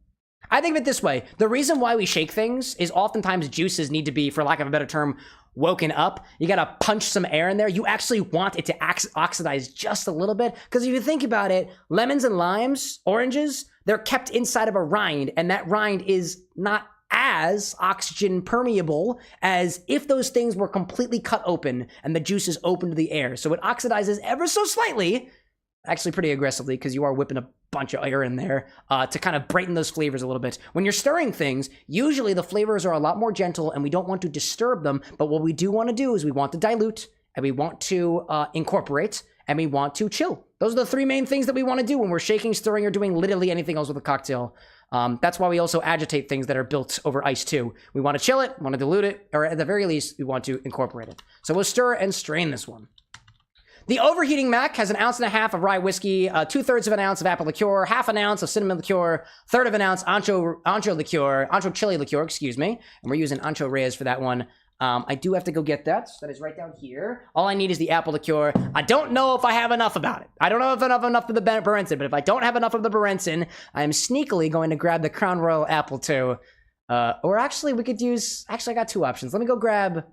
I think of it this way. The reason why we shake things is oftentimes juices need to be, for lack of a better term, woken up. You gotta punch some air in there. You actually want it to oxidize just a little bit. Because if you think about it, lemons and limes, oranges, they're kept inside of a rind. And that rind is not as oxygen permeable as if those things were completely cut open and the juice is open to the air. So it oxidizes ever so slightly, actually pretty aggressively, because you are whipping a bunch of air in there to kind of brighten those flavors a little bit. When you're stirring things, usually the flavors are a lot more gentle and we don't want to disturb them, but what we do want to do is we want to dilute and we want to incorporate and we want to chill. Those are the three main things that we want to do when we're shaking, stirring, or doing literally anything else with a cocktail. That's why we also agitate things that are built over ice too. We want to chill it, want to dilute it, or at the very least, we want to incorporate it. So we'll stir and strain this one. The Overheating Mac has 1.5 ounces of rye whiskey, 2/3 of an ounce of apple liqueur, 1/2 ounce of cinnamon liqueur, 1/3 of an ounce Ancho Chile liqueur, excuse me. And we're using Ancho Reyes for that one. I do have to go get that. That is right down here. All I need is the apple liqueur. I don't know if I have enough about it. I don't know if I have enough of the Berentzen, but if I don't have enough of the Berentzen, I am sneakily going to grab the Crown Royal apple too. Or actually, we could use... Actually, I got two options. Let me go grab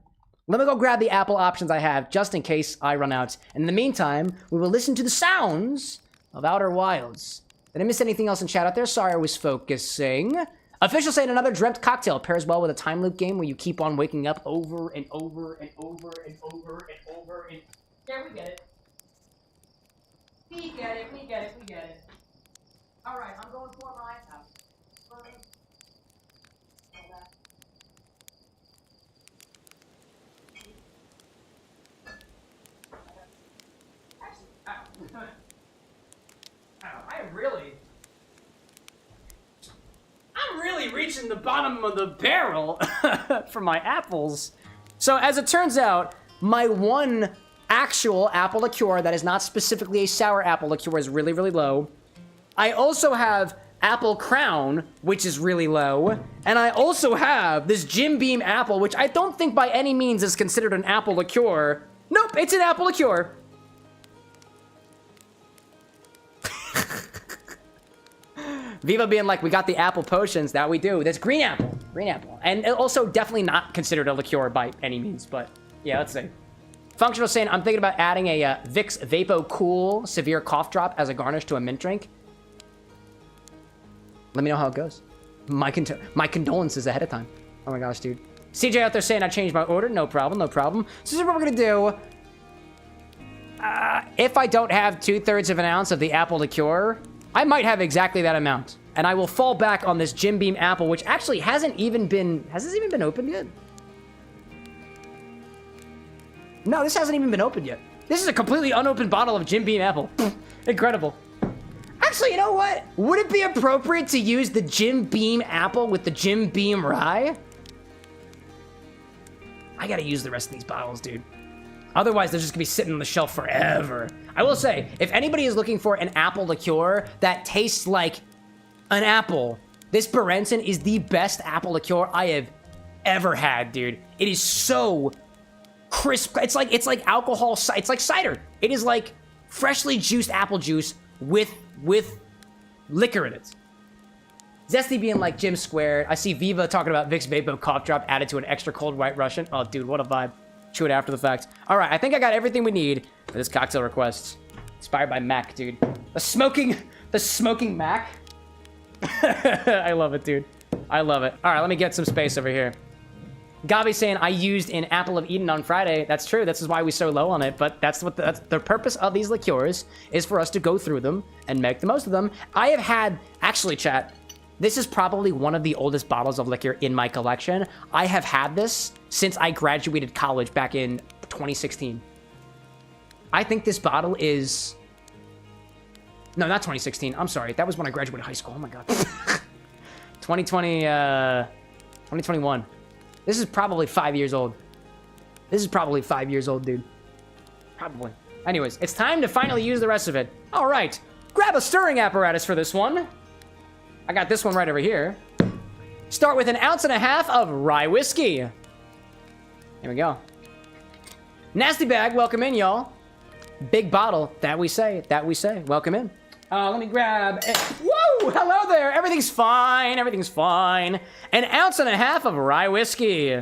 Let me go grab the apple options I have, just in case I run out. And in the meantime, we will listen to the sounds of Outer Wilds. Did I miss anything else in chat out there? Sorry, I was focusing. Official saying another dreamt cocktail pairs well with a time loop game where you keep on waking up over and over and over and over and over and... Yeah, we get it. We get it, we get it, we get it. Alright, I'm going for my house. I'm really reaching the bottom of the barrel for my apples. So as it turns out, my one actual apple liqueur that is not specifically a sour apple liqueur is really, really low. I also have Apple Crown, which is really low. And I also have this Jim Beam apple, which I don't think by any means is considered an apple liqueur. Nope, it's an apple liqueur. Viva being like, we got the apple potions. That we do. That's green apple. Green apple. And also definitely not considered a liqueur by any means. But yeah, let's see. Functional saying, I'm thinking about adding a Vicks Vapo Cool Severe Cough Drop as a garnish to a mint drink. Let me know how it goes. My condolences ahead of time. Oh my gosh, dude. CJ out there saying I changed my order. No problem, no problem. So this is what we're going to do. If I don't have 2/3 of an ounce of the apple liqueur, I might have exactly that amount. And I will fall back on this Jim Beam apple, which actually hasn't even been... Has this even been opened yet? No, this hasn't even been opened yet. This is a completely unopened bottle of Jim Beam apple. Incredible. Actually, you know what? Would it be appropriate to use the Jim Beam apple with the Jim Beam rye? I gotta use the rest of these bottles, dude. Otherwise, they're just gonna be sitting on the shelf forever. I will say, if anybody is looking for an apple liqueur that tastes like an apple, this Berentzen is the best apple liqueur I have ever had, dude. It is so crisp. It's like alcohol. It's like cider. It is like freshly juiced apple juice with liquor in it. Zesty being like Jim Square. I see Viva talking about Vicks Vapo Cough Drop added to an extra cold White Russian. Oh, dude, what a vibe. Chew it after the fact. All right, I think I got everything we need for this cocktail request. Inspired by Mac, dude. The smoking Mac. I love it, dude. I love it. All right, let me get some space over here. Gabi saying I used an Apple of Eden on Friday. That's true. This is why we're so low on it. But that's the purpose of these liqueurs is for us to go through them and make the most of them. I have had, actually, chat, this is probably one of the oldest bottles of liquor in my collection. I have had this since I graduated college back in 2016. I think this bottle is... No, not 2016. I'm sorry. That was when I graduated high school. Oh my god. 2021. This is probably 5 years old. This is probably 5 years old, dude. Probably. Anyways, it's time to finally use the rest of it. All right. Grab a stirring apparatus for this one. I got this one right over here. Start with 1.5 ounces of Rye Whiskey. Here we go. Nasty bag, welcome in, y'all. Big bottle, that we say, welcome in. Let me grab it. Whoa, hello there, everything's fine, everything's fine. 1.5 ounces of Rye Whiskey.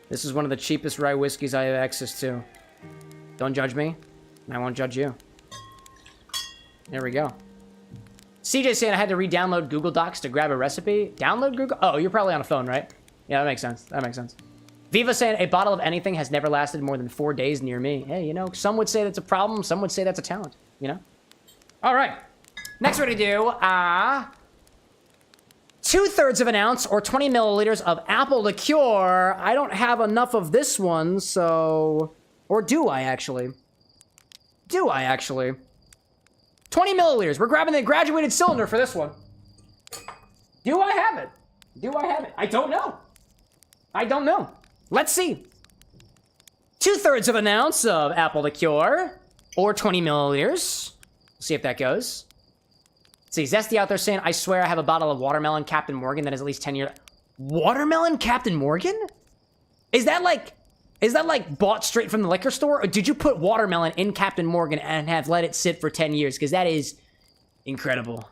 This is one of the cheapest rye whiskeys I have access to. Don't judge me, and I won't judge you. There we go. CJ saying I had to re-download Google Docs to grab a recipe. Download Google? Oh, you're probably on a phone, right? Yeah, that makes sense. That makes sense. Viva saying a bottle of anything has never lasted more than 4 days near me. Hey, you know, some would say that's a problem. Some would say that's a talent, you know? All right. Next we're going to do 2/3 of an ounce or 20 milliliters of apple liqueur. I don't have enough of this one, so... Or do I actually? Do I actually? 20 milliliters. We're grabbing the graduated cylinder for this one. Do I have it? Do I have it? I don't know. I don't know. Let's see. 2/3 of an ounce of apple liqueur or 20 milliliters. See if that goes. See, Zesty out there saying, I swear I have a bottle of watermelon Captain Morgan that is at least 10 years. Watermelon Captain Morgan? Is that like bought straight from the liquor store? Or did you put watermelon in Captain Morgan and have let it sit for 10 years? Because that is incredible.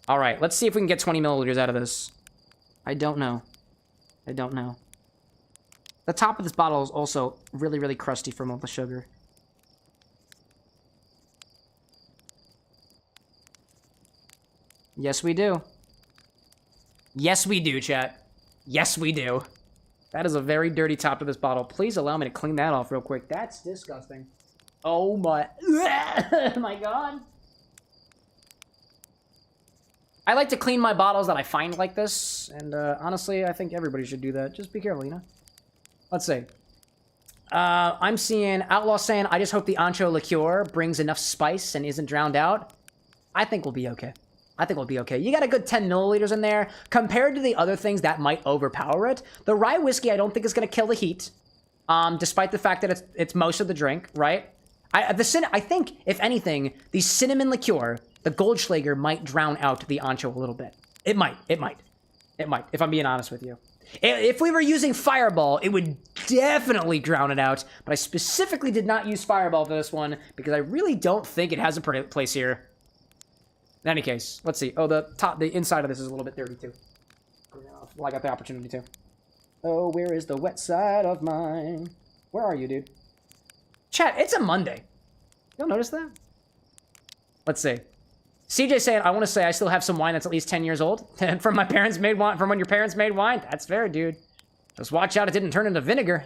All right, let's see if we can get 20 milliliters out of this. I don't know. I don't know. The top of this bottle is also really, really crusty from all the sugar. Yes, we do. Yes, we do, chat. Yes, we do. That is a very dirty top to this bottle. Please allow me to clean that off real quick. That's disgusting. Oh my... my god. I like to clean my bottles that I find like this. And honestly, I think everybody should do that. Just be careful, you know? Let's see. I'm seeing Outlaw saying, I just hope the Ancho Liqueur brings enough spice and isn't drowned out. I think we'll be okay. I think we'll be okay. You got a good 10 milliliters in there. Compared to the other things that might overpower it, the Rye Whiskey I don't think is going to kill the heat. Despite the fact that it's most of the drink, right? I think, if anything, the cinnamon liqueur, the Goldschläger, might drown out the Ancho a little bit. It might, if I'm being honest with you. If we were using Fireball, it would definitely drown it out, but I specifically did not use Fireball for this one because I really don't think it has a place here. In any case, let's see. Oh, the inside of this is a little bit dirty too. Well, I got the opportunity to. Oh, where is the wet side of mine? Where are you, dude? Chat, it's a Monday. You'll notice that? Let's see. CJ saying, I want to say I still have some wine that's at least 10 years old. From my parents made wine, from when your parents made wine. That's fair, dude. Just watch out it didn't turn into vinegar.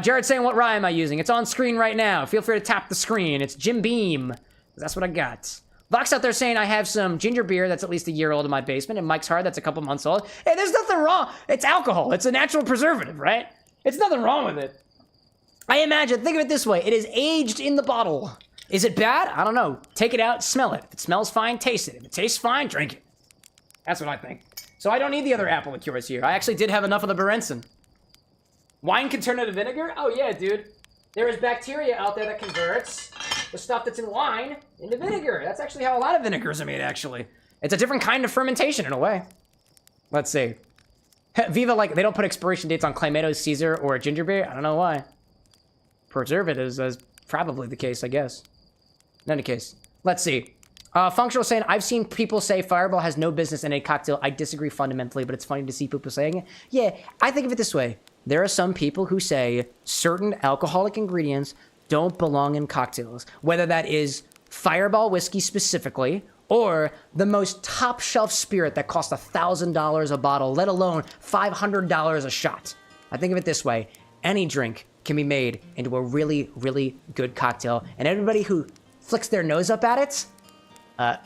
Jared saying, what rye am I using? It's on screen right now. Feel free to tap the screen. It's Jim Beam. That's what I got. Vox out there saying I have some ginger beer that's at least a year old in my basement, and Mike's Hard that's a couple months old. Hey, there's nothing wrong. It's alcohol. It's a natural preservative, right? It's nothing wrong with it. I imagine, think of it this way. It is aged in the bottle. Is it bad? I don't know. Take it out, smell it. If it smells fine, taste it. If it tastes fine, drink it. That's what I think. So I don't need the other apple liqueurs here. I actually did have enough of the Berentzen. Wine can turn into vinegar? Oh yeah, dude. There is bacteria out there that converts the stuff that's in wine into vinegar. That's actually how a lot of vinegars are made, actually. It's a different kind of fermentation in a way. Let's see. Viva, like, they don't put expiration dates on Clamato, Caesar, or ginger beer. I don't know why. Preservatives is probably the case, I guess. In any case, let's see. Functional saying, I've seen people say Fireball has no business in a cocktail. I disagree fundamentally, but it's funny to see people saying it. Yeah, I think of it this way. There are some people who say certain alcoholic ingredients don't belong in cocktails, whether that is Fireball whiskey specifically, or the most top shelf spirit that costs $1,000 a bottle, let alone $500 a shot. I think of it this way. Any drink can be made into a really, really good cocktail, and everybody who flicks their nose up at it,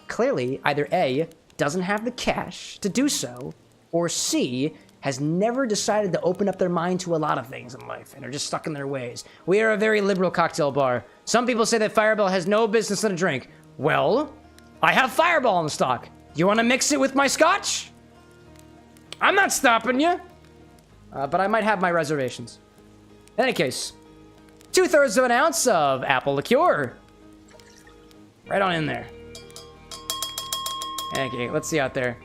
clearly either A, doesn't have the cash to do so, or C, has never decided to open up their mind to a lot of things in life and are just stuck in their ways. We are a very liberal cocktail bar. Some people say that Fireball has no business in a drink. Well, I have Fireball in stock. You want to mix it with my scotch? I'm not stopping you. But I might have my reservations. In any case, 2/3 of an ounce of apple liqueur. Right on in there. Okay, let's see out there.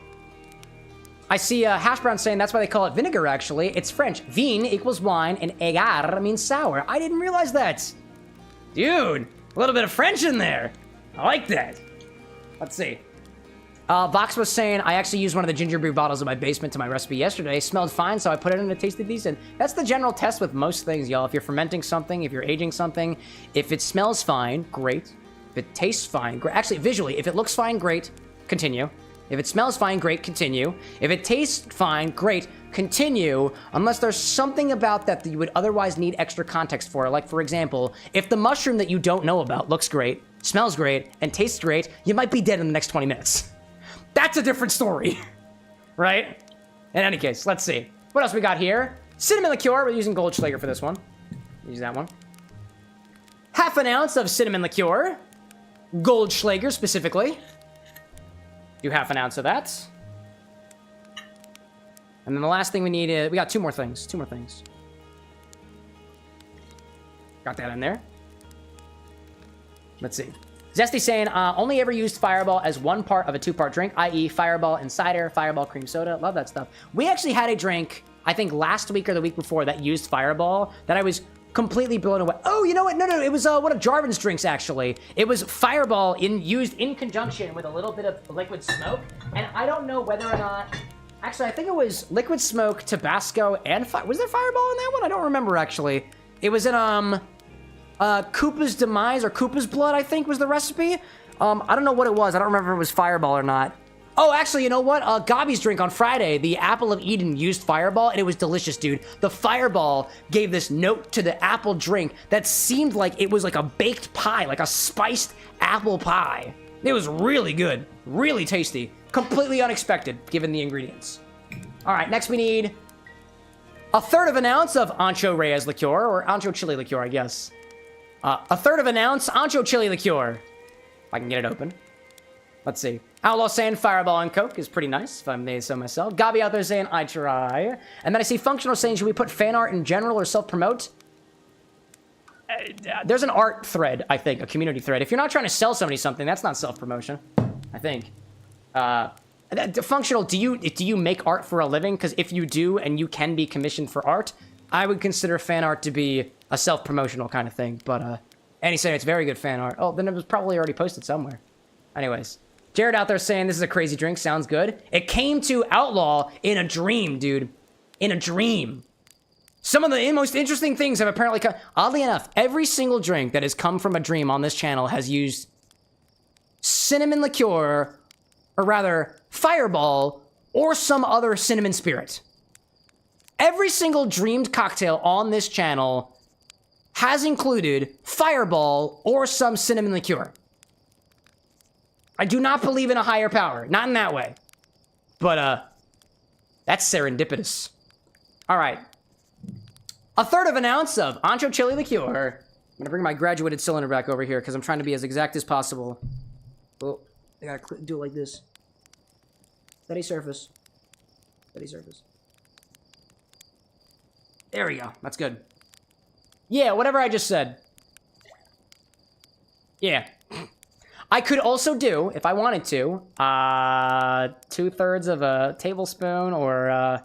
I see Hash Brown saying that's why they call it vinegar, actually. It's French. Vin equals wine, and agar means sour. I didn't realize that. Dude, a little bit of French in there. I like that. Let's see. Vox was saying, I actually used one of the ginger beer bottles in my basement to my recipe yesterday. Smelled fine, so I put it in and it tasted decent. That's the general test with most things, y'all. If you're fermenting something, if you're aging something, if it smells fine, great. If it tastes fine, great. Actually, visually, if it looks fine, great. Continue. If it smells fine, great, continue. If it tastes fine, great, continue, unless there's something about that you would otherwise need extra context for. Like, for example, if the mushroom that you don't know about looks great, smells great, and tastes great, you might be dead in the next 20 minutes. That's a different story, right? In any case, let's see. What else we got here? Cinnamon liqueur. We're using Goldschläger for this one. Use that one. 1/2 ounce of cinnamon liqueur. Goldschläger, specifically. Do 1/2 ounce of that. And then the last thing we need is... We got two more things. Got that in there. Let's see. Zesty saying, only ever used Fireball as one part of a 2-part drink, i.e. Fireball and cider, Fireball cream soda. Love that stuff. We actually had a drink, I think last week or the week before, that used Fireball that I was completely blown away. Oh, you know what? No. It was one of Jarvan's drinks, actually. It was Fireball used in conjunction with a little bit of liquid smoke. And I don't know whether or not... Actually, I think it was liquid smoke, Tabasco, and was there Fireball in that one? I don't remember, actually. It was in, Koopa's Demise or Koopa's Blood, I think, was the recipe. I don't know what it was. I don't remember if it was Fireball or not. Oh, actually, you know what? Gabi's drink on Friday, the Apple of Eden used Fireball, and it was delicious, dude. The Fireball gave this note to the apple drink that seemed like it was like a baked pie, like a spiced apple pie. It was really good, really tasty, completely unexpected, given the ingredients. All right, next we need a third of an ounce of Ancho Reyes liqueur, or Ancho Chile liqueur, I guess. A third of an ounce Ancho Chile liqueur. If I can get it open. Let's see. Outlaw saying Fireball and Coke is pretty nice, if I may so myself. Gabi out there saying, I try. And then I see Functional saying, should we put fan art in general or self-promote? There's an art thread, I think, a community thread. If you're not trying to sell somebody something, that's not self-promotion, I think. Functional, do you make art for a living? Because if you do, and you can be commissioned for art, I would consider fan art to be a self-promotional kind of thing. But, and he's saying it's very good fan art. Oh, then it was probably already posted somewhere. Anyways. Jared out there saying this is a crazy drink. Sounds good. It came to Outlaw in a dream, dude. In a dream. Some of the most interesting things have apparently come. Oddly enough, every single drink that has come from a dream on this channel has used cinnamon liqueur, or rather, Fireball, or some other cinnamon spirit. Every single dreamed cocktail on this channel has included Fireball or some cinnamon liqueur. I do not believe in a higher power. Not in that way. But, that's serendipitous. All right. A third of an ounce of Ancho Chile liqueur. I'm gonna bring my graduated cylinder back over here because I'm trying to be as exact as possible. Oh, I gotta do it like this. Steady surface. Steady surface. There we go. That's good. Yeah, whatever I just said. Yeah. I could also do, if I wanted to, 2/3 of a tablespoon or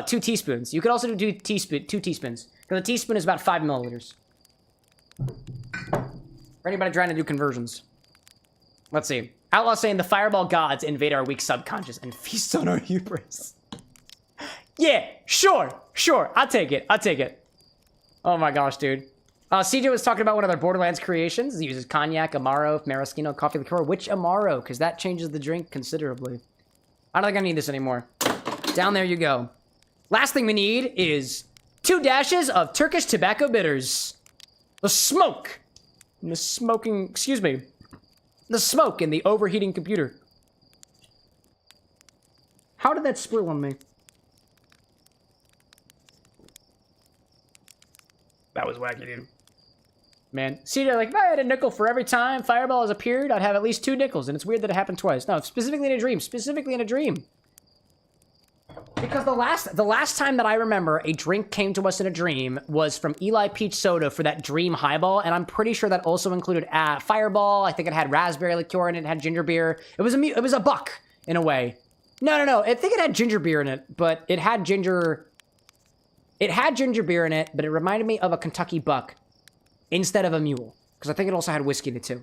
2 teaspoons. You could also do 2 teaspoons. Because a teaspoon is about 5 milliliters. For anybody trying to do conversions. Let's see. Outlaw saying the Fireball gods invade our weak subconscious and feast on our hubris. Yeah, sure. I'll take it. Oh my gosh, dude. CJ was talking about one of their Borderlands creations. He uses cognac, Amaro, maraschino, coffee liqueur. Which Amaro? Because that changes the drink considerably. I don't think I need this anymore. Down there you go. Last thing we need is 2 dashes of Turkish tobacco bitters. The smoke. The smoking, excuse me. The smoke in the overheating computer. How did that spill on me? That was wacky, dude. Man, see, they're like, if I had a nickel for every time Fireball has appeared, I'd have at least 2 nickels, and it's weird that it happened twice. No, specifically in a dream. Specifically in a dream. Because the last time that I remember a drink came to us in a dream was from Eli Peach Soda for that Dream Highball, and I'm pretty sure that also included Fireball. I think it had raspberry liqueur in it, it had ginger beer. It was a buck, in a way. No. I think it had ginger beer in it, but it had ginger beer in it, but it reminded me of a Kentucky buck instead of a mule. Because I think it also had whiskey in it, too.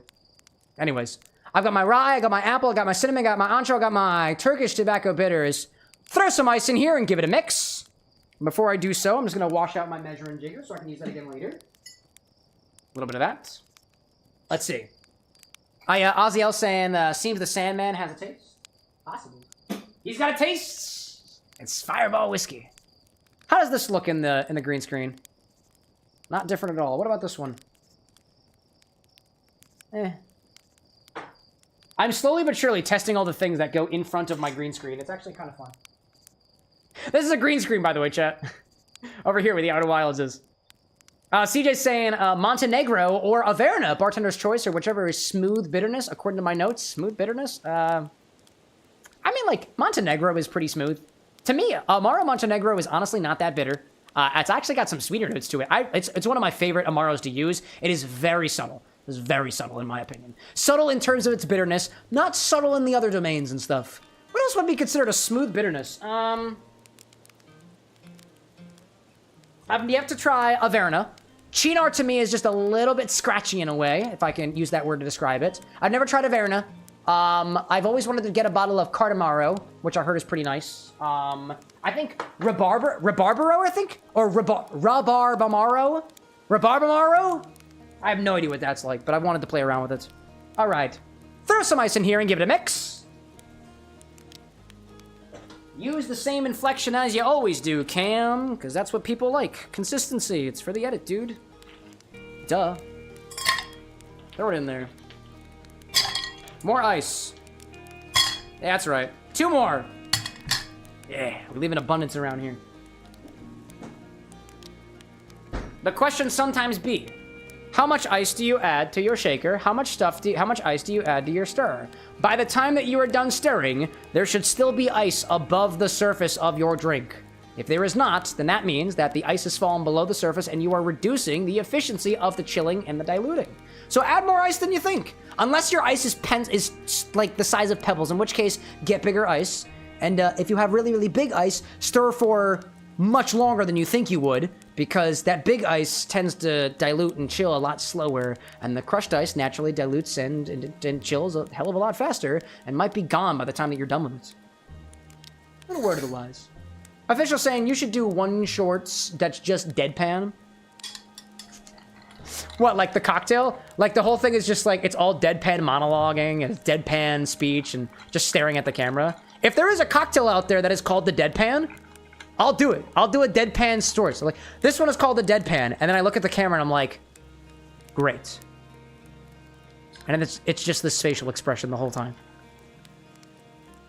Anyways, I've got my rye, I got my apple, I got my cinnamon, I got my ancho, I got my Turkish tobacco bitters. Throw some ice in here and give it a mix. Before I do so, I'm just going to wash out my measuring jigger so I can use that again later. A little bit of that. Let's see. Ozzy saying, seems the Sandman has a taste. Possible. He's got a taste. It's Fireball whiskey. How does this look in the green screen? Not different at all. What about this one? I'm slowly but surely testing all the things that go in front of my green screen. It's actually kind of fun. This is a green screen, by the way, chat. Over here where the Outer Wilds is. CJ's saying Montenegro or Averna, bartender's choice, or whichever is smooth bitterness, according to my notes. Smooth bitterness? I mean, like, Montenegro is pretty smooth. To me, Amaro Montenegro is honestly not that bitter. It's actually got some sweeter notes to it. It's one of my favorite Amaros to use. It is very subtle. It's very subtle, in my opinion. Subtle in terms of its bitterness, not subtle in the other domains and stuff. What else would be considered a smooth bitterness? I've yet to try Averna. Chinar to me is just a little bit scratchy in a way, if I can use that word to describe it. I've never tried Averna. I've always wanted to get a bottle of Cardamaro. which I heard is pretty nice. I think Rabarbaro, I think? Or Rabarbamaro? Rabarbamaro? I have no idea what that's like, but I wanted to play around with it. All right. Throw some ice in here and give it a mix. Use the same inflection as you always do, Cam, because that's what people like. Consistency. It's for the edit, dude. Duh. Throw it in there. More ice. Yeah, that's right. 2 more. Yeah, we live in abundance around here. The question sometimes be, how much ice do you add to your shaker? How much ice do you add to your stir? By the time that you are done stirring, there should still be ice above the surface of your drink. If there is not, then that means that the ice has fallen below the surface and you are reducing the efficiency of the chilling and the diluting. So add more ice than you think. Unless your ice is like the size of pebbles, in which case, get bigger ice. And if you have really, really big ice, stir for much longer than you think you would, because that big ice tends to dilute and chill a lot slower, and the crushed ice naturally dilutes and chills a hell of a lot faster, and might be gone by the time that you're done with it. Little word of the wise. Official saying you should do 1 shorts that's just deadpan. What, like the cocktail? Like the whole thing is just like, it's all deadpan monologuing, and it's deadpan speech, and just staring at the camera. If there is a cocktail out there that is called the deadpan, I'll do it. I'll do a deadpan story. So like, this one is called the deadpan, and then I look at the camera and I'm like, great. And then it's just this facial expression the whole time.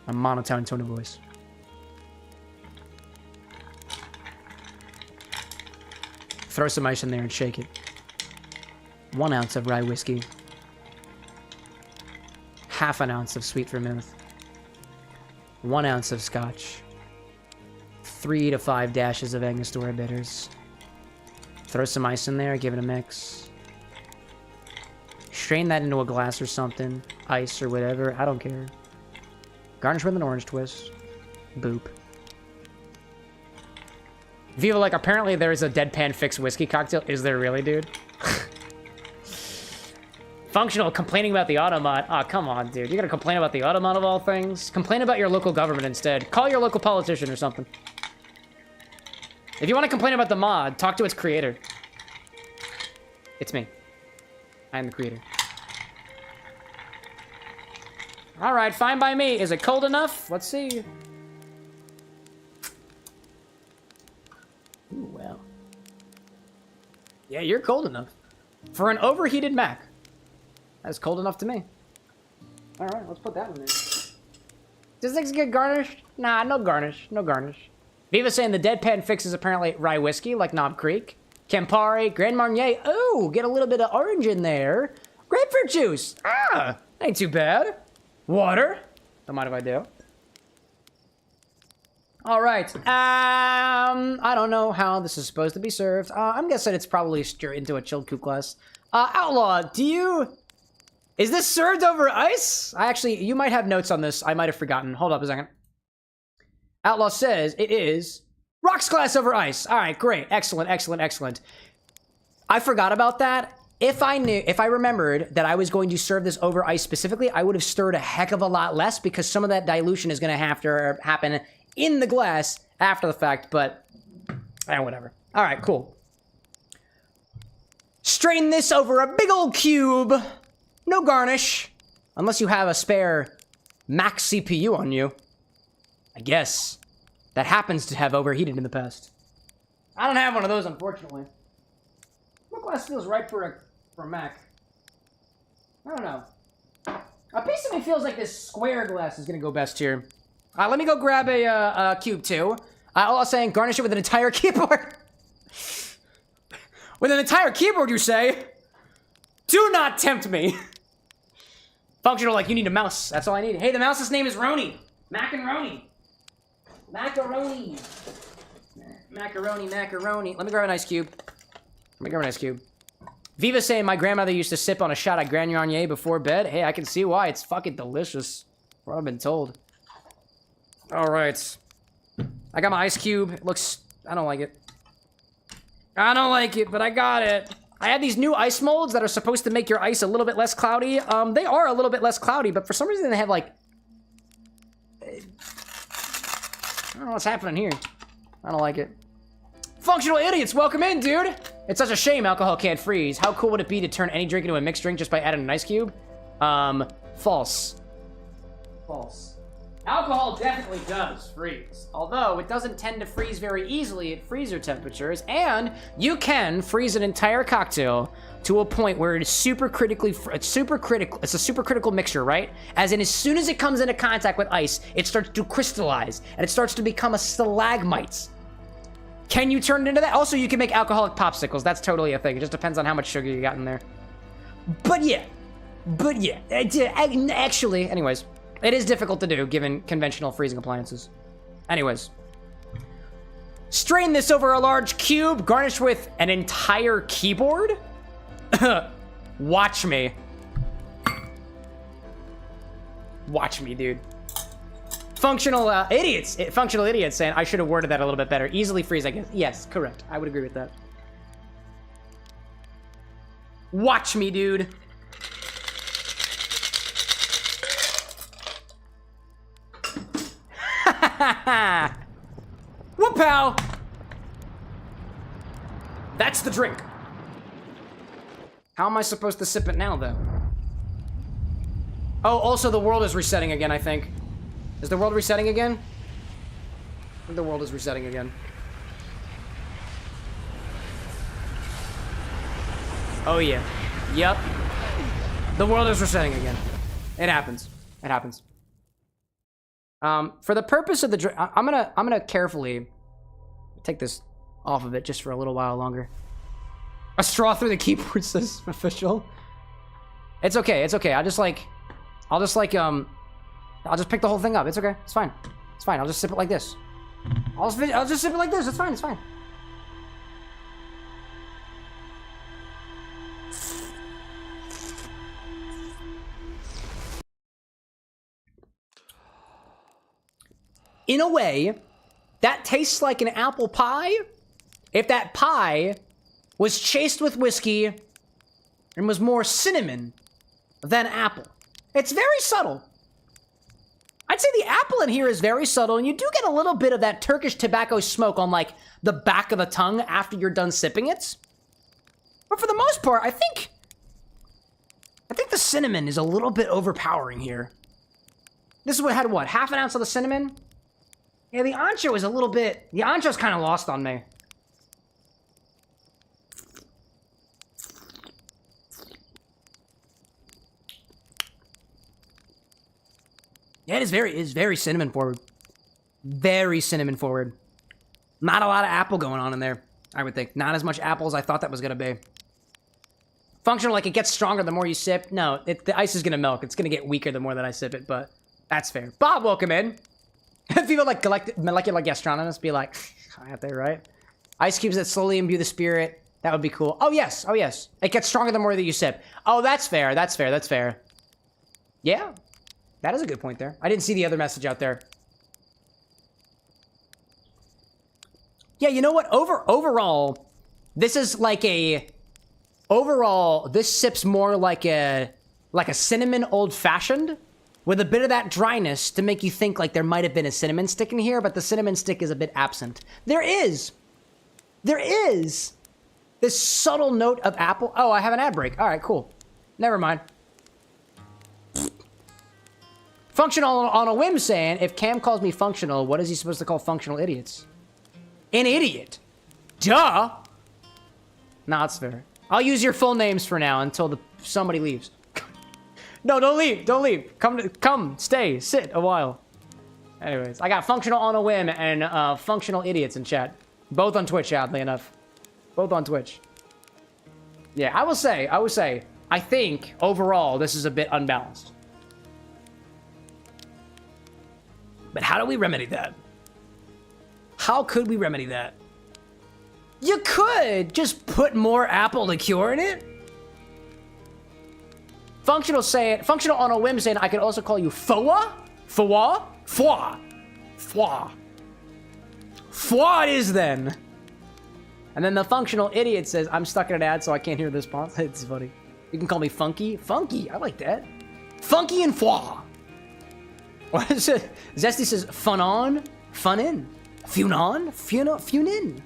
A monotone tone of voice. Throw some ice in there and shake it. 1 ounce of rye whiskey. Half an ounce of sweet vermouth. 1 ounce of scotch. 3 to 5 dashes of Angostura Bitters. Throw some ice in there, give it a mix. Strain that into a glass or something. Ice or whatever, I don't care. Garnish with an orange twist. Boop. Viva, like, apparently there is a deadpan fixed whiskey cocktail. Is there really, dude? Functional, complaining about the automat. Aw, come on, dude. You're gonna complain about the automat of all things? Complain about your local government instead. Call your local politician or something. If you want to complain about the mod, talk to its creator. It's me. I am the creator. Alright, fine by me. Is it cold enough? Let's see. Ooh, well. Yeah, you're cold enough. For an overheated Mac. That's cold enough to me. Alright, let's put that in there. Does this get garnished? Nah, no garnish. No garnish. Viva saying the deadpan fix is apparently rye whiskey, like Knob Creek. Campari, Grand Marnier. Oh, get a little bit of orange in there. Grapefruit juice. Ah, ain't too bad. Water. Don't mind if I do. All right. I don't know how this is supposed to be served. I'm guessing it's probably straight into a chilled coupe glass. Outlaw, is this served over ice? You might have notes on this. I might have forgotten. Hold up a second. Outlaw says it is rocks glass over ice. All right, great. Excellent, excellent, excellent. I forgot about that. If I remembered that I was going to serve this over ice specifically, I would have stirred a heck of a lot less because some of that dilution is going to have to happen in the glass after the fact, but whatever. All right, cool. Strain this over a big old cube. No garnish. Unless you have a spare Mac CPU on you. I guess. That happens to have overheated in the past. I don't have one of those, unfortunately. What glass feels right for a Mac? I don't know. A piece of me feels like this square glass is going to go best here. Let me go grab a cube, too. All I'm saying, garnish it with an entire keyboard. With an entire keyboard, you say? Do not tempt me. Functional like you need a mouse. That's all I need. Hey, the mouse's name is Roni. Mac and Roni. Macaroni. Macaroni, macaroni. Let me grab an ice cube. Viva saying my grandmother used to sip on a shot of Grand Marnier before bed. Hey, I can see why. It's fucking delicious. What I've been told. All right. I got my ice cube. It looks... I don't like it. I don't like it, but I got it. I had these new ice molds that are supposed to make your ice a little bit less cloudy. They are a little bit less cloudy, but for some reason they have, like... I don't know what's happening here. I don't like it. Functional idiots, welcome in, dude! It's such a shame alcohol can't freeze. How cool would it be to turn any drink into a mixed drink just by adding an ice cube? False. False. Alcohol definitely does freeze. Although, it doesn't tend to freeze very easily at freezer temperatures, and you can freeze an entire cocktail to a point where it is it's a supercritical mixture, right? As in, as soon as it comes into contact with ice, it starts to crystallize, and it starts to become a stalagmite. Can you turn it into that? Also, you can make alcoholic popsicles. That's totally a thing. It just depends on how much sugar you got in there. But yeah. Actually, anyways. It is difficult to do, given conventional freezing appliances. Anyways. Strain this over a large cube, garnished with an entire keyboard? Watch me. Watch me, dude. Functional idiots saying I should have worded that a little bit better. Easily freeze, I guess. Yes, correct. I would agree with that. Watch me, dude. Whoop-pow! That's the drink. How am I supposed to sip it now, though? Oh, also the world is resetting again, I think. Is the world resetting again? I think the world is resetting again. Oh, yeah. Yep. The world is resetting again. It happens. It happens. For the purpose of the drink, I'm gonna carefully take this off of it just for a little while longer. A straw through the keyboard says official. It's okay. It's okay. I'll just pick the whole thing up. It's okay. It's fine. It's fine. I'll just sip it like this. I'll just sip it like this. It's fine. It's fine. In a way, that tastes like an apple pie if that pie was chased with whiskey and was more cinnamon than apple. It's very subtle. I'd say the apple in here is very subtle, and you do get a little bit of that Turkish tobacco smoke on, like, the back of the tongue after you're done sipping it. But for the most part, I think the cinnamon is a little bit overpowering here. This is what had, what, half an ounce of the cinnamon? Yeah, the Ancho is a little bit... The Ancho's kind of lost on me. Yeah, it is very cinnamon forward. Very cinnamon forward. Not a lot of apple going on in there, I would think. Not as much apple as I thought that was going to be. Functional, like it gets stronger the more you sip. No, the ice is going to melt. It's going to get weaker the more that I sip it, but that's fair. Bob, welcome in. People like molecular gastronomists be like, out there, right? Ice cubes that slowly imbue the spirit. That would be cool. Oh, yes. Oh, yes. It gets stronger the more that you sip. Oh, that's fair. That's fair. That's fair. Yeah. That is a good point there. I didn't see the other message out there. Yeah, you know what? Overall, this is like a... Overall, this sips more like a cinnamon old-fashioned with a bit of that dryness to make you think like there might have been a cinnamon stick in here, but the cinnamon stick is a bit absent. There is this subtle note of apple. Oh, I have an ad break. All right, cool. Never mind. Functional on a whim saying, if Cam calls me functional, what is he supposed to call functional idiots? An idiot. Duh. Nah, it's fair. I'll use your full names for now until somebody leaves. No, don't leave. Don't leave. Come, stay, sit a while. Anyways, I got functional on a whim and functional idiots in chat. Both on Twitch, oddly enough. Both on Twitch. Yeah, I will say, I think overall this is a bit unbalanced. But how do we remedy that? How could we remedy that? You could just put more apple liqueur in it. Functional on a whim saying, I could also call you Foa? Foa? Foa. Foa. Foa it is then. And then the functional idiot says, I'm stuck in an ad, so I can't hear the response. It's funny. You can call me Funky. Funky, I like that. Funky and Foa. What is it? Zesty says, fun on? Funin. Funin.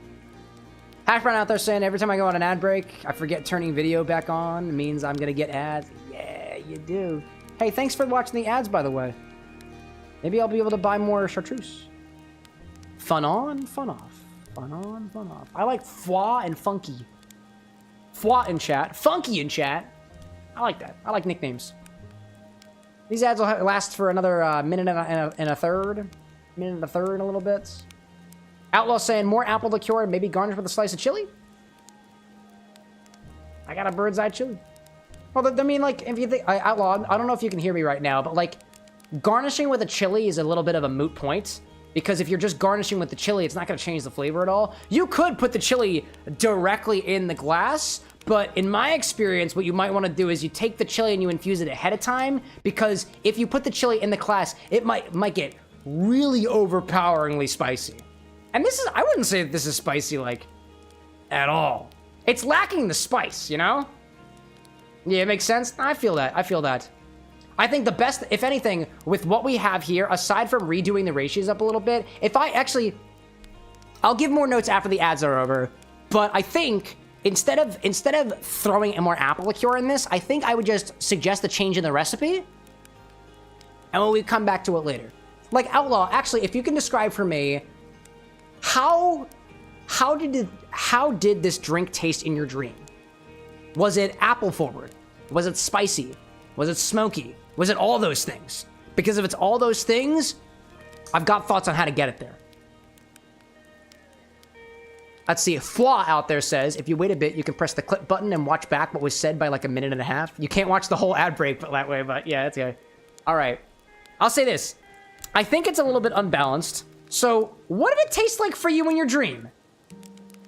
Hash Brown out there saying, every time I go on an ad break, I forget turning video back on. It means I'm gonna get ads. Yeah, you do. Hey, thanks for watching the ads, by the way. Maybe I'll be able to buy more chartreuse. Fun on, fun off. Fun on, fun off. I like foie and funky. Foie in chat. Funky in chat. I like that. I like nicknames. These ads will last for another minute and a third. Minute and a third in a little bit. Outlaw saying more apple liqueur and maybe garnish with a slice of chili. I got a bird's eye chili. Well, I mean, like, if you think, Outlaw, I don't know if you can hear me right now, but like, garnishing with a chili is a little bit of a moot point. Because if you're just garnishing with the chili, it's not going to change the flavor at all. You could put the chili directly in the glass, but in my experience, what you might want to do is you take the chili and you infuse it ahead of time, because if you put the chili in the glass, it might get really overpoweringly spicy. And this is, I wouldn't say that this is spicy, like, at all. It's lacking the spice, you know? Yeah, it makes sense. I feel that. I think the best, if anything, with what we have here, aside from redoing the ratios up a little bit, I'll give more notes after the ads are over, but I think instead of throwing in more apple liqueur in this, I think I would just suggest a change in the recipe, and we come back to it later. Like, Outlaw, actually, if you can describe for me, how did this drink taste in your dream? Was it apple forward? Was it spicy? Was it smoky? Was it all those things? Because if it's all those things, I've got thoughts on how to get it there. Let's see, Flaw out there says, if you wait a bit, you can press the clip button and watch back what was said by like a minute and a half. You can't watch the whole ad break but that way, but yeah, that's okay. All right, I'll say this. I think it's a little bit unbalanced. So what did it taste like for you in your dream?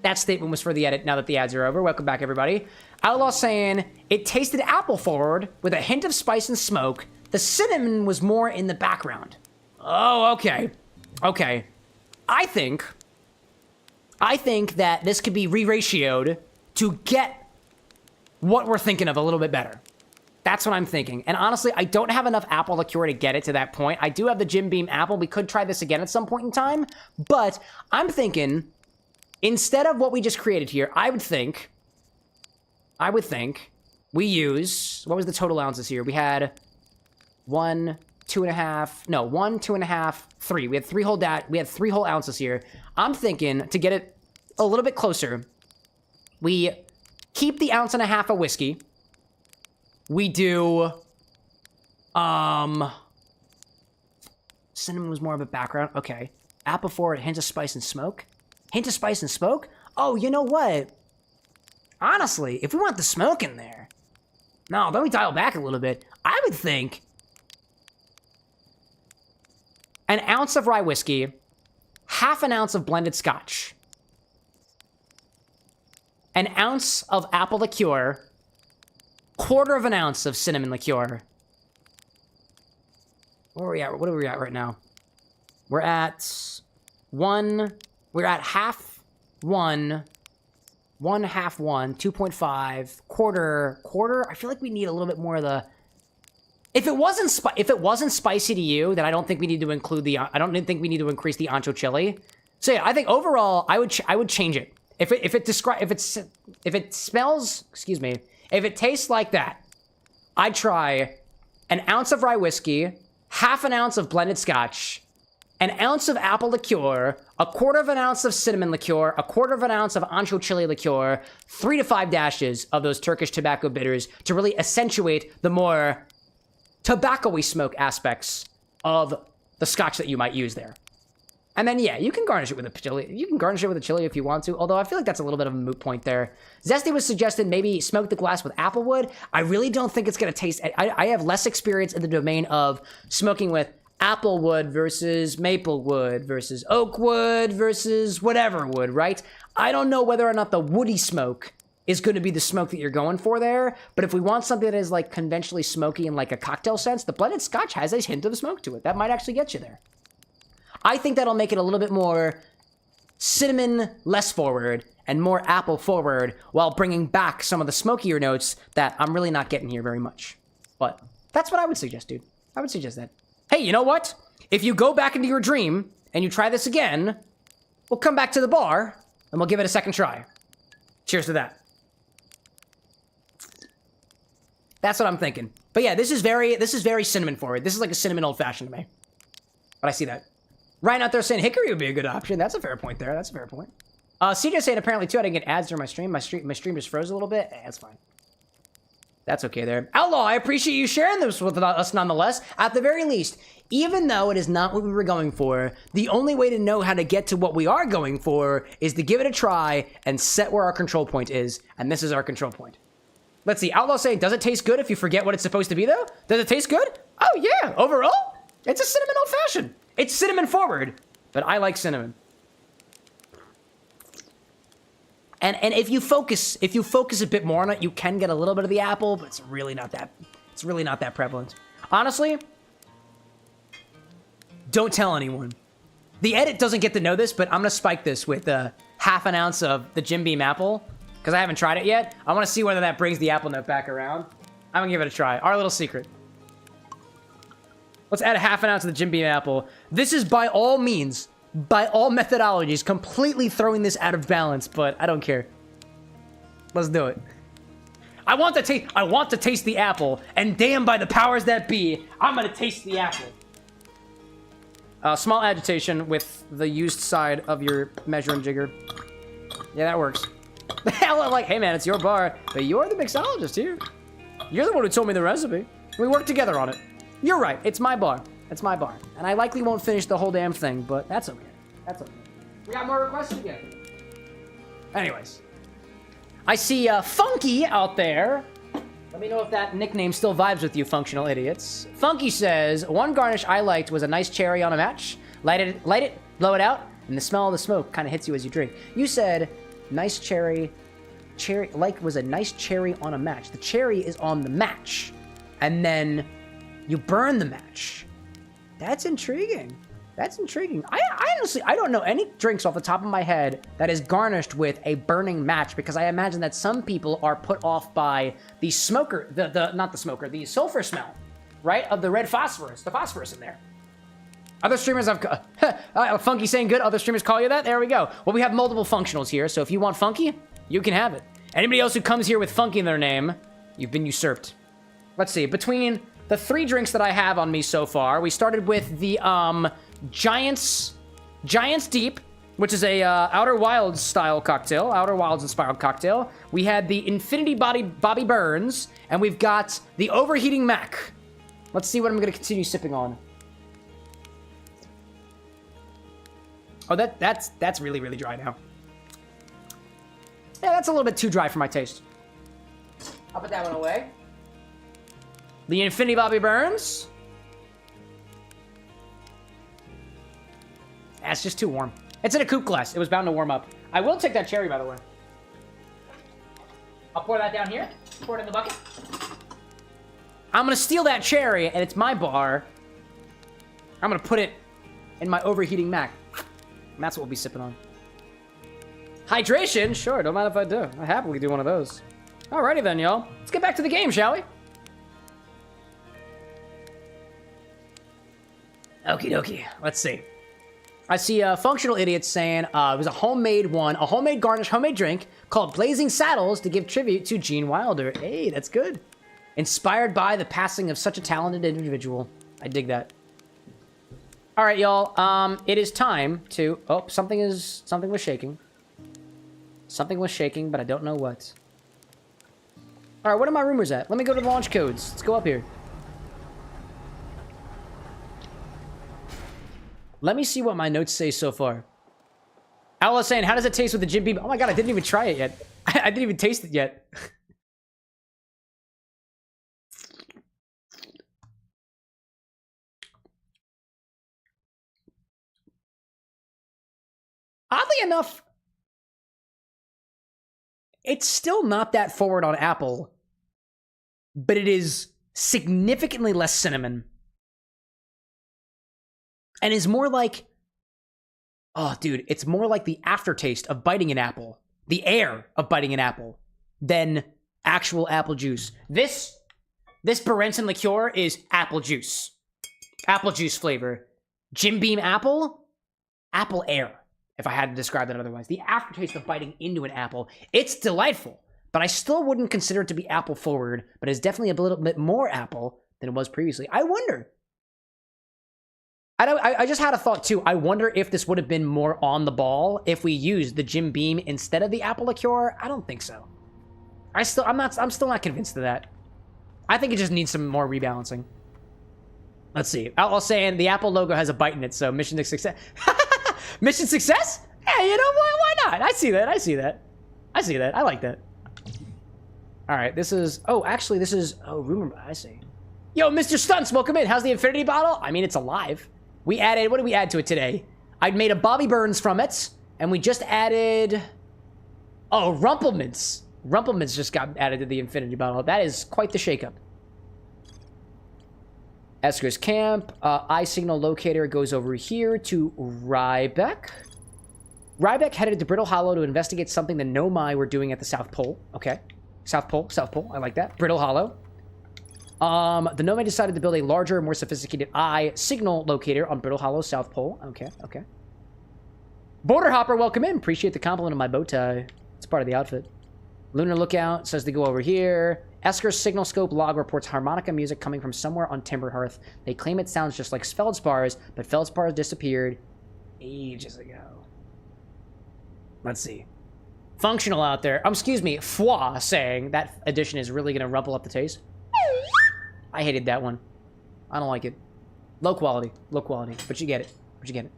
That statement was for the edit now that the ads are over. Welcome back, everybody. Outlaw saying, it tasted apple forward with a hint of spice and smoke. The cinnamon was more in the background. Oh, okay. Okay. I think that this could be re-ratioed to get what we're thinking of a little bit better. That's what I'm thinking. And honestly, I don't have enough apple liqueur to get it to that point. I do have the Jim Beam apple. We could try this again at some point in time. But I'm thinking, instead of what we just created here, I would think we use, what was the total ounces here? We had 1, 2.5, 3. We had three whole ounces here. I'm thinking, to get it a little bit closer, we keep the 1.5 ounces of whiskey. We do, cinnamon was more of a background. Okay. Apple forward, hint of spice and smoke. Hint of spice and smoke? Oh, you know what? Honestly, if we want the smoke in there, no, let me dial back a little bit. I would think 1 ounce of rye whiskey, 1/2 ounce of blended scotch, 1 ounce of apple liqueur, 1/4 ounce of cinnamon liqueur. Where are we at? What are we at right now? We're at 1. We're at 1/2, 2.5, quarter. I feel like we need a little bit more of the. If it wasn't spicy to you, then I don't think we need to include the. I don't think we need to increase the ancho chili. So yeah, I think overall, I would change it. If it smells, excuse me, if it tastes like that, I'd try 1 ounce of rye whiskey, 1/2 ounce of blended scotch, 1 ounce of apple liqueur, 1/4 ounce of cinnamon liqueur, 1/4 ounce of ancho chili liqueur, 3 to 5 dashes of those Turkish tobacco bitters to really accentuate the more tobacco-y smoke aspects of the scotch that you might use there. And then, yeah, you can garnish it with a chili. You can garnish it with a chili if you want to, although I feel like that's a little bit of a moot point there. Zesty was suggesting maybe smoke the glass with applewood. I really don't think it's going to taste. I have less experience in the domain of smoking with applewood versus maplewood versus oakwood versus whatever wood, right? I don't know whether or not the woody smoke is going to be the smoke that you're going for there, but if we want something that is like conventionally smoky in like a cocktail sense, the blended scotch has a hint of smoke to it. That might actually get you there. I think that'll make it a little bit more cinnamon less forward and more apple forward while bringing back some of the smokier notes that I'm really not getting here very much. But that's what I would suggest, dude. I would suggest that. Hey, you know what? If you go back into your dream and you try this again, we'll come back to the bar, and we'll give it a second try. Cheers to that. That's what I'm thinking. But yeah, this is very cinnamon forward. This is like a cinnamon old-fashioned to me. But I see that. Ryan out there saying hickory would be a good option. That's a fair point there. That's a fair point. CJ saying apparently too I didn't get ads during my stream. My stream just froze a little bit. That's fine. That's okay there. Outlaw, I appreciate you sharing this with us nonetheless. At the very least, even though it is not what we were going for, the only way to know how to get to what we are going for is to give it a try and set where our control point is. And this is our control point. Let's see. Outlaw saying, does it taste good if you forget what it's supposed to be though? Does it taste good? Oh yeah, overall, it's a cinnamon old-fashioned. It's cinnamon forward, but I like cinnamon. And if you focus a bit more on it, you can get a little bit of the apple, but it's really not that prevalent. Honestly, don't tell anyone. The edit doesn't get to know this, but I'm gonna spike this with half an ounce of the Jim Beam apple, because I haven't tried it yet. I wanna see whether that brings the apple note back around. I'm gonna give it a try. Our little secret. Let's add a half an ounce of the Jim Beam apple. This is by all means, by all methodologies, completely throwing this out of balance, but I don't care. Let's do it. I want to taste the apple, and damn by the powers that be, I'm gonna taste the apple. Small agitation with the used side of your measuring jigger. Yeah, that works. The hell, I'm like, hey man, it's your bar, but you're the mixologist here. You're the one who told me the recipe. We worked together on it. You're right, it's my bar. It's my bar. And I likely won't finish the whole damn thing, but that's okay. That's okay. We got more requests to get. Anyways. I see Funky out there. Let me know if that nickname still vibes with you, functional idiots. Funky says, one garnish I liked was a nice cherry on a match. Light it, blow it out, and the smell of the smoke kind of hits you as you drink. You said, nice cherry, was a nice cherry on a match. The cherry is on the match. And then you burn the match. That's intriguing. That's intriguing. I honestly, I don't know any drinks off the top of my head that is garnished with a burning match, because I imagine that some people are put off by the smoker, the sulfur smell, right? Of the red phosphorus, the phosphorus in there. Other streamers have, Funky saying good, other streamers call you that? There we go. Well, we have multiple functionals here, so if you want Funky, you can have it. Anybody else who comes here with Funky in their name, you've been usurped. Let's see, between the 3 drinks that I have on me so far, we started with the, Giants Deep, which is a Outer Wilds style cocktail, Outer Wilds inspired cocktail. We had the Infinity Bobby Burns, and we've got the Overheating Mac. Let's see what I'm gonna continue sipping on. Oh, that's really, really dry now. Yeah, that's a little bit too dry for my taste. I'll put that one away. The Infinity Bobby Burns. That's just too warm. It's in a coupe glass. It was bound to warm up. I will take that cherry, by the way. I'll pour that down here. Pour it in the bucket. I'm gonna steal that cherry, and it's my bar. I'm gonna put it in my Overheating Mac. And that's what we'll be sipping on. Hydration? Sure, don't mind if I do. I happily do one of those. Alrighty then, y'all. Let's get back to the game, shall we? Okie dokie. Let's see. I see functional idiots saying it was a homemade garnish, homemade drink called Blazing Saddles to give tribute to Gene Wilder. Hey, that's good. Inspired by the passing of such a talented individual. I dig that. All right, y'all. It is time to. Oh, something was shaking. Something was shaking, but I don't know what. All right, what are my rumors at? Let me go to the launch codes. Let's go up here. Let me see what my notes say so far. Outlaw saying, how does it taste with the Jim Beam? Oh my god, I didn't even try it yet. I didn't even taste it yet. Oddly enough, it's still not that forward on apple, but it is significantly less cinnamon. And is more like, oh, dude, it's more like the aftertaste of biting an apple, the air of biting an apple, than actual apple juice. This Berentzen liqueur is apple juice flavor. Jim Beam apple, apple air, if I had to describe that otherwise. The aftertaste of biting into an apple, it's delightful, but I still wouldn't consider it to be apple forward, but it's definitely a little bit more apple than it was previously. I wonder. I just had a thought too. I wonder if this would have been more on the ball if we used the Jim Beam instead of the apple liqueur. I don't think so. I'm still not convinced of that. I think it just needs some more rebalancing. Let's see. Outlaw saying the Apple logo has a bite in it, so mission to success. Mission success? Yeah, you know, why not? I see that. I see that. I see that. I like that. All right, this is... Oh, actually, this is... Oh, rumor... I see. Yo, Mr. Stunts, welcome in. How's the infinity bottle? I mean, it's alive. We added... What did we add to it today? I made a Bobby Burns from it, and we just added... Oh, Rumplemints. Rumplemints just got added to the infinity bottle. That is quite the shakeup. Esker's camp. Eye signal locator goes over here to Rybeck. Rybeck headed to Brittle Hollow to investigate something the Nomai were doing at the South Pole. Okay. South Pole. South Pole. I like that. Brittle Hollow. The Nomai decided to build a larger, more sophisticated eye signal locator on Brittle Hollow, South Pole. Okay. Okay. Border Hopper, welcome in. Appreciate the compliment of my bow tie. It's part of the outfit. Lunar Lookout says to go over here. Esker's signal scope log reports harmonica music coming from somewhere on Timberhearth. They claim it sounds just like Feldspars, but Feldspars disappeared ages ago. Let's see. Functional out there. Excuse me, Foie saying that addition is really going to rumple up the taste. I hated that one. I don't like it. Low quality, but you get it. But you get it.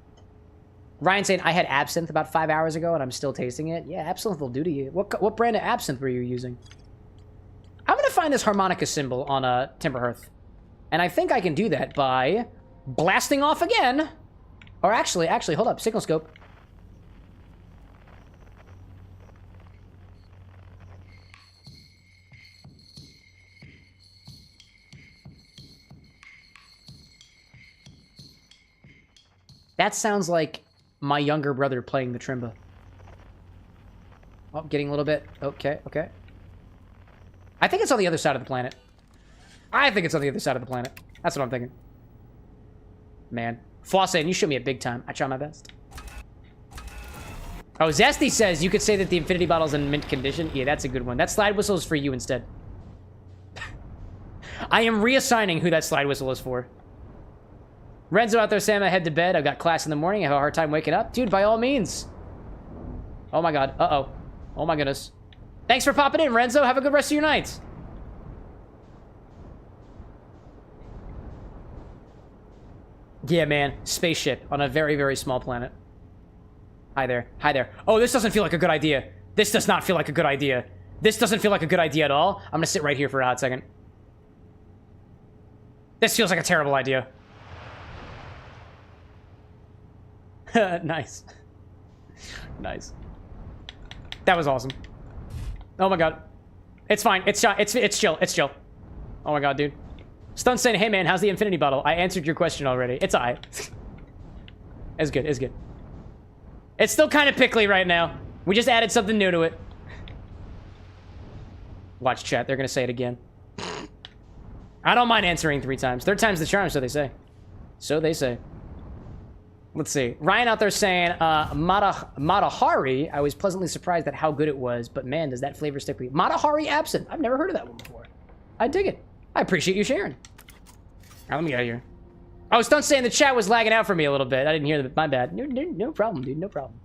Ryan saying, I had absinthe about 5 hours ago and I'm still tasting it. Yeah, absinthe will do to you. What brand of absinthe were you using? I'm going to find this harmonica symbol on Timberhearth. And I think I can do that by blasting off again. Or actually, hold up. Signal scope. That sounds like my younger brother playing the Trimba. Oh, getting a little bit... Okay, okay. I think it's on the other side of the planet. I think it's on the other side of the planet. That's what I'm thinking. Man. Fossane, you show me it big time. I try my best. Oh, Zesty says you could say that the infinity bottle's in mint condition. Yeah, that's a good one. That slide whistle is for you instead. I am reassigning who that slide whistle is for. Renzo out there saying I head to bed. I've got class in the morning. I have a hard time waking up. Dude, by all means. Oh my god. Uh-oh. Oh my goodness. Thanks for popping in, Renzo. Have a good rest of your night. Yeah, man. Spaceship on a very, very small planet. Hi there. Hi there. Oh, this doesn't feel like a good idea. This does not feel like a good idea. This doesn't feel like a good idea at all. I'm gonna sit right here for a hot second. This feels like a terrible idea. Nice. Nice. That was awesome. Oh my god. It's fine. It's chill. It's chill. Oh my god, dude. Stun saying, hey man, how's the infinity bottle? I answered your question already. It's alright. It's good. It's good. It's still kind of pickly right now. We just added something new to it. Watch chat. They're gonna say it again. I don't mind answering 3 times. 3rd time's the charm, so they say. So they say. Let's see. Ryan out there saying, Matahari. I was pleasantly surprised at how good it was, but man, does that flavor stick with me. Matahari absinthe. I've never heard of that one before. I dig it. I appreciate you sharing. Now, let me get out of here. Oh, Stunt saying the chat was lagging out for me a little bit. I didn't hear that. My bad. No problem, dude. No problem.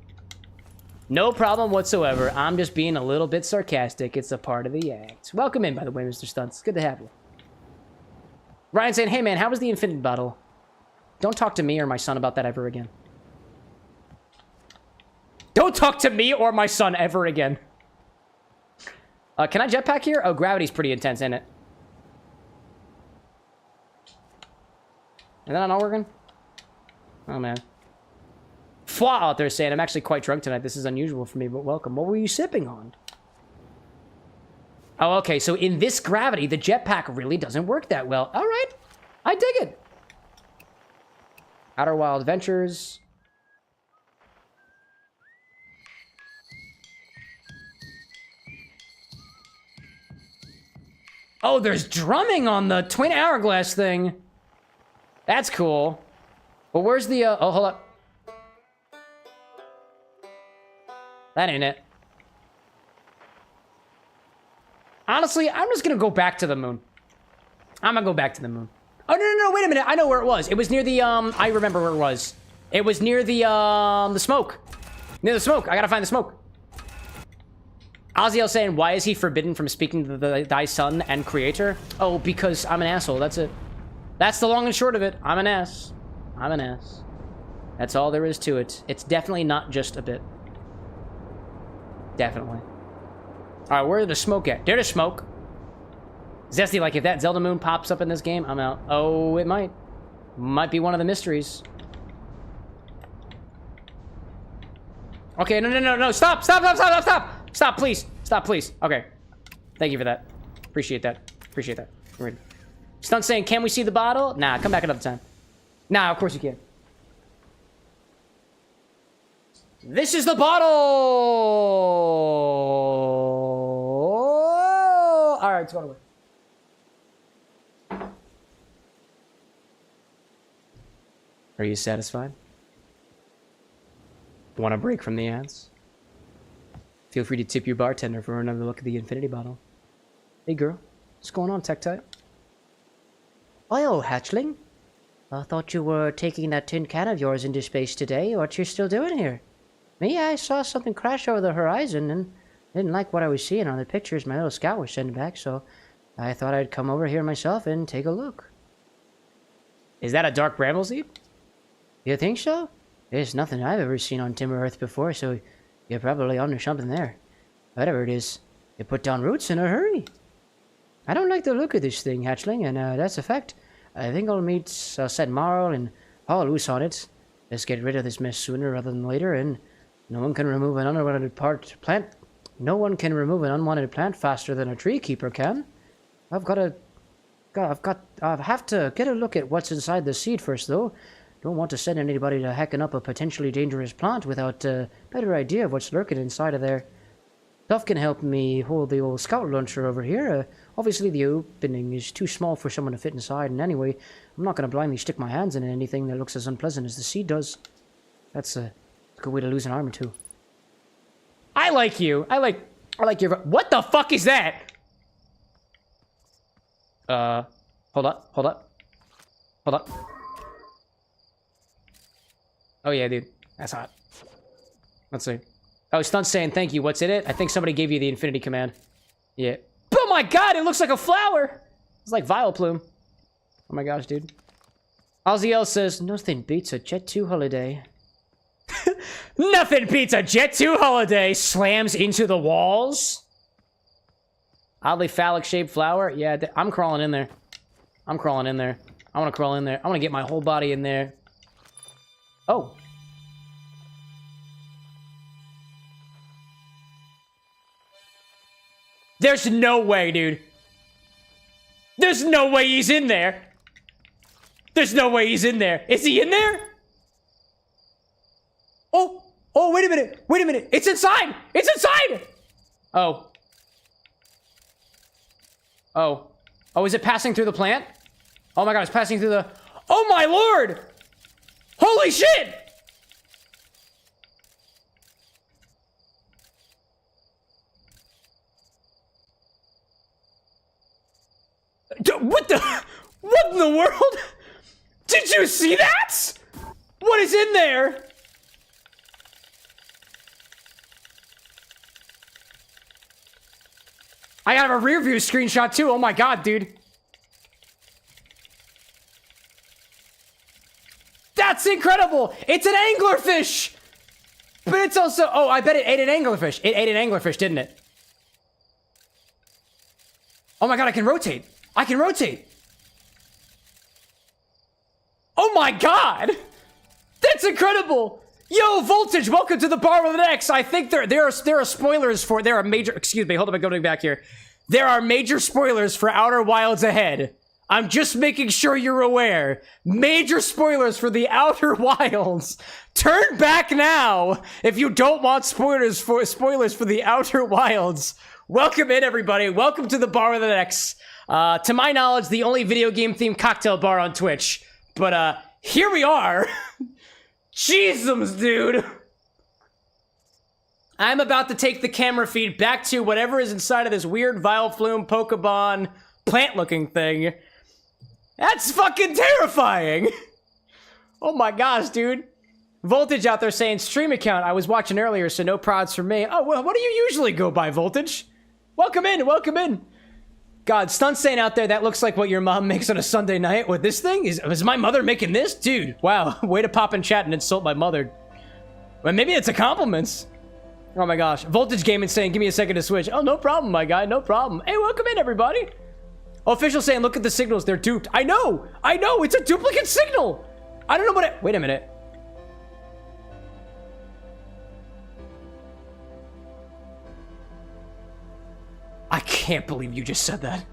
No problem whatsoever. I'm just being a little bit sarcastic. It's a part of the act. Welcome in, by the way, Mr. Stunts. Good to have you. Ryan saying, hey man, how was the infinity bottle? Don't talk to me or my son about that ever again. Don't talk to me or my son ever again. Can I jetpack here? Oh, gravity's pretty intense, isn't it? Is that not working? Oh, man. Foie out there saying, I'm actually quite drunk tonight. This is unusual for me, but welcome. What were you sipping on? Oh, okay. So in this gravity, the jetpack really doesn't work that well. All right. I dig it. Outer Wild Adventures. Oh, there's drumming on the twin hourglass thing. That's cool. But where's the, oh, hold up. That ain't it. Honestly, I'm just gonna go back to the moon. I'm gonna go back to the moon. Oh, no, wait a minute. I know where it was. It was near the, I remember where it was. It was near the smoke. Near the smoke. I gotta find the smoke. Aziel saying, why is he forbidden from speaking to thy son and creator? Oh, because I'm an asshole. That's it. That's the long and short of it. I'm an ass. I'm an ass. That's all there is to it. It's definitely not just a bit. Definitely. Alright, where the smoke at? There's the smoke. Zesty, like, if that Zelda moon pops up in this game, I'm out. Oh, it might. Might be one of the mysteries. Okay, no. Stop, please. Stop, please. Okay. Thank you for that. Appreciate that. Stunt saying, can we see the bottle? Nah, come back another time. Nah, of course you can. This is the bottle! Alright, it's going away. Are you satisfied? Want a break from the ads? Feel free to tip your bartender for another look at the infinity bottle. Hey girl, what's going on, Tech Type? Oh, hatchling. I thought you were taking that tin can of yours into space today. What you still doing here? Me, I saw something crash over the horizon and didn't like what I was seeing on the pictures my little scout was sending back, so I thought I'd come over here myself and take a look. Is that a dark bramble seed? You think so? There's nothing I've ever seen on Timber Earth before, so you're probably onto something there. Whatever it is, you put down roots in a hurry. I don't like the look of this thing, hatchling, and that's a fact. I think I'll set Marl and Paul loose on it. Let's get rid of this mess sooner rather than later, and no one can remove an unwanted plant. No one can remove an unwanted plant faster than a tree keeper can. I have to get a look at what's inside the seed first, though. Don't want to send anybody to hacking up a potentially dangerous plant without a better idea of what's lurking inside of there. Duff can help me hold the old scout launcher over here. Obviously, the opening is too small for someone to fit inside, and anyway, I'm not going to blindly stick my hands in anything that looks as unpleasant as the seed does. That's a good way to lose an arm or two. I like you. I like your... What the fuck is that? Hold up. Oh yeah, dude. That's hot. Let's see. Oh, Stunt's saying thank you. What's in it? I think somebody gave you the infinity command. Yeah. Oh my god, it looks like a flower! It's like Vileplume. Oh my gosh, dude. Oziel says, nothing beats a Jet 2 holiday. Nothing beats a Jet 2 holiday! Slams into the walls. Oddly phallic-shaped flower? Yeah, I'm crawling in there. I want to crawl in there. I want to get my whole body in there. Oh. There's no way, dude. There's no way he's in there. Is he in there? Oh, wait a minute. It's inside. Oh, is it passing through the plant? Oh my god, it's passing through the... Oh my lord! Holy shit! What in the world? Did you see that? What is in there? I have a rear view screenshot too. Oh my god, dude. That's incredible! It's an anglerfish! But it's also... Oh, I bet it ate an anglerfish. It ate an anglerfish, didn't it? Oh my god, I can rotate. Oh my god! That's incredible! Yo, Voltage, welcome to the Bar with an X. I think there are spoilers for... There are major... Excuse me, hold on, I'm going back here. There are major spoilers for Outer Wilds ahead. I'm just making sure you're aware. Major spoilers for the Outer Wilds. Turn back now if you don't want spoilers for the Outer Wilds. Welcome in, everybody. Welcome to the Bar with an X. To my knowledge, the only video game themed cocktail bar on Twitch. But here we are. Jesus, dude. I'm about to take the camera feed back to whatever is inside of this weird Vileplume Pokemon plant-looking thing. That's fucking terrifying! Oh my gosh, dude. Voltage out there saying, stream account, I was watching earlier, so no prods for me. Oh, well, what do you usually go by, Voltage? Welcome in, welcome in. God, Stunt saying out there, that looks like what your mom makes on a Sunday night with this thing? Is my mother making this? Dude, wow, way to pop in chat and insult my mother. Well, maybe it's a compliment. Oh my gosh. Voltage Gaming saying, give me a second to switch. Oh, no problem, my guy, no problem. Hey, welcome in, everybody. Official saying, look at the signals, they're duped. I know, it's a duplicate signal. I don't know what it... Wait a minute. I can't believe you just said that.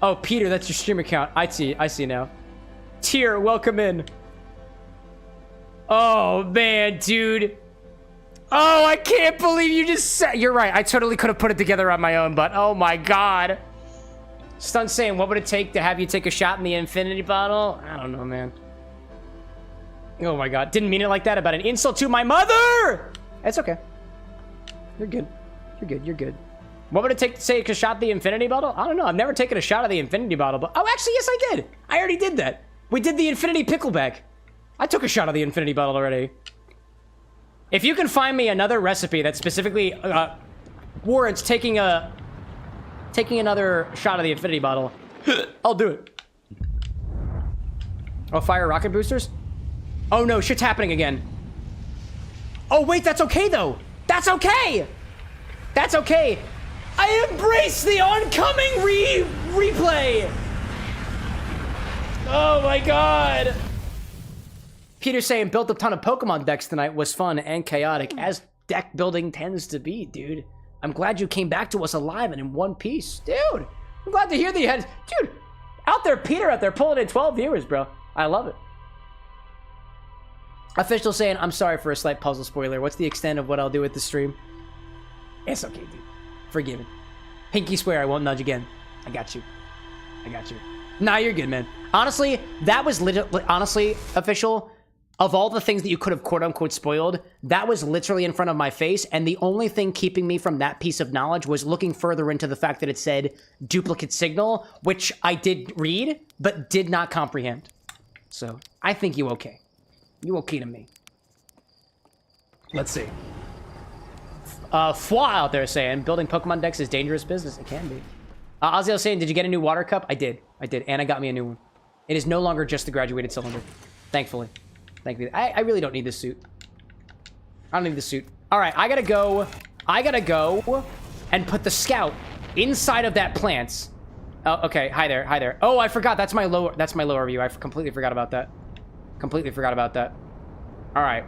Oh, Peter, that's your stream account. I see now. Tier, welcome in. Oh, man, dude. Oh, I can't believe you just said... You're right, I totally could have put it together on my own, but oh my god. Stunt saying, what would it take to have you take a shot in the infinity bottle? I don't know, man. Oh my god, didn't mean it like that about an insult to my mother! It's okay. You're good. You're good, you're good. What would it take to take a shot at the infinity bottle? I don't know, I've never taken a shot at the infinity bottle, but... Oh, actually, yes, I did! I already did that. We did the infinity pickleback. I took a shot of the infinity bottle already. If you can find me another recipe that specifically warrants taking another shot of the infinity bottle, I'll do it. Oh, fire rocket boosters? Oh no, shit's happening again. Oh wait, that's okay though. That's okay. That's okay. I embrace the oncoming replay. Oh my god. Peter saying built a ton of Pokemon decks tonight, was fun and chaotic, as deck building tends to be, dude. I'm glad you came back to us alive and in one piece. Dude, I'm glad to hear that you had... Dude, out there, Peter out there pulling in 12 viewers, bro. I love it. Official saying, I'm sorry for a slight puzzle spoiler. What's the extent of what I'll do with the stream? It's okay, dude. Forgiven. Pinky swear I won't nudge again. I got you. I got you. Nah, you're good, man. Honestly, that was honestly, Official, of all the things that you could have quote-unquote spoiled, that was literally in front of my face, and the only thing keeping me from that piece of knowledge was looking further into the fact that it said duplicate signal, which I did read, but did not comprehend. So, I think you okay. You okay to me. Let's see. Fwa out there saying, building Pokemon decks is dangerous business. It can be. Ozzy saying, did you get a new water cup? I did. I did. And I got me a new one. It is no longer just the graduated cylinder. Thankfully. Thankfully. I really don't need this suit. I don't need this suit. All right, I gotta go and put the scout inside of that plant. Oh, okay. Hi there. Hi there. Oh, I forgot. That's my lower view. I completely forgot about that. Completely forgot about that. All right.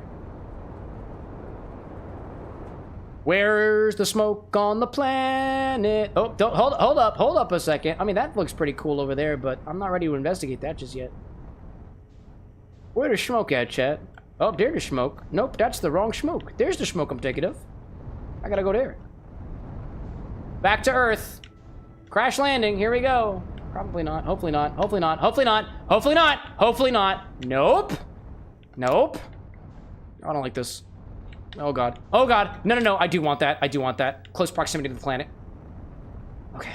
Where's the smoke on the planet? Oh, don't hold up a second. I mean, that looks pretty cool over there, but I'm not ready to investigate that just yet. Where the smoke at, chat? Oh, there's the smoke. Nope, that's the wrong smoke. There's the smoke I'm thinking of. I gotta go there. Back to Earth. Crash landing. Here we go. Probably not. Hopefully not. Hopefully not. Hopefully not. Hopefully not. Hopefully not. Nope. Nope. I don't like this. Oh god. Oh god. No, no, no. I do want that. I do want that. Close proximity to the planet. Okay.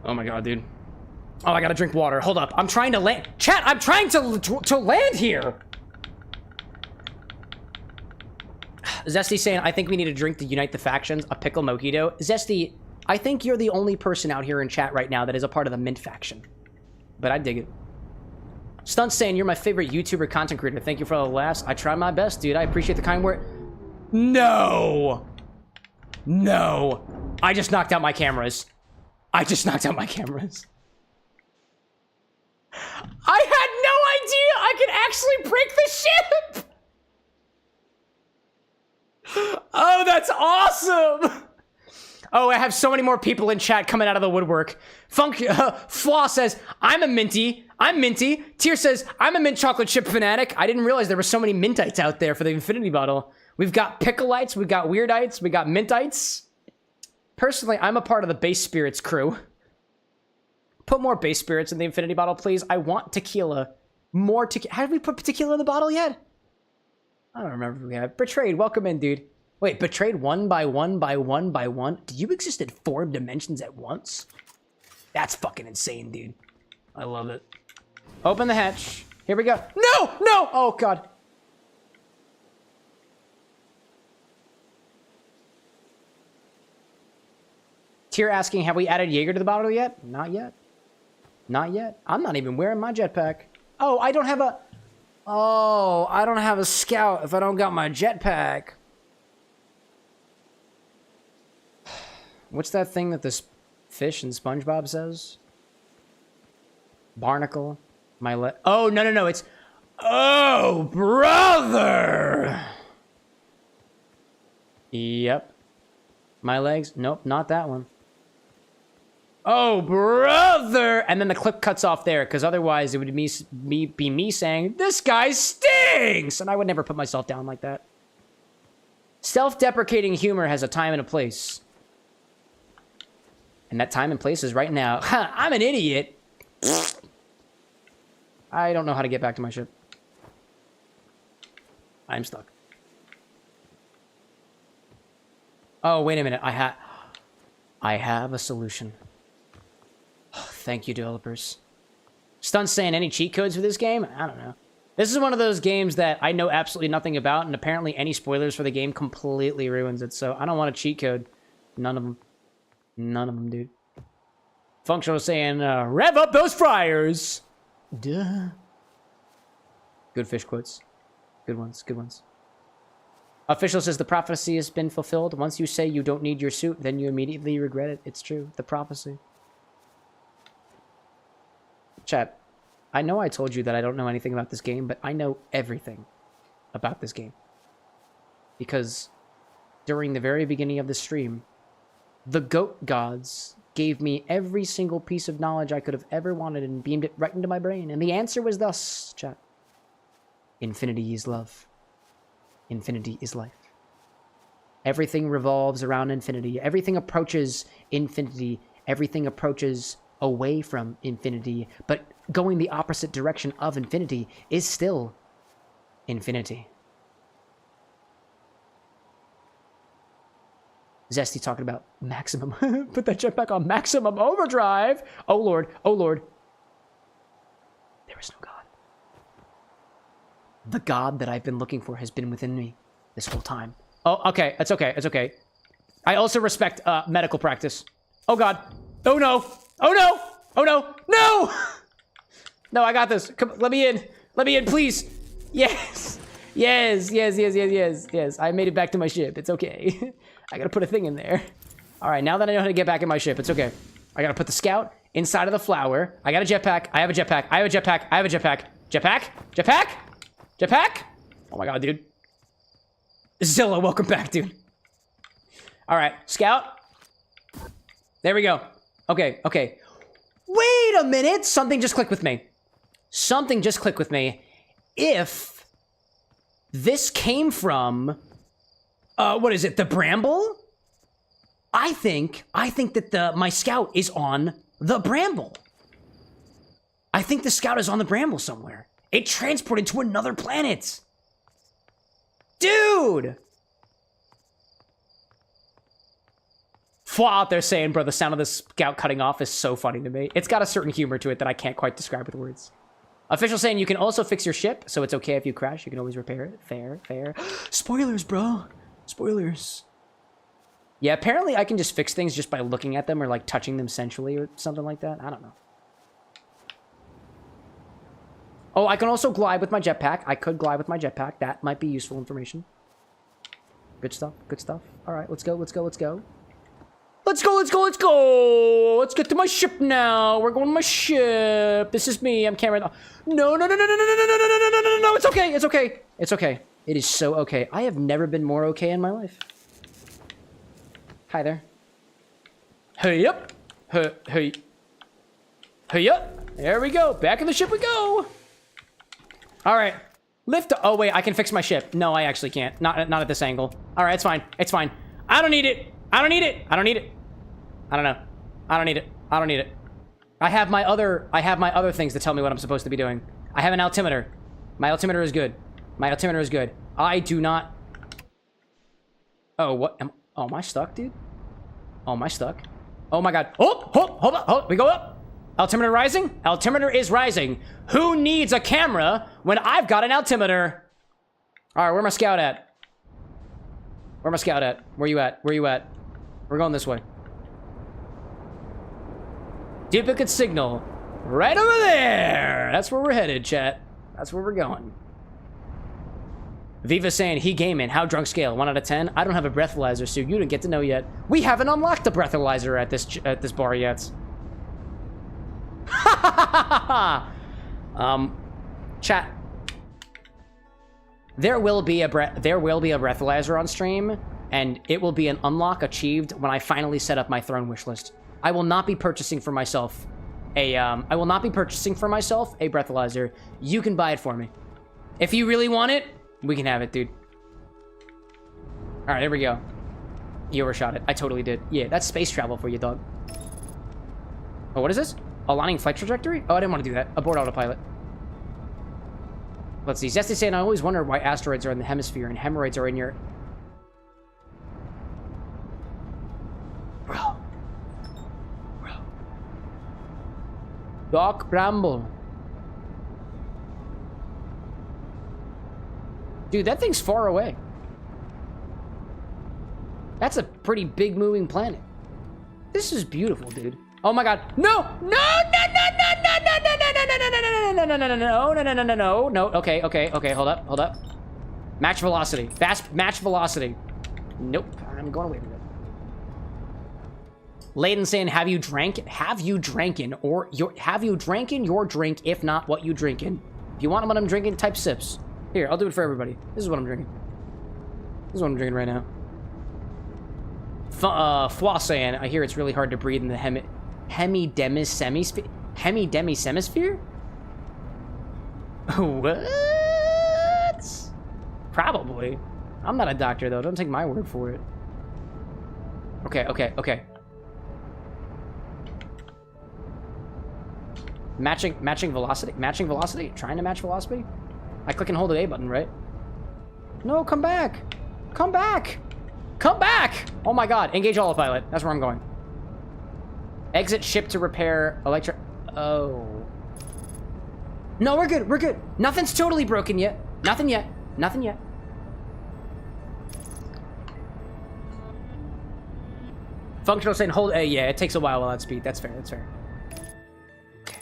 Oh my god, dude. Oh, I gotta drink water. Hold up. I'm trying to land. Chat, I'm trying to land here. Zesty saying, I think we need a drink to unite the factions. A pickle mojito. Zesty, I think you're the only person out here in chat right now that is a part of the Mint faction. But I dig it. Stunt saying, you're my favorite YouTuber content creator. Thank you for all the laughs. I try my best, dude. I appreciate the kind word. No. No. I just knocked out my cameras. I just knocked out my cameras. I had no idea I could actually break the ship! Oh, that's awesome! Oh, I have so many more people in chat coming out of the woodwork. Flaw says, I'm a minty. I'm minty. Tier says, I'm a mint chocolate chip fanatic. I didn't realize there were so many mintites out there for the infinity bottle. We've got pickleites, we've got weirdites, we got mintites. Personally, I'm a part of the base spirits crew. Put more base spirits in the infinity bottle, please. I want tequila. More tequila. How did we put tequila in the bottle yet? I don't remember if we have. Betrayed, welcome in, dude. Wait, betrayed 1 by 1 by 1 by 1? Do you exist in 4 dimensions at once? That's fucking insane, dude. I love it. Open the hatch. Here we go. No! No! Oh, God. Tier asking, have we added Jaeger to the bottle yet? Not yet. Not yet. I'm not even wearing my jetpack. Oh, I don't have a... Oh, I don't have a scout if I don't got my jetpack. What's that thing that this fish in SpongeBob says? Barnacle. Oh, no, no, no. It's... Oh, brother! Yep. My legs? Nope, not that one. Oh, brother! And then the clip cuts off there, because otherwise it would be me saying, this guy stinks! And I would never put myself down like that. Self-deprecating humor has a time and a place. And that time and place is right now. I'm an idiot! I don't know how to get back to my ship. I'm stuck. Oh, wait a minute. I have a solution. Thank you, developers. Stunt's saying any cheat codes for this game? I don't know. This is one of those games that I know absolutely nothing about, and apparently any spoilers for the game completely ruins it, so I don't want a cheat code. None of them. None of them, dude. Functional saying, rev up those fryers! Duh. Good fish quotes. Good ones, good ones. Official says the prophecy has been fulfilled. Once you say you don't need your suit, then you immediately regret it. It's true. The prophecy. Chat, I know I told you that I don't know anything about this game, but I know everything about this game. Because during the very beginning of the stream, the goat gods gave me every single piece of knowledge I could have ever wanted and beamed it right into my brain. And the answer was thus, chat. Infinity is love. Infinity is life. Everything revolves around infinity. Everything approaches infinity. Everything approaches away from infinity. But going the opposite direction of infinity is still infinity. Zesty talking about maximum. Put that jetpack on maximum overdrive. Oh, Lord. Oh, Lord. There is no God. The God that I've been looking for has been within me this whole time. Oh, okay. It's okay. It's okay. I also respect medical practice. Oh, God. Oh, no. Oh, no. Oh, no. No! No, I got this. Come, let me in. Let me in, please. Yes. Yes, yes, yes, yes, yes, yes. I made it back to my ship. It's okay. I gotta put a thing in there. All right, now that I know how to get back in my ship, it's okay. I gotta put the scout inside of the flower. I got a jetpack. I have a jetpack. I have a jetpack. I have a jetpack. Jetpack? Jetpack? Jetpack? Oh my God, dude. Zilla, welcome back, dude. All right, scout. There we go. Okay, okay. Wait a minute. Something just clicked with me. Something just clicked with me. If this came from, what is it, the bramble? I think that my scout is on the bramble. I think the scout is on the bramble somewhere. It transported to another planet. Dude! Fwa out there saying, bro, the sound of the scout cutting off is so funny to me. It's got a certain humor to it that I can't quite describe with words. Official saying you can also fix your ship, so it's okay if you crash. You can always repair it. Fair, fair. Spoilers, bro. Spoilers. Yeah, apparently I can just fix things just by looking at them or like touching them sensually or something like that. I don't know. Oh, I can also glide with my jetpack. I could glide with my jetpack. That might be useful information. Good stuff. Good stuff. All right, let's go. Let's go. Let's go. Let's go, let's go, let's go! Let's get to my ship now. We're going to my ship. This is me. I'm Cameron. No, no, no, no, no, no, no, no, no, no, no, no, no. It's okay. It's okay. It's okay. It is so okay. I have never been more okay in my life. Hi there. Hey up. Hey. Hey up. There we go. Back in the ship we go. All right. Lift. Oh, wait. I can fix my ship. No, I actually can't. Not at this angle. All right. It's fine. It's fine. I don't need it. I don't need it. I don't need it. I don't know. I don't need it. I don't need it. I have my other things to tell me what I'm supposed to be doing. I have an altimeter. My altimeter is good. My altimeter is good. I do not... Oh, what? Oh, am I stuck, dude? Oh, am I stuck? Oh my god. Oh, hold on. We go up. Altimeter rising? Altimeter is rising. Who needs a camera when I've got an altimeter? All right, where my scout at? Where my scout at? Where you at? Where you at? We're going this way. Duplicate signal. Right over there. That's where we're headed, chat. That's where we're going. Viva saying, he gaming. How drunk scale? 1 out of 10? I don't have a breathalyzer, so you didn't get to know yet. We haven't unlocked the breathalyzer at this bar yet. Chat. There will be a breathalyzer on stream, and it will be an unlock achieved when I finally set up my throne wish list. I will not be purchasing for myself a breathalyzer. You can buy it for me. If you really want it, we can have it, dude. All right, there we go. You overshot it. I totally did. Yeah, that's space travel for you, dog. Oh, what is this? Aligning flight trajectory? Oh, I didn't want to do that. Abort autopilot. Let's see. Zesty saying, I always wonder why asteroids are in the hemisphere and hemorrhoids are in your... Bro. Doc Bramble. Dude, that thing's far away. That's a pretty big moving planet. This is beautiful, dude. Oh my god. No! No! Okay. Hold up. Match velocity. Fast match velocity. Nope. I'm going away from it. Layden saying, have you dranken your drink? If not, what you drinking? If you want what I'm drinking, type sips. Here, I'll do it for everybody. This is what I'm drinking. This is what I'm drinking right now. Fwa saying, I hear it's really hard to breathe in the hemi-demi-semisphere? What? Probably. I'm not a doctor, though. Don't take my word for it. Okay. Matching velocity? Trying to match velocity? I click and hold the A button, right? No, come back! Come back! Oh my god, engage autopilot. That's where I'm going. Exit ship to repair Oh. No, we're good. Nothing's totally broken yet. Nothing yet. Functional saying hold A, yeah, it takes a while while at speed. That's fair. Okay.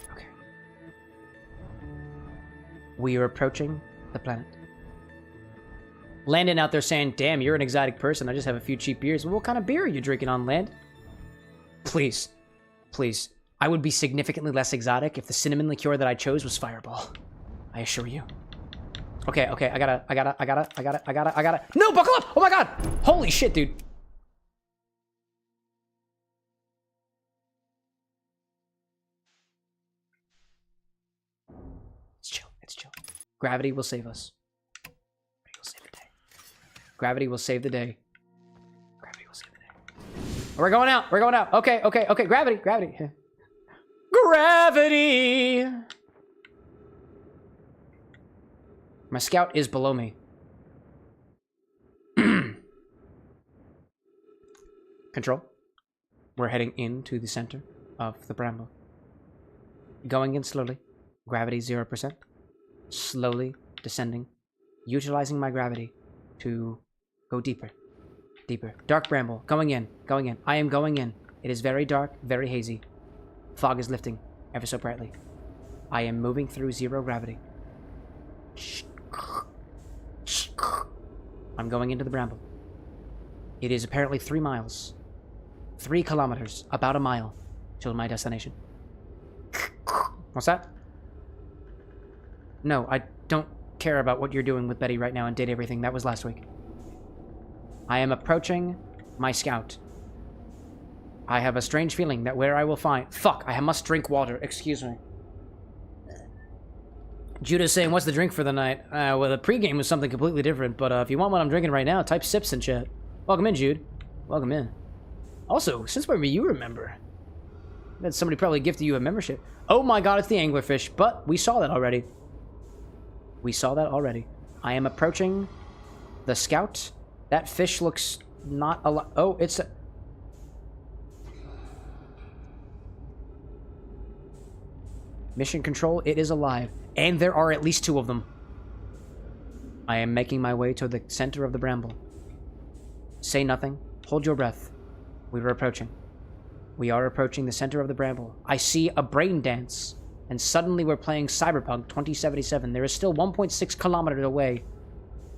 We are approaching the planet. Landon out there saying, damn, you're an exotic person. I just have a few cheap beers. Well, what kind of beer are you drinking on land? Please. I would be significantly less exotic if the cinnamon liqueur that I chose was Fireball. I assure you. Okay, I gotta. No, buckle up! Oh my god! Holy shit, dude. It's chill. Gravity will save us. Gravity will save the day. We're going out. Okay. Gravity. Gravity! My scout is below me. Control. We're heading into the center of the bramble. Going in slowly. Gravity 0%. Slowly descending. Utilizing my gravity to go deeper. Dark bramble. Going in. I am going in. It is very dark, very hazy. Fog is lifting ever so brightly. I am moving through 0 gravity. I'm going into the bramble. It is apparently 3 miles. 3 kilometers. About a mile to my destination. What's that? No, I don't care about what you're doing with Betty right now and did everything. That was last week. I am approaching my scout. I have a strange feeling that where I will find... Fuck, I must drink water. Excuse me. Judah's saying, what's the drink for the night? Well, the pregame was something completely different, but if you want what I'm drinking right now, type sips in chat. Welcome in, Jude. Welcome in. Also, since when do you remember? That somebody probably gifted you a membership. Oh my god, it's the anglerfish, but we saw that already. We saw that already. I am approaching the scout. That fish looks not alive. Oh, it's a... Mission control, it is alive. And there are at least 2 of them. I am making my way to the center of the bramble. Say nothing. Hold your breath. We are approaching. We are approaching the center of the bramble. I see a brain dance. And suddenly we're playing Cyberpunk 2077. There is still 1.6 kilometers away.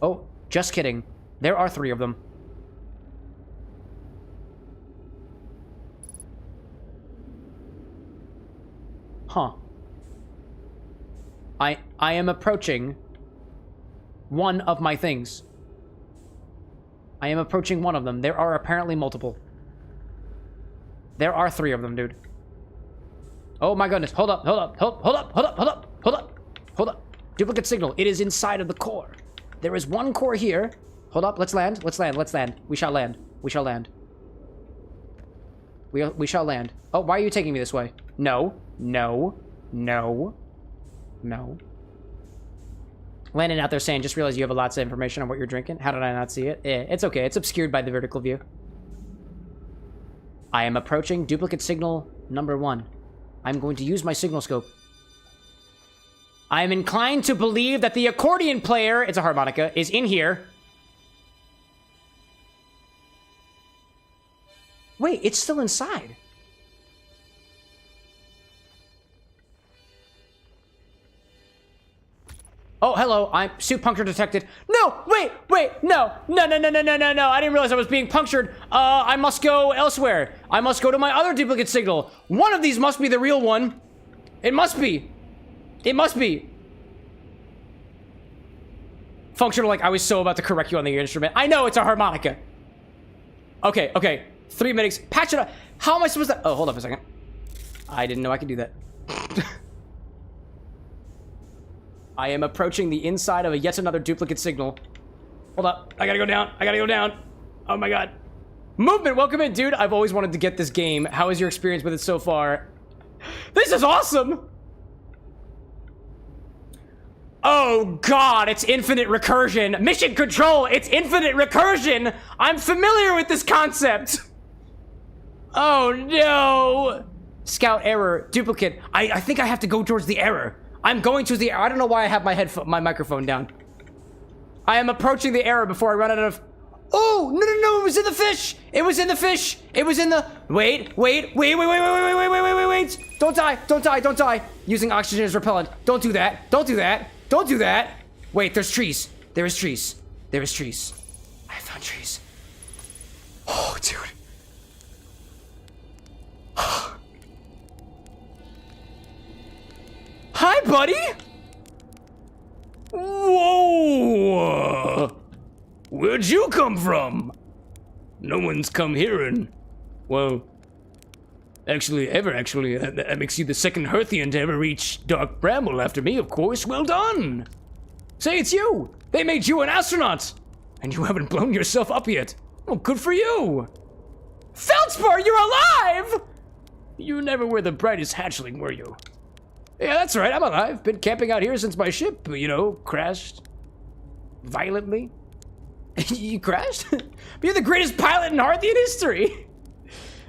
Oh, just kidding. There are 3 of them. Huh. I am approaching one of my things. I am approaching one of them. There are apparently multiple. There are 3 of them, dude. Oh my goodness. Hold up, hold up, hold up, hold up, hold up, hold up, hold up. Duplicate signal. It is inside of the core. There is 1 core here. Hold up, let's land, let's land, let's land. We shall land. We shall land. We shall land. Oh, why are you taking me this way? No, no, no, no. Landon out there saying, just realized you have lots of information on what you're drinking. How did I not see it? It's okay. It's obscured by the vertical view. I am approaching duplicate signal number 1. I'm going to use my signal scope. I am inclined to believe that the accordion player, it's a harmonica, is in here. Wait, it's still inside. Oh, hello, I'm suit puncture detected. No, wait, no. I didn't realize I was being punctured. I must go elsewhere. I must go to my other duplicate signal. One of these must be the real one. It must be. It must be. Functional, like I was so about to correct you on the instrument. I know it's a harmonica. Okay. 3 minutes. Patch it up. How am I supposed to... Oh, hold up a second. I didn't know I could do that. I am approaching the inside of yet another duplicate signal. Hold up. I gotta go down. Oh my god. Movement, welcome in, dude. I've always wanted to get this game. How is your experience with it so far? This is awesome! Oh god, it's infinite recursion. Mission control, it's infinite recursion! I'm familiar with this concept! Oh no! Scout error, duplicate. I think I have to go towards the error. I'm going to the... I don't know why I have my microphone down. I am approaching the error before I run out of... Oh, no, it was in the fish. It was in the fish. It was in the... Wait. Don't die. Using oxygen as repellent. Don't do that. Wait, there's trees. There is trees. I found trees. Oh, dude. Hi, buddy! Whoa! Where'd you come from? No one's come here and... Well... Actually, that makes you the second Hearthian to ever reach Dark Bramble after me, of course. Well done! Say, it's you! They made you an astronaut! And you haven't blown yourself up yet. Well, good for you! Feldspar, you're alive! You never were the brightest hatchling, were you? Yeah, that's right, I'm alive. Been camping out here since my ship, crashed. Violently. You crashed? But you're the greatest pilot in Hearthian history!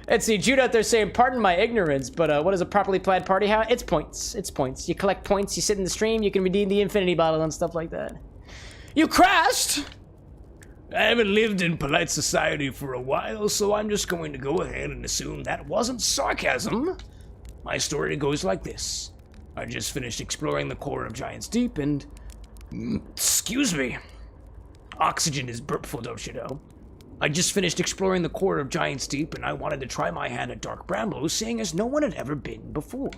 Let's see, Jude out there saying, pardon my ignorance, but what is a properly planned party hat? It's points. You collect points, you sit in the stream, you can redeem the infinity bottle and stuff like that. You crashed! I haven't lived in polite society for a while, so I'm just going to go ahead and assume that wasn't sarcasm. My story goes like this. I just finished exploring the core of Giant's Deep and... Excuse me. Oxygen is burpful, don't you know? I just finished exploring the core of Giant's Deep and I wanted to try my hand at Dark Bramble, seeing as no one had ever been before.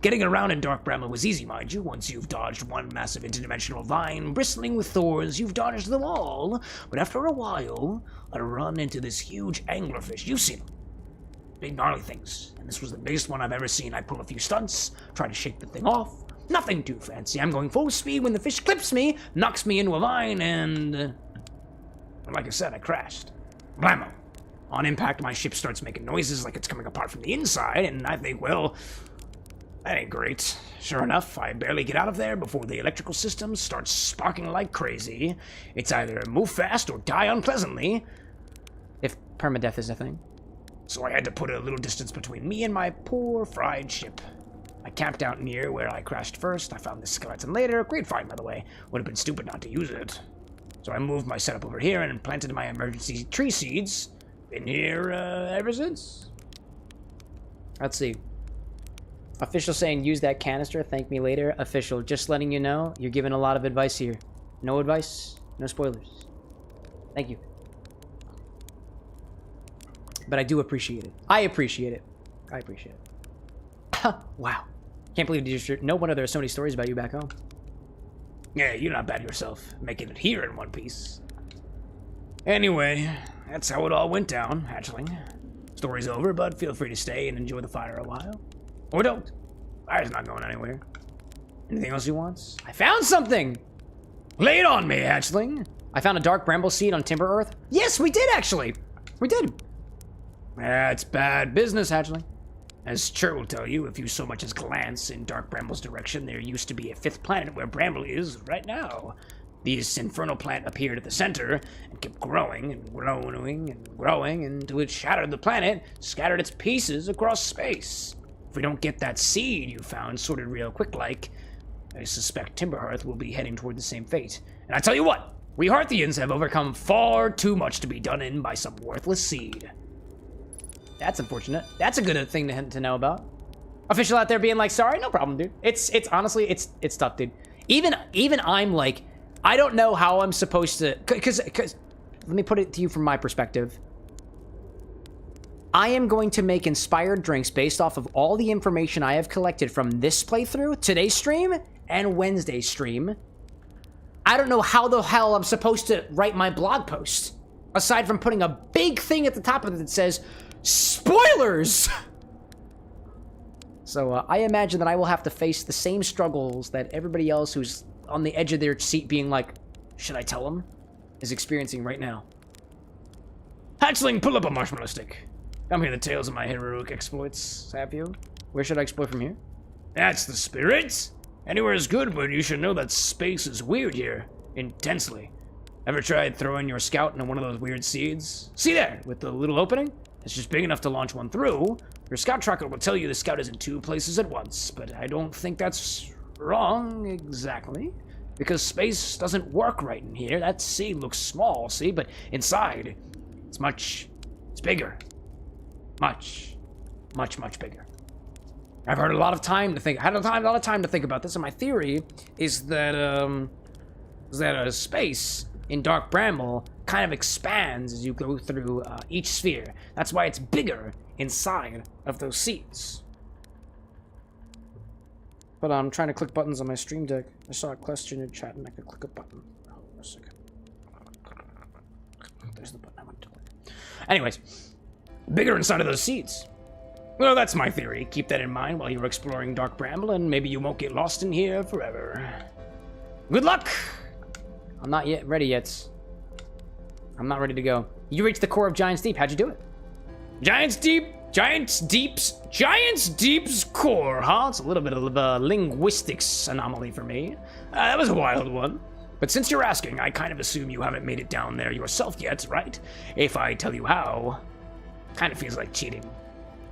Getting around in Dark Bramble was easy, mind you. Once you've dodged one massive interdimensional vine bristling with thorns, you've dodged them all. But after a while, I run into this huge anglerfish. You've seen them. Big gnarly things. And this was the biggest one I've ever seen. I pull a few stunts, try to shake the thing off. Nothing too fancy. I'm going full speed when the fish clips me, knocks me into a vine, and... like I said, I crashed. Blammo. On impact, my ship starts making noises like it's coming apart from the inside, and I think, well, that ain't great. Sure enough, I barely get out of there before the electrical system starts sparking like crazy. It's either move fast or die unpleasantly. If permadeath is a thing. So I had to put a little distance between me and my poor fried ship. I camped out near where I crashed first. I found this skeleton later. Great find, by the way. Would have been stupid not to use it. So I moved my setup over here and planted my emergency tree seeds. Been here ever since. Let's see. Official saying use that canister, thank me later. Official, just letting you know, you're giving a lot of advice here. No advice, no spoilers. Thank you. But I do appreciate it. I appreciate it. I appreciate it. Wow. Can't believe no wonder there are so many stories about you back home. Yeah, you're not bad yourself, making it here in one piece. Anyway, that's how it all went down, hatchling. Story's over, but feel free to stay and enjoy the fire a while. Or don't. Fire's not going anywhere. Anything else you want? I found something! Lay it on me, hatchling. I found a dark bramble seed on Timber Earth. Yes, we did actually. We did. That's bad business, hatchling. As Chur will tell you, if you so much as glance in Dark Bramble's direction, there used to be a 5th planet where Bramble is right now. This infernal plant appeared at the center and kept growing and growing and growing until it shattered the planet, scattered its pieces across space. If we don't get that seed you found sorted real quick like, I suspect Timberhearth will be heading toward the same fate. And I tell you what, we Hearthians have overcome far too much to be done in by some worthless seed. That's unfortunate. That's a good thing to know about. Official out there being like, sorry, no problem, dude. It's honestly, it's tough, dude. Even I'm like, I don't know how I'm supposed to, cause let me put it to you from my perspective. I am going to make inspired drinks based off of all the information I have collected from this playthrough, today's stream, and Wednesday's stream. I don't know how the hell I'm supposed to write my blog post, aside from putting a big thing at the top of it that says, spoilers! So I imagine that I will have to face the same struggles that everybody else who's on the edge of their seat being like, should I tell them, is experiencing right now. Hatchling, pull up a marshmallow stick. Come hear the tales of my heroic exploits, have you? Where should I explore from here? That's the spirit. Anywhere is good, but you should know that space is weird here. Intensely. Ever tried throwing your scout into one of those weird seeds? See there, with the little opening? It's just big enough to launch one through. Your scout tracker will tell you the scout is in 2 places at once, but I don't think that's wrong exactly. Because space doesn't work right in here. That seed looks small, see? But inside, it's bigger. Much bigger. I've had a lot of time to think about this, and my theory is that space in Dark Bramble kind of expands as you go through each sphere. That's why it's bigger inside of those seeds. But I'm trying to click buttons on my stream deck. I saw a question in chat and I could click a button. Oh, a second. There's the button I want to click. Anyways, bigger inside of those seeds. Well, that's my theory. Keep that in mind while you're exploring Dark Bramble, and maybe you won't get lost in here forever. Good luck! I'm not yet ready yet. I'm not ready to go. You reached the core of Giant's Deep. How'd you do it? Giant's Deep's core, huh? It's a little bit of a linguistics anomaly for me. That was a wild one. But since you're asking, I kind of assume you haven't made it down there yourself yet, right? If I tell you how, kind of feels like cheating.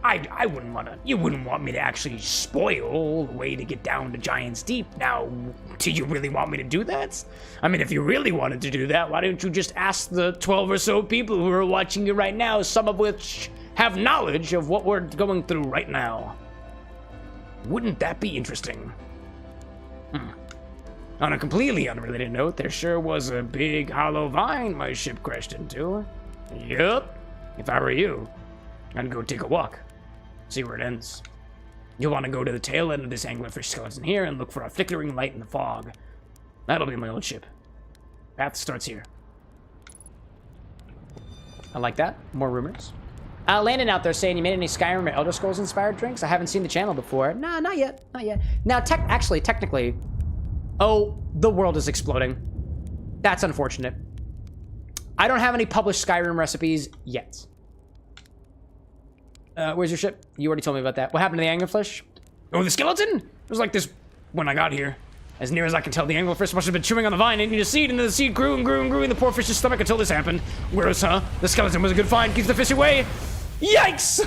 I wouldn't want to. You wouldn't want me to actually spoil the way to get down to Giant's Deep. Now, do you really want me to do that? I mean, if you really wanted to do that, why don't you just ask the 12 or so people who are watching you right now, some of which have knowledge of what we're going through right now? Wouldn't that be interesting? On a completely unrelated note, there sure was a big hollow vine my ship crashed into. Yup. If I were you, I'd go take a walk. See where it ends. You'll want to go to the tail end of this anglerfish skeleton here and look for a flickering light in the fog. That'll be my old ship. Path starts here. I like that. More rumors. Landon out there saying, you made any Skyrim or Elder Scrolls inspired drinks? I haven't seen the channel before. Nah, not yet. Not yet. Now, technically... Oh, the world is exploding. That's unfortunate. I don't have any published Skyrim recipes yet. Where's your ship? You already told me about that. What happened to the anglerfish? Oh, the skeleton? It was like this when I got here. As near as I can tell, the anglerfish must have been chewing on the vine, eating the seed, and then the seed grew and grew and grew in the poor fish's stomach until this happened. Whereas, the skeleton was a good find, keeps the fish away. Yikes!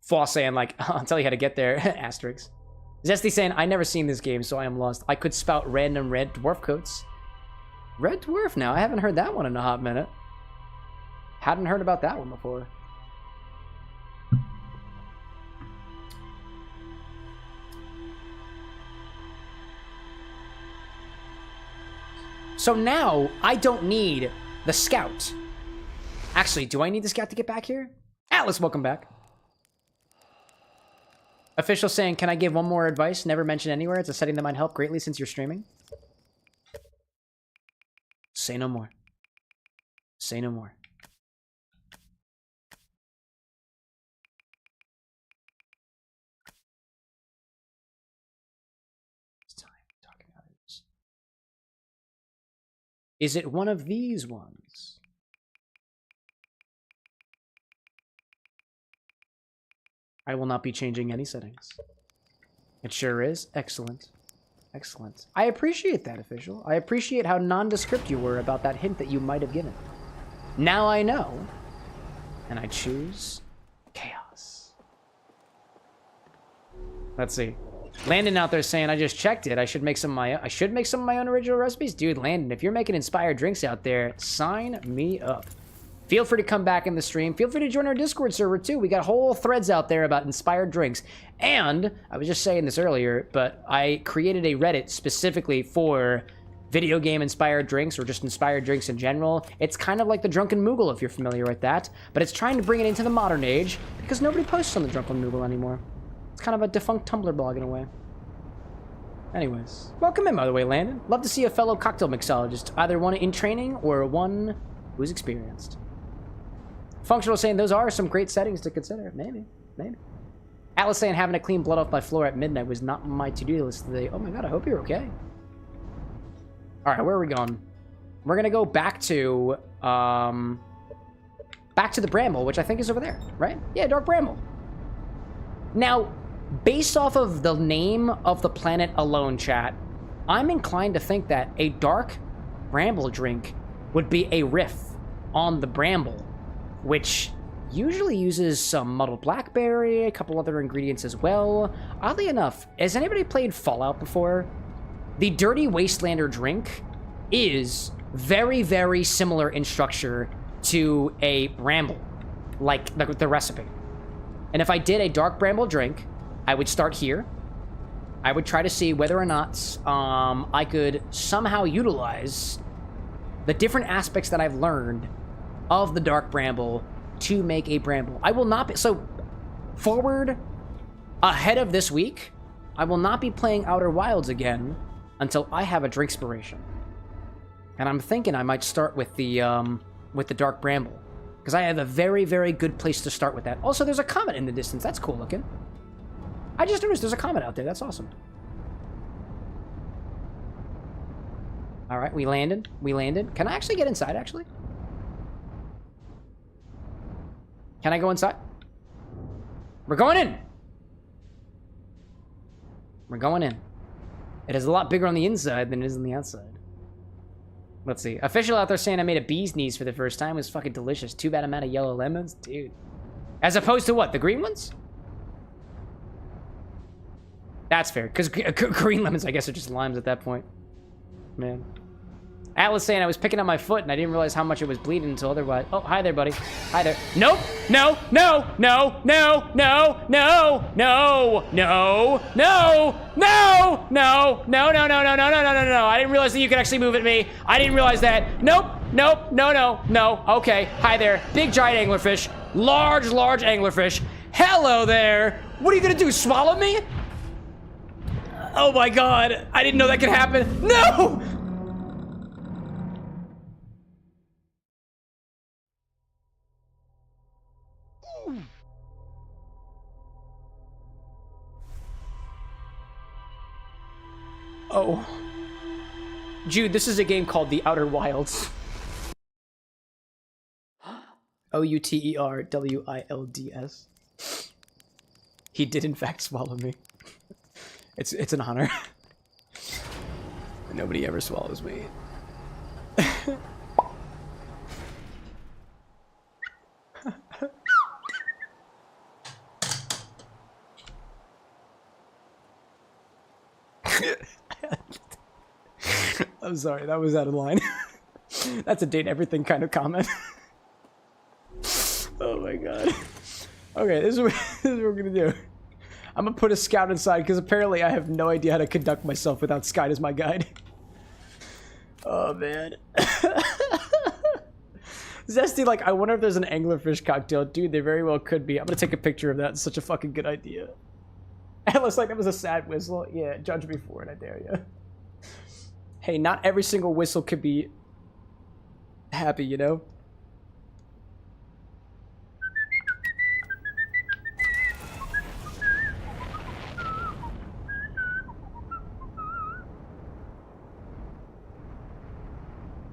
Foss saying, like, I'll tell you how to get there. Asterix. Zesty saying, I never seen this game, so I am lost. I could spout random red dwarf coats. Red dwarf now? I haven't heard that one in a hot minute. Hadn't heard about that one before. So now, I don't need the scout. Actually, do I need the scout to get back here? Atlas, welcome back. Official saying, can I give one more advice? Never mention anywhere. It's a setting that might help greatly since you're streaming. Say no more. Say no more. Is it one of these ones? I will not be changing any settings. It sure is. Excellent. Excellent. I appreciate that, official. I appreciate how nondescript you were about that hint that you might have given. Now I know. And I choose chaos. Let's see. Landon out there saying, I just checked it. I should make some of my own original recipes. Dude, Landon, if you're making inspired drinks out there, sign me up. Feel free to come back in the stream. Feel free to join our Discord server, too. We got whole threads out there about inspired drinks. And, I was just saying this earlier, but I created a Reddit specifically for video game inspired drinks, or just inspired drinks in general. It's kind of like the Drunken Moogle, if you're familiar with that. But it's trying to bring it into the modern age, because nobody posts on the Drunken Moogle anymore. It's kind of a defunct Tumblr blog in a way. Anyways, welcome in, by the way, Landon. Love to see a fellow cocktail mixologist, either one in training or one who's experienced. Functional saying those are some great settings to consider. Maybe, maybe. Atlas saying having to clean blood off my floor at midnight was not on my to-do list today. Oh my god, I hope you're okay. All right, where are we going? We're gonna go back to the Bramble, which I think is over there, right? Yeah, Dark Bramble. Now, based off of the name of the planet alone, chat, I'm inclined to think that a Dark Bramble drink would be a riff on the Bramble, which usually uses some muddled blackberry, a couple other ingredients as well. Oddly enough, has anybody played Fallout before? The Dirty Wastelander drink is very, very similar in structure to a Bramble, like the recipe. And if I did a Dark Bramble drink, I would start here. I would try to see whether or not I could somehow utilize the different aspects that I've learned of the Dark Bramble to make a Bramble. I will not be... So, forward, ahead of this week, I will not be playing Outer Wilds again until I have a drinkspiration. And I'm thinking I might start with the Dark Bramble, because I have a very, very good place to start with that. Also, there's a comet in the distance. That's cool looking. I just noticed there's a comet out there. That's awesome. All right, we landed. We landed. Can I actually get inside, actually? Can I go inside? We're going in. We're going in. It is a lot bigger on the inside than it is on the outside. Let's see. Official out there saying I made a bee's knees for the first time. It was fucking delicious. Too bad I'm out of yellow lemons. Dude. As opposed to what? The green ones? That's fair. Because green lemons, I guess, are just limes at that point. Man. Atlas saying I was picking up my foot and I didn't realize how much it was bleeding until otherwise. Oh, hi there, buddy. Hi there. Nope. No, no, no, no, no, no, no, no, no, no, no, no, no, no, no, no, no, no, no, no. I didn't realize that you could actually move at me. I didn't realize that. Nope, nope, no, no, no. Okay, hi there. Big giant anglerfish. Large anglerfish. Hello there. What are you gonna do, swallow me? Oh my god. I didn't know that could happen. No! Oh. Jude, this is a game called The Outer Wilds. Outerwilds. He did in fact swallow me. It's an honor. Nobody ever swallows me. I'm sorry, that was out of line. That's a date everything kind of comment. Oh my god. Okay, this is what we're gonna do. I'm gonna put a scout inside because apparently I have no idea how to conduct myself without Sky as my guide. Oh man. Zesty, like, I wonder if there's an anglerfish cocktail. Dude, there very well could be. I'm gonna take a picture of that. It's such a fucking good idea. It looks like that was a sad whistle. Yeah, judge me for it, I dare you. Hey, not every single whistle could be happy, you know?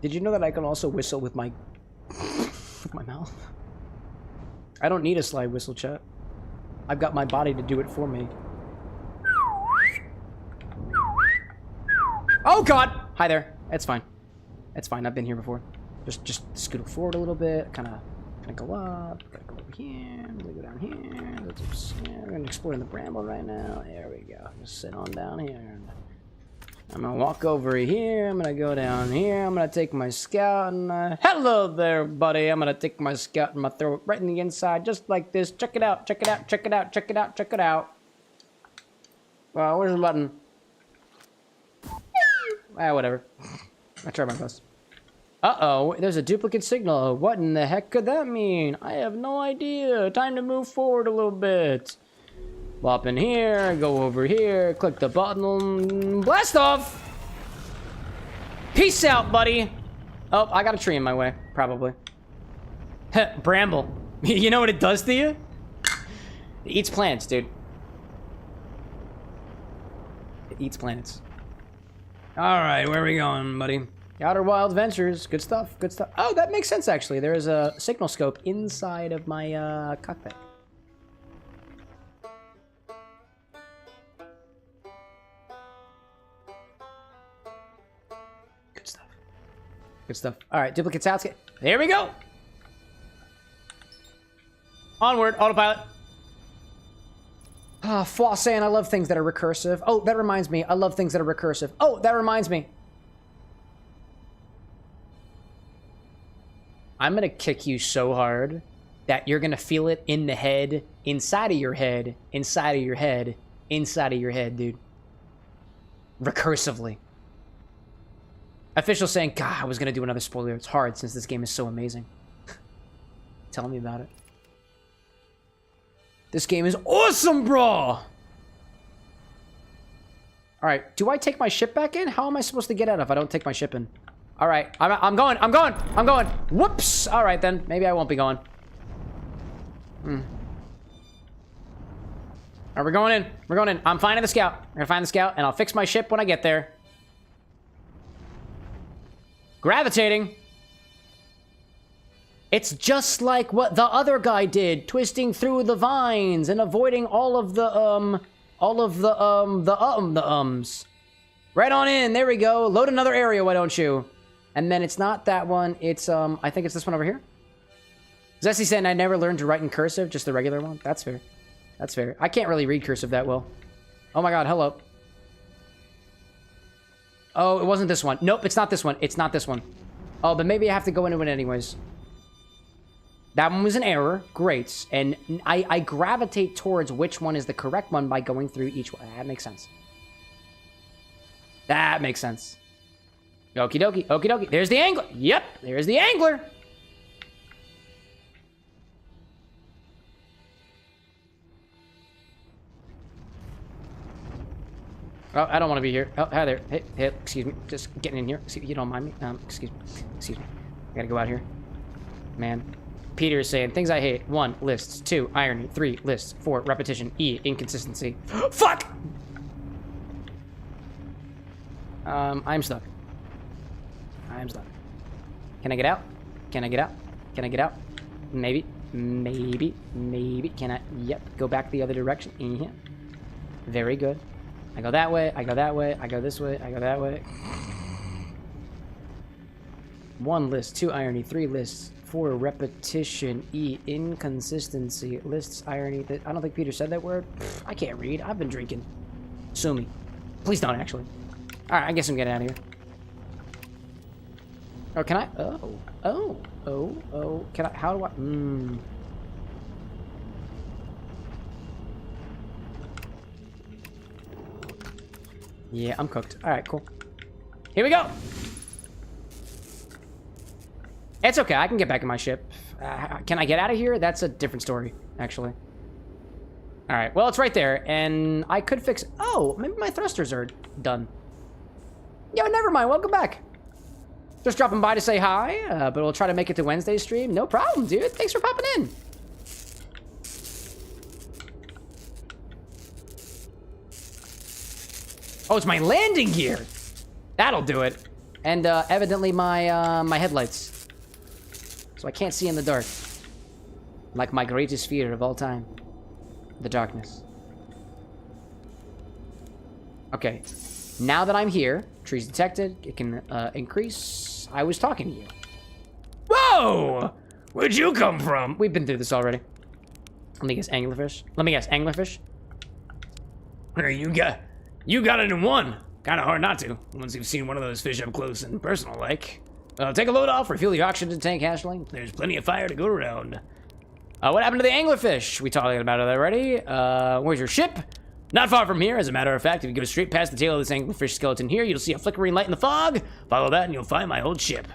Did you know that I can also whistle with my mouth? I don't need a slide whistle, chat. I've got my body to do it for me. Oh god! Hi there. It's fine. It's fine. I've been here before. Just scoot forward a little bit. Kind of go up. Gotta go over here. Go down here. We're gonna explore in the bramble right now. There we go. Just sit on down here. I'm gonna walk over here. I'm gonna go down here. I'm gonna take my scout and hello there, buddy. I'm gonna take my scout and I'm gonna throw it right in the inside, just like this. Check it out. Check it out. Check it out. Check it out. Check it out. Where's the button? Whatever. I tried my best. Uh-oh, there's a duplicate signal. What in the heck could that mean? I have no idea. Time to move forward a little bit. Bop in here, go over here, click the button, blast off! Peace out, buddy! Oh, I got a tree in my way, probably. Bramble. You know what it does to you? It eats plants, dude. It eats planets. Alright, where are we going, buddy? Outer Wild Ventures. Good stuff, good stuff. Oh, that makes sense, actually. There is a signal scope inside of my cockpit. Good stuff. Good stuff. Alright, duplicates out. There we go! Onward, autopilot. Ah, Fwassan, I love things that are recursive. Oh, that reminds me. I love things that are recursive. Oh, that reminds me. I'm gonna kick you so hard that you're gonna feel it in the head, inside of your head, inside of your head, inside of your head, dude. Recursively. Official saying, God, I was gonna do another spoiler. It's hard since this game is so amazing. Tell me about it. This game is awesome, bro! Alright, do I take my ship back in? How am I supposed to get out if I don't take my ship in? Alright, I'm going. Whoops! Alright then, maybe I won't be going. Alright, we're going in. We're going in. I'm finding the scout. I'm gonna find the scout, and I'll fix my ship when I get there. Gravitating. It's just like what the other guy did, twisting through the vines and avoiding all of the ums. Right on in, there we go. Load another area, why don't you? And then it's not that one, it's, I think it's this one over here. Zesty said, I never learned to write in cursive, just the regular one. That's fair. That's fair. I can't really read cursive that well. Oh my god, hello. Oh, it wasn't this one. Nope, it's not this one. It's not this one. Oh, but maybe I have to go into it anyways. That one was an error. Great. And I gravitate towards which one is the correct one by going through each one. That makes sense. That makes sense. Okie dokie. Okie dokie. There's the angler. Yep. There's the angler. Oh, I don't want to be here. Oh, hi there. Hey, excuse me. Just getting in here. See if you don't mind me. Excuse me. Excuse me. I gotta go out here. Man. Peter is saying, things I hate. 1, lists. 2, irony. 3, lists. 4, repetition. E, inconsistency. Fuck! I'm stuck. I'm stuck. Can I get out? Can I get out? Can I get out? Maybe. Can I? Yep. Go back the other direction. Yeah. Very good. I go that way. I go that way. I go this way. I go that way. 1 list, 2 irony, 3 lists, 4 repetition, E inconsistency, lists irony. I don't think Peter said that word. I can't read. I've been drinking. Sue me. Please don't, actually. All right, I guess I'm getting out of here. Oh, can I? Oh. Can I? How do I? Yeah, I'm cooked. All right, cool. Here we go. It's okay. I can get back in my ship. Can I get out of here? That's a different story, actually. All right. Well, it's right there, and I could fix. Oh, maybe my thrusters are done. Yo, never mind. Welcome back. Just dropping by to say hi, but we'll try to make it to Wednesday's stream. No problem, dude. Thanks for popping in. Oh, it's my landing gear. That'll do it. And evidently my my headlights. So I can't see in the dark. Like my greatest fear of all time. The darkness. Okay. Now that I'm here, trees detected, it can increase. I was talking to you. Whoa! Where'd you come from? We've been through this already. Let me guess, anglerfish. Hey, you got it in one. Kind of hard not to, once you've seen one of those fish up close and personal like. Take a load off, refuel your oxygen tank, hatchling. There's plenty of fire to go around. What happened to the anglerfish? We talked about it already. Where's your ship? Not far from here, as a matter of fact. If you go straight past the tail of this anglerfish skeleton here, you'll see a flickering light in the fog. Follow that and you'll find my old ship.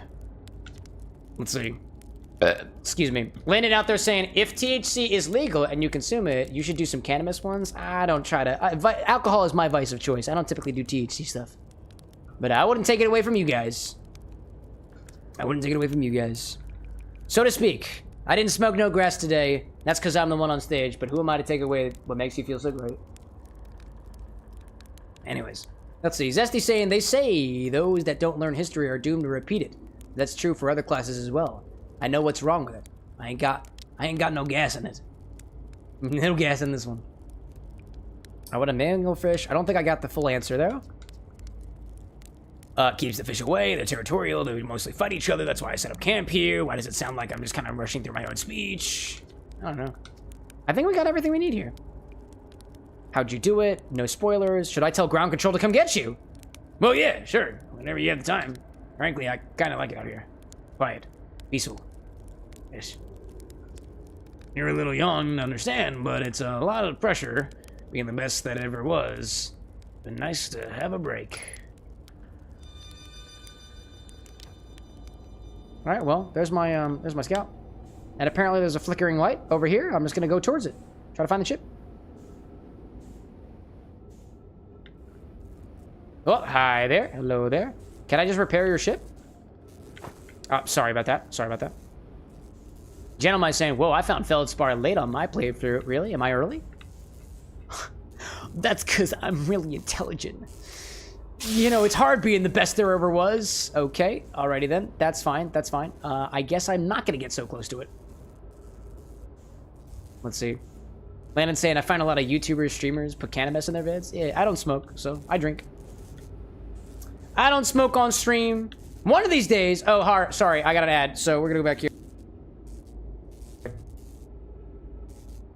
Let's see. Excuse me. Landon out there saying, if THC is legal and you consume it, you should do some cannabis ones. I don't try to... alcohol is my vice of choice. I don't typically do THC stuff. But I wouldn't take it away from you guys. So to speak. I didn't smoke no grass today. That's because I'm the one on stage. But who am I to take away what makes you feel so great? Anyways. Let's see. Zesty saying, they say those that don't learn history are doomed to repeat it. That's true for other classes as well. I know what's wrong with it. I ain't got no gas in it. No gas in this one. What a anglerfish. I don't think I got the full answer though. Keeps the fish away. They're territorial. They mostly fight each other. That's why I set up camp here. Why does it sound like I'm just kind of rushing through my own speech? I don't know. I think we got everything we need here. How'd you do it? No spoilers. Should I tell ground control to come get you? Well, yeah, sure. Whenever you have the time. Frankly, I kind of like it out here. Quiet. Peaceful. Yes. You're a little young to understand, but it's a lot of pressure being the best that ever was. Been nice to have a break. All right, well, there's my scout. And apparently there's a flickering light over here. I'm just gonna go towards it. Try to find the ship. Oh, hi there. Hello there. Can I just repair your ship? Oh, sorry about that. Gentleman saying, whoa, I found Feldspar late on my playthrough. Really? Am I early? That's because I'm really intelligent. You know, it's hard being the best there ever was. Okay, alrighty then. That's fine. I guess I'm not going to get so close to it. Let's see. Landon saying, I find a lot of YouTubers, streamers put cannabis in their vids. Yeah, I don't smoke, so I drink. I don't smoke on stream. One of these days... Oh, sorry, I got an ad, so we're going to go back here.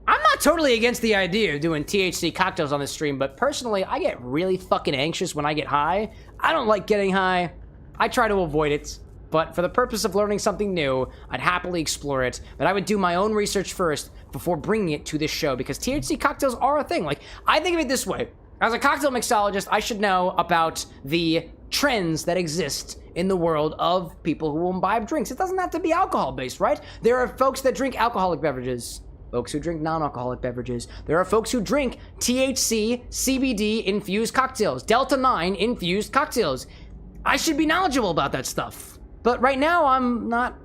I'm not totally against the idea of doing THC cocktails on this stream, but personally, I get really fucking anxious when I get high. I don't like getting high. I try to avoid it, but for the purpose of learning something new, I'd happily explore it, but I would do my own research first before bringing it to this show, because THC cocktails are a thing. Like, I think of it this way. As a cocktail mixologist, I should know about the trends that exist in the world of people who imbibe drinks. It doesn't have to be alcohol-based, right? There are folks that drink alcoholic beverages. Folks who drink non-alcoholic beverages. There are folks who drink THC, CBD infused cocktails, Delta 9 infused cocktails. I should be knowledgeable about that stuff. But right now I'm not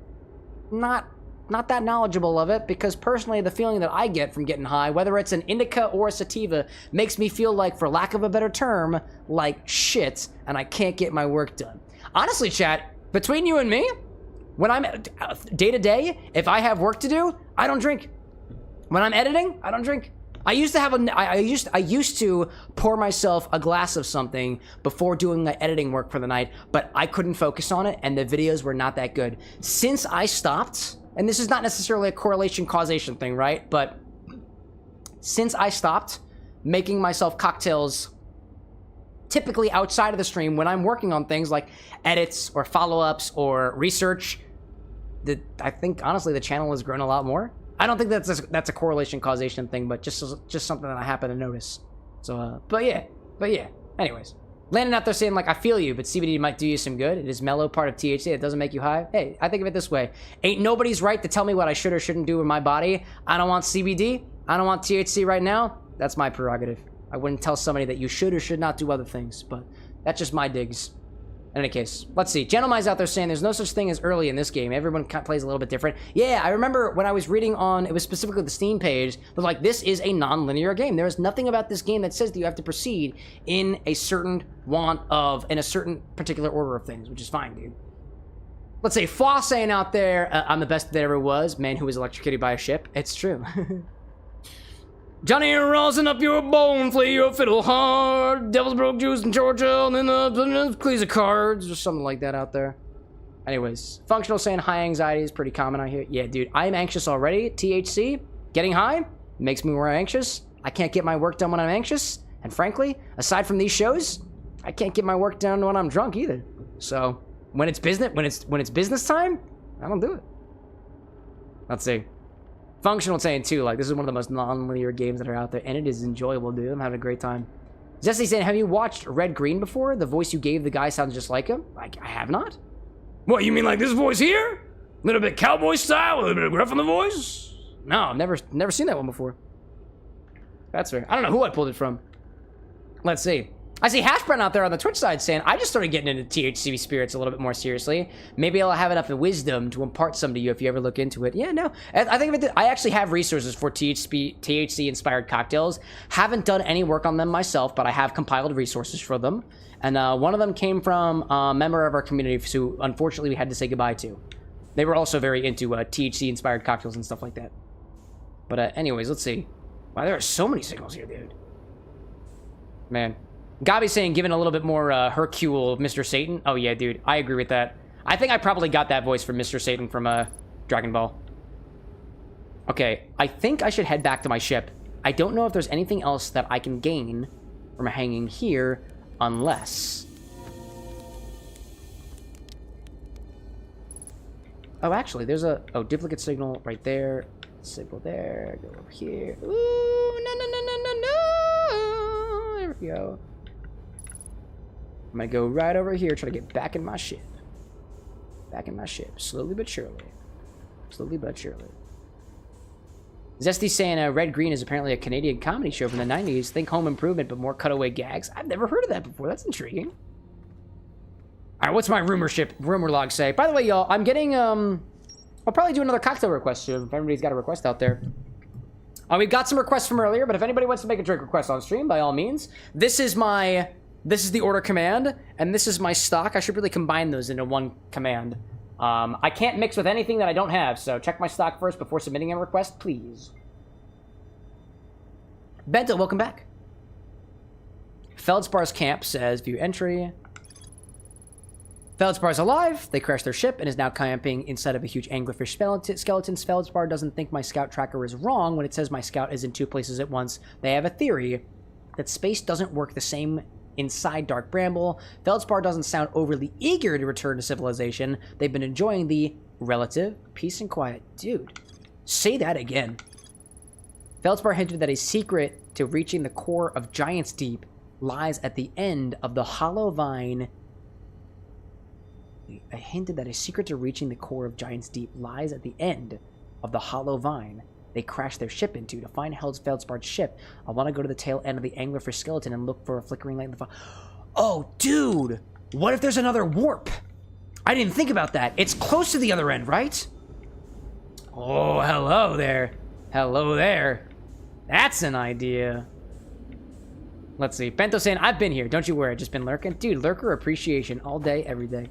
that knowledgeable of it, because personally the feeling that I get from getting high, whether it's an indica or a sativa, makes me feel like, for lack of a better term, like shit, and I can't get my work done. Honestly, chat, between you and me, When I'm day to day, if I have work to do, I don't drink. When I'm editing, I don't drink. I used to have I used to pour myself a glass of something before doing my editing work for the night, but I couldn't focus on it and the videos were not that good. Since I stopped, and this is not necessarily a correlation causation thing, right? But since I stopped making myself cocktails typically outside of the stream when I'm working on things like edits or follow-ups or research, I think honestly the channel has grown a lot more. I don't think that's a correlation causation thing, but just something that I happen to notice. So, but yeah. Anyways, Landon out there saying like, I feel you, but CBD might do you some good. It is mellow part of THC. It doesn't make you high. Hey, I think of it this way: ain't nobody's right to tell me what I should or shouldn't do with my body. I don't want CBD. I don't want THC right now. That's my prerogative. I wouldn't tell somebody that you should or should not do other things, but that's just my digs. In any case, let's see. Gentleman's out there saying there's no such thing as early in this game. Everyone plays a little bit different. Yeah, I remember when I was reading on, it was specifically the Steam page, they're like, this is a non-linear game. There is nothing about this game that says that you have to proceed in a certain in a certain particular order of things, which is fine, dude. Let's say Foss saying out there, I'm the best that ever was, man who was electrocuted by a ship. It's true. Johnny rosin up your bone, play your fiddle hard. Devil's broke juice in Georgia, and then please of cards, or something like that out there. Anyways, Functional saying high anxiety is pretty common out here. Yeah, dude, I'm anxious already. THC, getting high, makes me more anxious. I can't get my work done when I'm anxious. And frankly, aside from these shows, I can't get my work done when I'm drunk either. So, when it's business time, I don't do it. Let's see. Functional saying too, like, this is one of the most non-linear games that are out there, and it is enjoyable, dude. I'm having a great time. Jesse saying, have you watched Red Green before? The voice you gave the guy sounds just like him. I have not. What, you mean like this voice here? A little bit cowboy style, a little bit of gruff in the voice? No, I've never seen that one before. That's fair. I don't know who I pulled it from. Let's see. I see Hashbrown out there on the Twitch side saying, I just started getting into THC spirits a little bit more seriously. Maybe I'll have enough wisdom to impart some to you if you ever look into it. Yeah, no. I think of it, I actually have resources for THC-inspired cocktails. Haven't done any work on them myself, but I have compiled resources for them. And one of them came from a member of our community who, unfortunately, we had to say goodbye to. They were also very into THC-inspired cocktails and stuff like that. But anyways, let's see. Wow, there are so many signals here, dude. Man. Gabi's saying, given a little bit more Hercule Mr. Satan. Oh, yeah, dude. I agree with that. I think I probably got that voice from Mr. Satan from Dragon Ball. Okay, I think I should head back to my ship. I don't know if there's anything else that I can gain from hanging here, unless... Oh, actually, there's a... Oh, duplicate signal right there. Signal there. Go over here. Ooh, no. There we go. I'm gonna go right over here, try to get back in my ship. Back in my ship. Slowly but surely. Slowly but surely. Zesty saying Red Green is apparently a Canadian comedy show from the 90s. Think Home Improvement, but more cutaway gags. I've never heard of that before. That's intriguing. Alright, what's my rumor log say? By the way, y'all, I'm getting, I'll probably do another cocktail request soon, if anybody's got a request out there. We've got some requests from earlier, but if anybody wants to make a drink request on stream, by all means. This is the order command, and this is my stock. I should really combine those into one command. I can't mix with anything that I don't have, so check my stock first before submitting a request, please. Bento, welcome back. Feldspar's camp says, view entry. Feldspar's alive. They crashed their ship and is now camping inside of a huge anglerfish skeleton. Feldspar doesn't think my scout tracker is wrong when it says my scout is in 2 places at once. They have a theory that space doesn't work the same inside Dark Bramble. Feldspar doesn't sound overly eager to return to civilization. They've been enjoying the relative peace and quiet. Dude, say that again. Feldspar hinted that a secret to reaching the core of Giant's Deep lies at the end of the hollow vine. I hinted that a secret to reaching the core of Giant's Deep lies at the end of the hollow vine they crashed their ship into. To find Feldspar's ship, I want to go to the tail end of the anglerfish skeleton and look for a flickering light in the fire. Oh, dude! What if there's another warp? I didn't think about that. It's close to the other end, right? Oh, hello there. Hello there. That's an idea. Let's see. Bento saying, I've been here. Don't you worry. I've just been lurking. Dude, lurker appreciation all day, every day.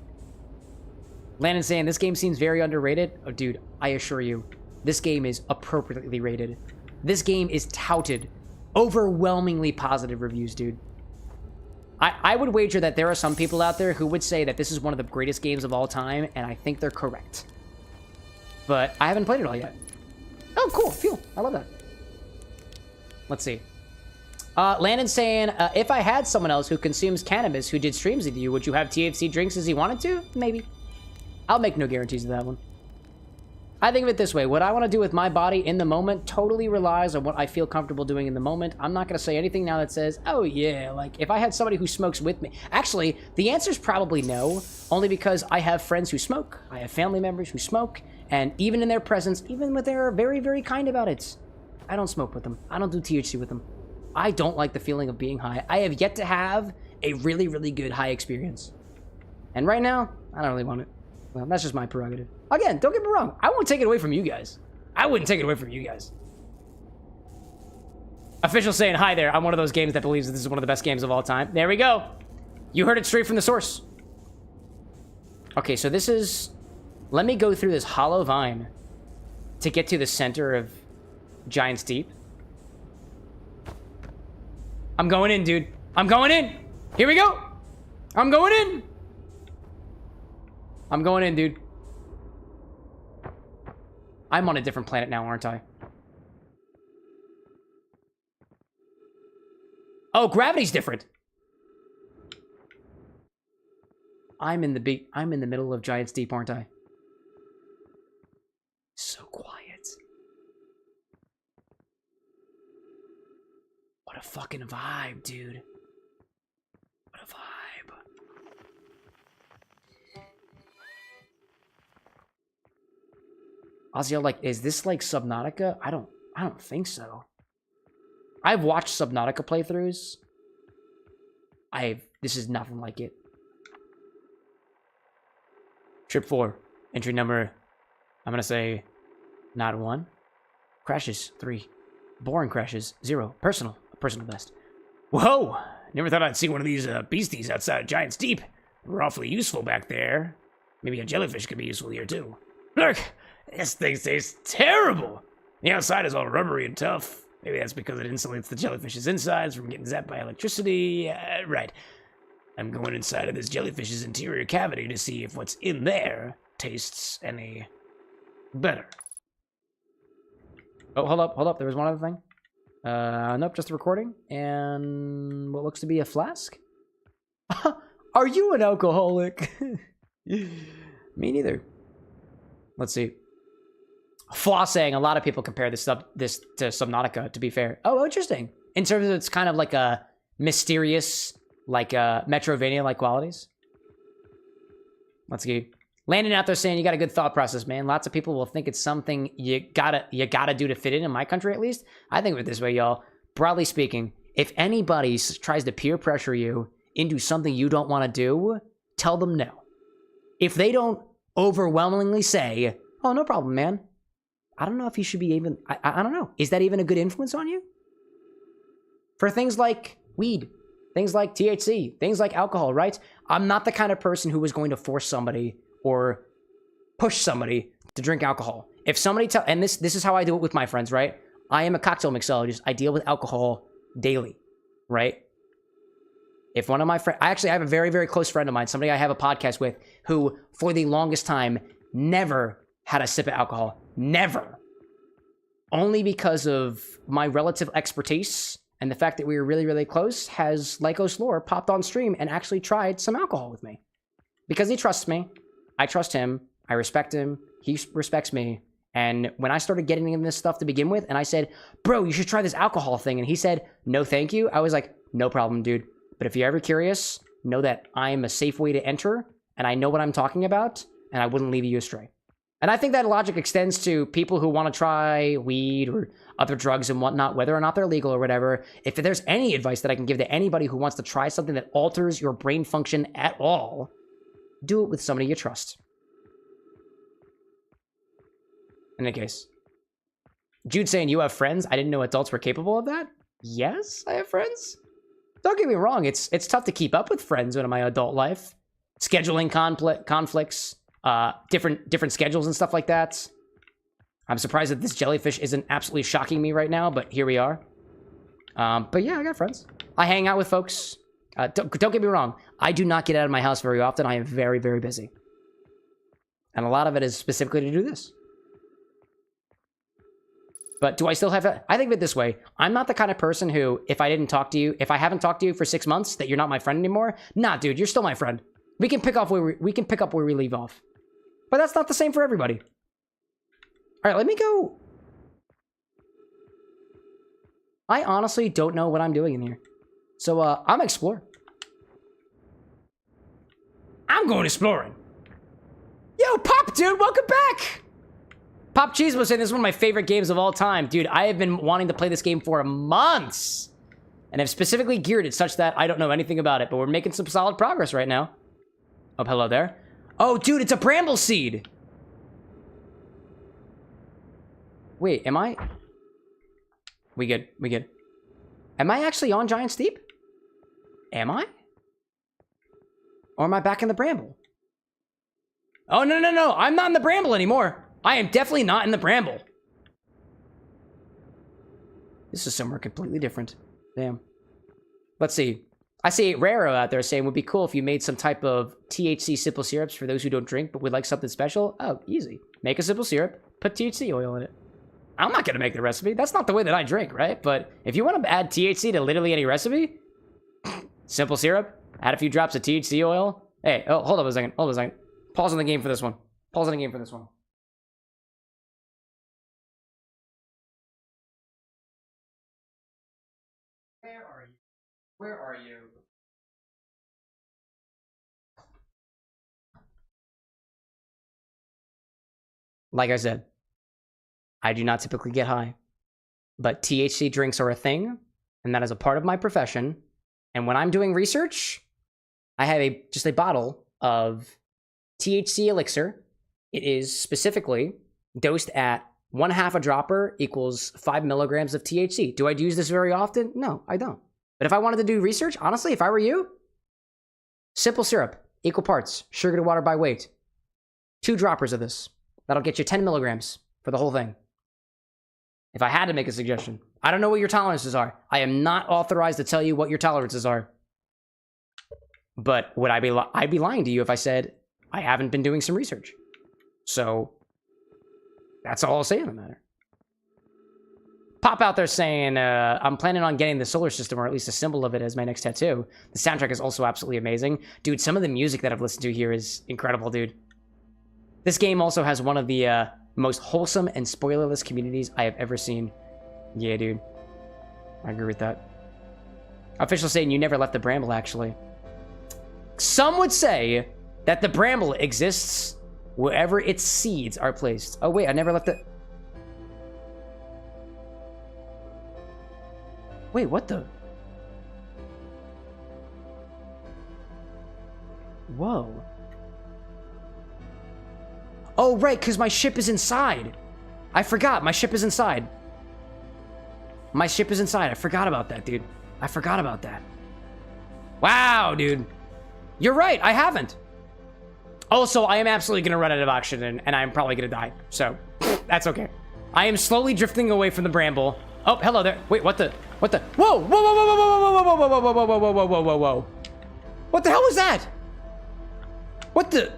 Landon saying, this game seems very underrated. Oh, dude, I assure you, this game is appropriately rated. This game is touted. Overwhelmingly positive reviews, dude. I would wager that there are some people out there who would say that this is one of the greatest games of all time, and I think they're correct. But I haven't played it all yet. Oh, cool. Fuel. I love that. Let's see. Landon saying, if I had someone else who consumes cannabis who did streams with you, would you have THC drinks as he wanted to? Maybe. I'll make no guarantees of that one. I think of it this way. What I want to do with my body in the moment totally relies on what I feel comfortable doing in the moment. I'm not going to say anything now that says, oh yeah, like if I had somebody who smokes with me. Actually, the answer is probably no, only because I have friends who smoke. I have family members who smoke, and even in their presence, even when they're very, very kind about it, I don't smoke with them. I don't do THC with them. I don't like the feeling of being high. I have yet to have a really, really good high experience. And right now, I don't really want it. Well, that's just my prerogative. Again, don't get me wrong. I won't take it away from you guys. I wouldn't take it away from you guys. Official saying, hi there. I'm one of those games that believes that this is one of the best games of all time. There we go. You heard it straight from the source. Okay, so this is... Let me go through this hollow vine to get to the center of Giant's Deep. I'm going in, dude. I'm going in. Here we go. I'm going in. I'm going in, dude. I'm on a different planet now, aren't I? Oh, gravity's different. I'm in the middle of Giant's Deep, aren't I? So quiet. What a fucking vibe, dude. What a vibe. Ozzy, like, is this like Subnautica? I don't think so. I've watched Subnautica playthroughs. This is nothing like it. Trip 4. Entry number, I'm gonna say, not 1. Crashes, 3. Boring crashes, 0. Personal best. Whoa! Never thought I'd see one of these beasties outside of Giant's Deep. They were awfully useful back there. Maybe a jellyfish could be useful here, too. Look! This thing tastes terrible! The outside is all rubbery and tough. Maybe that's because it insulates the jellyfish's insides from getting zapped by electricity. Right. I'm going inside of this jellyfish's interior cavity to see if what's in there tastes any better. Oh, hold up. There was one other thing. Nope, just a recording. And what looks to be a flask? Are you an alcoholic? Me neither. Let's see. Flaw saying a lot of people compare this to Subnautica, to be fair. Oh, interesting. In terms of it's kind of like a mysterious, like Metrovania-like qualities. Let's see. Landon out there saying you got a good thought process, man. Lots of people will think it's something you gotta do to fit in my country, at least. I think of it this way, y'all. Broadly speaking, if anybody tries to peer pressure you into something you don't want to do, tell them no. If they don't overwhelmingly say, oh, no problem, man. I don't know if you should be even... I don't know. Is that even a good influence on you? For things like weed, things like THC, things like alcohol, right? I'm not the kind of person who is going to force somebody or push somebody to drink alcohol. If somebody and this is how I do it with my friends, right? I am a cocktail mixologist. I deal with alcohol daily, right? If one of my friends... I have a very, very close friend of mine, somebody I have a podcast with, who, for the longest time, never had a sip of alcohol. Never. Only because of my relative expertise and the fact that we were really, really close, has Lycos Lore popped on stream and actually tried some alcohol with me. Because he trusts me. I trust him. I respect him. He respects me. And when I started getting into this stuff to begin with, and I said, bro, you should try this alcohol thing. And he said, no, thank you. I was like, no problem, dude. But if you're ever curious, know that I am a safe way to enter, and I know what I'm talking about, and I wouldn't lead you astray. And I think that logic extends to people who want to try weed or other drugs and whatnot, whether or not they're legal or whatever. If there's any advice that I can give to anybody who wants to try something that alters your brain function at all, do it with somebody you trust. In any case. Jude saying, you have friends? I didn't know adults were capable of that? Yes, I have friends. Don't get me wrong, it's tough to keep up with friends in my adult life. Scheduling conflicts, different schedules and stuff like that. I'm surprised that this jellyfish isn't absolutely shocking me right now, but here we are. But yeah, I got friends. I hang out with folks. Don't get me wrong. I do not get out of my house very often. I am very, very busy. And a lot of it is specifically to do this. But do I still have it? I think of it this way. I'm not the kind of person who, if I haven't talked to you for 6 months, that you're not my friend anymore. Nah, dude, you're still my friend. We can pick up where we leave off. But that's not the same for everybody. All right, let me go. I honestly don't know what I'm doing in here. So, I'm exploring. I'm going exploring. Yo, Pop, dude, welcome back. Pop Cheese was saying this is one of my favorite games of all time. Dude, I have been wanting to play this game for months. And I've specifically geared it such that I don't know anything about it, but we're making some solid progress right now. Oh, hello there. Oh, dude, it's a bramble seed. Wait, am I? We good. Am I actually on Giant Steep? Am I? Or am I back in the bramble? Oh, no. I'm not in the bramble anymore. I am definitely not in the bramble. This is somewhere completely different. Damn. Let's see. I see Raro out there saying, would be cool if you made some type of THC simple syrups for those who don't drink but would like something special. Oh, easy. Make a simple syrup, put THC oil in it. I'm not going to make the recipe. That's not the way that I drink, right? But if you want to add THC to literally any recipe, simple syrup, add a few drops of THC oil. Hey, oh, hold on a second. Pause on the game for this one. Where are you? Like I said, I do not typically get high, but THC drinks are a thing, and that is a part of my profession. And when I'm doing research, I have just a bottle of THC elixir. It is specifically dosed at 1/2 a dropper equals 5 milligrams of THC. Do I use this very often? No, I don't. But if I wanted to do research, honestly, if I were you, simple syrup, equal parts, sugar to water by weight. 2 droppers of this. That'll get you 10 milligrams for the whole thing. If I had to make a suggestion. I don't know what your tolerances are. I am not authorized to tell you what your tolerances are. But would I'd be lying to you if I said I haven't been doing some research. So that's all I'll say on the matter. Pop out there saying, I'm planning on getting the solar system, or at least a symbol of it, as my next tattoo. The soundtrack is also absolutely amazing. Dude, some of the music that I've listened to here is incredible, dude. This game also has one of the most wholesome and spoilerless communities I have ever seen. Yeah, dude. I agree with that. Official saying you never left the bramble, actually. Some would say that the bramble exists wherever its seeds are placed. Oh, wait, I never left the... Wait, what the? Whoa. Oh, right, because my ship is inside. I forgot, my ship is inside. My ship is inside. I forgot about that, dude. I forgot about that. Wow, dude. You're right, I haven't. Also, I am absolutely going to run out of oxygen, and I'm probably going to die. So, that's okay. I am slowly drifting away from the bramble. Oh, hello there. Wait, what the? What the? Whoa! Whoa! Whoa! Whoa! Whoa! Whoa! Whoa! Whoa! Whoa! Whoa! Whoa! Whoa! Whoa! Whoa! Whoa! Whoa! What the hell was that? What the?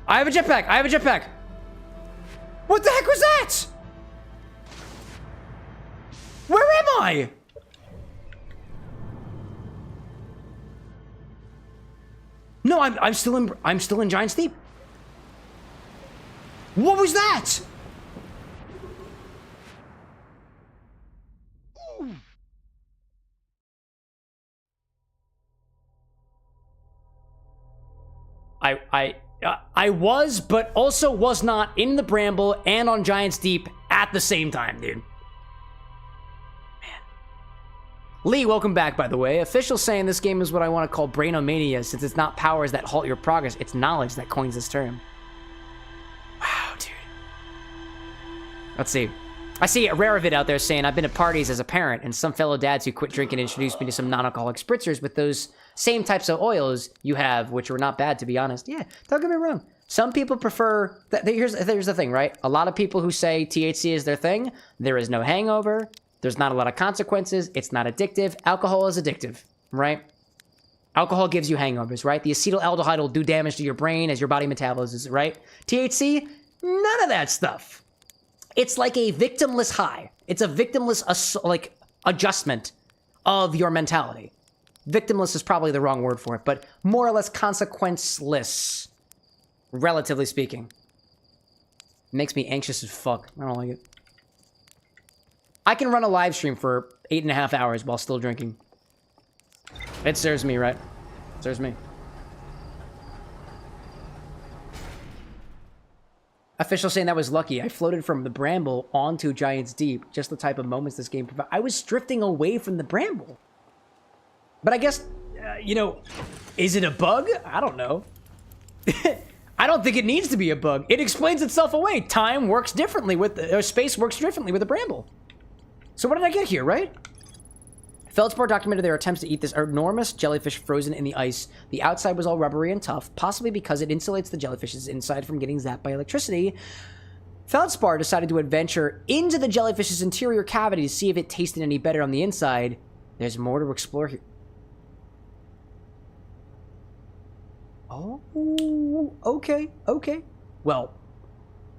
I have a jetpack. I have a jetpack. What the heck was that? Where am I? No, I'm still in Giant Steep. What was that? I was, but also was not in the bramble and on Giant Steep at the same time, dude. Man. Lee, welcome back, by the way. Official saying this game is what I want to call brainomania, since it's not powers that halt your progress, it's knowledge that coins this term. Wow, dude. Let's see. I see a Rarevid out there saying, I've been at parties as a parent, and some fellow dads who quit drinking introduced me to some non-alcoholic spritzers with those same types of oils you have, which were not bad, to be honest. Yeah, don't get me wrong. Some people prefer... Here's the thing, right? A lot of people who say THC is their thing, there is no hangover, there's not a lot of consequences, it's not addictive. Alcohol is addictive, right? Alcohol gives you hangovers, right? The acetaldehyde will do damage to your brain as your body metabolizes it, right? THC, none of that stuff. It's like a victimless high. It's a victimless, like, adjustment of your mentality. Victimless is probably the wrong word for it, but more or less consequenceless, relatively speaking. It makes me anxious as fuck. I don't like it. I can run a live stream for 8.5 hours while still drinking. It serves me, right? It serves me. Official saying that was lucky. I floated from the bramble onto Giants Deep. Just the type of moments this game provides. I was drifting away from the bramble. But I guess, you know, is it a bug? I don't know. I don't think it needs to be a bug. It explains itself away. Time works differently with, or space works differently with a bramble. So what did I get here, right? Feldspar documented their attempts to eat this enormous jellyfish frozen in the ice. The outside was all rubbery and tough, possibly because it insulates the jellyfish's inside from getting zapped by electricity. Feldspar decided to adventure into the jellyfish's interior cavity to see if it tasted any better on the inside. There's more to explore here. Oh, okay, okay. Well,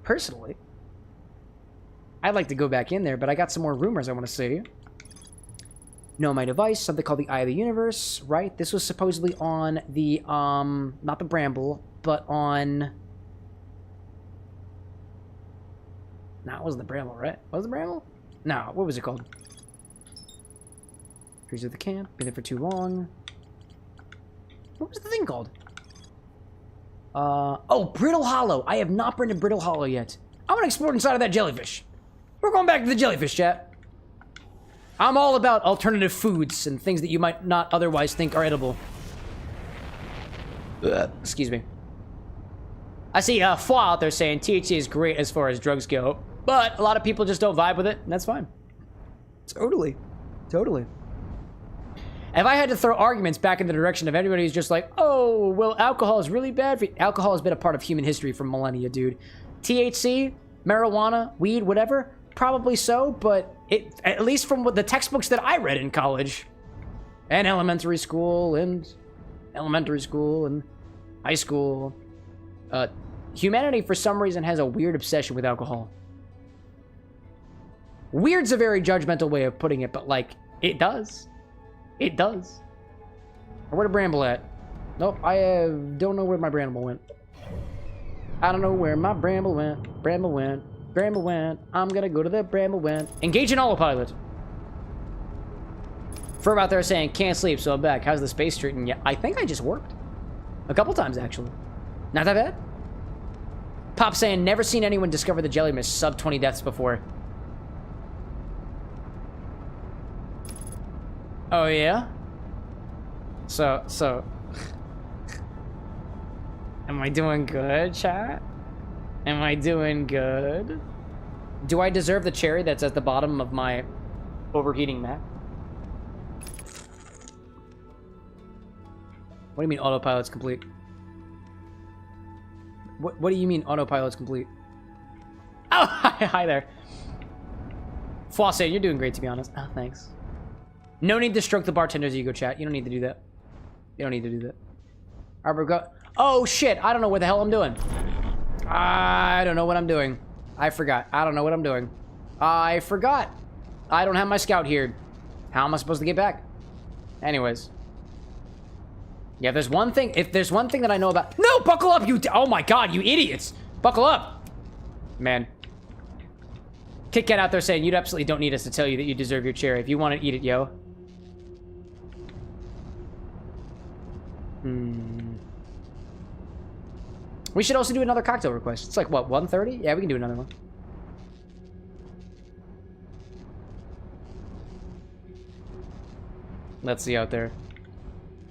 personally, I'd like to go back in there, but I got some more rumors I want to say. No, my device, something called the Eye of the Universe, right? This was supposedly on the, not the Bramble, but on... No, it wasn't the Bramble, right? Was it the Bramble? No, what was it called? Here's at the camp, been there for too long. What was the thing called? Oh, Brittle Hollow. I have not been to Brittle Hollow yet. I want to explore inside of that jellyfish. We're going back to the jellyfish, chat. I'm all about alternative foods and things that you might not otherwise think are edible. Excuse me. I see Foie out there saying THC is great as far as drugs go, but a lot of people just don't vibe with it, and that's fine. Totally. Totally. If I had to throw arguments back in the direction of anybody who's just like, oh, well, alcohol is really bad for you. Alcohol has been a part of human history for millennia, dude. THC, marijuana, weed, whatever, probably so, but it, at least from what the textbooks that I read in college and elementary school and high school, humanity for some reason has a weird obsession with alcohol. Weird's a very judgmental way of putting it, but like, it does. It does. Where the Bramble at? Nope, I don't know where my Bramble went. I don't know where my Bramble went. Bramble went. Bramble went. I'm gonna go to the Bramble went. Engage in autopilot. Ferb out there saying, can't sleep, so I'm back. How's the space treating you? I think I just worked. A couple times, actually. Not that bad. Pop saying, never seen anyone discover the jelly mist sub 20 deaths before. Oh, yeah? So... Am I doing good, chat? Am I doing good? Do I deserve the cherry that's at the bottom of my overheating Mac? What do you mean autopilot's complete? What do you mean autopilot's complete? Oh, hi there. Fosse, you're doing great, to be honest. Oh, thanks. No need to stroke the bartender's ego, chat. You don't need to do that. You don't need to do that. Arbor, go. Oh, shit. I don't know what the hell I'm doing. I don't know what I'm doing. I forgot. I don't know what I'm doing. I forgot. I don't have my scout here. How am I supposed to get back? Anyways. Yeah, if there's one thing that I know about... No, buckle up, you... Oh my god, you idiots. Buckle up. Man. Kit Kat out there saying, you absolutely don't need us to tell you that you deserve your cherry. If you want to eat it, yo. We should also do another cocktail request. It's like, what, 1:30? Yeah, we can do another one. Let's see out there.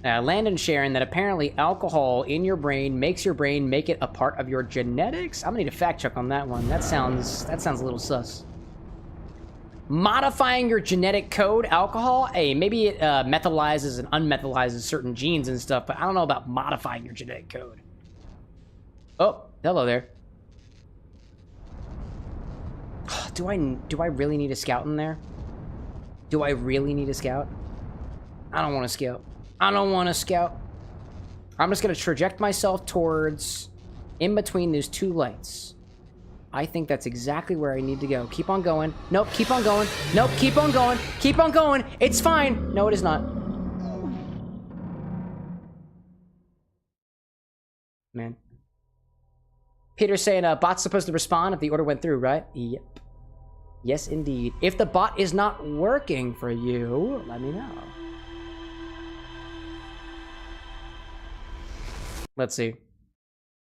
Landon sharing that apparently alcohol in your brain makes your brain make it a part of your genetics. I'm gonna need a fact check on that one. That sounds a little sus. modifying your genetic code, alcohol, hey, maybe it methylizes and unmethylizes certain genes and stuff, but I don't know about modifying your genetic code. Oh, hello there. Do I really need a scout in there? Do I really need a scout? I don't want to scout. I don't want to scout. I'm just going to traject myself towards in between those two lights. I think that's exactly where I need to go. Keep on going. Nope, keep on going. Nope, keep on going. Keep on going. It's fine. No, it is not. Man. Peter's saying, bot's supposed to respond if the order went through, right? Yep. Yes, indeed. If the bot is not working for you, let me know. Let's see.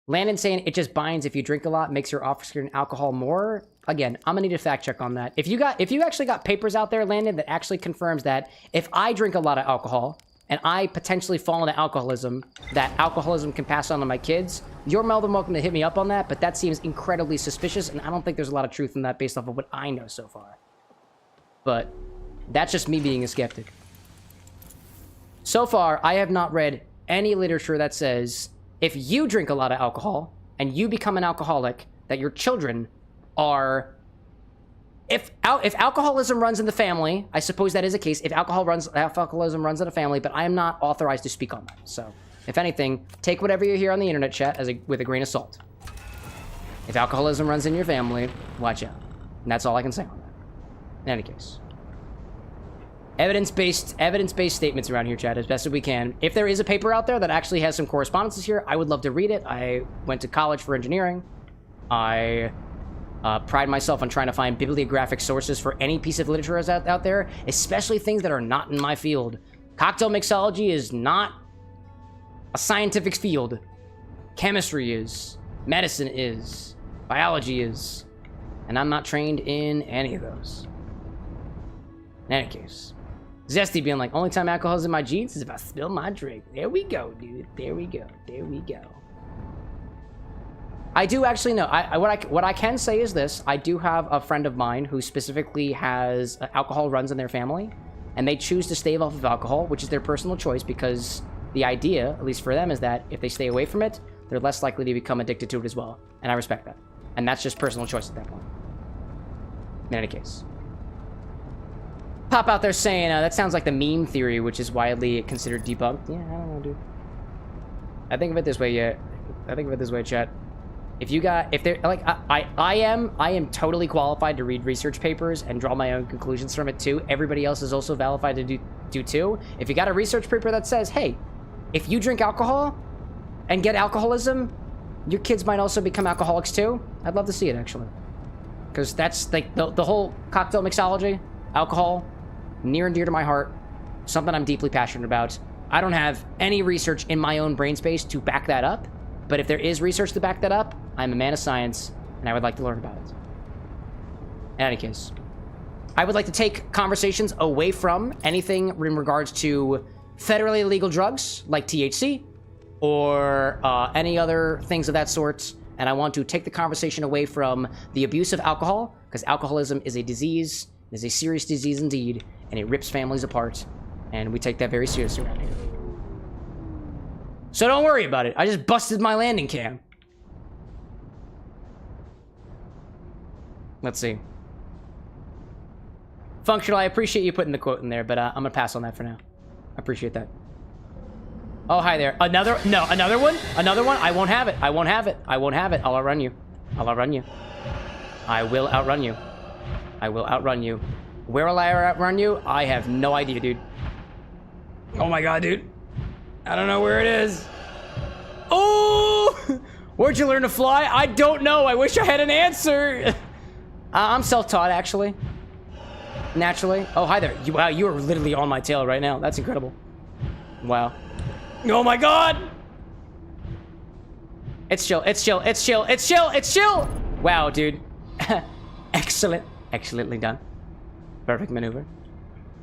Landon saying it just binds if you drink a lot, makes your offspring alcohol more. Again, I'm gonna need a fact check on that. If you actually got papers out there, Landon, that actually confirms that if I drink a lot of alcohol and I potentially fall into alcoholism, that alcoholism can pass on to my kids, you're more than welcome to hit me up on that, but that seems incredibly suspicious, and I don't think there's a lot of truth in that based off of what I know so far. But that's just me being a skeptic. So far, I have not read any literature that says if you drink a lot of alcohol and you become an alcoholic, that your children are... If alcoholism runs in the family, I suppose that is a case. If alcoholism runs in a family, but I am not authorized to speak on that. So, if anything, take whatever you hear on the internet chat with a grain of salt. If alcoholism runs in your family, watch out. And that's all I can say on that. In any case. Evidence-based statements around here, chat, as best as we can. If there is a paper out there that actually has some correspondences here, I would love to read it. I went to college for engineering. I pride myself on trying to find bibliographic sources for any piece of literature out there, especially things that are not in my field. Cocktail mixology is not a scientific field. Chemistry is. Medicine is. Biology is. And I'm not trained in any of those. In any case. Zesty being like, only time alcohol is in my jeans is if I spill my drink. There we go, dude. There we go. There we go. I do actually know. What I can say is this. I do have a friend of mine who specifically has alcohol runs in their family, and they choose to stay off of alcohol, which is their personal choice, because the idea, at least for them, is that if they stay away from it, they're less likely to become addicted to it as well. And I respect that. And that's just personal choice at that point. In any case. Pop out there saying, that sounds like the meme theory, which is widely considered debunked. Yeah, I don't know, dude. I think of it this way, yeah. I think of it this way, chat. I am totally qualified to read research papers and draw my own conclusions from it too. Everybody else is also qualified to do too. If you got a research paper that says, hey, if you drink alcohol and get alcoholism, your kids might also become alcoholics too, I'd love to see it, actually. Because that's like the whole cocktail mixology, alcohol, near and dear to my heart, something I'm deeply passionate about. I don't have any research in my own brain space to back that up, but if there is research to back that up, I'm a man of science, and I would like to learn about it. In any case, I would like to take conversations away from anything in regards to federally illegal drugs, like THC, or any other things of that sort, and I want to take the conversation away from the abuse of alcohol, because alcoholism is a disease, it is a serious disease indeed, and it rips families apart, and we take that very seriously around here. So don't worry about it. I just busted my landing cam. Let's see. Functional, I appreciate you putting the quote in there, but I'm gonna pass on that for now. I appreciate that. Oh, hi there. Another one? Another one? I won't have it. I won't have it. I won't have it. I'll outrun you. I'll outrun you. I will outrun you. I will outrun you. Where will I outrun you? I have no idea, dude. Oh my god, dude. I don't know where it is. Oh! Where'd you learn to fly? I don't know. I wish I had an answer. I'm self-taught, actually. Naturally. Oh, hi there. Wow, you are literally on my tail right now. That's incredible. Wow. Oh my god! It's chill. It's chill. It's chill. It's chill. It's chill! Wow, dude. Excellent. Excellently done. Perfect maneuver.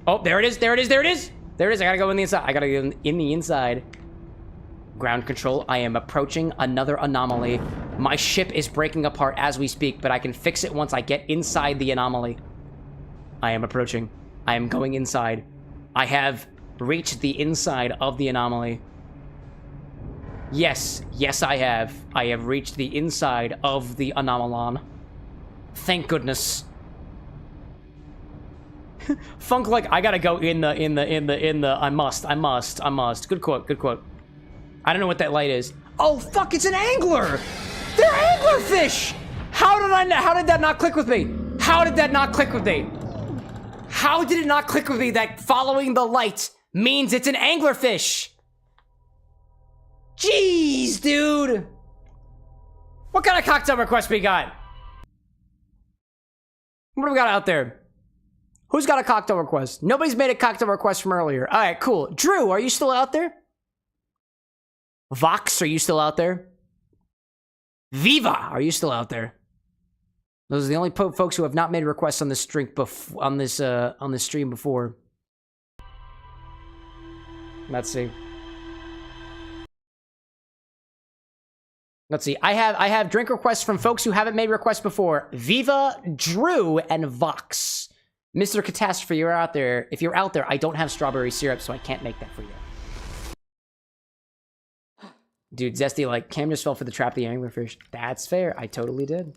Oh, there it is. There it is. There it is. There it is. I gotta go in the inside. I gotta go in the inside. Ground control. I am approaching another anomaly. My ship is breaking apart as we speak, but I can fix it once I get inside the anomaly. I am approaching. I am going inside. I have reached the inside of the anomaly. Yes, yes I have. I have reached the inside of the anomalon. Thank goodness. Funk like, I gotta go in the, I must. Good quote, good quote. I don't know what that light is. Oh fuck, it's an angler! They're anglerfish! How did that not click with me? How did that not click with me? How did it not click with me that following the light means it's an anglerfish? Jeez, dude! What kind of cocktail request we got? What do we got out there? Who's got a cocktail request? Nobody's made a cocktail request from earlier. All right, cool. Drew, are you still out there? Vox, are you still out there? Viva, are you still out there? Those are the only folks who have not made requests on this stream on this stream before. Let's see. Let's see. I have drink requests from folks who haven't made requests before. Viva, Drew, and Vox. Mr. Catastrophe, you're out there. If you're out there, I don't have strawberry syrup, so I can't make that for you. Dude, Zesty, like, Cam just fell for the trap of the anglerfish. That's fair. I totally did.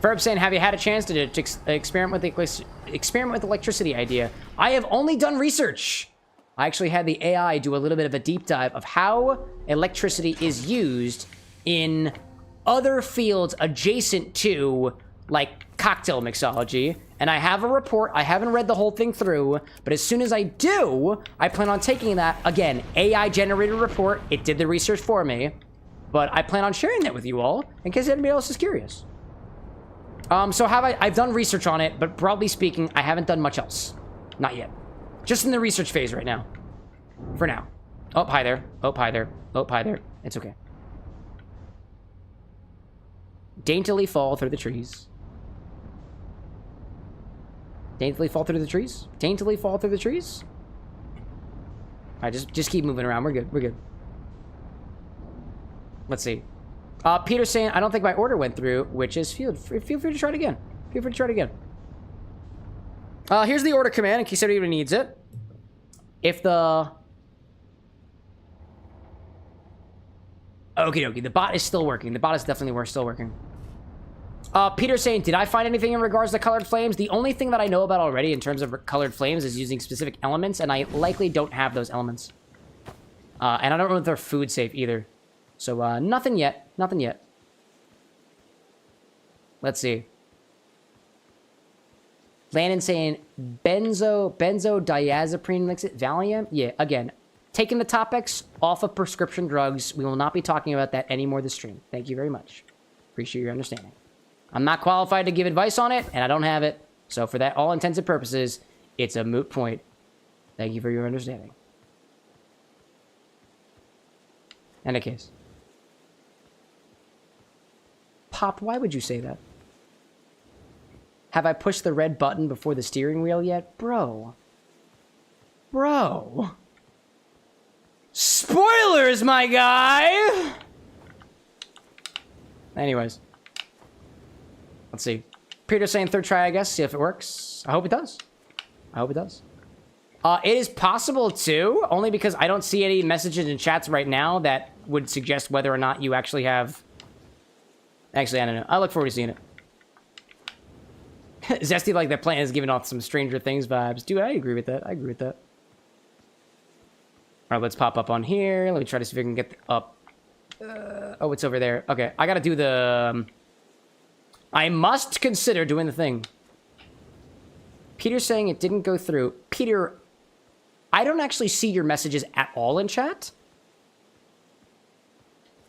Ferb saying, have you had a chance to experiment with electricity idea? I have only done research. I actually had the AI do a little bit of a deep dive of how electricity is used in other fields adjacent to, like, cocktail mixology. And I have a report. I haven't read the whole thing through, but as soon as I do, I plan on taking that, again, AI-generated report. It did the research for me, but I plan on sharing that with you all in case anybody else is curious. So I've done research on it, but broadly speaking, I haven't done much else. Not yet. Just in the research phase right now. For now. Oh, hi there. Oh, hi there. Oh, hi there. It's okay. Daintily fall through the trees. Daintily fall through the trees? Daintily fall through the trees? Alright, just keep moving around. We're good. We're good. Let's see. Peter's saying, I don't think my order went through, which is feel free to try it again. Feel free to try it again. Here's the order command in case anybody needs it. If the... Okay, the bot is still working. The bot is definitely still working. Peter's saying, did I find anything in regards to colored flames? The only thing that I know about already in terms of colored flames is using specific elements, and I likely don't have those elements. And I don't know if they're food safe either. So, nothing yet. Nothing yet. Let's see. Landon saying, benzodiazepine mix it. Valium? Yeah, again, taking the topics off of prescription drugs. We will not be talking about that anymore this stream. Thank you very much. Appreciate your understanding. I'm not qualified to give advice on it, and I don't have it. So for that, all intents and purposes, it's a moot point. Thank you for your understanding. And a case. Pop, why would you say that? Have I pushed the red button before the steering wheel yet? Bro. Bro. Spoilers, my guy! Anyways. Let's see. Peter's saying third try, I guess. See if it works. I hope it does. I hope it does. It is possible, too. Only because I don't see any messages in chats right now that would suggest whether or not you actually have... Actually, I don't know. I look forward to seeing it. Zesty, like, that plant is giving off some Stranger Things vibes. Dude, I agree with that. I agree with that. All right, let's pop up on here. Let me try to see if we can get up. Oh, it's over there. Okay, I gotta do the... I must consider doing the thing. Peter's saying it didn't go through. Peter, I don't actually see your messages at all in chat.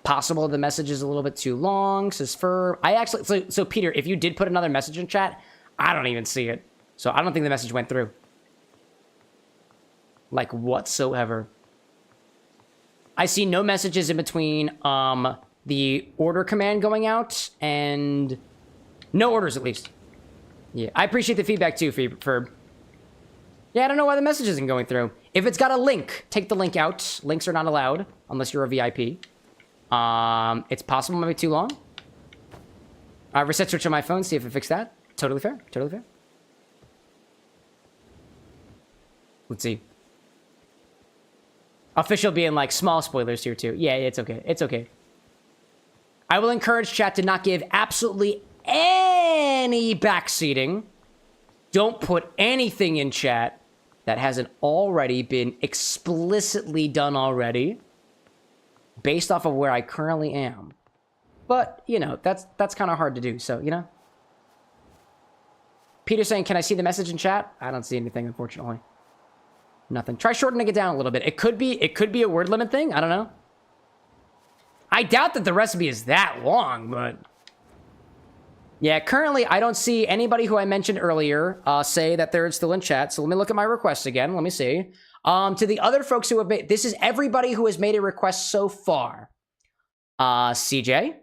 Possible the message is a little bit too long, says Ferb. I actually... So, Peter, if you did put another message in chat, I don't even see it. So I don't think the message went through. Like, whatsoever. I see no messages in between the order command going out and... No orders, at least. Yeah, I appreciate the feedback, too, Ferb. Yeah, I don't know why the message isn't going through. If it's got a link, take the link out. Links are not allowed, unless you're a VIP. It's possible it might be too long. Reset switch on my phone, see if it fixed that. Totally fair. Totally fair. Let's see. Official being like small spoilers here too. Yeah, it's okay. It's okay. I will encourage chat to not give absolutely any backseating. Don't put anything in chat that hasn't already been explicitly done already based off of where I currently am. But, you know, that's kind of hard to do, so, you know. Peter saying, can I see the message in chat? I don't see anything, unfortunately. Nothing. Try shortening it down a little bit. It could be a word limit thing. I don't know. I doubt that the recipe is that long, but... Yeah, currently, I don't see anybody who I mentioned earlier say that they're still in chat. So let me look at my requests again. Let me see. To the other folks who have made... This is everybody who has made a request so far. CJ.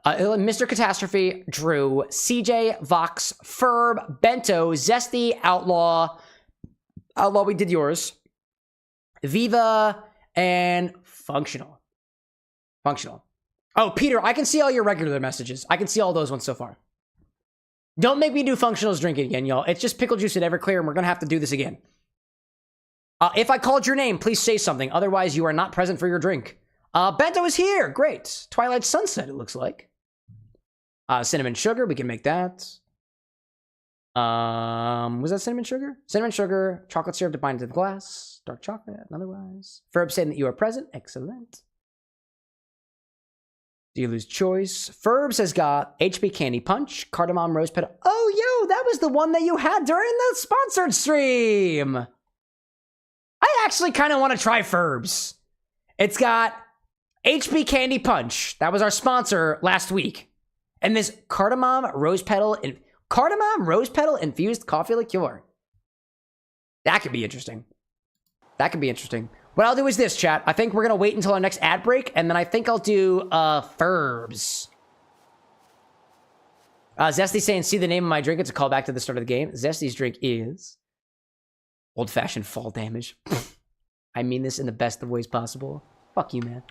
Mr. Catastrophe. Drew. CJ. Vox. Ferb. Bento. Zesty. Outlaw. Outlaw, we did yours. Viva. And Functional. Functional. Oh, Peter, I can see all your regular messages. I can see all those ones so far. Don't make me do Functional's drinking again, y'all. It's just pickle juice at Everclear, and we're going to have to do this again. If I called your name, please say something. Otherwise, you are not present for your drink. Bento is here. Great. Twilight Sunset, it looks like. Cinnamon Sugar, we can make that. Was that Cinnamon Sugar? Cinnamon Sugar, chocolate syrup to bind to the glass. Dark chocolate, otherwise. Ferb saying that you are present. Excellent. Do you lose choice? Ferbs has got HP Candy Punch, Cardamom Rose Petal. Oh, yo, that was the one that you had during the sponsored stream. I actually kind of want to try Ferbs. It's got HP Candy Punch. That was our sponsor last week. And this Cardamom Rose Petal infused coffee liqueur. That could be interesting. That could be interesting. What I'll do is this, chat. I think we're going to wait until our next ad break, and then I think I'll do Ferbs. Zesty saying, see the name of my drink. It's a callback to the start of the game. Zesty's drink is old-fashioned fall damage. I mean this in the best of ways possible. Fuck you, man.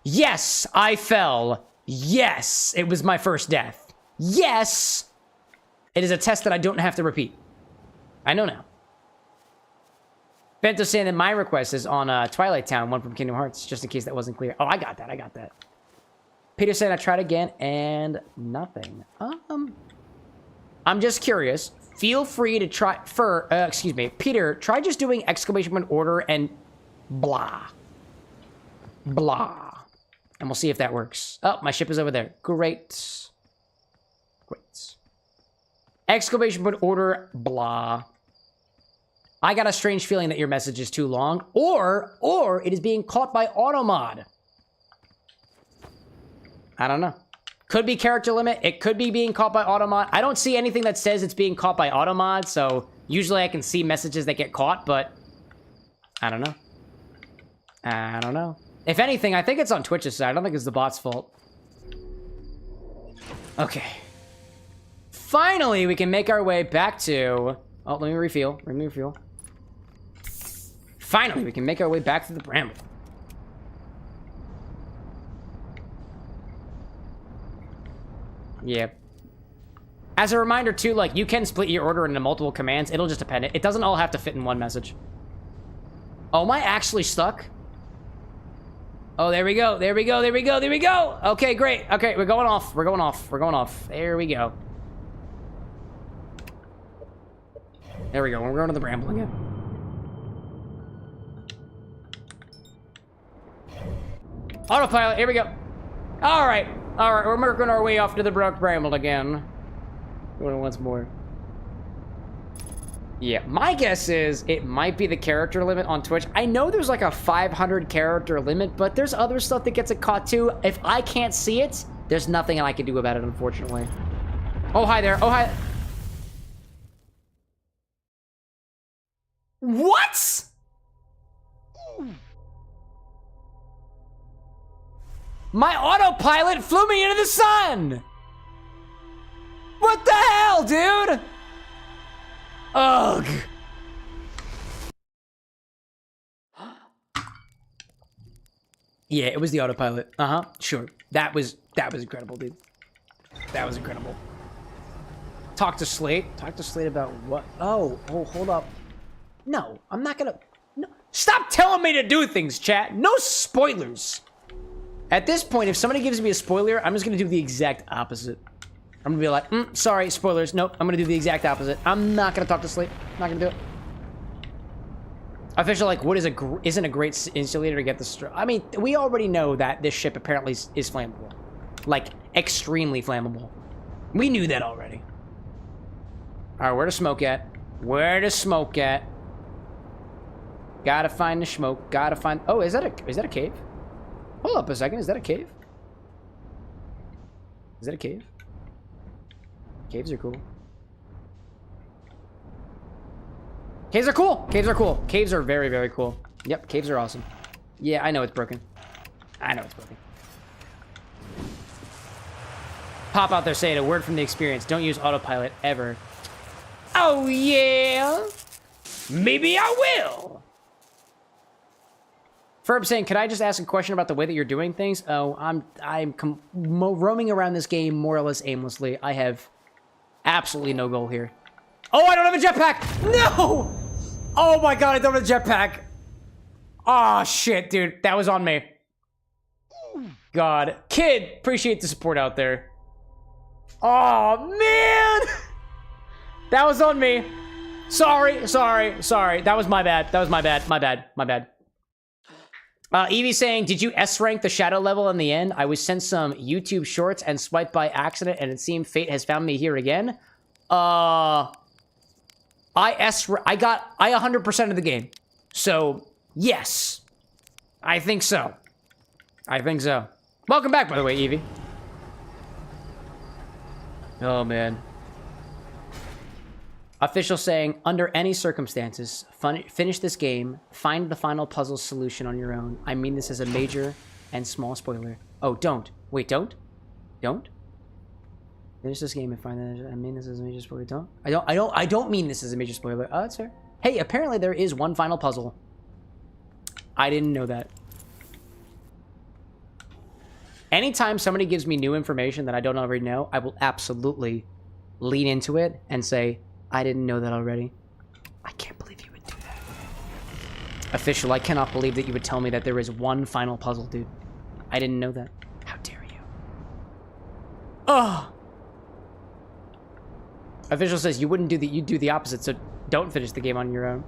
Yes, I fell. Yes, it was my first death. Yes, it is a test that I don't have to repeat. I know now. Bento saying that my request is on Twilight Town, one from Kingdom Hearts, just in case that wasn't clear. Oh, I got that. I got that. Peter saying I tried again and nothing. I'm just curious. Feel free to try excuse me, Peter, try just doing exclamation point order and blah. Blah. And we'll see if that works. Oh, my ship is over there. Great. Great. Exclamation point order blah. I got a strange feeling that your message is too long, or it is being caught by automod. I don't know. Could be character limit. It could be being caught by automod. I don't see anything that says it's being caught by automod, so usually I can see messages that get caught, but I don't know. I don't know. If anything, I think it's on Twitch's side. I don't think it's the bot's fault. Okay. Finally, we can make our way back to... Oh, let me refuel. Let me refuel. Finally, we can make our way back to the Bramble. Yep. As a reminder, too, like, you can split your order into multiple commands. It'll just depend. It doesn't all have to fit in one message. Oh, am I actually stuck? Oh, there we go. There we go. There we go. There we go. Okay, great. Okay, we're going off. We're going off. We're going off. There we go. There we go. We're going to the Bramble again. Autopilot. Here we go. All right. All right. We're working our way off to the Bramble again. Going once more. Yeah, my guess is it might be the character limit on Twitch. I know there's like a 500 character limit, but there's other stuff that gets it caught too. If I can't see it, there's nothing I can do about it, unfortunately. Oh, hi there. Oh, hi. What? My autopilot flew me into the sun! What the hell, dude? Ugh. Yeah, it was the autopilot. Uh-huh, sure. That was incredible, dude. That was incredible. Talk to Slate. Talk to Slate about what? Oh, hold up. No, I'm not gonna... No. Stop telling me to do things, chat. No spoilers. At this point, if somebody gives me a spoiler, I'm just gonna do the exact opposite. I'm gonna be like, sorry, spoilers. Nope, I'm gonna do the exact opposite. I'm not gonna talk to Slate. I'm not gonna do it. Official, like, what is isn't a great insulator to get the... I mean, we already know that this ship apparently is flammable. Like, extremely flammable. We knew that already. Alright, where to smoke at? Where to smoke at? Gotta find the smoke. Gotta find... Oh, is that a cave? Hold up a second. Is that a cave? Is that a cave? Caves are cool. Caves are cool. Caves are cool. Caves are very, very cool. Yep, caves are awesome. Yeah, I know it's broken. I know it's broken. Pop out there saying a word from the experience. Don't use autopilot ever. Oh, yeah. Maybe I will. Ferb saying, could I just ask a question about the way that you're doing things? Oh, I'm roaming around this game more or less aimlessly. I have absolutely no goal here. Oh, I don't have a jetpack. No. Oh my God, I don't have a jetpack. Oh shit, dude. That was on me. God. Kid, appreciate the support out there. Oh, man. That was on me. Sorry. That was my bad. My bad. Evie saying, did you S-rank the shadow level in the end? I was sent some YouTube shorts and swiped by accident, and it seemed fate has found me here again. I 100% of the game. So, yes. I think so. Welcome back, by the way, Evie. Oh, man. Official saying, under any circumstances, finish this game, find the final puzzle solution on your own. I mean this as a major and small spoiler. Oh, don't. Wait, don't? Don't? Finish this game and find that. I mean this as a major spoiler. Don't? I don't mean this as a major spoiler. Oh, that's fair. Hey, apparently there is one final puzzle. I didn't know that. Anytime somebody gives me new information that I don't already know, I will absolutely lean into it and say, I didn't know that already. I can't believe you would do that. Official, I cannot believe that you would tell me that there is one final puzzle, dude. I didn't know that. How dare you? Oh! Official says you wouldn't do the... You'd do the opposite, so don't finish the game on your own.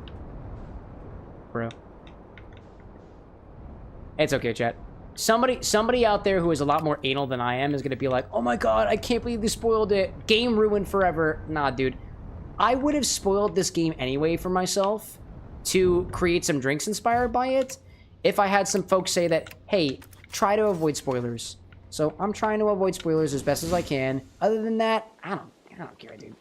Bro. It's okay, chat. Somebody out there who is a lot more anal than I am is gonna be like, oh my God, I can't believe they spoiled it. Game ruined forever. Nah, dude. I would have spoiled this game anyway for myself to create some drinks inspired by it if I had some folks say that, hey, try to avoid spoilers. So I'm trying to avoid spoilers as best as I can. Other than that, I don't care, dude.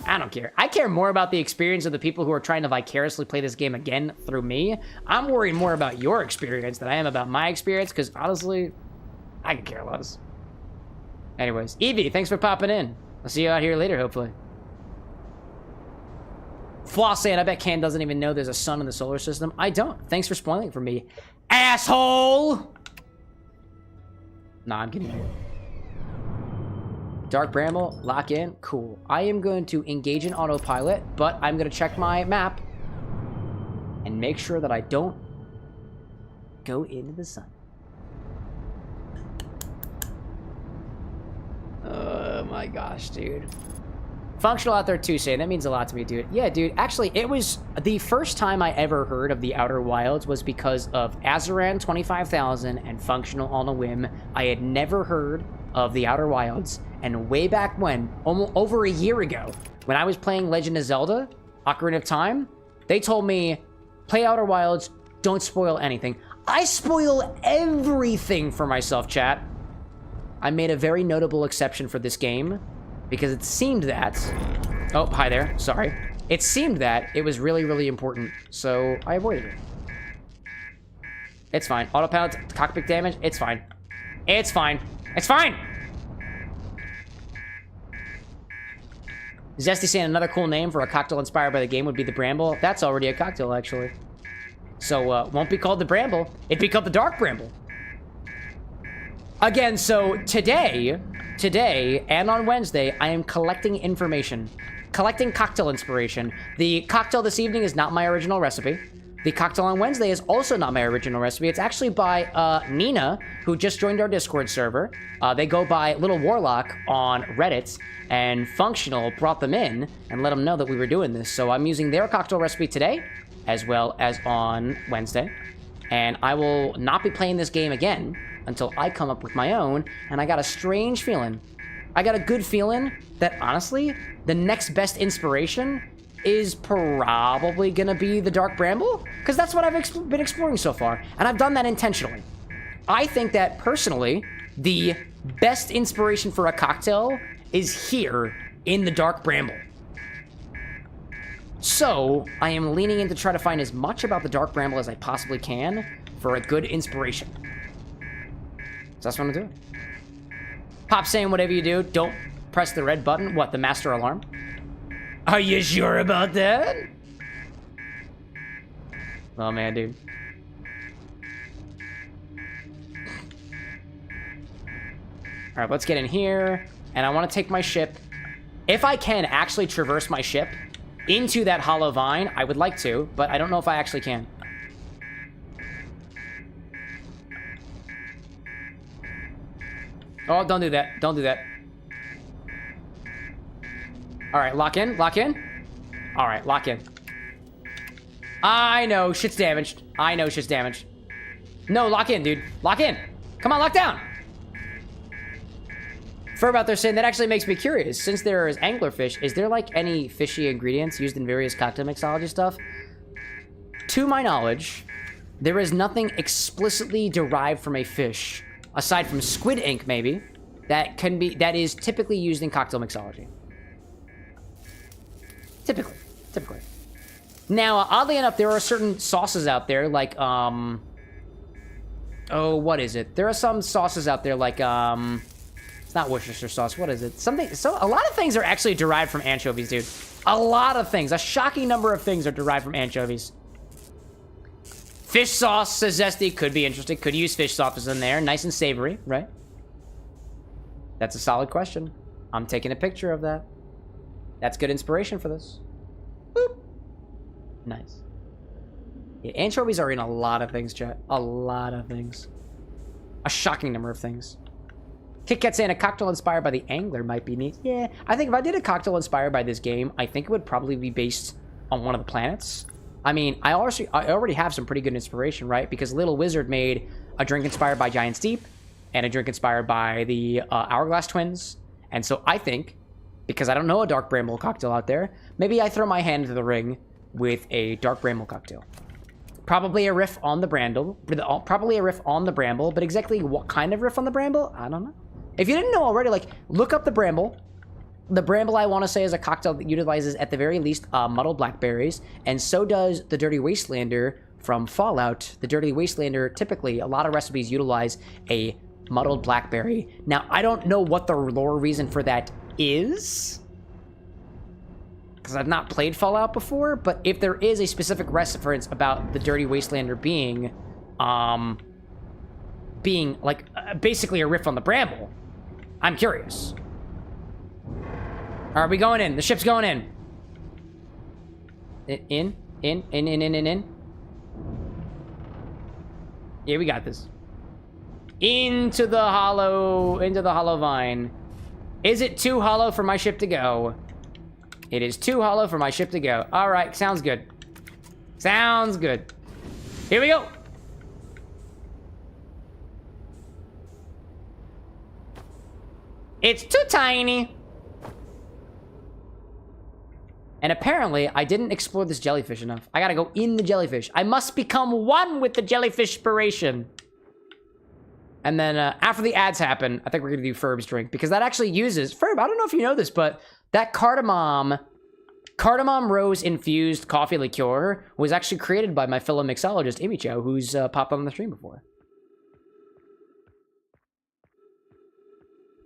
I don't care. I care more about the experience of the people who are trying to vicariously play this game again through me. I'm worried more about your experience than I am about my experience, because honestly, I could care less. Anyways, Evie, thanks for popping in. I'll see you out here later, hopefully. Floss saying, I bet Ken doesn't even know there's a sun in the solar system. I don't. Thanks for spoiling it for me. Asshole! Nah, I'm kidding you. Dark Bramble, lock in, cool. I am going to engage in autopilot, but I'm going to check my map and make sure that I don't go into the sun. Oh my gosh, dude. Functional out there too, saying that means a lot to me, dude. Yeah, dude. Actually, it was the first time I ever heard of the Outer Wilds was because of Azaran 25,000 and Functional on a whim. I had never heard of the Outer Wilds, and way back when, almost over a year ago, when I was playing Legend of Zelda, Ocarina of Time, they told me, play Outer Wilds, don't spoil anything. I spoil everything for myself, chat. I made a very notable exception for this game, because it seemed that... Oh, hi there. Sorry. It seemed that it was really, really important, so I avoided it. It's fine. Autopilot, cockpit damage, it's fine. It's fine. It's fine! Zesty saying another cool name for a cocktail inspired by the game would be the Bramble. That's already a cocktail, actually. So, won't be called the Bramble. It'd be called the Dark Bramble. Again, so today, and on Wednesday, I am collecting information. Collecting cocktail inspiration. The cocktail this evening is not my original recipe. The cocktail on Wednesday is also not my original recipe. It's actually by Nina, who just joined our Discord server. They go by Little Warlock on Reddit, and Functional brought them in and let them know that we were doing this. So I'm using their cocktail recipe today, as well as on Wednesday. And I will not be playing this game again until I come up with my own, and I got a strange feeling. I got a good feeling that, honestly, the next best inspiration is probably gonna be the Dark Bramble, because that's what I've been exploring so far, and I've done that intentionally. I think that, personally, the best inspiration for a cocktail is here in the Dark Bramble. So, I am leaning in to try to find as much about the Dark Bramble as I possibly can for a good inspiration. So that's what I'm doing. Pop saying whatever you do, don't press the red button. What, the master alarm? Are you sure about that? Oh man, dude. Alright, let's get in here. And I want to take my ship. If I can actually traverse my ship into that hollow vine, I would like to, but I don't know if I actually can. Oh, don't do that. Don't do that. Alright, lock in. Lock in. Alright, lock in. I know, shit's damaged. I know shit's damaged. No, lock in, dude. Lock in. Come on, lock down. Furb out there saying, that actually makes me curious. Since there is anglerfish, is there, like, any fishy ingredients used in various cocktail mixology stuff? To my knowledge, there is nothing explicitly derived from a fish, aside from squid ink, maybe, that is typically used in cocktail mixology. Typically. Now, oddly enough, there are certain sauces out there, like, oh, what is it? There are some sauces out there, like, it's not Worcestershire sauce, what is it? A lot of things are actually derived from anchovies, dude. A lot of things, a shocking number of things are derived from anchovies. Fish sauce, says Zesty, could be interesting. Could use fish sauces in there. Nice and savory, right? That's a solid question. I'm taking a picture of that. That's good inspiration for this. Boop. Nice. Yeah, anchovies are in a lot of things, chat. A lot of things. A shocking number of things. Kit Kat saying a cocktail inspired by the angler might be neat. Yeah, I think if I did a cocktail inspired by this game, I think it would probably be based on one of the planets. I mean, I already have some pretty good inspiration, right? Because Little Wizard made a drink inspired by Giant's Deep and a drink inspired by the Hourglass Twins. And so I think, because I don't know a Dark Bramble cocktail out there, maybe I throw my hand into the ring with a Dark Bramble cocktail. Probably a riff on the Bramble, but exactly what kind of riff on the Bramble? I don't know. If you didn't know already, like, look up the Bramble. The Bramble, I want to say, is a cocktail that utilizes, at the very least, muddled blackberries, and so does the Dirty Wastelander from Fallout. The Dirty Wastelander, typically, a lot of recipes utilize a muddled blackberry. Now, I don't know what the lore reason for that is, because I've not played Fallout before, but if there is a specific reference about the Dirty Wastelander being like, basically a riff on the Bramble, I'm curious. Are we going in? The ship's going in. In. Yeah, we got this. Into the hollow vine. Is it too hollow for my ship to go? It is too hollow for my ship to go. All right, sounds good. Sounds good. Here we go. It's too tiny. And apparently, I didn't explore this jellyfish enough. I gotta go in the jellyfish. I must become one with the jellyfish-spiration. And then after the ads happen, I think we're gonna do Ferb's drink, because that actually uses... Ferb, I don't know if you know this, but that cardamom rose-infused coffee liqueur was actually created by my fellow mixologist, Imicho, who's popped on the stream before.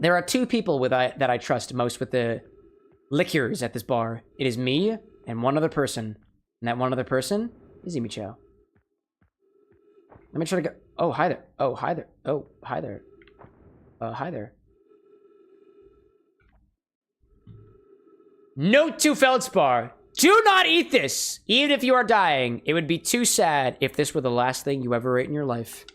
There are two people that I trust most with the liqueurs at this bar. It is me and one other person. And that one other person is Imicho. Let me try to go... Oh, hi there. Oh, hi there. Oh, hi there. Hi there. Note to Feldspar. Do not eat this, even if you are dying. It would be too sad if this were the last thing you ever ate in your life.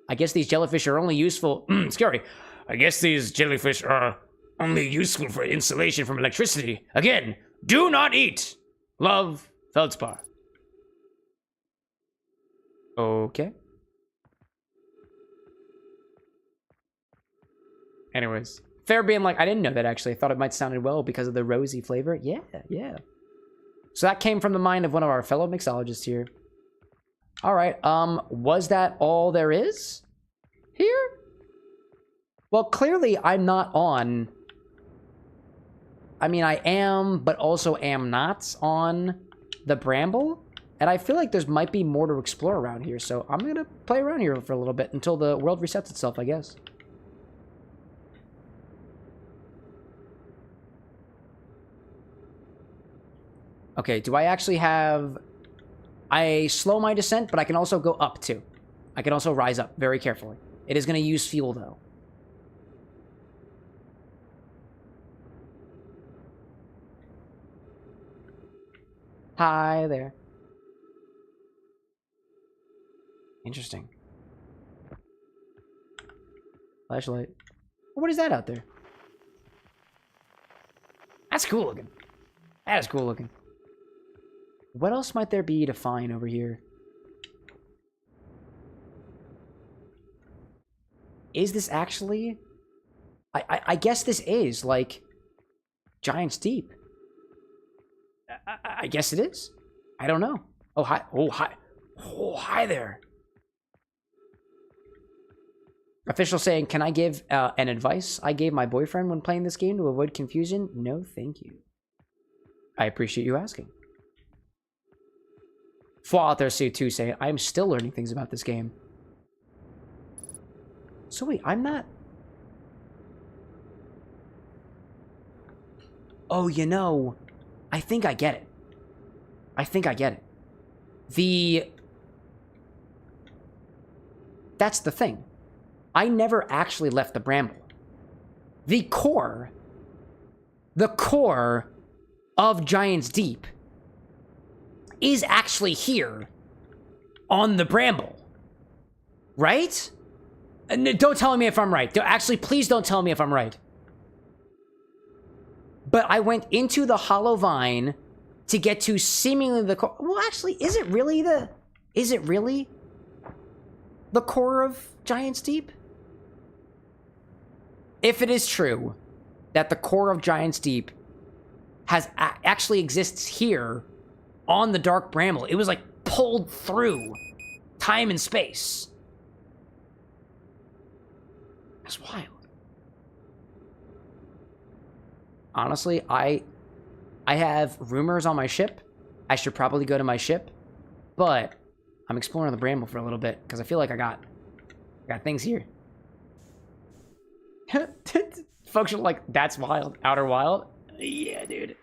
I guess these jellyfish are only useful... scary. I guess these jellyfish are only useful for insulation from electricity. Again, do not eat. Love, Feldspar. Okay. Anyways. Fair being like, I didn't know that actually. I thought it might sounded well because of the rosy flavor. Yeah, yeah. So that came from the mind of one of our fellow mixologists here. All right, was that all there is here? Well, clearly I'm not on... I mean, I am, but also am not on the Bramble. And I feel like there might be more to explore around here. So I'm going to play around here for a little bit until the world resets itself, I guess. Okay, do I actually have... I slow my descent, but I can also go up too. I can also rise up very carefully. It is going to use fuel, though. Hi there. Interesting. Flashlight. What is that out there? That's cool looking. That is cool looking. What else might there be to find over here? Is this actually... I guess this is, like, Giant's Deep. I guess it is. I don't know. Oh, hi. Oh, hi. Oh, hi there. Official saying, can I give an advice I gave my boyfriend when playing this game to avoid confusion? No, thank you. I appreciate you asking. Fallout there, Sue, too, saying, I am still learning things about this game. So wait, I'm not... Oh, you know, I think I get it. I think I get it. That's the thing. I never actually left the Bramble. The core of Giant's Deep is actually here on the Bramble. Right? And don't tell me if I'm right. Actually, please don't tell me if I'm right. But I went into the Hollow Vine to get to seemingly the core. Well, actually, is it really the core of Giant's Deep? If it is true that the core of Giant's Deep actually exists here on the Dark Bramble, it was like pulled through time and space. That's wild. Honestly, I have rumors on my ship. I should probably go to my ship, but I'm exploring the Bramble for a little bit because I feel like I got things here. Folks are like, that's wild. Outer Wild? Yeah, dude.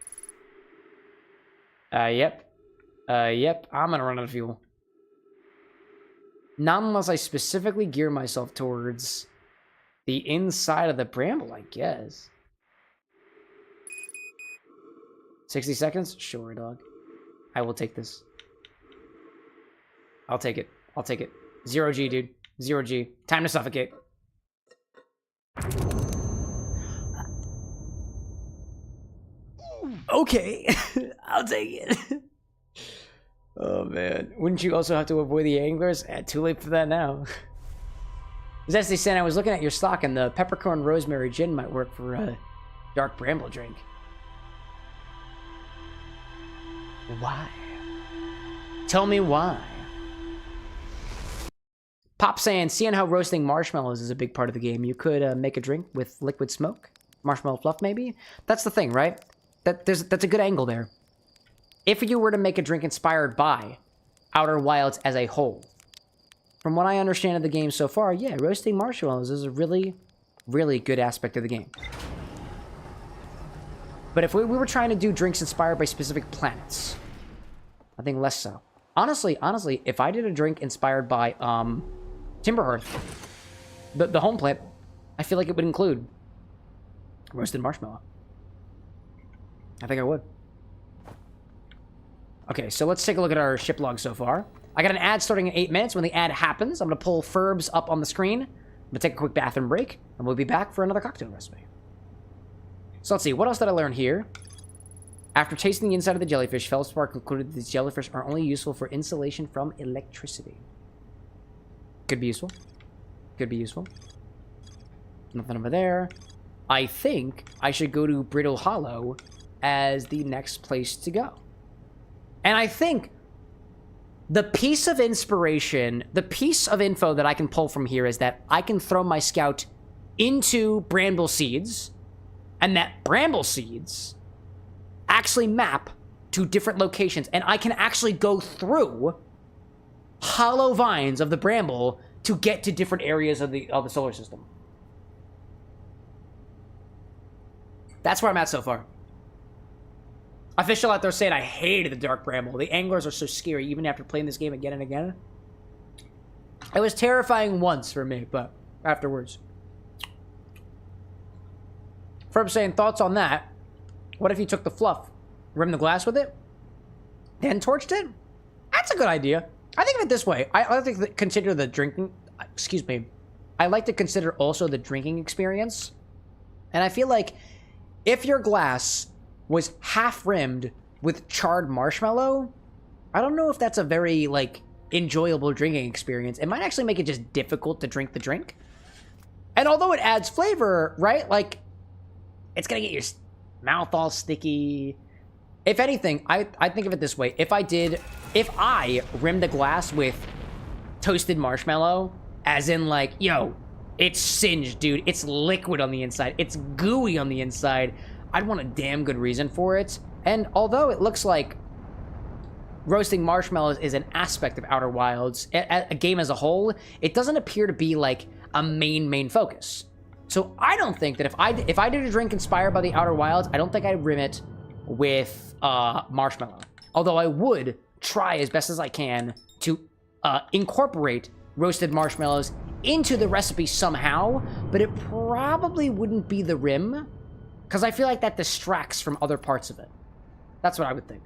Yep. Yep, I'm gonna run out of fuel. Not unless I specifically gear myself towards the inside of the Bramble, I guess. 60 seconds? Sure, dog. I will take this. I'll take it. I'll take it. 0G, dude. 0G. Time to suffocate. Okay. I'll take it. Oh, man. Wouldn't you also have to avoid the anglers? Too late for that now. Zesty saying, I was looking at your stock and the peppercorn rosemary gin might work for a dark Bramble drink. Why? Tell me why. Pop saying, seeing how roasting marshmallows is a big part of the game, you could make a drink with liquid smoke? Marshmallow fluff, maybe? That's the thing, right? That's a good angle there. If you were to make a drink inspired by Outer Wilds as a whole, from what I understand of the game so far, yeah, roasting marshmallows is a really, really good aspect of the game. But if we were trying to do drinks inspired by specific planets, I think less so. Honestly, if I did a drink inspired by Timber Earth, the home planet, I feel like it would include roasted marshmallow. I think I would. Okay, so let's take a look at our ship log so far. I got an ad starting in 8 minutes. When the ad happens, I'm going to pull Ferbs up on the screen. I'm going to take a quick bathroom break, and we'll be back for another cocktail recipe. So let's see, what else did I learn here? After tasting the inside of the jellyfish, Feldspar concluded that these jellyfish are only useful for insulation from electricity. Could be useful. Could be useful. Nothing over there. I think I should go to Brittle Hollow as the next place to go. And I think the piece of inspiration, the piece of info that I can pull from here is that I can throw my scout into bramble seeds, and that bramble seeds actually map to different locations, and I can actually go through hollow vines of the bramble to get to different areas of the solar system. That's where I'm at so far. Official out there saying I hated the dark bramble. The anglers are so scary, even after playing this game again and again. It was terrifying once for me, but afterwards. Ferb saying, thoughts on that? What if you took the fluff, rimmed the glass with it, then torched it? That's a good idea. I think of it this way. I like to consider the drinking... Excuse me. I like to consider also the drinking experience. And I feel like if your glass was half rimmed with charred marshmallow, I don't know if that's a very, like, enjoyable drinking experience. It might actually make it just difficult to drink the drink. And although it adds flavor, right? Like, it's gonna get your mouth all sticky. If anything, I think of it this way. If I rimmed the glass with toasted marshmallow, as in like, yo, it's singed, dude. It's liquid on the inside. It's gooey on the inside. I'd want a damn good reason for it. And although it looks like roasting marshmallows is an aspect of Outer Wilds, a game as a whole, it doesn't appear to be like a main focus. So I don't think that if I did a drink inspired by the Outer Wilds, I don't think I'd rim it with marshmallow. Although I would try as best as I can to incorporate roasted marshmallows into the recipe somehow, but it probably wouldn't be the rim, because I feel like that distracts from other parts of it. That's what I would think.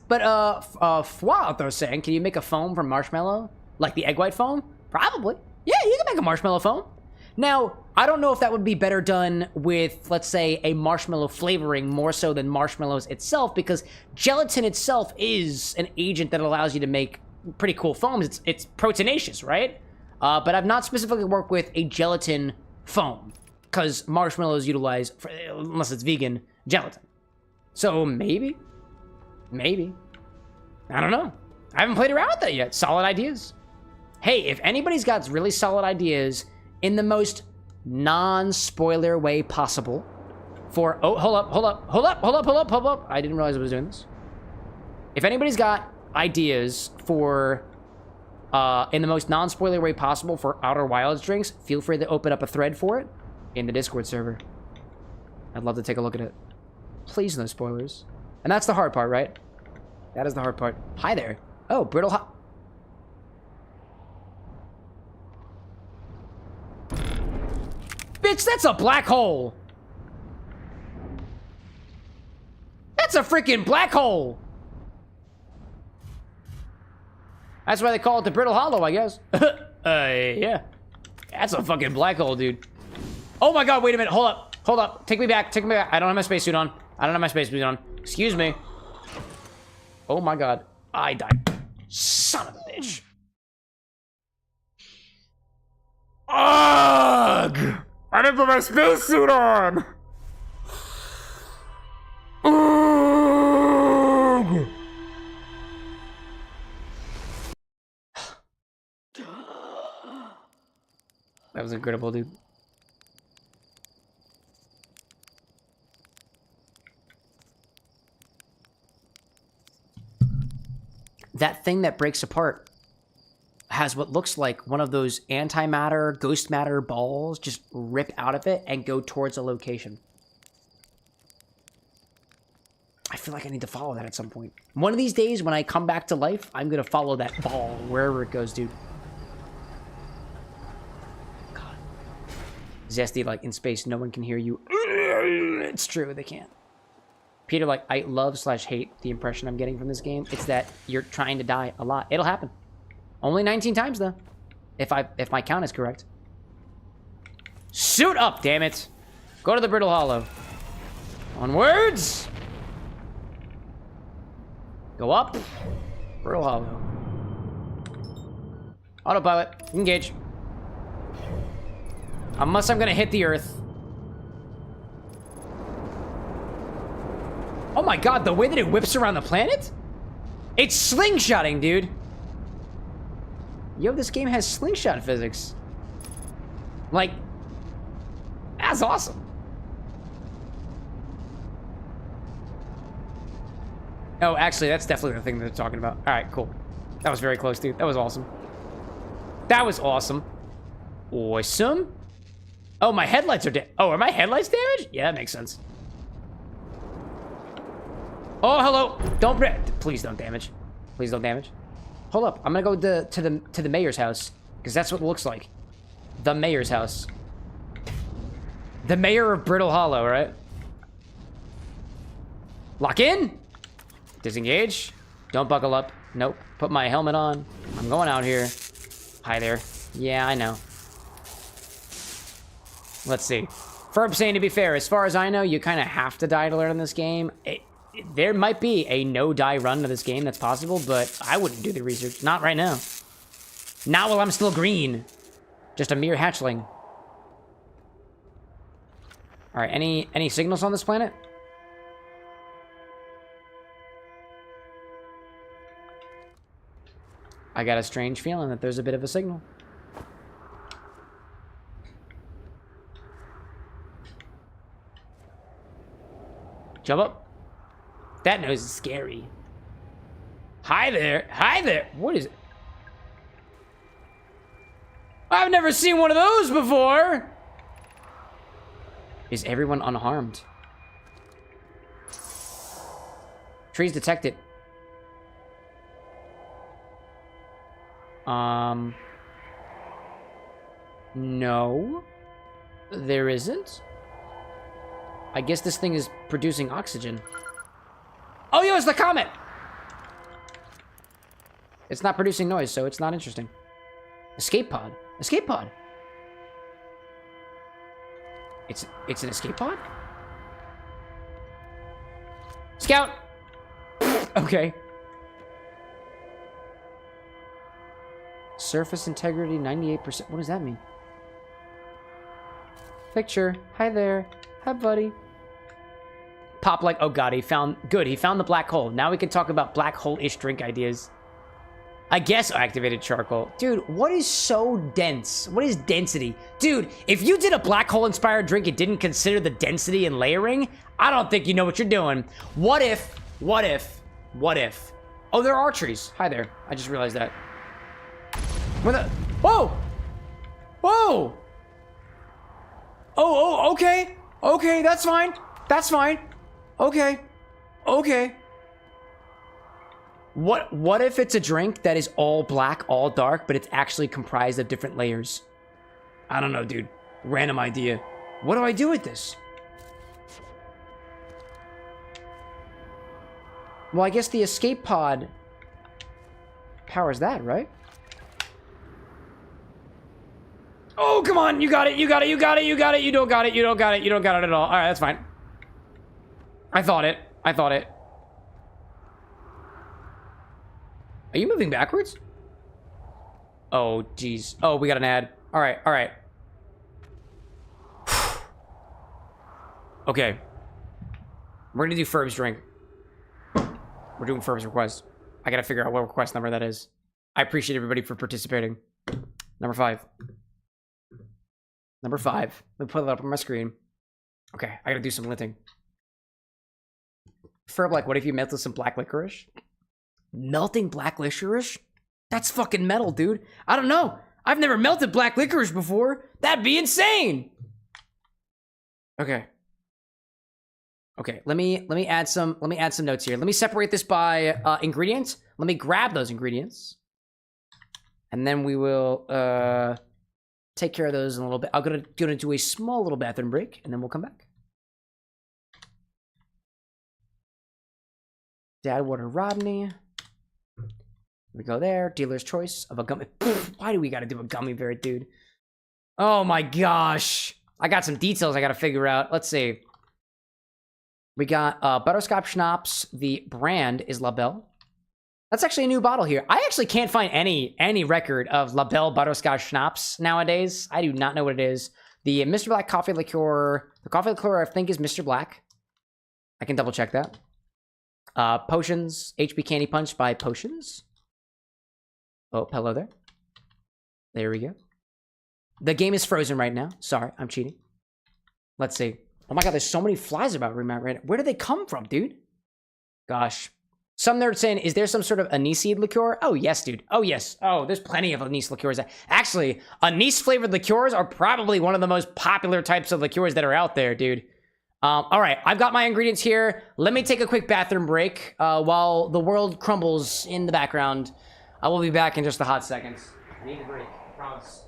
But Fwa out there saying, can you make a foam from marshmallow? Like the egg white foam? Probably. Yeah, you can make a marshmallow foam. Now, I don't know if that would be better done with, let's say, a marshmallow flavoring more so than marshmallows itself, because gelatin itself is an agent that allows you to make pretty cool foams. It's proteinaceous, right? But I've not specifically worked with a gelatin foam, because marshmallows utilize, unless it's vegan, gelatin. So maybe. I don't know. I haven't played around with that yet. Solid ideas. Hey, if anybody's got really solid ideas in the most non-spoiler way possible for... Oh, hold up. I didn't realize I was doing this. If anybody's got ideas for... in the most non-spoiler way possible for Outer Wilds drinks, feel free to open up a thread for it in the Discord server. I'd love to take a look at it. Please, no spoilers. And that's the hard part, right? That is the hard part. Hi there. Oh, brittle hot. Bitch, that's a black hole. That's a freaking black hole. That's why they call it the Brittle Hollow, I guess. Yeah. That's a fucking black hole, dude. Oh my god, wait a minute. Hold up. Take me back. I don't have my spacesuit on. Excuse me. Oh my god. I died. Son of a bitch. Ugh! I didn't put my spacesuit on! Ugh! That was incredible, dude. That thing that breaks apart has what looks like one of those antimatter, ghost matter balls just rip out of it and go towards a location. I feel like I need to follow that at some point. One of these days when I come back to life, I'm going to follow that ball wherever it goes, dude. God. Zesty, like, in space, no one can hear you. It's true, they can't. Peter, like, I love/hate the impression I'm getting from this game. It's that you're trying to die a lot. It'll happen. Only 19 times, though. If my count is correct. Suit up, damn it. Go to the Brittle Hollow. Onwards. Go up. Brittle Hollow. Autopilot. Engage. Unless I'm gonna hit the earth. Oh my god, the way that it whips around the planet? It's slingshotting, dude. Yo, this game has slingshot physics. Like, that's awesome. Oh, actually, that's definitely the thing that they're talking about. All right, cool. That was very close, dude. That was awesome. That was awesome. Awesome. Oh, my headlights are dead. Oh, are my headlights damaged? Yeah, that makes sense. Oh, hello. Don't please don't damage. Please don't damage. Hold up. I'm gonna go to the mayor's house because that's what it looks like. The mayor's house. The mayor of Brittle Hollow, right? Lock in. Disengage. Don't buckle up. Nope. Put my helmet on. I'm going out here. Hi there. Yeah, I know. Let's see. Ferb saying, to be fair, as far as I know, you kind of have to die to learn this game. There might be a no-die run to this game that's possible, but I wouldn't do the research. Not right now. Not while I'm still green. Just a mere hatchling. All right, any signals on this planet? I got a strange feeling that there's a bit of a signal. Jump up. That nose is scary. Hi there. Hi there. What is it? I've never seen one of those before. Is everyone unharmed? Trees detected. No. There isn't. I guess this thing is producing oxygen. Oh, yo, it's the comet! It's not producing noise, so it's not interesting. Escape pod. Escape pod. It's an escape pod? Scout! Okay. Surface integrity, 98%. What does that mean? Picture. Hi there. Hi, buddy. Pop like, oh god, he found the black hole. Now we can talk about black hole-ish drink ideas. I guess activated charcoal. Dude, what is so dense? What is density? Dude, if you did a black hole-inspired drink and didn't consider the density and layering, I don't think you know what you're doing. What if? Oh, there are trees. Hi there. I just realized that. Where the? Whoa! Whoa! Oh, okay. Okay, that's fine. That's fine. Okay. Okay. What if it's a drink that is all black, all dark, but it's actually comprised of different layers? I don't know, dude. Random idea. What do I do with this? Well, I guess the escape pod powers that, right? Oh, come on. You got it. You got it. You got it. You got it. You don't got it. You don't got it. You don't got it at all. All right, that's fine. I thought it. I thought it. Are you moving backwards? Oh, jeez. Oh, we got an ad. All right. All right. Okay. We're going to do Ferb's drink. We're doing Ferb's request. I got to figure out what request number that is. I appreciate everybody for participating. Number 5. Number 5. Let me put that up on my screen. Okay, I gotta do some linting. Ferb, like, what if you melted some black licorice? Melting black licorice? That's fucking metal, dude. I don't know. I've never melted black licorice before. That'd be insane. Okay. Okay, let me add some notes here. Let me separate this by ingredients. Let me grab those ingredients. And then we will take care of those in a little bit. I'm gonna do a small little bathroom break, and then we'll come back. Dad water Rodney. We go there. Dealer's choice of a gummy. Why do we gotta do a gummy bear, dude? Oh my gosh. I got some details I gotta figure out. Let's see. We got butterscotch schnapps. The brand is La Belle. That's actually a new bottle here. I actually can't find any record of La Belle butterscotch schnapps nowadays. I do not know what it is. The Mr. Black coffee liqueur. The coffee liqueur I think is Mr. Black. I can double check that. Potions. HP Candy Punch by Potions. Oh, hello there. There we go. The game is frozen right now. Sorry, I'm cheating. Let's see. Oh my god, there's so many flies about right now. Where do they come from, dude? Gosh. Some nerd saying, is there some sort of anise liqueur? Oh, yes, dude. Oh, yes. Oh, there's plenty of anise liqueurs. Actually, anise-flavored liqueurs are probably one of the most popular types of liqueurs that are out there, dude. All right, I've got my ingredients here. Let me take a quick bathroom break while the world crumbles in the background. I will be back in just a hot second. I need a break, I promise.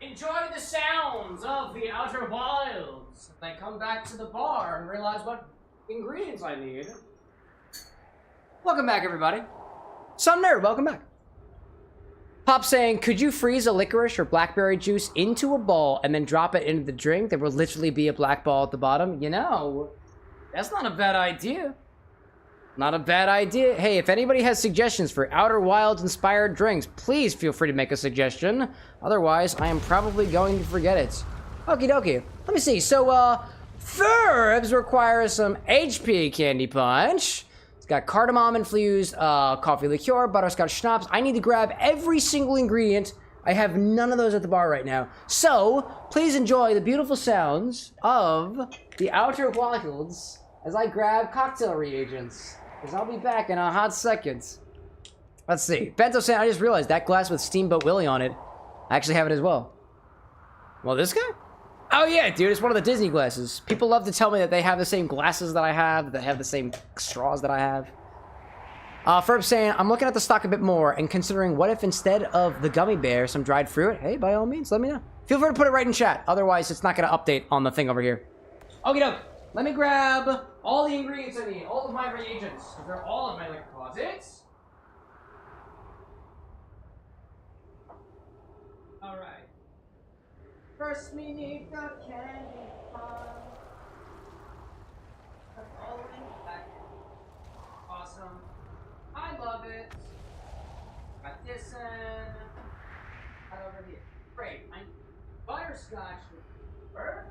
Enjoy the sounds of the outer wilds. I come back to the bar and realize what ingredients I need. Welcome back, everybody. Some nerd, welcome back. Pop saying, could you freeze a licorice or blackberry juice into a ball and then drop it into the drink? There will literally be a black ball at the bottom. You know, that's not a bad idea. Not a bad idea. Hey, if anybody has suggestions for Outer Wilds inspired drinks, please feel free to make a suggestion. Otherwise, I am probably going to forget it. Okie dokie. Let me see. So, Furbs requires some HP Candy Punch. It's got cardamom infused coffee liqueur, butterscotch schnapps. I need to grab every single ingredient. I have none of those at the bar right now. So, please enjoy the beautiful sounds of the Outer Wilds as I grab cocktail reagents. Because I'll be back in a hot second. Let's see. Bento saying, I just realized that glass with Steamboat Willie on it. I actually have it as well. Well, this guy? Oh yeah, dude, it's one of the Disney glasses. People love to tell me that they have the same glasses that I have, that they have the same straws that I have. Ferb saying, I'm looking at the stock a bit more and considering what if instead of the gummy bear, some dried fruit? Hey, by all means, let me know. Feel free to put it right in chat. Otherwise, it's not going to update on the thing over here. Okie doke. Let me grab all the ingredients I need, all of my reagents, because they're all in my liquor closets. Alright. First, we need the candy pop. That's all in the packet. Awesome. I love it. Got this in. Right over here. Great. I need butterscotch with liqueur.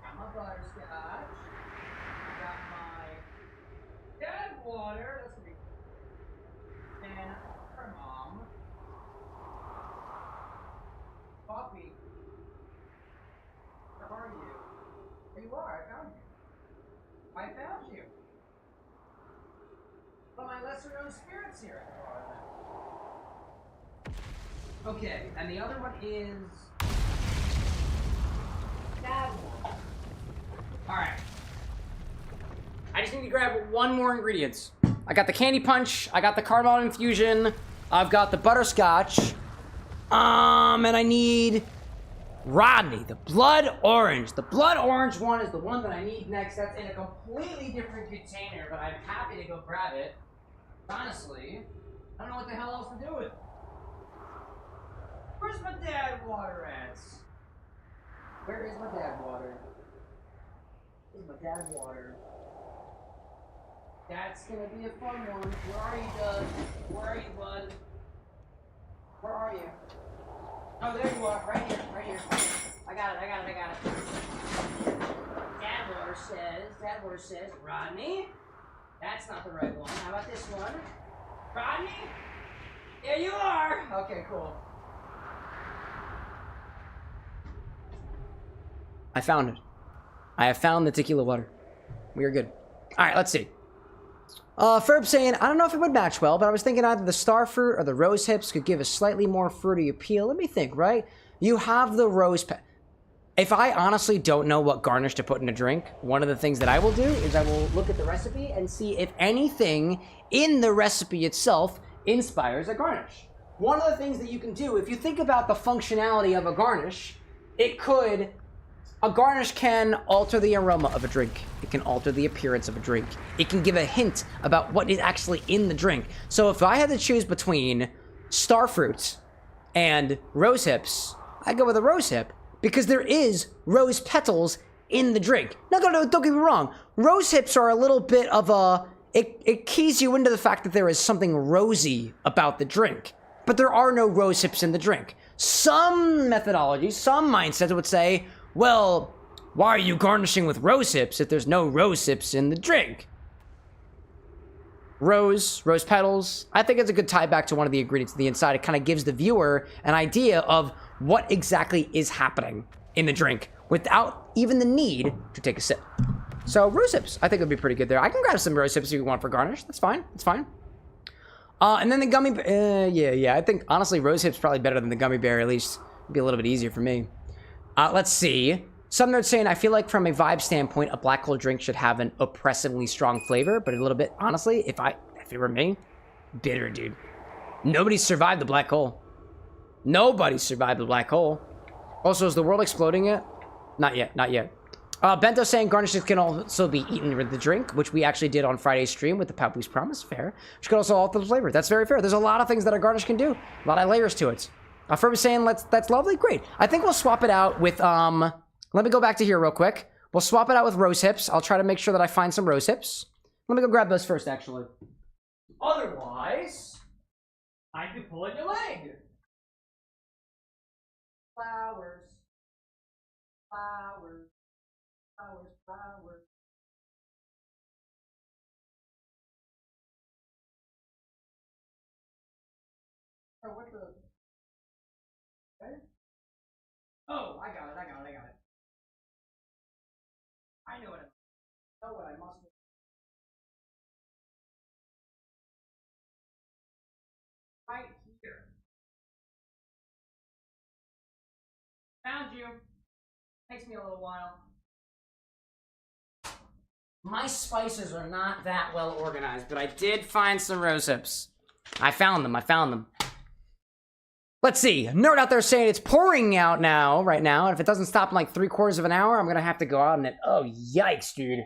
Got my butterscotch. I got my dead water. That's gonna be. And her mom. Poppy. Where are you? There you are. I found you. I found you. But my lesser known spirits here. Okay, and the other one is that one. Alright. I just need to grab one more ingredient. I got the candy punch, I got the cardamom infusion, I've got the butterscotch, and I need Rodney, the blood orange. The blood orange one is the one that I need next. That's in a completely different container, but I'm happy to go grab it. Honestly, I don't know what the hell else to do with it. Where's my dad water at? Where is my dad water? Where's my dad water? That's gonna be a fun one. Where are you, Doug? Where are you, bud? Where are you? Oh, there you are. Right here, right here. I got it. Dad water says, Rodney. That's not the right one. How about this one? Rodney? There you are! Okay, cool. I found it. I have found the tequila water. We are good. Alright, let's see. Ferb saying, I don't know if it would match well, but I was thinking either the starfruit or the rose hips could give a slightly more fruity appeal. Let me think, right? You have the rose... If I honestly don't know what garnish to put in a drink, one of the things that I will do is I will look at the recipe and see if anything in the recipe itself inspires a garnish. One of the things that you can do, if you think about the functionality of a garnish, a garnish can alter the aroma of a drink. It can alter the appearance of a drink. It can give a hint about what is actually in the drink. So if I had to choose between starfruit and rose hips, I'd go with a rose hip because there is rose petals in the drink. No, don't get me wrong. Rose hips are a little bit of a... It keys you into the fact that there is something rosy about the drink. But there are no rose hips in the drink. Some methodologies, some mindsets would say, well, why are you garnishing with rose hips if there's no rose hips in the drink? Rose petals. I think it's a good tie back to one of the ingredients on the inside. It kind of gives the viewer an idea of what exactly is happening in the drink without even the need to take a sip. So rose hips, I think would be pretty good there. I can grab some rose hips if you want for garnish. That's fine. That's fine. And then the gummy, yeah. I think honestly, rose hips probably better than the gummy bear. At least it'd be a little bit easier for me. Let's see. Some nerds saying, I feel like from a vibe standpoint, a black hole drink should have an oppressively strong flavor, but a little bit, honestly, if it were me, bitter, dude. Nobody survived the black hole. Nobody survived the black hole. Also, is the world exploding yet? Not yet, not yet. Bento saying garnishes can also be eaten with the drink, which we actually did on Friday's stream with the Papoose Promise. Fair. Which could also alter the flavor. That's very fair. There's a lot of things that a garnish can do. A lot of layers to it. Ferb is saying, that's lovely. Great. I think we'll swap it out with, let me go back to here real quick. We'll swap it out with rose hips. I'll try to make sure that I find some rose hips. Let me go grab those first, actually. Otherwise, I'd be pulling your leg. Flowers. Flowers. Flowers. Flowers. Oh, what the... Okay. Oh, I got it. I know what I must do. Right here. Found you. Takes me a little while. My spices are not that well organized, but I did find some rose hips. I found them. Let's see. Nerd out there saying it's pouring out now, right now. And if it doesn't stop in like 3/4 of an hour, I'm going to have to go out in it. Oh, yikes, dude.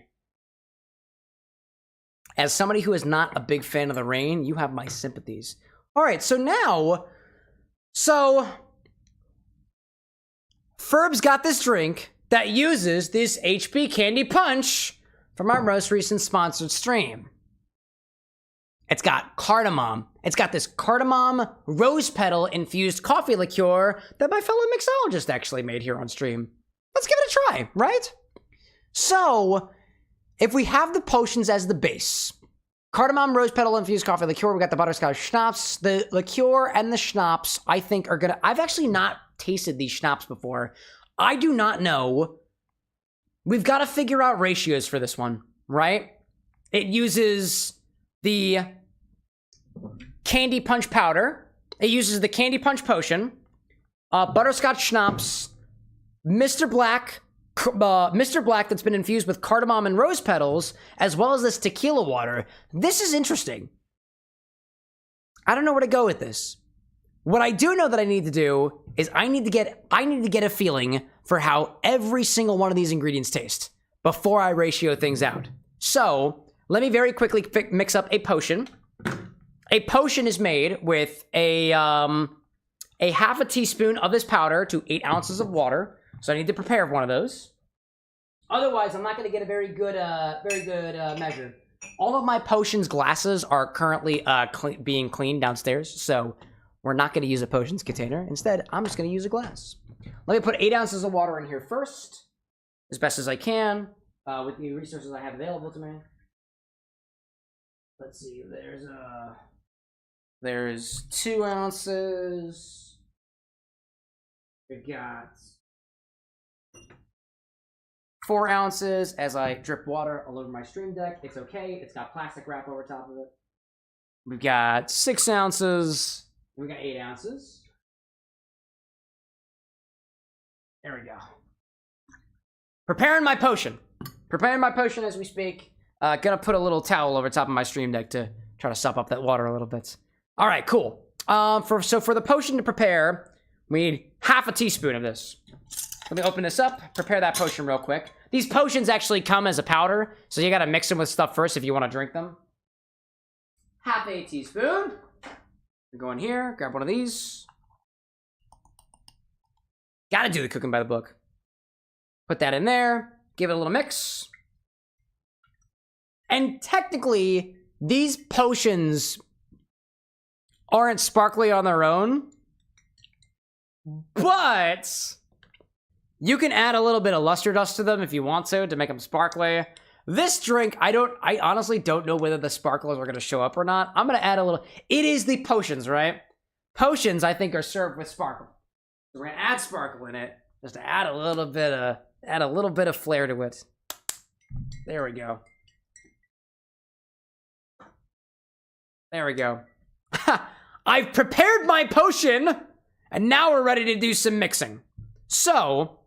As somebody who is not a big fan of the rain, you have my sympathies. All right, so now... Ferb's got this drink that uses this HP Candy Punch from our most recent sponsored stream. It's got cardamom. It's got this cardamom rose petal infused coffee liqueur that my fellow mixologist actually made here on stream. Let's give it a try, right? So, if we have the potions as the base, cardamom rose petal infused coffee liqueur, we got the butterscotch schnapps. The liqueur and the schnapps, I think, are gonna... I've actually not tasted these schnapps before. I do not know. We've got to figure out ratios for this one, right? It uses the Candy Punch powder. It uses the Candy Punch potion, butterscotch schnapps, Mr. Black that's been infused with cardamom and rose petals, as well as this tequila water. This is interesting. I don't know where to go with this. What I do know that I need to do is I need to get a feeling for how every single one of these ingredients taste before I ratio things out. So let me very quickly mix up a potion. A potion is made with a half a teaspoon of this powder to 8 ounces of water. So I need to prepare one of those. Otherwise, I'm not going to get a very good measure. All of my potions glasses are currently being cleaned downstairs, so we're not going to use a potions container. Instead, I'm just going to use a glass. Let me put 8 ounces of water in here first, as best as I can, with the resources I have available to me. Let's see, there's 2 ounces. We got 4 ounces as I drip water all over my stream deck. It's okay. It's got plastic wrap over top of it. We've got 6 ounces. We got 8 ounces. There we go. Preparing my potion. Preparing my potion as we speak. Gonna put a little towel over top of my stream deck to try to sop up that water a little bit. All right, cool. So for the potion to prepare, we need half a teaspoon of this. Let me open this up, prepare that potion real quick. These potions actually come as a powder, so you gotta mix them with stuff first if you want to drink them. Half a teaspoon. Go in here, grab one of these. Gotta do the cooking by the book. Put that in there, give it a little mix. And technically, these potions aren't sparkly on their own, but you can add a little bit of luster dust to them if you want to make them sparkly. This drink, I honestly don't know whether the sparklers are going to show up or not. I'm going to add a little. It is the potions, right? Potions, I think, are served with sparkle. So we're going to add sparkle in it just to add a little bit of flair to it. There we go. There we go. I've prepared my potion, and now we're ready to do some mixing. So,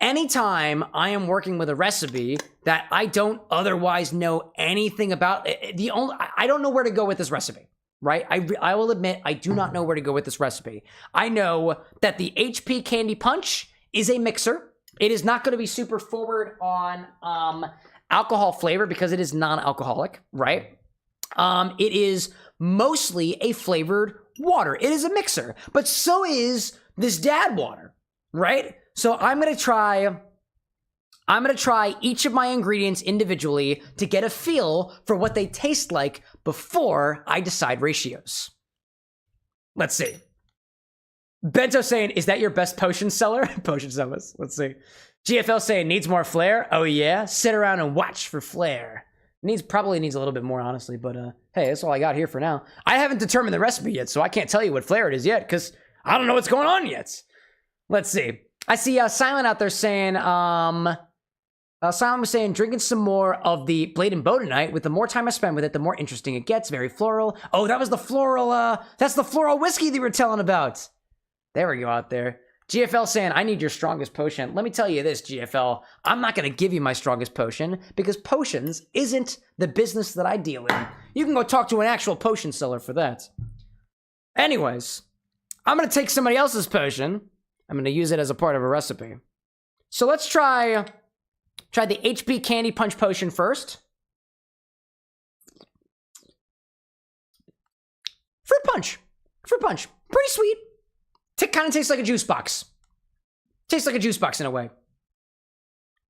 anytime I am working with a recipe that I don't otherwise know anything about, I don't know where to go with this recipe, right? I will admit, I do not know where to go with this recipe. I know that the HP Candy Punch is a mixer. It is not going to be super forward on alcohol flavor because it is non-alcoholic, right? It is mostly a flavored water. It is a mixer, but so is this dad water, right? So I'm going to try each of my ingredients individually to get a feel for what they taste like before I decide ratios. Let's see. Bento saying, is that your best potion seller? Potion sellers. Let's see. GFL saying, needs more flair? Oh yeah? Sit around and watch for flair. Probably needs a little bit more, honestly, but hey, that's all I got here for now. I haven't determined the recipe yet, so I can't tell you what flair it is yet, because I don't know what's going on yet. Let's see. I see Silent out there saying, Silent was saying, drinking some more of the Blade and Bow tonight. With the more time I spend with it, the more interesting it gets. Very floral. Oh, that was the floral, that's the floral whiskey they were telling about. There we go out there. GFL saying, I need your strongest potion. Let me tell you this, GFL. I'm not going to give you my strongest potion because potions isn't the business that I deal in. You can go talk to an actual potion seller for that. Anyways, I'm going to take somebody else's potion. I'm going to use it as a part of a recipe. So let's try the HP Candy Punch potion first. Fruit punch. Fruit punch. Pretty sweet. Kind of tastes like a juice box. Tastes like a juice box in a way.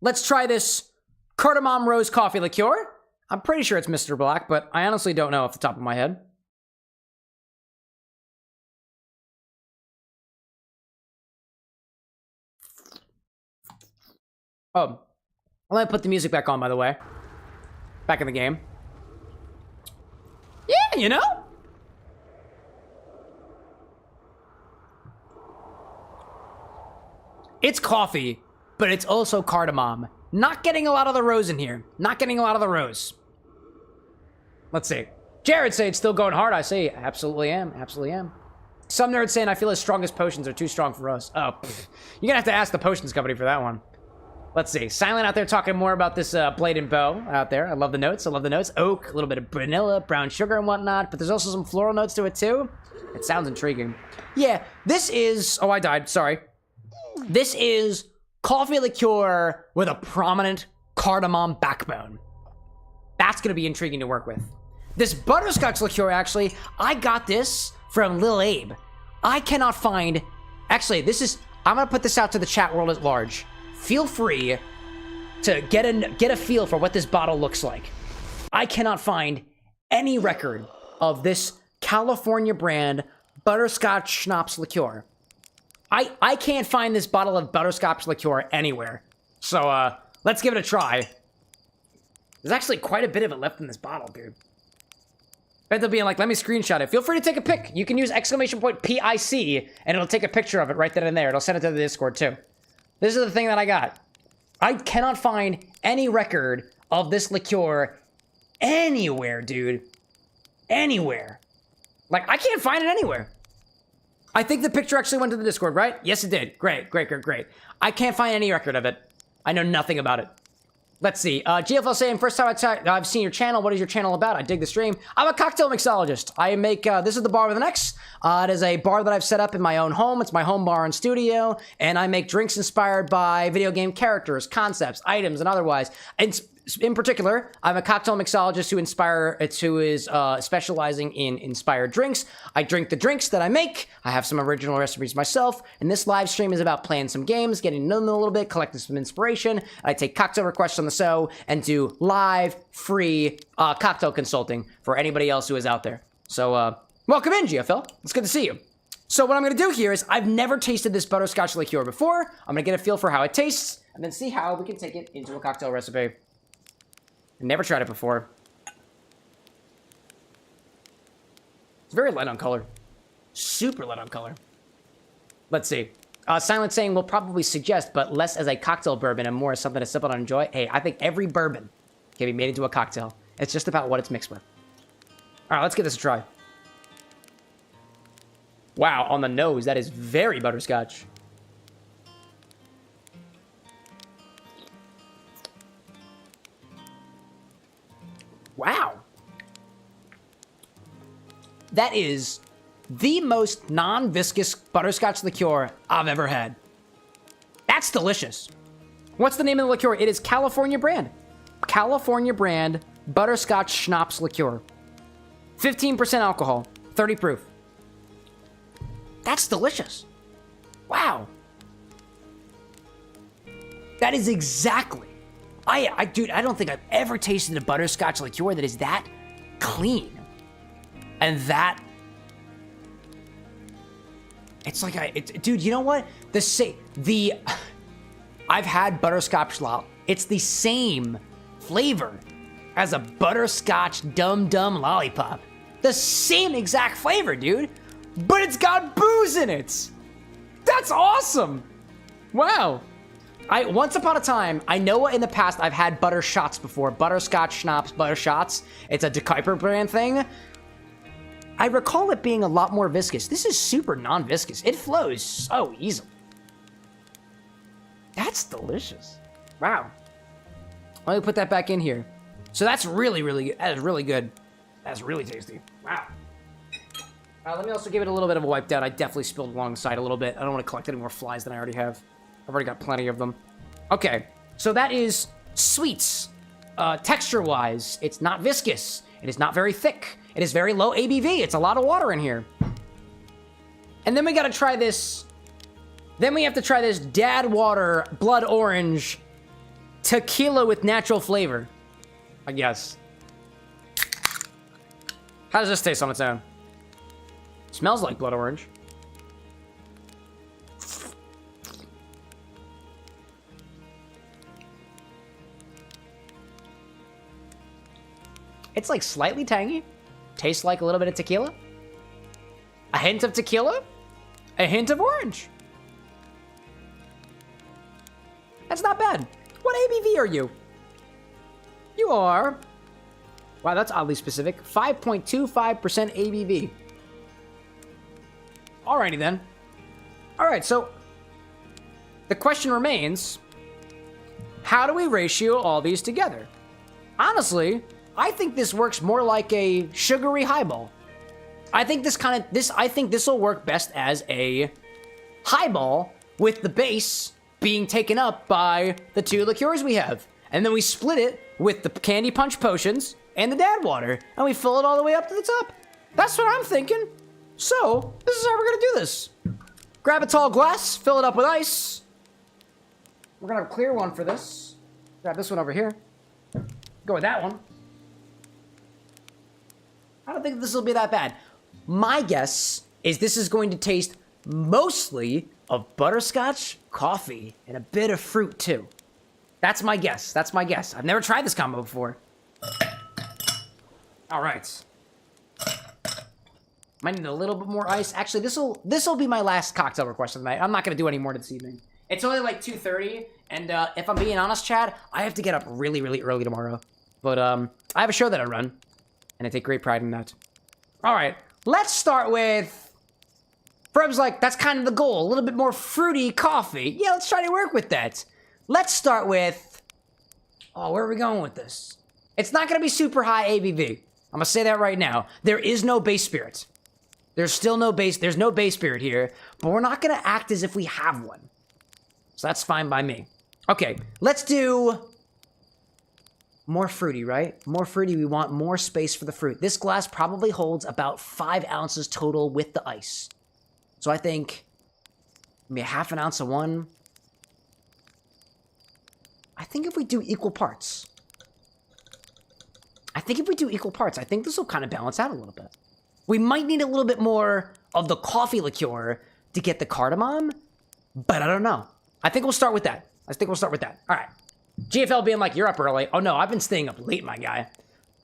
Let's try this cardamom rose coffee liqueur. I'm pretty sure it's Mr. Black, but I honestly don't know off the top of my head. Oh, let me put the music back on, by the way. Back in the game. Yeah, you know? It's coffee, but it's also cardamom. Not getting a lot of the rose in here. Not getting a lot of the rose. Let's see. Jared saying it's still going hard. I say absolutely am. Absolutely am. Some nerds saying I feel his strongest potions are too strong for us. Oh, pfft. You're gonna have to ask the potions company for that one. Let's see. Silent out there talking more about this blade and bow out there. I love the notes. I love the notes. Oak, a little bit of vanilla, brown sugar and whatnot. But there's also some floral notes to it too. It sounds intriguing. Yeah, this is... Oh, I died. Sorry. This is coffee liqueur with a prominent cardamom backbone. That's going to be intriguing to work with. This butterscotch liqueur, actually, I got this from Lil Abe. I cannot find... Actually, this is... I'm going to put this out to the chat world at large. Feel free to get a feel for what this bottle looks like. I cannot find any record of this California brand butterscotch schnapps liqueur. I can't find this bottle of butterscotch liqueur anywhere. So, let's give it a try. There's actually quite a bit of it left in this bottle, dude. Bet they'll be like, let me screenshot it. Feel free to take a pic. You can use !PIC, and it'll take a picture of it right then and there. It'll send it to the Discord, too. This is the thing that I got. I cannot find any record of this liqueur anywhere, dude. Anywhere. Like, I can't find it anywhere. I think the picture actually went to the Discord, right? Yes, it did. Great, great, great, great. I can't find any record of it. I know nothing about it. Let's see. GFL saying, first time I've seen your channel. What is your channel about? I dig the stream. I'm a cocktail mixologist. I make, this is the bar with an X. It is a bar that I've set up in my own home. It's my home bar and studio. And I make drinks inspired by video game characters, concepts, items, and otherwise. And in particular, I'm a cocktail mixologist who is specializing in inspired drinks. I drink the drinks that I make. I have some original recipes myself. And this live stream is about playing some games, getting to know them a little bit, collecting some inspiration. I take cocktail requests on the show and do live, free cocktail consulting for anybody else who is out there. So, welcome in, GFL. It's good to see you. So what I'm going to do here is I've never tasted this butterscotch liqueur before. I'm going to get a feel for how it tastes and then see how we can take it into a cocktail recipe. Never tried it before. It's very light on color. Super light on color. Let's see. Silent saying will probably suggest, but less as a cocktail bourbon and more as something to sip on and enjoy. Hey, I think every bourbon can be made into a cocktail. It's just about what it's mixed with. All right, let's give this a try. Wow, on the nose, that is very butterscotch. Wow. That is the most non-viscous butterscotch liqueur I've ever had. That's delicious. What's the name of the liqueur? It is California brand. California brand butterscotch schnapps liqueur. 15% alcohol, 30 proof. That's delicious. Wow. That is exactly... Dude, I don't think I've ever tasted a butterscotch liqueur that is that clean. And that... It's like dude, you know what? I've had butterscotch lolly. It's the same flavor as a butterscotch dum-dum lollipop. The same exact flavor, dude. But it's got booze in it. That's awesome. Wow. Once upon a time, I know in the past I've had butter shots before. Butterscotch schnapps, butter shots. It's a De Kuyper brand thing. I recall it being a lot more viscous. This is super non-viscous. It flows so easily. That's delicious. Wow. Let me put that back in here. So that's really, really good. That is really good. That's really tasty. Wow. Let me also give it a little bit of a wipe down. I definitely spilled along the side a little bit. I don't want to collect any more flies than I already have. I've already got plenty of them. Okay, so that is sweets. Texture-wise, it's not viscous. It is not very thick. It is very low ABV. It's a lot of water in here. And then we gotta try this. Then we have to try this Dad Water Blood Orange tequila with natural flavor, I guess. How does this taste on its own? Smells like blood orange. It's like slightly tangy. Tastes like a little bit of tequila. A hint of tequila. A hint of orange. That's not bad. What ABV are you? You are... Wow, that's oddly specific. 5.25% ABV. Alrighty then. Alright, so... The question remains... how do we ratio all these together? Honestly, I think this works more like a sugary highball. I think this will work best as a highball with the base being taken up by the 2 liqueurs we have. And then we split it with the candy punch potions and the dad water, and we fill it all the way up to the top. That's what I'm thinking. So, this is how we're gonna do this. Grab a tall glass, fill it up with ice. We're gonna have a clear one for this. Grab this one over here. Go with that one. I don't think this will be that bad. My guess is this is going to taste mostly of butterscotch, coffee, and a bit of fruit too. That's my guess. That's my guess. I've never tried this combo before. All right. Might need a little bit more ice. Actually, this'll be my last cocktail request of the night. I'm not gonna do any more this evening. It's only like 2:30, and if I'm being honest, Chad, I have to get up really, really early tomorrow. But I have a show that I run, and I take great pride in that. All right, let's start with. Freb's like, that's kind of the goal. A little bit more fruity coffee. Yeah, let's try to work with that. Let's start with. Oh, where are we going with this? It's not gonna be super high ABV. I'm gonna say that right now. There is no base spirit. There's still no base. There's no base spirit here, but we're not gonna act as if we have one. So that's fine by me. Okay, let's do more fruity, right? More fruity. We want more space for the fruit. This glass probably holds about 5 ounces total with the ice. So I think maybe a half an ounce of one. I think if we do equal parts. I think this will kind of balance out a little bit. We might need a little bit more of the coffee liqueur to get the cardamom, but I don't know. I think we'll start with that. All right. GFL being like, you're up early. Oh no, I've been staying up late, my guy.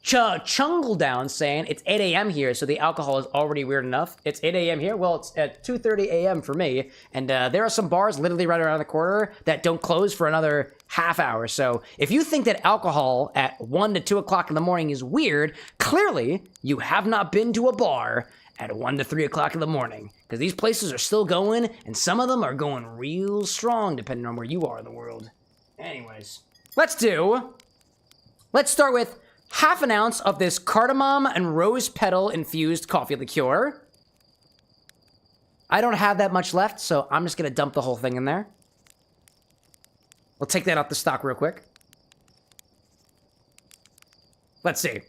Chungle down saying it's 8 a.m. here, so the alcohol is already weird enough. It's 8 a.m. here. Well, it's at 2:30 a.m. for me, and there are some bars literally right around the corner that don't close for another half hour. So if you think that alcohol at 1 to 2 o'clock in the morning is weird, clearly you have not been to a bar at 1 to 3 o'clock in the morning, because these places are still going, and some of them are going real strong depending on where you are in the world. Anyways, let's start with half an ounce of this cardamom and rose petal infused coffee liqueur. I don't have that much left, so I'm just gonna dump the whole thing in there. We'll take that off the stock real quick. Let's see.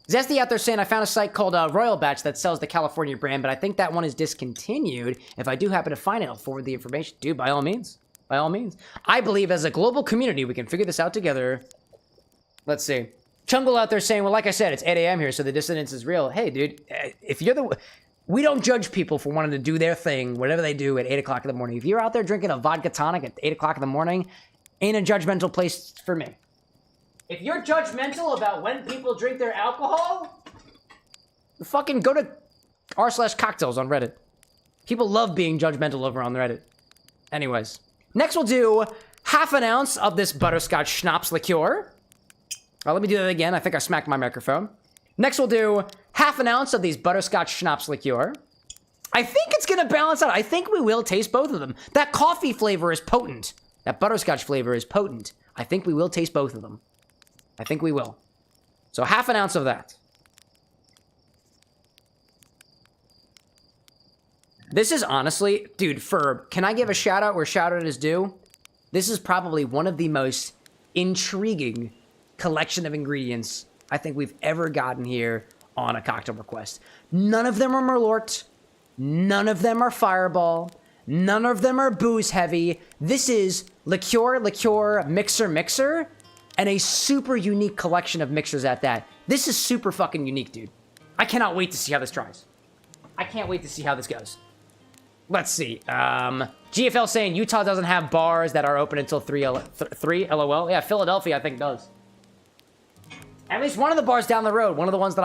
Zesty out there saying, I found a site called Royal Batch that sells the California brand, but I think that one is discontinued. If I do happen to find it, I'll forward the information. Dude, by all means. By all means. I believe as a global community, we can figure this out together. Let's see. Chungle out there saying, well, like I said, it's 8 a.m. here, so the dissonance is real. Hey, dude, if you're the... We don't judge people for wanting to do their thing, whatever they do at 8 o'clock in the morning. If you're out there drinking a vodka tonic at 8 o'clock in the morning, ain't a judgmental place for me. If you're judgmental about when people drink their alcohol, fucking go to r/cocktails on Reddit. People love being judgmental over on Reddit. Anyways, next we'll do half an ounce of this butterscotch schnapps liqueur. Let me do that again. I think I smacked my microphone. Next we'll do half an ounce of these butterscotch schnapps liqueur. I think it's gonna balance out. I think we will taste both of them. That coffee flavor is potent. That butterscotch flavor is potent. I think we will taste both of them. I think we will. So half an ounce of that. This is honestly, dude, Ferb, can I give a shout out where shout out is due? This is probably one of the most intriguing collection of ingredients I think we've ever gotten here on a cocktail request. None of them are Merlot. None of them are Fireball. None of them are booze heavy. This is liqueur, mixer, and a super unique collection of mixers at that. This is super fucking unique, dude. I cannot wait to see how this tries. I can't wait to see how this goes. Let's see. GFL saying Utah doesn't have bars that are open until 3 LOL. Yeah, Philadelphia I think does. At least one of the bars down the road, one of the ones that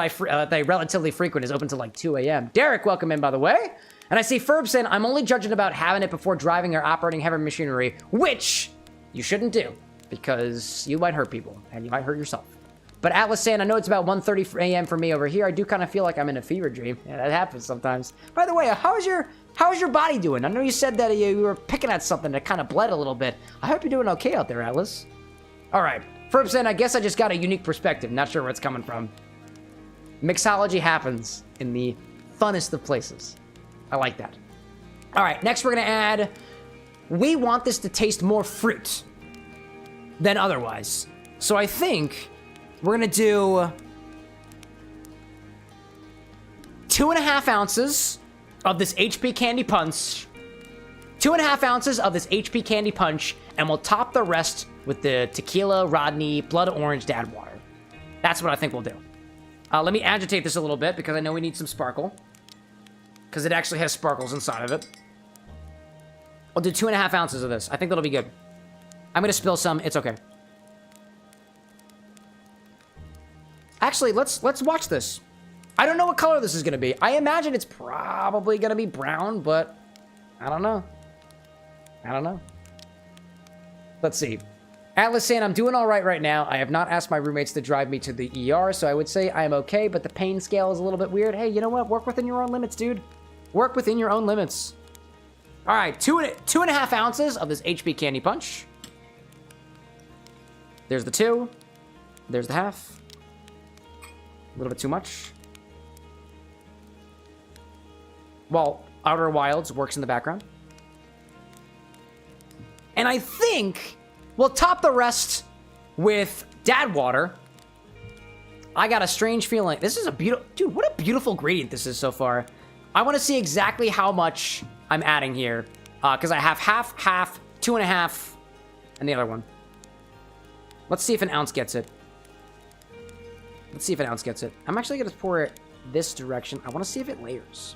I relatively frequent, is open till like 2 a.m. Derek, welcome in, by the way. And I see Ferb saying, I'm only judging about having it before driving or operating heavy machinery, which you shouldn't do, because you might hurt people, and you might hurt yourself. But Atlas saying, I know it's about 1:30 a.m. for me over here. I do kind of feel like I'm in a fever dream. Yeah, that happens sometimes. By the way, how's your body doing? I know you said that you were picking at something that kind of bled a little bit. I hope you're doing okay out there, Atlas. All right. Ferb I guess I just got a unique perspective. Not sure where it's coming from. Mixology happens in the funnest of places. I like that. All right, next we're gonna add, we want this to taste more fruit than otherwise. So I think we're gonna do 2.5 ounces of this HP Candy Punch. 2.5 ounces of this HP Candy Punch, and we'll top the rest with the Tequila Rodney Blood Orange Dad Water. That's what I think we'll do. Let me agitate this a little bit because I know we need some sparkle. Because it actually has sparkles inside of it. I'll do 2.5 ounces of this. I think that'll be good. I'm gonna spill some. It's okay. Actually, let's watch this. I don't know what color this is gonna be. I imagine it's probably gonna be brown, but I don't know. I don't know. Let's see. Atlas saying, I'm doing all right now. I have not asked my roommates to drive me to the ER, so I would say I am okay, but the pain scale is a little bit weird. Hey, you know what? Work within your own limits, dude. Work within your own limits. All right, 2.5 ounces of this HP Candy Punch. There's the 2. There's the half. A little bit too much. While Outer Wilds works in the background. And I think we'll top the rest with Dad Water. I got a strange feeling. This is a beautiful... Dude, what a beautiful gradient this is so far. I want to see exactly how much I'm adding here. Because I have half, 2.5, and the other one. Let's see if an ounce gets it. Let's see if an ounce gets it. I'm actually going to pour it this direction. I want to see if it layers.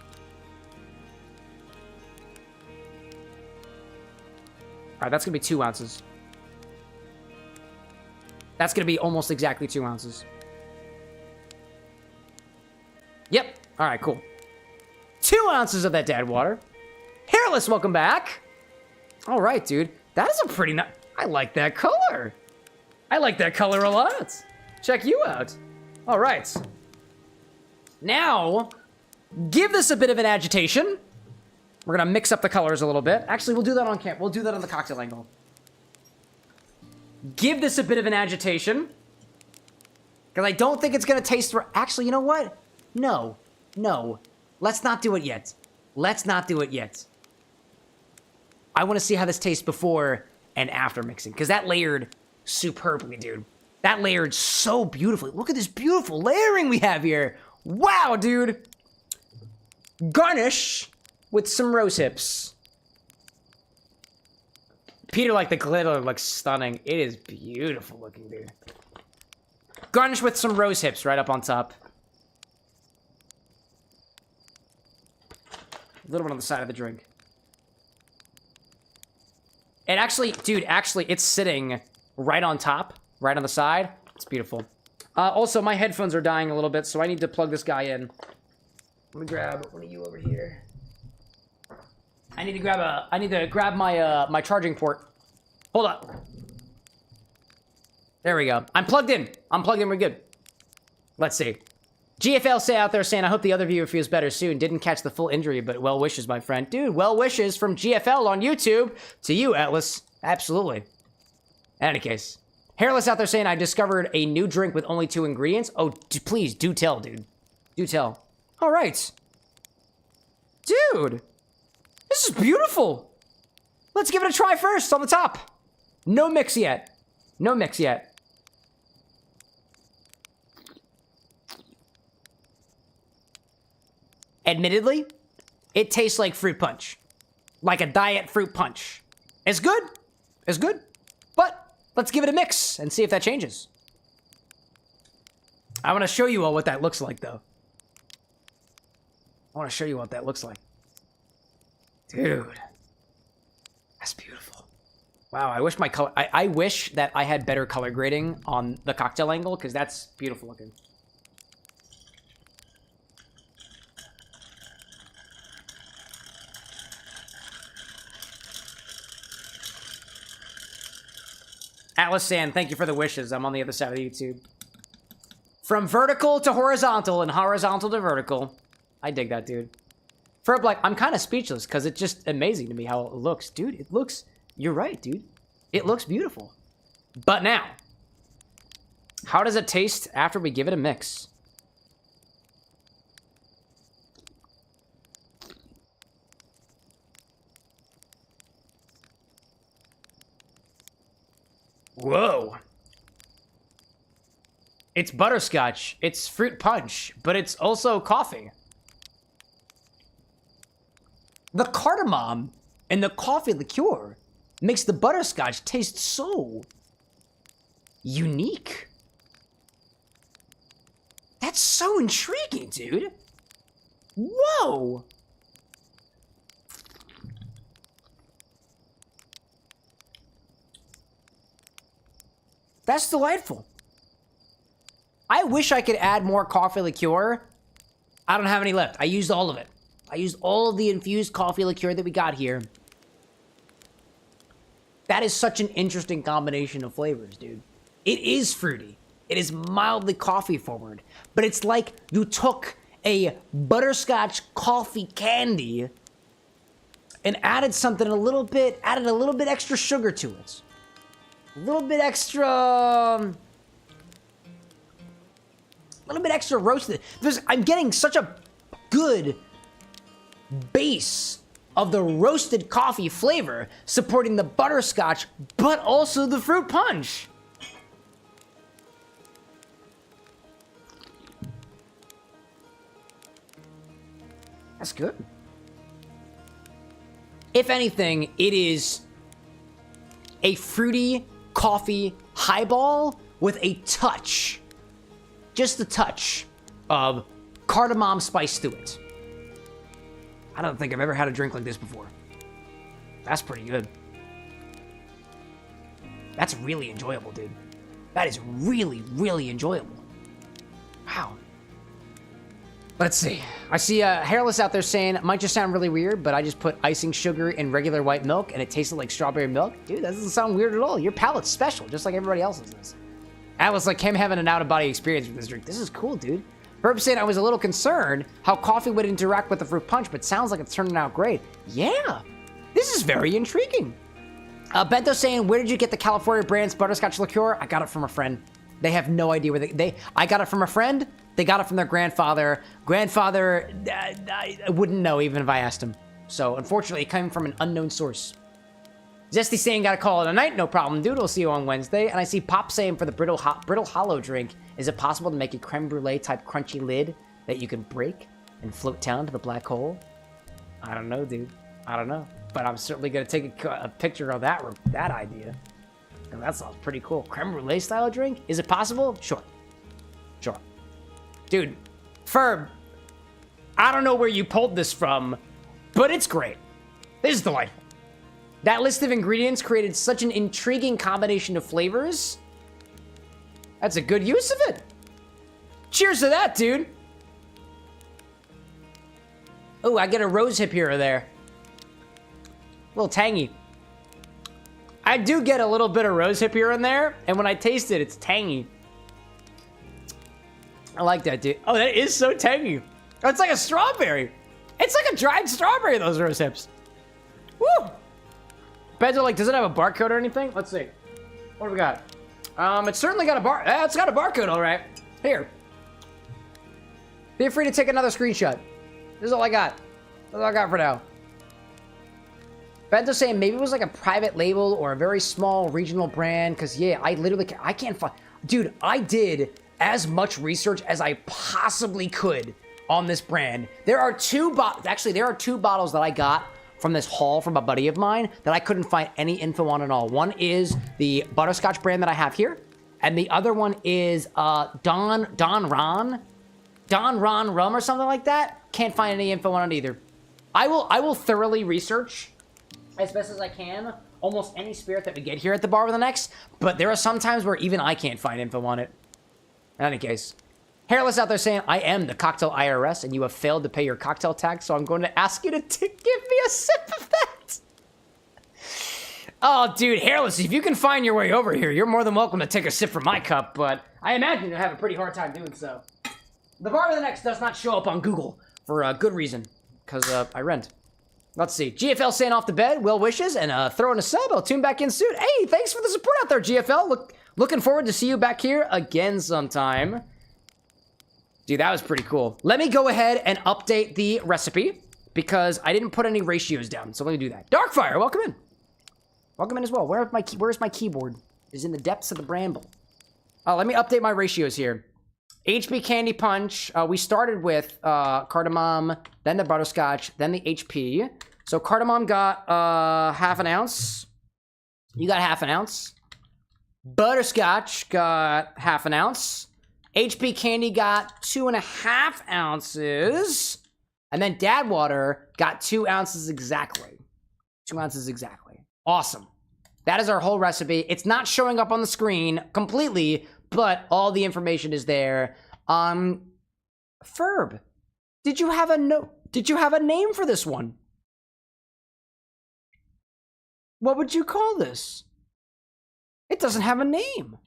All right, that's going to be 2 ounces. That's going to be almost exactly 2 ounces. Yep. All right, cool. 2 ounces of that Dad Water. Hairless, welcome back. All right, dude. That is a pretty nice... I like that color. I like that color a lot. Check you out. All right. Now, give this a bit of an agitation. We're going to mix up the colors a little bit. Actually, we'll do that on camp. We'll do that on the cocktail angle. Give this a bit of an agitation. Because I don't think it's going to taste... Actually, you know what? No. No. Let's not do it yet. Let's not do it yet. I want to see how this tastes before and after mixing. Because that layered superbly, dude. That layered so beautifully. Look at this beautiful layering we have here. Wow, dude. Garnish with some rose hips. Peter, like the glitter looks stunning. It is beautiful looking, dude. Garnish with some rose hips right up on top. A little bit on the side of the drink. And actually, dude, it's sitting right on top, right on the side. It's beautiful. Also, my headphones are dying a little bit, so I need to plug this guy in. Let me grab one of you over here. I need to grab my my charging port. Hold up. There we go. I'm plugged in. We're good. Let's see. GFL say out there saying, I hope the other viewer feels better soon. Didn't catch the full injury, but well wishes, my friend. Dude, well wishes from GFL on YouTube to you, Atlas. Absolutely. In any case. Hairless out there saying, I discovered a new drink with only 2 ingredients. Oh, please, do tell, dude. Do tell. All right. Dude. This is beautiful. Let's give it a try first on the top. No mix yet. No mix yet. Admittedly, it tastes like fruit punch. Like a diet fruit punch. It's good. It's good. But let's give it a mix and see if that changes. I want to show you all what that looks like, though. I want to show you what that looks like. Dude. That's beautiful. Wow, I wish my color... I wish that I had better color grading on the cocktail angle, because that's beautiful looking. Atlas Sand, thank you for the wishes. I'm on the other side of the YouTube. From vertical to horizontal and horizontal to vertical. I dig that, dude. Ferb, like, I'm kind of speechless because it's just amazing to me how it looks. Dude, it looks... You're right, dude. It looks beautiful. But now, How does it taste after we give it a mix? Whoa. It's butterscotch, it's fruit punch, but it's also coffee. The cardamom and the coffee liqueur makes the butterscotch taste so unique. That's so intriguing, dude. Whoa. That's delightful. I wish I could add more coffee liqueur. I don't have any left. I used all of it. I used all of the infused coffee liqueur that we got here. That is such an interesting combination of flavors, dude. It is fruity. It is mildly coffee forward. But it's like you took a butterscotch coffee candy and added something a little bit extra sugar to it. A little bit extra roasted. I'm getting such a good base of the roasted coffee flavor supporting the butterscotch, but also the fruit punch. That's good. If anything, it is a fruity coffee highball with a touch, just a touch of cardamom spice to it. I don't think I've ever had a drink like this before. That's pretty good. That's really enjoyable, dude. That is really, really enjoyable. Wow. Let's see. I see Hairless out there saying, it might just sound really weird, but I just put icing sugar in regular white milk and it tasted like strawberry milk. Dude, that doesn't sound weird at all. Your palate's special, just like everybody else's is. I was like him having an out-of-body experience with this drink. This is cool, dude. Herb saying I was a little concerned how coffee would interact with the fruit punch, but sounds like it's turning out great. Yeah, this is very intriguing. Bento saying, where did you get the California brand's butterscotch liqueur? I got it from a friend. They have no idea where I got it from a friend. They got it from their grandfather. Grandfather, I wouldn't know even if I asked him. So, unfortunately, it came from an unknown source. Zesty saying, gotta call it a night. No problem, dude. We'll see you on Wednesday. And I see Pop saying for the brittle hollow drink, is it possible to make a creme brulee type crunchy lid that you can break and float down to the black hole? I don't know, dude. I don't know. But I'm certainly gonna take a picture of that idea. And that sounds pretty cool. Creme brulee style drink? Is it possible? Sure. Sure. Dude, Ferb, I don't know where you pulled this from, but it's great. This is delightful. That list of ingredients created such an intriguing combination of flavors. That's a good use of it. Cheers to that, dude. Oh, I get a rose hip here or there. A little tangy. I do get a little bit of rose hip here and there, and when I taste it, it's tangy. I like that, dude. Oh, that is so tangy. Oh, it's like a strawberry. It's like a dried strawberry, those rose hips. Woo! Beds are like, does it have a barcode or anything? Let's see. What do we got? It's certainly got a it's got a barcode, all right. Here. Feel free to take another screenshot. This is all I got. That's all I got for now. Bento's saying maybe it was like a private label or a very small regional brand, because, yeah, I can't find... Dude, I did as much research as I possibly could on this brand. There are two bottles that I got from this haul from a buddy of mine that I couldn't find any info on at all. One is the butterscotch brand that I have here, and the other one is Don Ron rum or something like that. Can't find any info on it either. I will thoroughly research as best as I can almost any spirit that we get here at the Bar with an X, but there are some times where even I can't find info on it. In any case, Hairless out there saying, I am the cocktail IRS and you have failed to pay your cocktail tax, so I'm going to ask you to give me a sip of that. Oh, dude, Hairless, if you can find your way over here, you're more than welcome to take a sip from my cup, but I imagine you'll have a pretty hard time doing so. The Bar with an X does not show up on Google for a good reason, because I rent. Let's see. GFL saying off the bed, well wishes, and throwing a sub. I'll tune back in soon. Hey, thanks for the support out there, GFL. Looking forward to see you back here again sometime. Dude, that was pretty cool. Let me go ahead and update the recipe because I didn't put any ratios down. So let me do that. Darkfire, welcome in. Welcome in as well. Where's my keyboard? It's in the depths of the bramble. Let me update my ratios here. HP Candy Punch. We started with cardamom, then the butterscotch, then the HP. So cardamom got half an ounce. You got half an ounce. Butterscotch got half an ounce. HP Candy got 2.5 ounces. And then Dad Water got 2 ounces exactly. 2 ounces exactly. Awesome. That is our whole recipe. It's not showing up on the screen completely, but all the information is there. Ferb, did you have a name for this one? What would you call this? It doesn't have a name.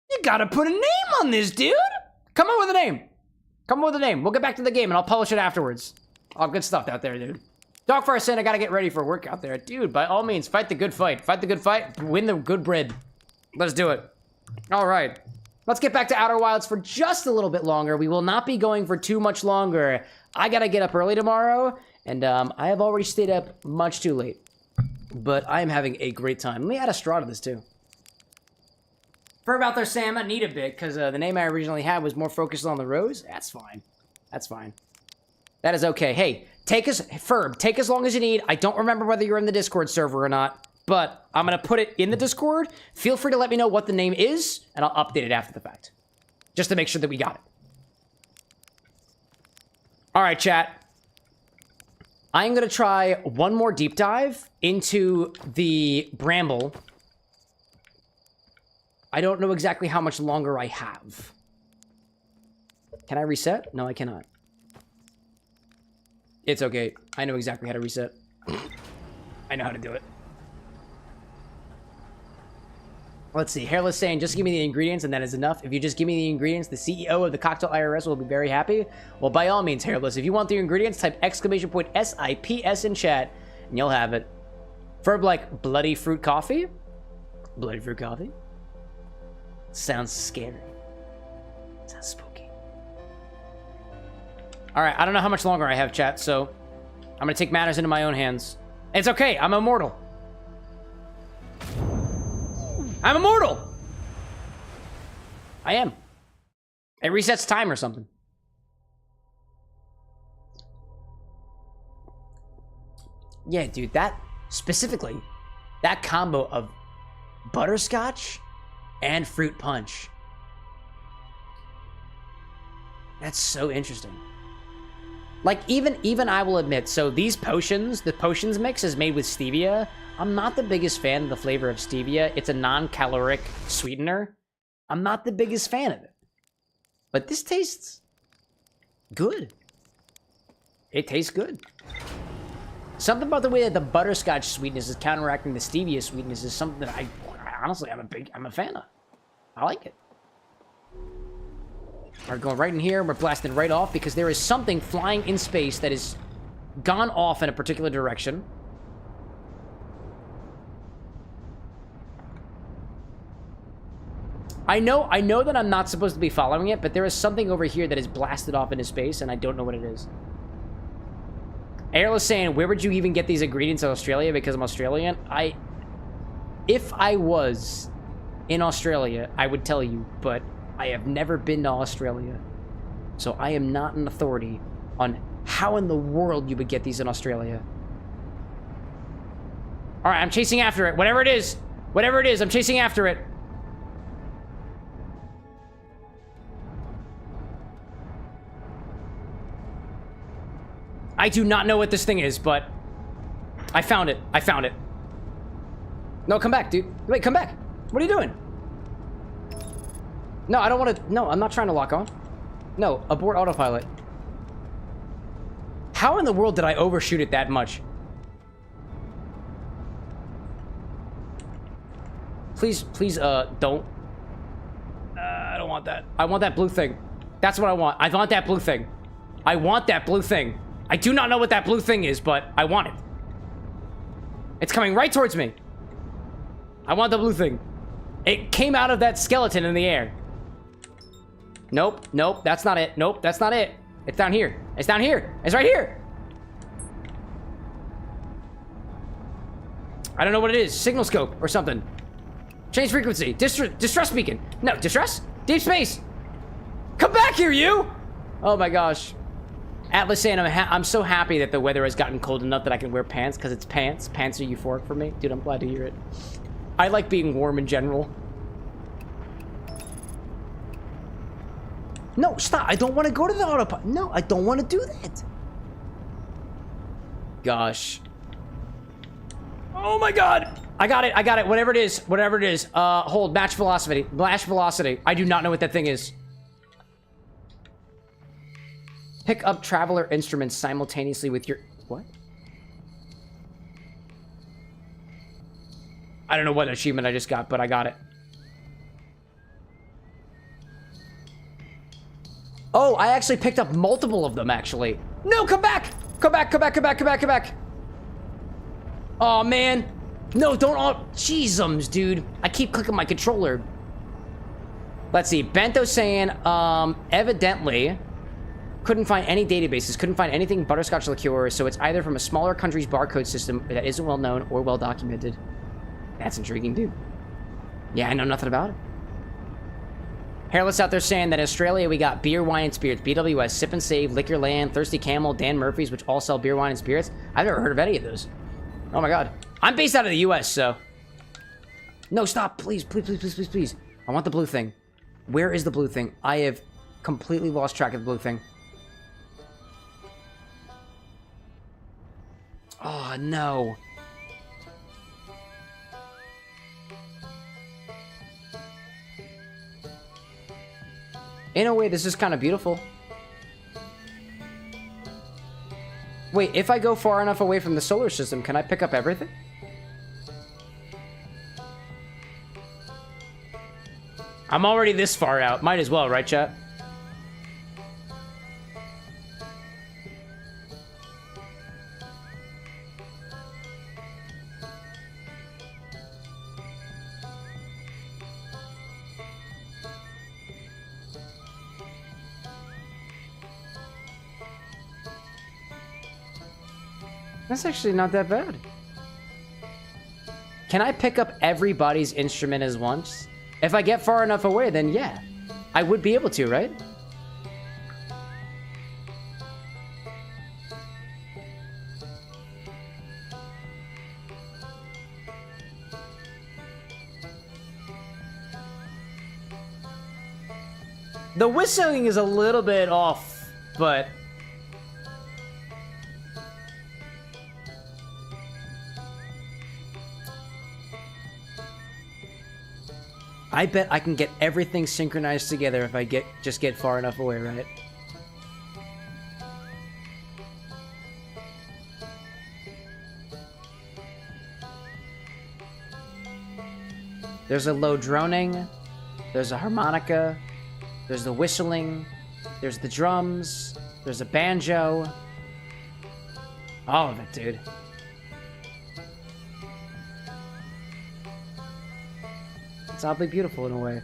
You gotta put a name on this, dude. Come up with a name. Come up with a name. We'll get back to the game and I'll publish it afterwards. Oh, good stuff out there, dude. Dogfire saying I gotta get ready for work out there. Dude, by all means, fight the good fight. Fight the good fight. Win the good bread. Let's do it. All right. Let's get back to Outer Wilds for just a little bit longer. We will not be going for too much longer. I gotta get up early tomorrow, and I have already stayed up much too late. But I am having a great time. Let me add a straw to this, too. Ferb out there, Sam, I need a bit, because the name I originally had was more focused on the rose. That's fine. That's fine. That is okay. Hey, Ferb, take as long as you need. I don't remember whether you're in the Discord server or not, but I'm going to put it in the Discord. Feel free to let me know what the name is, and I'll update it after the fact. Just to make sure that we got it. All right, chat. I'm going to try one more deep dive into the bramble. I don't know exactly how much longer I have. Can I reset? No, I cannot. It's okay. I know exactly how to reset. I know how to do it. Let's see. Hairless saying, just give me the ingredients and that is enough. If you just give me the ingredients, the CEO of the Cocktail IRS will be very happy. Well, by all means, Hairless, if you want the ingredients, type !SIPS in chat and you'll have it. Ferb like bloody fruit coffee? Bloody fruit coffee? Sounds scary. Sounds spooky. Alright, I don't know how much longer I have, chat, so I'm gonna take matters into my own hands. It's okay, I'm immortal. I'm immortal! I am. It resets time or something. Yeah, dude, that, specifically, that combo of butterscotch and fruit punch. That's so interesting. Like, even I will admit, so these potions, the potions mix is made with stevia. I'm not the biggest fan of the flavor of stevia. It's a non-caloric sweetener. I'm not the biggest fan of it. But this tastes good. It tastes good. Something about the way that the butterscotch sweetness is counteracting the stevia sweetness is something that I honestly, I'm a fan of. I like it. We're going right in here. We're blasting right off because there is something flying in space that is gone off in a particular direction. I know that I'm not supposed to be following it, but there is something over here that is blasted off into space, and I don't know what it is. Airless saying, where would you even get these ingredients in Australia? Because I'm Australian. If I was in Australia, I would tell you, but I have never been to Australia. So I am not an authority on how in the world you would get these in Australia. All right, I'm chasing after it. Whatever it is, I'm chasing after it. I do not know what this thing is, but I found it. I found it. No, come back, dude. Wait, come back. What are you doing? No, I don't want to... No, I'm not trying to lock on. No, abort autopilot. How in the world did I overshoot it that much? Please, don't. I don't want that. I want that blue thing. That's what I want. I want that blue thing. I want that blue thing. I do not know what that blue thing is, but I want it. It's coming right towards me. I want the blue thing. It came out of that skeleton in the air. Nope, nope, that's not it. Nope, that's not it. It's down here. It's down here. It's right here. I don't know what it is. Signal scope or something. Change frequency. Distress beacon. No, distress? Deep space. Come back here, you! Oh my gosh. Atlas saying I'm so happy that the weather has gotten cold enough that I can wear pants, because it's pants. Pants are euphoric for me. Dude, I'm glad to hear it. I like being warm in general. No, stop. I don't want to go to the autopilot. No, I don't want to do that. Gosh. Oh my god. I got it. I got it. Whatever it is. Whatever it is. Hold. Match velocity. Match velocity. I do not know what that thing is. Pick up traveler instruments simultaneously with your... What? I don't know what achievement I just got, but I got it. Oh, I actually picked up multiple of them, actually. No, come back! Come back, come back, come back, come back, come back. Oh, man. No, don't all... Jeezums, dude. I keep clicking my controller. Let's see. Bento saying, evidently... Couldn't find any databases, couldn't find anything butterscotch liqueur, so it's either from a smaller country's barcode system that isn't well known or well documented. That's intriguing, dude. Yeah, I know nothing about it. Hairless out there saying that in Australia we got beer, wine, and spirits. BWS, Sip and Save, Liquor Land, Thirsty Camel, Dan Murphy's, which all sell beer, wine, and spirits. I've never heard of any of those. Oh my god. I'm based out of the US, so... No, stop, please, please, please, please, please, please. I want the blue thing. Where is the blue thing? I have completely lost track of the blue thing. Oh, no. In a way, this is kind of beautiful. Wait, if I go far enough away from the solar system, can I pick up everything? I'm already this far out. Might as well, right, chat? That's actually not that bad. Can I pick up everybody's instrument as once? If I get far enough away, then yeah. I would be able to, right? The whistling is a little bit off, but... I bet I can get everything synchronized together if I just get far enough away, right? There's a low droning, there's a harmonica, there's the whistling, there's the drums, there's a banjo. All of it, dude. It's oddly beautiful in a way.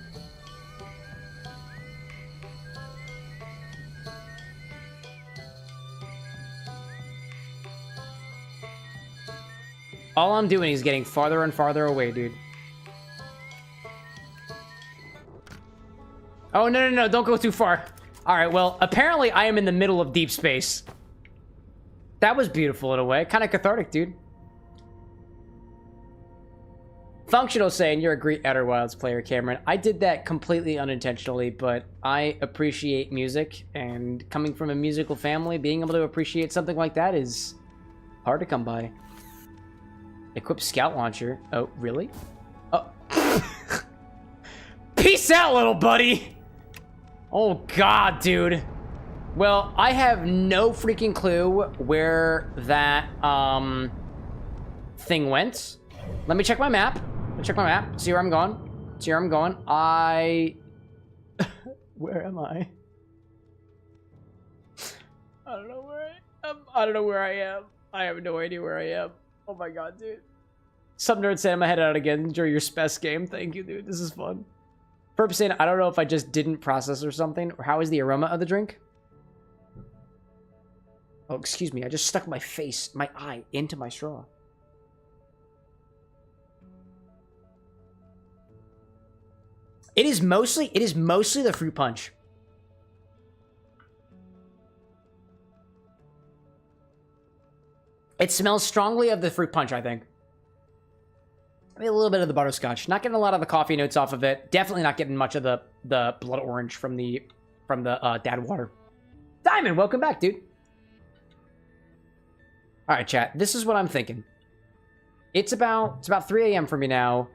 All I'm doing is getting farther and farther away, dude. Oh, no, no, no, don't go too far. Alright, well, apparently I am in the middle of deep space. That was beautiful in a way. Kind of cathartic, dude. Functional saying, you're a great Outer Wilds player, Cameron. I did that completely unintentionally, but I appreciate music, and coming from a musical family, being able to appreciate something like that is hard to come by. Equip scout launcher. Oh, really? Oh. Peace out, little buddy! Oh, God, dude. Well, I have no freaking clue where that, thing went. Let me check my map. Check my map. See where I'm going. See where I'm going. Where am I? I don't know where I am. I don't know where I am. I have no idea where I am. Oh my god, dude. Some nerd saying I'm head out again. Enjoy your spec game. Thank you, dude. This is fun. Purpose saying, I don't know if I just didn't process or something, or how is the aroma of the drink? Oh, excuse me. I just stuck my face, my eye, into my straw. It is mostly the fruit punch. It smells strongly of the fruit punch, I think. Maybe a little bit of the butterscotch. Not getting a lot of the coffee notes off of it. Definitely not getting much of the blood orange from the dad water. Diamond, welcome back, dude. All right, chat. This is what I'm thinking. It's about 3 a.m. for me now.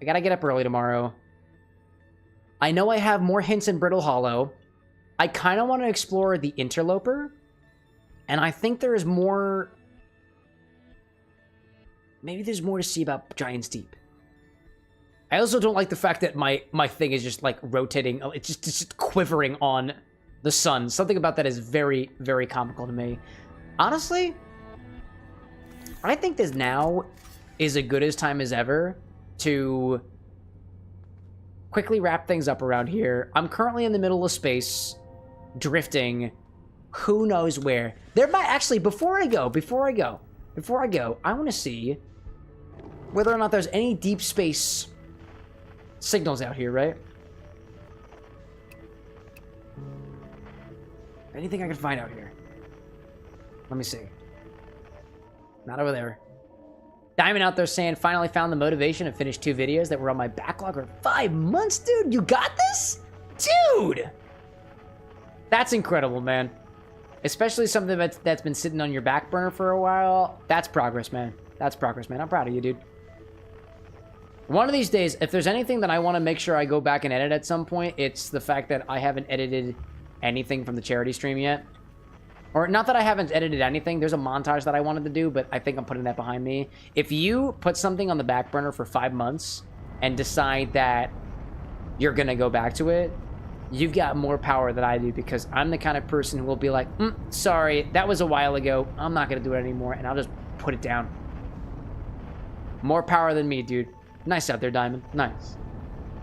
I gotta get up early tomorrow. I know I have more hints in Brittle Hollow. I kind of want to explore the Interloper. And I think there is more... Maybe there's more to see about Giant's Deep. I also don't like the fact that my thing is just, like, rotating. It's just quivering on the sun. Something about that is very, very comical to me. Honestly, I think this now is as good a time as ever to quickly wrap things up around here. I'm currently in the middle of space, drifting, who knows where. There might actually, before I go, I want to see whether or not there's any deep space signals out here, right? Anything I can find out here? Let me see. Not over there. Diamond out there saying, finally found the motivation to finish 2 videos that were on my backlog for 5 months, dude. You got this? Dude! That's incredible, man. Especially something that's been sitting on your back burner for a while. That's progress, man. That's progress, man. I'm proud of you, dude. One of these days, if there's anything that I want to make sure I go back and edit at some point, it's the fact that I haven't edited anything from the charity stream yet. Or, not that I haven't edited anything. There's a montage that I wanted to do, but I think I'm putting that behind me. If you put something on the back burner for 5 months and decide that you're going to go back to it, you've got more power than I do, because I'm the kind of person who will be like, sorry, that was a while ago. I'm not going to do it anymore, and I'll just put it down. More power than me, dude. Nice out there, Diamond. Nice.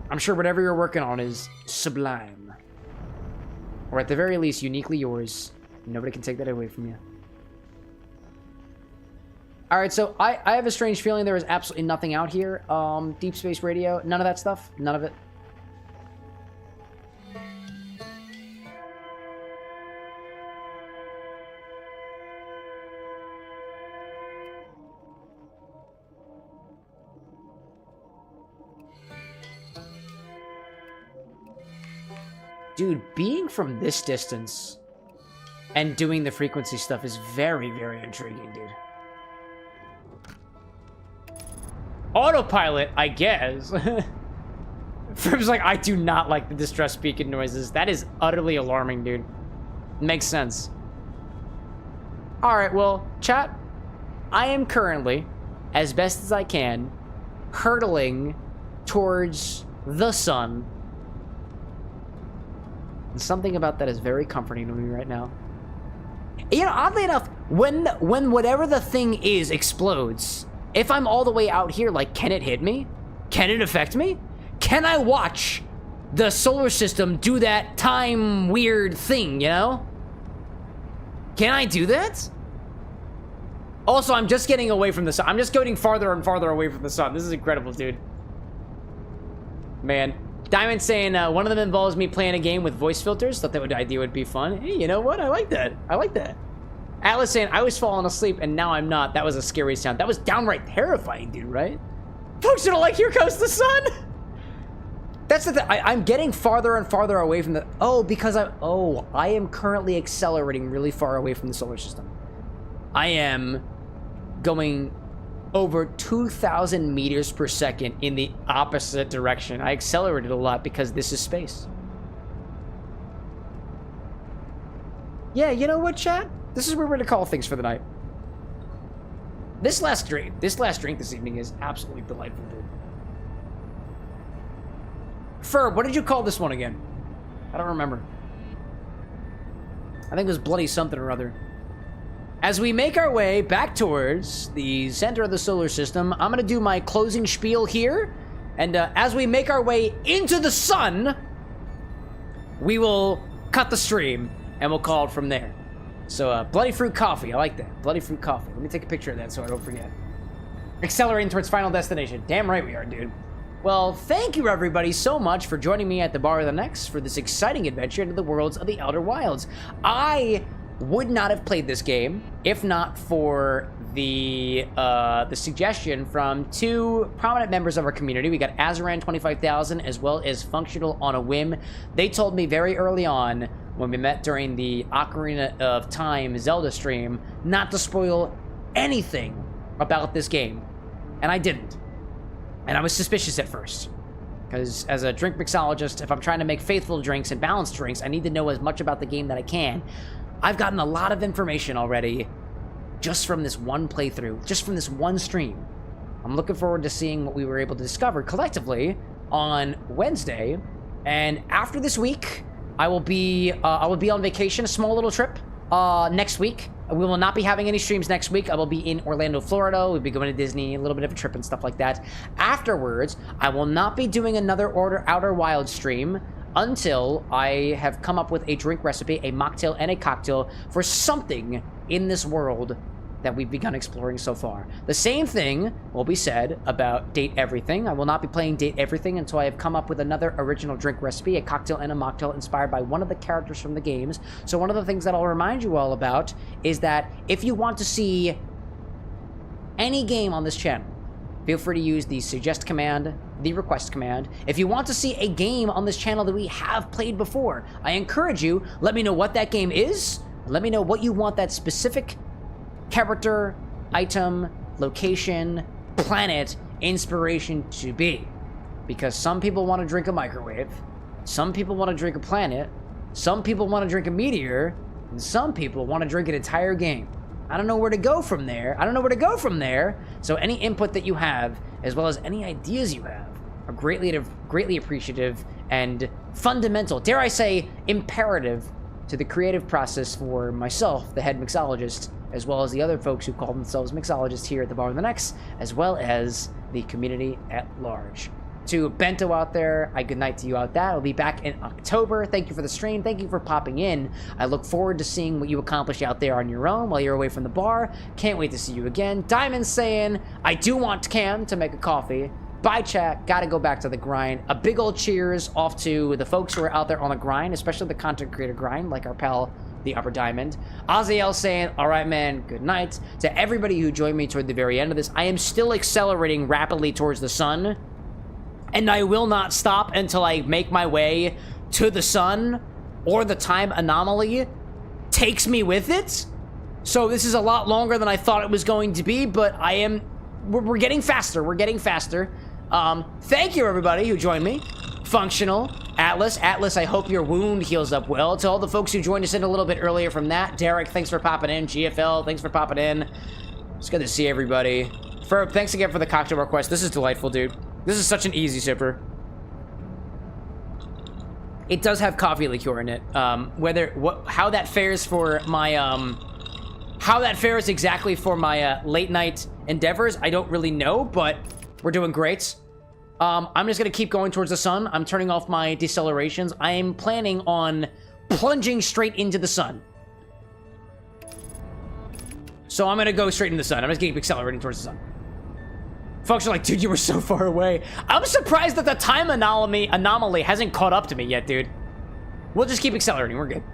I'm sure whatever you're working on is sublime. Or at the very least, uniquely yours. Nobody can take that away from you. Alright, so I have a strange feeling there is absolutely nothing out here. Deep space radio, none of that stuff. None of it. Dude, being from this distance and doing the frequency stuff is very, very intriguing, dude. Autopilot, I guess. Frim's like, I do not like the distress beacon noises. That is utterly alarming, dude. Makes sense. Alright, well, chat, I am currently, as best as I can, hurtling towards the sun. And something about that is very comforting to me right now. You know, oddly enough, when whatever the thing is explodes, if I'm all the way out here, like, can it hit me? Can it affect me? Can I watch the solar system do that time weird thing, you know? Can I do that? Also, I'm just getting away from the sun. I'm just getting farther and farther away from the sun. This is incredible, dude. Man. Diamond saying one of them involves me playing a game with voice filters. Thought that idea would be fun. Hey, you know what? I like that. I like that. Atlas saying, I was falling asleep and now I'm not. That was a scary sound. That was downright terrifying, dude, right? Folks are like, here comes the sun. That's the thing. I'm getting farther and farther away from the... Oh, because I am currently accelerating really far away from the solar system. I am going over 2,000 meters per second in the opposite direction. I accelerated a lot because this is space. Yeah, you know what, chat? This is where we're gonna call things for the night. This last drink this evening is absolutely delightful, dude. Ferb, what did you call this one again? I don't remember. I think it was Bloody something or other. as we make our way back towards the center of the solar system, I'm gonna do my closing spiel here. And as we make our way into the sun, we will cut the stream and we'll call it from there. So, Bloody Fruit Coffee. I like that. Bloody Fruit Coffee. Let me take a picture of that so I don't forget. Accelerating towards final destination. Damn right we are, dude. Well, thank you everybody so much for joining me at the Bar of the Next for this exciting adventure into the worlds of the Outer Wilds. I would not have played this game if not for the suggestion from two prominent members of our community. We got Azaran 25,000 as well as Functional on a Whim. They told me very early on when we met during the Ocarina of Time Zelda stream not to spoil anything about this game, and I didn't. And I was suspicious at first, because as a drink mixologist, if I'm trying to make faithful drinks and balanced drinks, I need to know as much about the game that I can. I've gotten a lot of information already just from this one playthrough, just from this one stream. I'm looking forward to seeing what we were able to discover collectively on Wednesday. And after this week, I will be on vacation, a small little trip next week. We will not be having any streams next week. I will be in Orlando, Florida. We'll be going to Disney, a little bit of a trip and stuff like that. Afterwards, I will not be doing another Outer Wild stream until I have come up with a drink recipe, a mocktail, and a cocktail for something in this world that we've begun exploring so far. The same thing will be said about Date Everything. I will not be playing Date Everything until I have come up with another original drink recipe, a cocktail and a mocktail inspired by one of the characters from the games. So one of the things that I'll remind you all about is that if you want to see any game on this channel, feel free to use the suggest command, the request command. If you want to see a game on this channel that we have played before, I encourage you, let me know what that game is. Let me know what you want that specific character, item, location, planet, inspiration to be. Because some people want to drink a microwave, some people want to drink a planet, some people want to drink a meteor, and some people want to drink an entire game. I don't know where to go from there. So any input that you have, as well as any ideas you have, are greatly appreciative and fundamental, dare I say, imperative to the creative process for myself, the head mixologist, as well as the other folks who call themselves mixologists here at the Bar of the Next, as well as the community at large. To Bento out there, good night to you out there. I'll be back in October. Thank you for the stream. Thank you for popping in. I look forward to seeing what you accomplish out there on your own while you're away from the bar. Can't wait to see you again. Diamond saying, I do want Cam to make a coffee. Bye, chat. Gotta go back to the grind. A big old cheers off to the folks who are out there on the grind, especially the content creator grind, like our pal, the Upper Diamond. Azael saying, all right, man, good night. To everybody who joined me toward the very end of this, I am still accelerating rapidly towards the sun, and I will not stop until I make my way to the sun, or the time anomaly takes me with it. So this is a lot longer than I thought it was going to be, but we're getting faster. We're getting faster. Thank you, everybody who joined me. Functional, Atlas, I hope your wound heals up well. To all the folks who joined us in a little bit earlier from that, Derek, thanks for popping in. GFL, thanks for popping in. It's good to see everybody. Ferb, thanks again for the cocktail request. This is delightful, dude. This is such an easy sipper. It does have coffee liqueur in it. How that fares for my, how that fares exactly for my late night endeavors, I don't really know, but we're doing great. I'm just gonna keep going towards the sun. I'm turning off my decelerations. I am planning on plunging straight into the sun. So I'm gonna go straight into the sun. I'm just gonna keep accelerating towards the sun. Folks are like, dude, you were so far away. I'm surprised that the time anomaly hasn't caught up to me yet, dude. We'll just keep accelerating. We're good.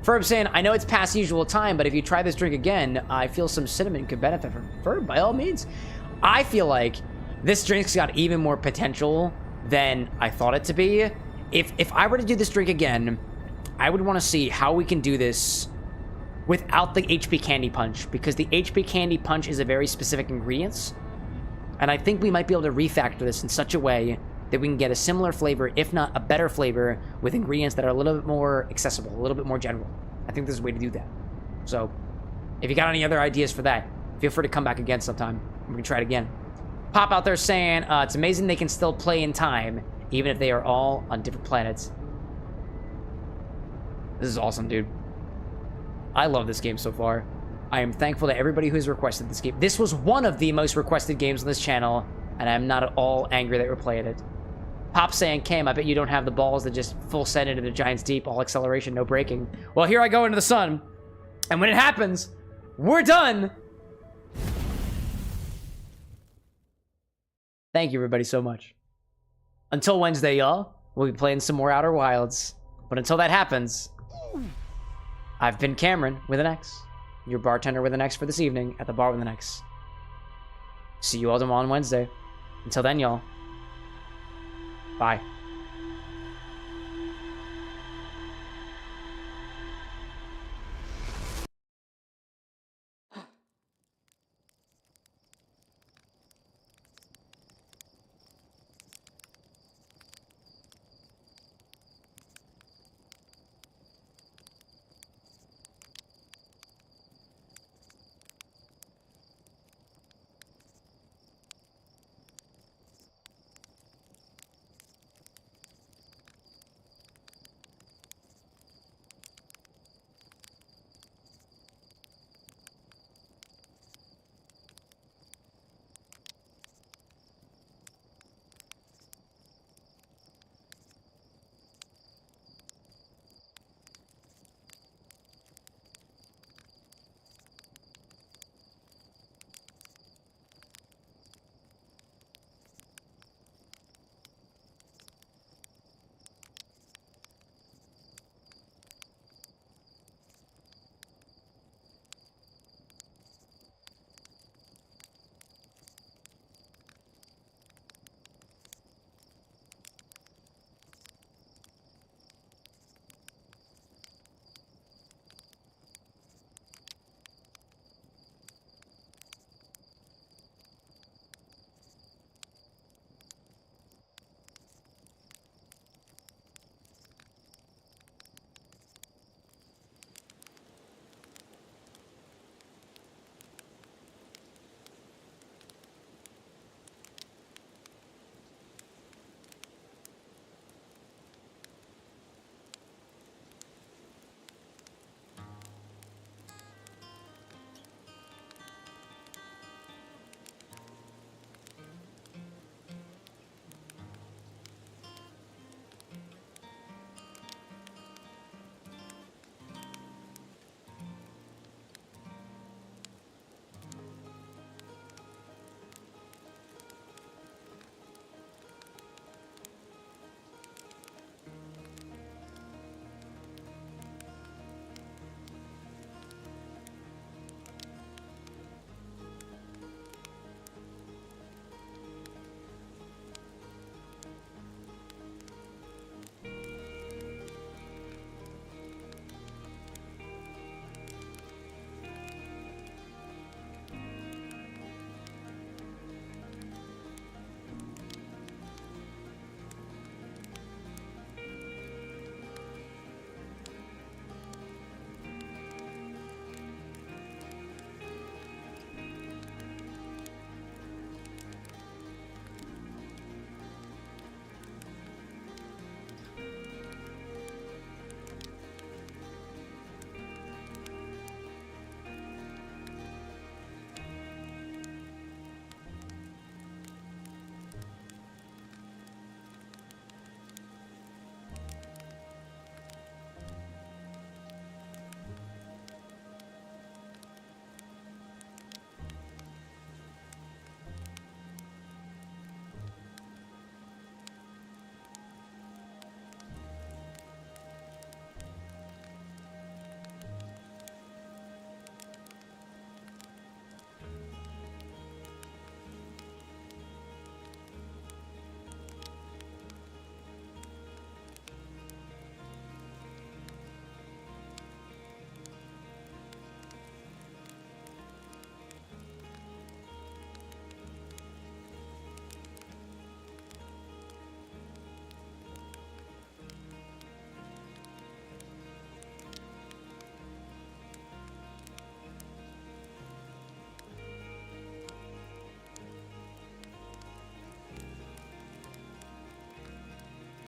Ferb saying, I know it's past usual time, but if you try this drink again, I feel some cinnamon could benefit from Ferb, by all means. I feel like this drink's got even more potential than I thought it to be. If I were to do this drink again, I would want to see how we can do this without the HP Candy Punch, because the HP Candy Punch is a very specific ingredient, and I think we might be able to refactor this in such a way that we can get a similar flavor, if not a better flavor, with ingredients that are a little bit more accessible, a little bit more general. I think there's a way to do that. So, if you got any other ideas for that, feel free to come back again sometime. We can try it again. Pop out there saying, it's amazing they can still play in time, even if they are all on different planets. This is awesome, dude. I love this game so far. I am thankful to everybody who's requested this game. This was one of the most requested games on this channel, and I'm not at all angry that we're playing it. Pop saying, Cam, I bet you don't have the balls that just full send into the Giants deep, all acceleration, no braking. Well, here I go into the sun, and when it happens, we're done. Thank you, everybody, so much. Until Wednesday, y'all, we'll be playing some more Outer Wilds. But until that happens, I've been Cameron with an X, your bartender with an X for this evening at the bar with an X. See you all tomorrow on Wednesday. Until then, y'all. Bye.